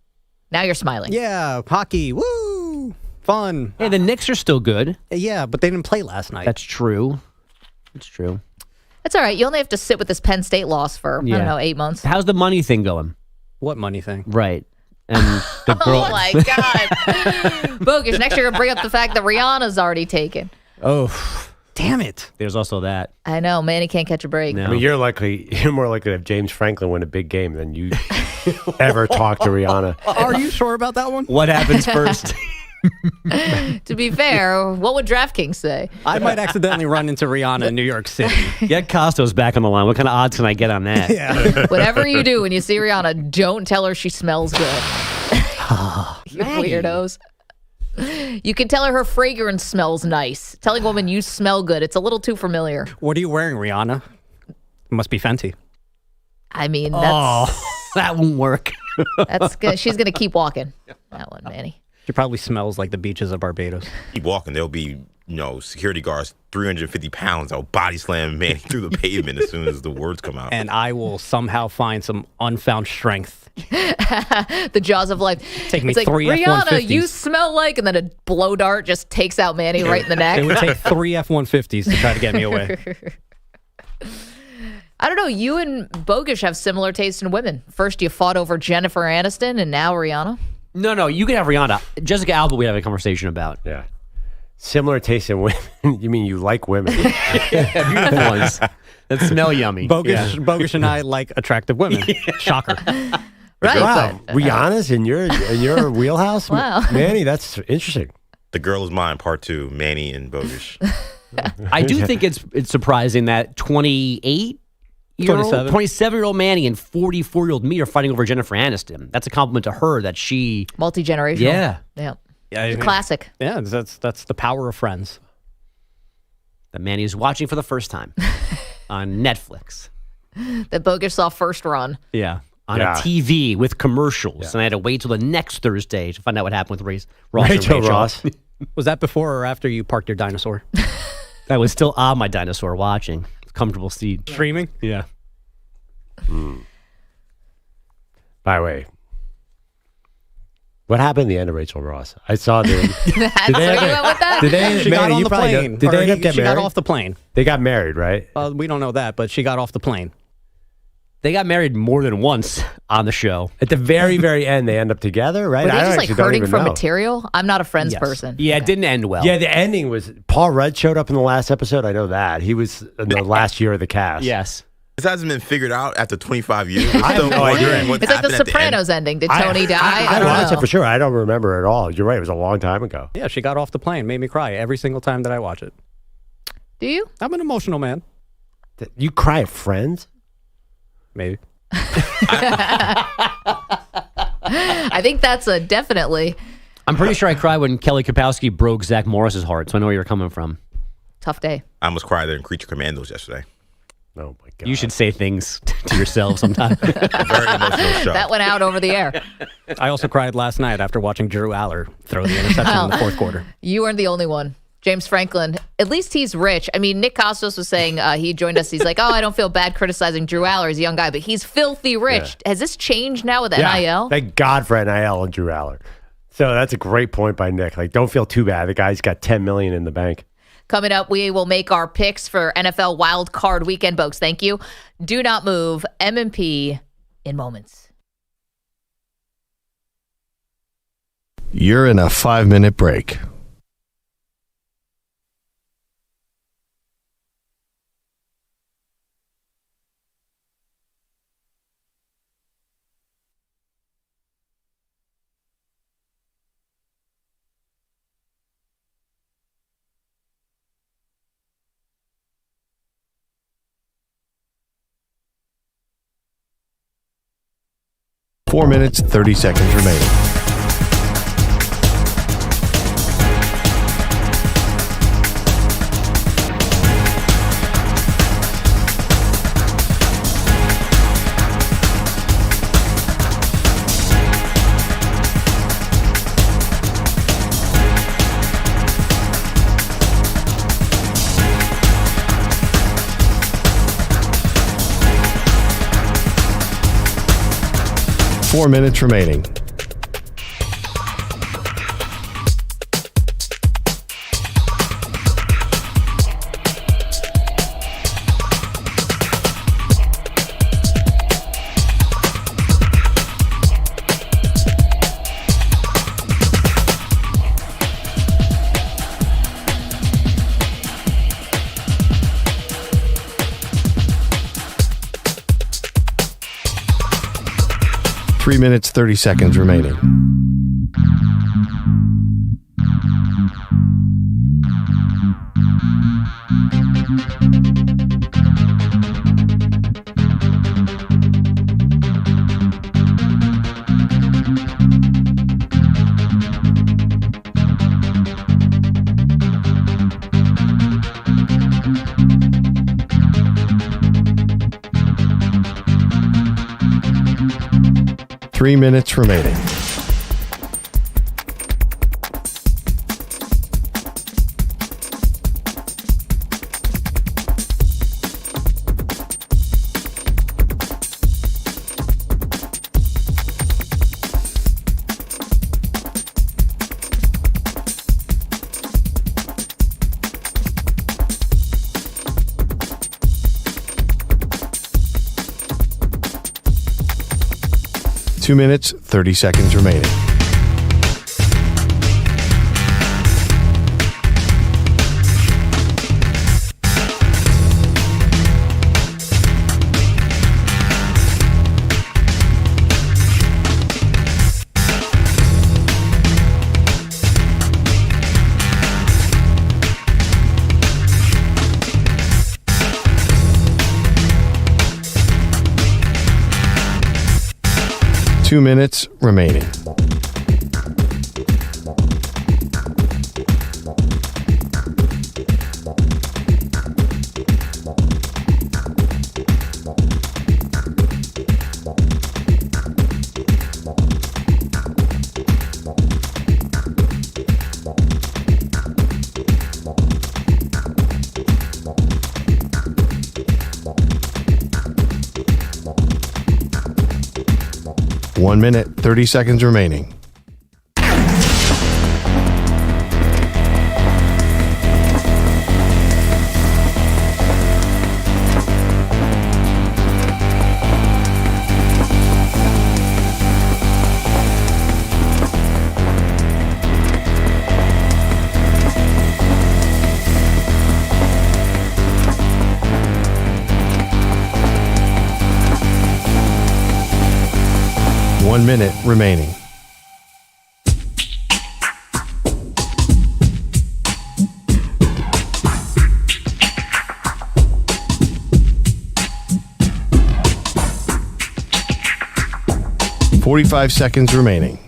[SPEAKER 4] Now you're smiling.
[SPEAKER 10] Yeah, hockey. Woo! Fun.
[SPEAKER 13] Hey, the Knicks are still good.
[SPEAKER 10] Yeah, but they didn't play last night.
[SPEAKER 13] That's true. It's true.
[SPEAKER 4] It's all right. You only have to sit with this Penn State loss for, I don't know, 8 months.
[SPEAKER 13] How's the money thing going?
[SPEAKER 10] What money thing?
[SPEAKER 13] Right. And the girl.
[SPEAKER 4] Oh, my God. Bogusch, next you're going to bring up the fact that Rihanna's already taken.
[SPEAKER 13] Oh,
[SPEAKER 10] damn it.
[SPEAKER 13] There's also that.
[SPEAKER 4] I know. Manny can't catch a break.
[SPEAKER 5] I mean, you're more likely to have James Franklin win a big game than you ever talk to Rihanna.
[SPEAKER 10] Are you sure about that one?
[SPEAKER 13] What happens first?
[SPEAKER 4] To be fair, what would DraftKings say?
[SPEAKER 10] I might accidentally run into Rihanna in New York City.
[SPEAKER 13] Get Kostos back on the line. What kind of odds can I get on that?
[SPEAKER 10] Yeah.
[SPEAKER 4] Whatever you do when you see Rihanna, don't tell her she smells good. You weirdos. You can tell her fragrance smells nice. Telling a woman you smell good, it's a little too familiar.
[SPEAKER 10] What are you wearing, Rihanna? It must be Fenty.
[SPEAKER 4] I mean, that's...
[SPEAKER 13] that won't work.
[SPEAKER 4] That's good. She's going to keep walking. That one, Manny.
[SPEAKER 10] She probably smells like the beaches of Barbados.
[SPEAKER 8] Keep walking. There'll be, security guards, 350 pounds. I'll body slam Manny through the pavement as soon as the words come out.
[SPEAKER 10] And I will somehow find some unfound strength.
[SPEAKER 4] The jaws of life.
[SPEAKER 10] Take me
[SPEAKER 4] it's like,
[SPEAKER 10] 3
[SPEAKER 4] Rihanna,
[SPEAKER 10] F-150s.
[SPEAKER 4] you smell like, and then a blow dart just takes out Manny right in the neck.
[SPEAKER 10] It would take 3 F-150s to try to get me away.
[SPEAKER 4] I don't know. You and Bogusch have similar taste in women. First, you fought over Jennifer Aniston, and now Rihanna.
[SPEAKER 13] No, you can have Rihanna. Jessica Alba we have a conversation about.
[SPEAKER 5] Yeah. Similar taste in women. You mean you like women?
[SPEAKER 13] Beautiful ones that smell yummy.
[SPEAKER 10] Bogusch and I like attractive women. Shocker.
[SPEAKER 4] Right.
[SPEAKER 5] Wow. Rihanna's in your wheelhouse?
[SPEAKER 4] Wow.
[SPEAKER 5] Manny, that's interesting.
[SPEAKER 8] The Girl Is Mine, Part 2, Manny and Bogusch.
[SPEAKER 13] I do think it's surprising that 27-year-old Manny and 44-year-old me are fighting over Jennifer Aniston. That's a compliment to her that she...
[SPEAKER 4] Multi-generational.
[SPEAKER 13] Yeah.
[SPEAKER 4] Yeah. Classic.
[SPEAKER 10] Yeah, that's the power of friends.
[SPEAKER 13] That Manny is watching for the first time on Netflix.
[SPEAKER 4] That Bogusch saw first run.
[SPEAKER 13] Yeah. On a TV with commercials. And I had to wait till the next Thursday to find out what happened with Rachel
[SPEAKER 5] Ross.
[SPEAKER 10] Was that before or after you parked your dinosaur?
[SPEAKER 13] I was still on my dinosaur watching. Comfortable seat.
[SPEAKER 10] Streaming?
[SPEAKER 13] Yeah.
[SPEAKER 5] By the way, what happened at the end of Rachel Ross? I saw them.
[SPEAKER 4] She got
[SPEAKER 10] on the plane.
[SPEAKER 5] Did they end up getting married?
[SPEAKER 10] She got off the plane.
[SPEAKER 5] They got married, right?
[SPEAKER 10] We don't know that, but she got off the plane.
[SPEAKER 13] They got married more than once on the show.
[SPEAKER 5] At the very, very end, they end up together, right?
[SPEAKER 4] Were they just like
[SPEAKER 5] actually don't
[SPEAKER 4] hurting
[SPEAKER 5] even
[SPEAKER 4] for
[SPEAKER 5] know.
[SPEAKER 4] material? I'm not a Friends person.
[SPEAKER 13] Yeah, it didn't end well.
[SPEAKER 5] Yeah, the ending was Paul Rudd showed up in the last episode. I know that. He was in the last year of the cast.
[SPEAKER 13] Yes.
[SPEAKER 8] This hasn't been figured out after 25 years.
[SPEAKER 5] I have no idea.
[SPEAKER 8] What's
[SPEAKER 4] It's like the
[SPEAKER 8] happened at the end.
[SPEAKER 4] Sopranos ending. Did Tony die?
[SPEAKER 5] I
[SPEAKER 4] don't
[SPEAKER 5] watched
[SPEAKER 4] know.
[SPEAKER 5] it for sure. I don't remember at all. You're right. It was a long time ago.
[SPEAKER 10] Yeah, she got off the plane. Made me cry every single time that I watch it.
[SPEAKER 4] Do you?
[SPEAKER 10] I'm an emotional man.
[SPEAKER 5] You cry at Friends?
[SPEAKER 10] Maybe.
[SPEAKER 4] I think that's a definitely
[SPEAKER 13] I'm pretty sure I cried when Kelly Kapowski broke Zach Morris's heart, so I know where you're coming from.
[SPEAKER 4] tough day.
[SPEAKER 8] I almost cried there in Creature Commandos yesterday.
[SPEAKER 5] Oh, my God.
[SPEAKER 13] You should say things to yourself sometime.
[SPEAKER 8] Very emotional show.
[SPEAKER 4] That went out over the air.
[SPEAKER 10] I also cried last night after watching Drew Aller throw the interception in the fourth quarter.
[SPEAKER 4] You weren't the only one. James Franklin, at least he's rich. I mean, Nick Kostos was saying, he joined us. He's like, I don't feel bad criticizing Drew Aller. He's a young guy, but he's filthy rich. Yeah. Has this changed now with NIL?
[SPEAKER 5] Thank God for NIL and Drew Aller. So that's a great point by Nick. Like, don't feel too bad. The guy's got $10 million in the bank.
[SPEAKER 4] Coming up, we will make our picks for NFL Wild Card Weekend, folks. Thank you. Do not move. M&P in moments.
[SPEAKER 1] You're in a 5-minute break. Four minutes, 30 seconds remaining. 4 minutes remaining. Three minutes, 30 seconds remaining. Three minutes remaining. Two minutes, 30 seconds remaining. Two minutes remaining. One minute, 30 seconds remaining. One minute remaining. .45 seconds remaining.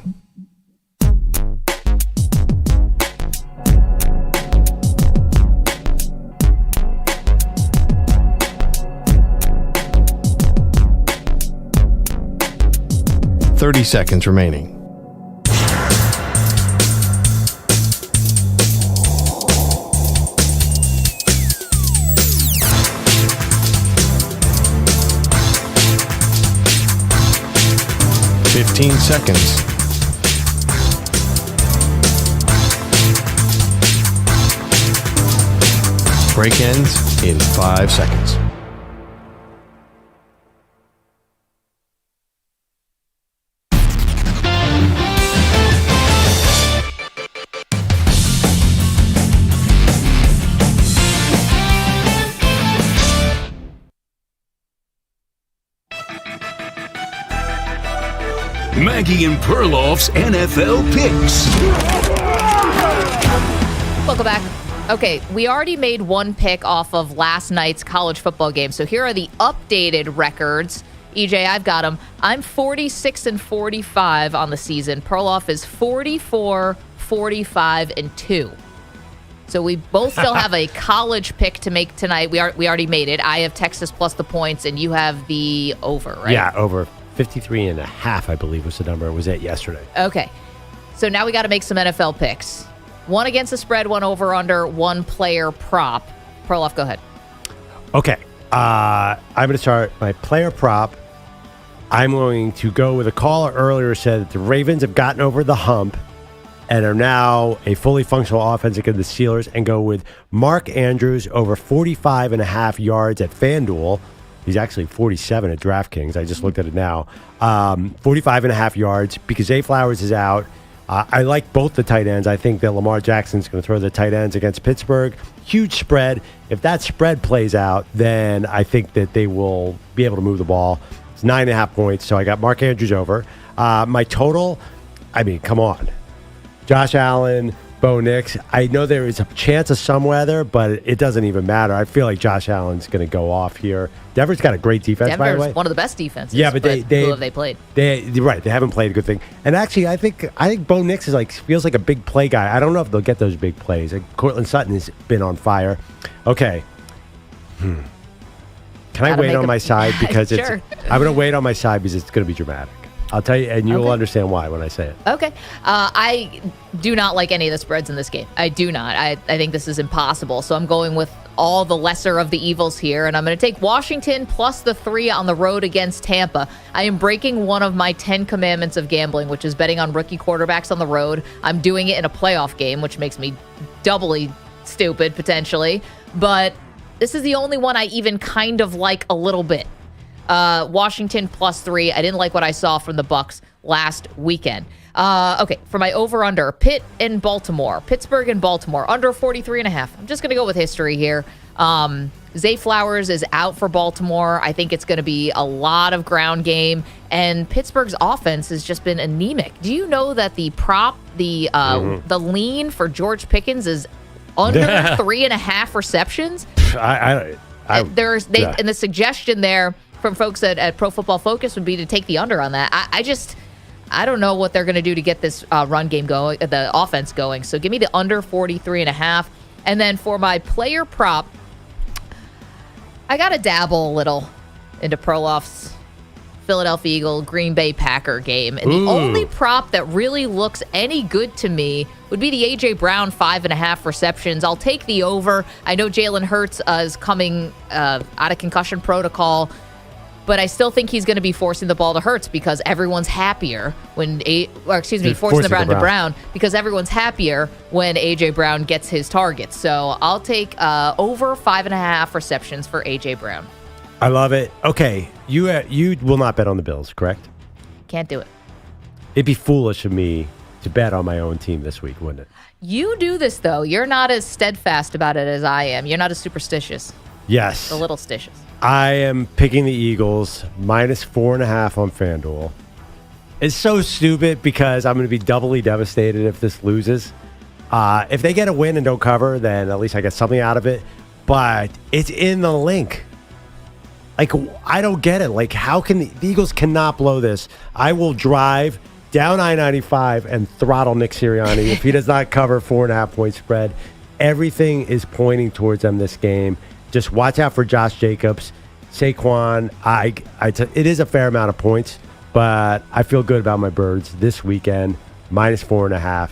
[SPEAKER 1] .30 seconds remaining. .15 seconds. Break ends in 5 seconds.
[SPEAKER 2] Maggie and Perloff's NFL picks.
[SPEAKER 4] Welcome back. Okay, we already made one pick off of last night's college football game. So here are the updated records. EJ, I've got them. I'm 46-45 on the season. Perloff is 44-45-2. So we both still have a college pick to make tonight. We already made it. I have Texas plus the points, and you have the over, right?
[SPEAKER 5] Yeah, over 53.5, I believe was the number. It was at yesterday.
[SPEAKER 4] Okay. So now we got to make some NFL picks. One against the spread, one over under, one player prop. Perloff, go ahead.
[SPEAKER 5] Okay. I'm going to start my player prop. I'm going to go with a caller earlier said that the Ravens have gotten over the hump and are now a fully functional offense against the Steelers, and go with Mark Andrews over 45.5 yards at FanDuel. He's actually 47 at DraftKings. I just looked at it now. 45.5 yards because Zay Flowers is out. I like both the tight ends. I think that Lamar Jackson's going to throw the tight ends against Pittsburgh. Huge spread. If that spread plays out, then I think that they will be able to move the ball. It's 9.5 points, so I got Mark Andrews over. My total, I mean, come on. Josh Allen, Bo Nix. I know there is a chance of some weather, but it doesn't even matter. I feel like Josh Allen's going to go off here. Denver's got a great defense, by the way.
[SPEAKER 4] Denver's one of the best defenses.
[SPEAKER 5] Yeah, but
[SPEAKER 4] who have they played?
[SPEAKER 5] You're right. They haven't played a good thing. And actually, I think Bo Nix is feels like a big play guy. I don't know if they'll get those big plays. Cortland Sutton has been on fire. Okay. Can I wait on my side because
[SPEAKER 4] Sure.
[SPEAKER 5] I'm going to wait on my side because it's going to be dramatic. I'll tell you, and you'll understand why when I say it.
[SPEAKER 4] Okay. I do not like any of the spreads in this game. I do not. I think this is impossible. So I'm going with all the lesser of the evils here, and I'm going to take Washington plus the 3 on the road against Tampa. I am breaking one of my 10 commandments of gambling, which is betting on rookie quarterbacks on the road. I'm doing it in a playoff game, which makes me doubly stupid, potentially. But this is the only one I even kind of like a little bit. Washington plus 3. I didn't like what I saw from the Bucs last weekend. Okay, for my over-under, Pitt and Baltimore. Pittsburgh and Baltimore, under 43.5. I'm just going to go with history here. Zay Flowers is out for Baltimore. I think it's going to be a lot of ground game, and Pittsburgh's offense has just been anemic. Do you know that the prop, the lean for George Pickens is under 3.5 receptions?
[SPEAKER 5] And
[SPEAKER 4] the suggestion there from folks at Pro Football Focus would be to take the under on that. I don't know what they're going to do to get this run game going, the offense going. So give me the under 43.5. And then for my player prop, I got to dabble a little into Perloff's Philadelphia Eagle Green Bay Packer game. And the only prop that really looks any good to me would be the A.J. Brown 5.5 receptions. I'll take the over. I know Jalen Hurts is coming out of concussion protocol, but I still think he's going to be forcing the ball to Hurts because everyone's happier when forcing the Brown to Brown because everyone's happier when A.J. Brown gets his targets. So I'll take over 5.5 receptions for A.J. Brown.
[SPEAKER 5] I love it. Okay, you will not bet on the Bills, correct?
[SPEAKER 4] Can't do it.
[SPEAKER 5] It'd be foolish of me to bet on my own team this week, wouldn't it?
[SPEAKER 4] You do this, though. You're not as steadfast about it as I am. You're not as superstitious.
[SPEAKER 5] Yes.
[SPEAKER 4] A little stitious.
[SPEAKER 5] I am picking the Eagles, minus 4.5 on FanDuel. It's so stupid because I'm going to be doubly devastated if this loses. If they get a win and don't cover, then at least I get something out of it. But it's in the link. I don't get it. How can the Eagles cannot blow this? I will drive down I-95 and throttle Nick Sirianni if he does not cover 4.5 point spread. Everything is pointing towards them this game. Just watch out for Josh Jacobs, Saquon. It is a fair amount of points, but I feel good about my birds this weekend. Minus 4.5.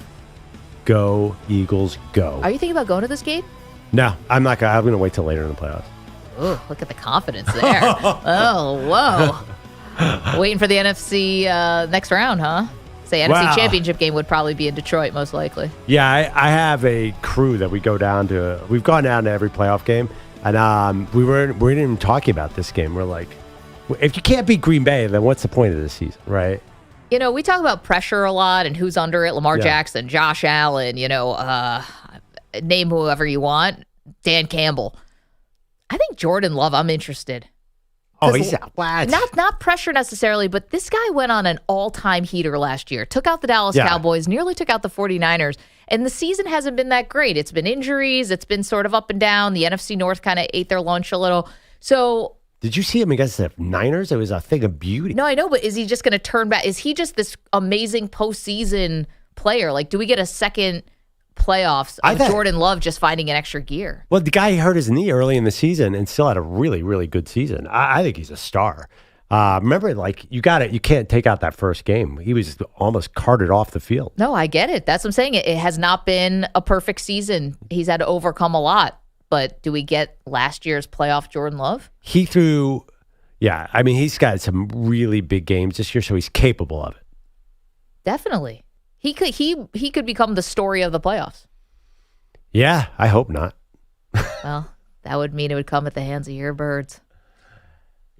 [SPEAKER 5] Go Eagles, go!
[SPEAKER 4] Are you thinking about going to this game?
[SPEAKER 5] No, I'm not. I'm going to wait till later in the playoffs.
[SPEAKER 4] Oh, look at the confidence there. Oh, whoa! Waiting for the NFC next round, huh? Say NFC Championship game would probably be in Detroit, most likely.
[SPEAKER 5] Yeah, I have a crew that we go down to. We've gone down to every playoff game. And we weren't even talking about this game. We're like, if you can't beat Green Bay, then what's the point of this season, right?
[SPEAKER 4] You know, we talk about pressure a lot and who's under it. Lamar Jackson, Josh Allen, name whoever you want. Dan Campbell. I think Jordan Love, I'm interested.
[SPEAKER 5] Oh, he's out. What?
[SPEAKER 4] Not pressure necessarily, but this guy went on an all-time heater last year. Took out the Dallas Cowboys, nearly took out the 49ers. And the season hasn't been that great. It's been injuries. It's been sort of up and down. The NFC North kind of ate their lunch a little. So,
[SPEAKER 5] did you see him against the Niners? It was a thing of beauty.
[SPEAKER 4] No, I know, but is he just going to turn back? Is he just this amazing postseason player? Do we get a second playoffs of Jordan Love just finding an extra gear?
[SPEAKER 5] Well, the guy hurt his knee early in the season and still had a really, really good season. I think he's a star. Remember, you can't take out that first game. He was almost carted off the field.
[SPEAKER 4] No, I get it. That's what I'm saying. It has not been a perfect season. He's had to overcome a lot. But do we get last year's playoff Jordan Love?
[SPEAKER 5] He threw, Yeah, I mean, he's got some really big games this year, so he's capable of it.
[SPEAKER 4] Definitely. He could become the story of the playoffs.
[SPEAKER 5] Yeah, I hope not.
[SPEAKER 4] Well, that would mean it would come at the hands of your birds.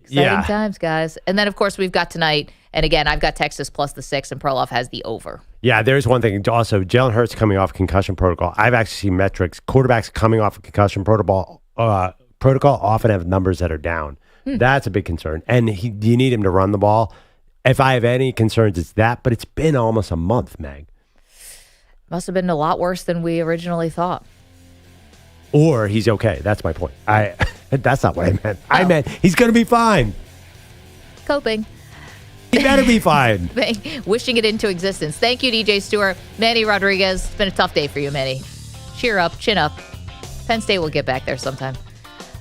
[SPEAKER 4] Exciting times, guys. And then, of course, we've got tonight. And again, I've got Texas plus the 6, and Perloff has the over.
[SPEAKER 5] Yeah, there's one thing. Also, Jalen Hurts coming off concussion protocol. I've actually seen metrics. Quarterbacks coming off of concussion protocol often have numbers that are down. That's a big concern. And you need him to run the ball. If I have any concerns, it's that. But it's been almost a month, Meg.
[SPEAKER 4] Must have been a lot worse than we originally thought.
[SPEAKER 5] Or he's okay. That's my point. That's not what I meant. I meant he's going to be fine.
[SPEAKER 4] Coping.
[SPEAKER 5] He better be fine.
[SPEAKER 4] Wishing it into existence. Thank you, DJ Stewart. Manny Rodriguez. It's been a tough day for you, Manny. Cheer up. Chin up. Penn State will get back there sometime.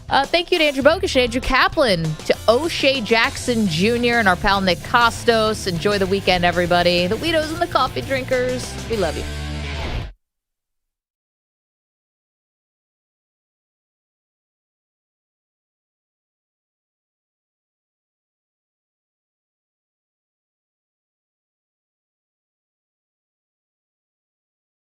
[SPEAKER 4] Thank you to Andrew Bogusch and Andrew Kaplan, to O'Shea Jackson Jr. and our pal Nick Kostos. Enjoy the weekend, everybody. The Weedos and the coffee drinkers. We love you.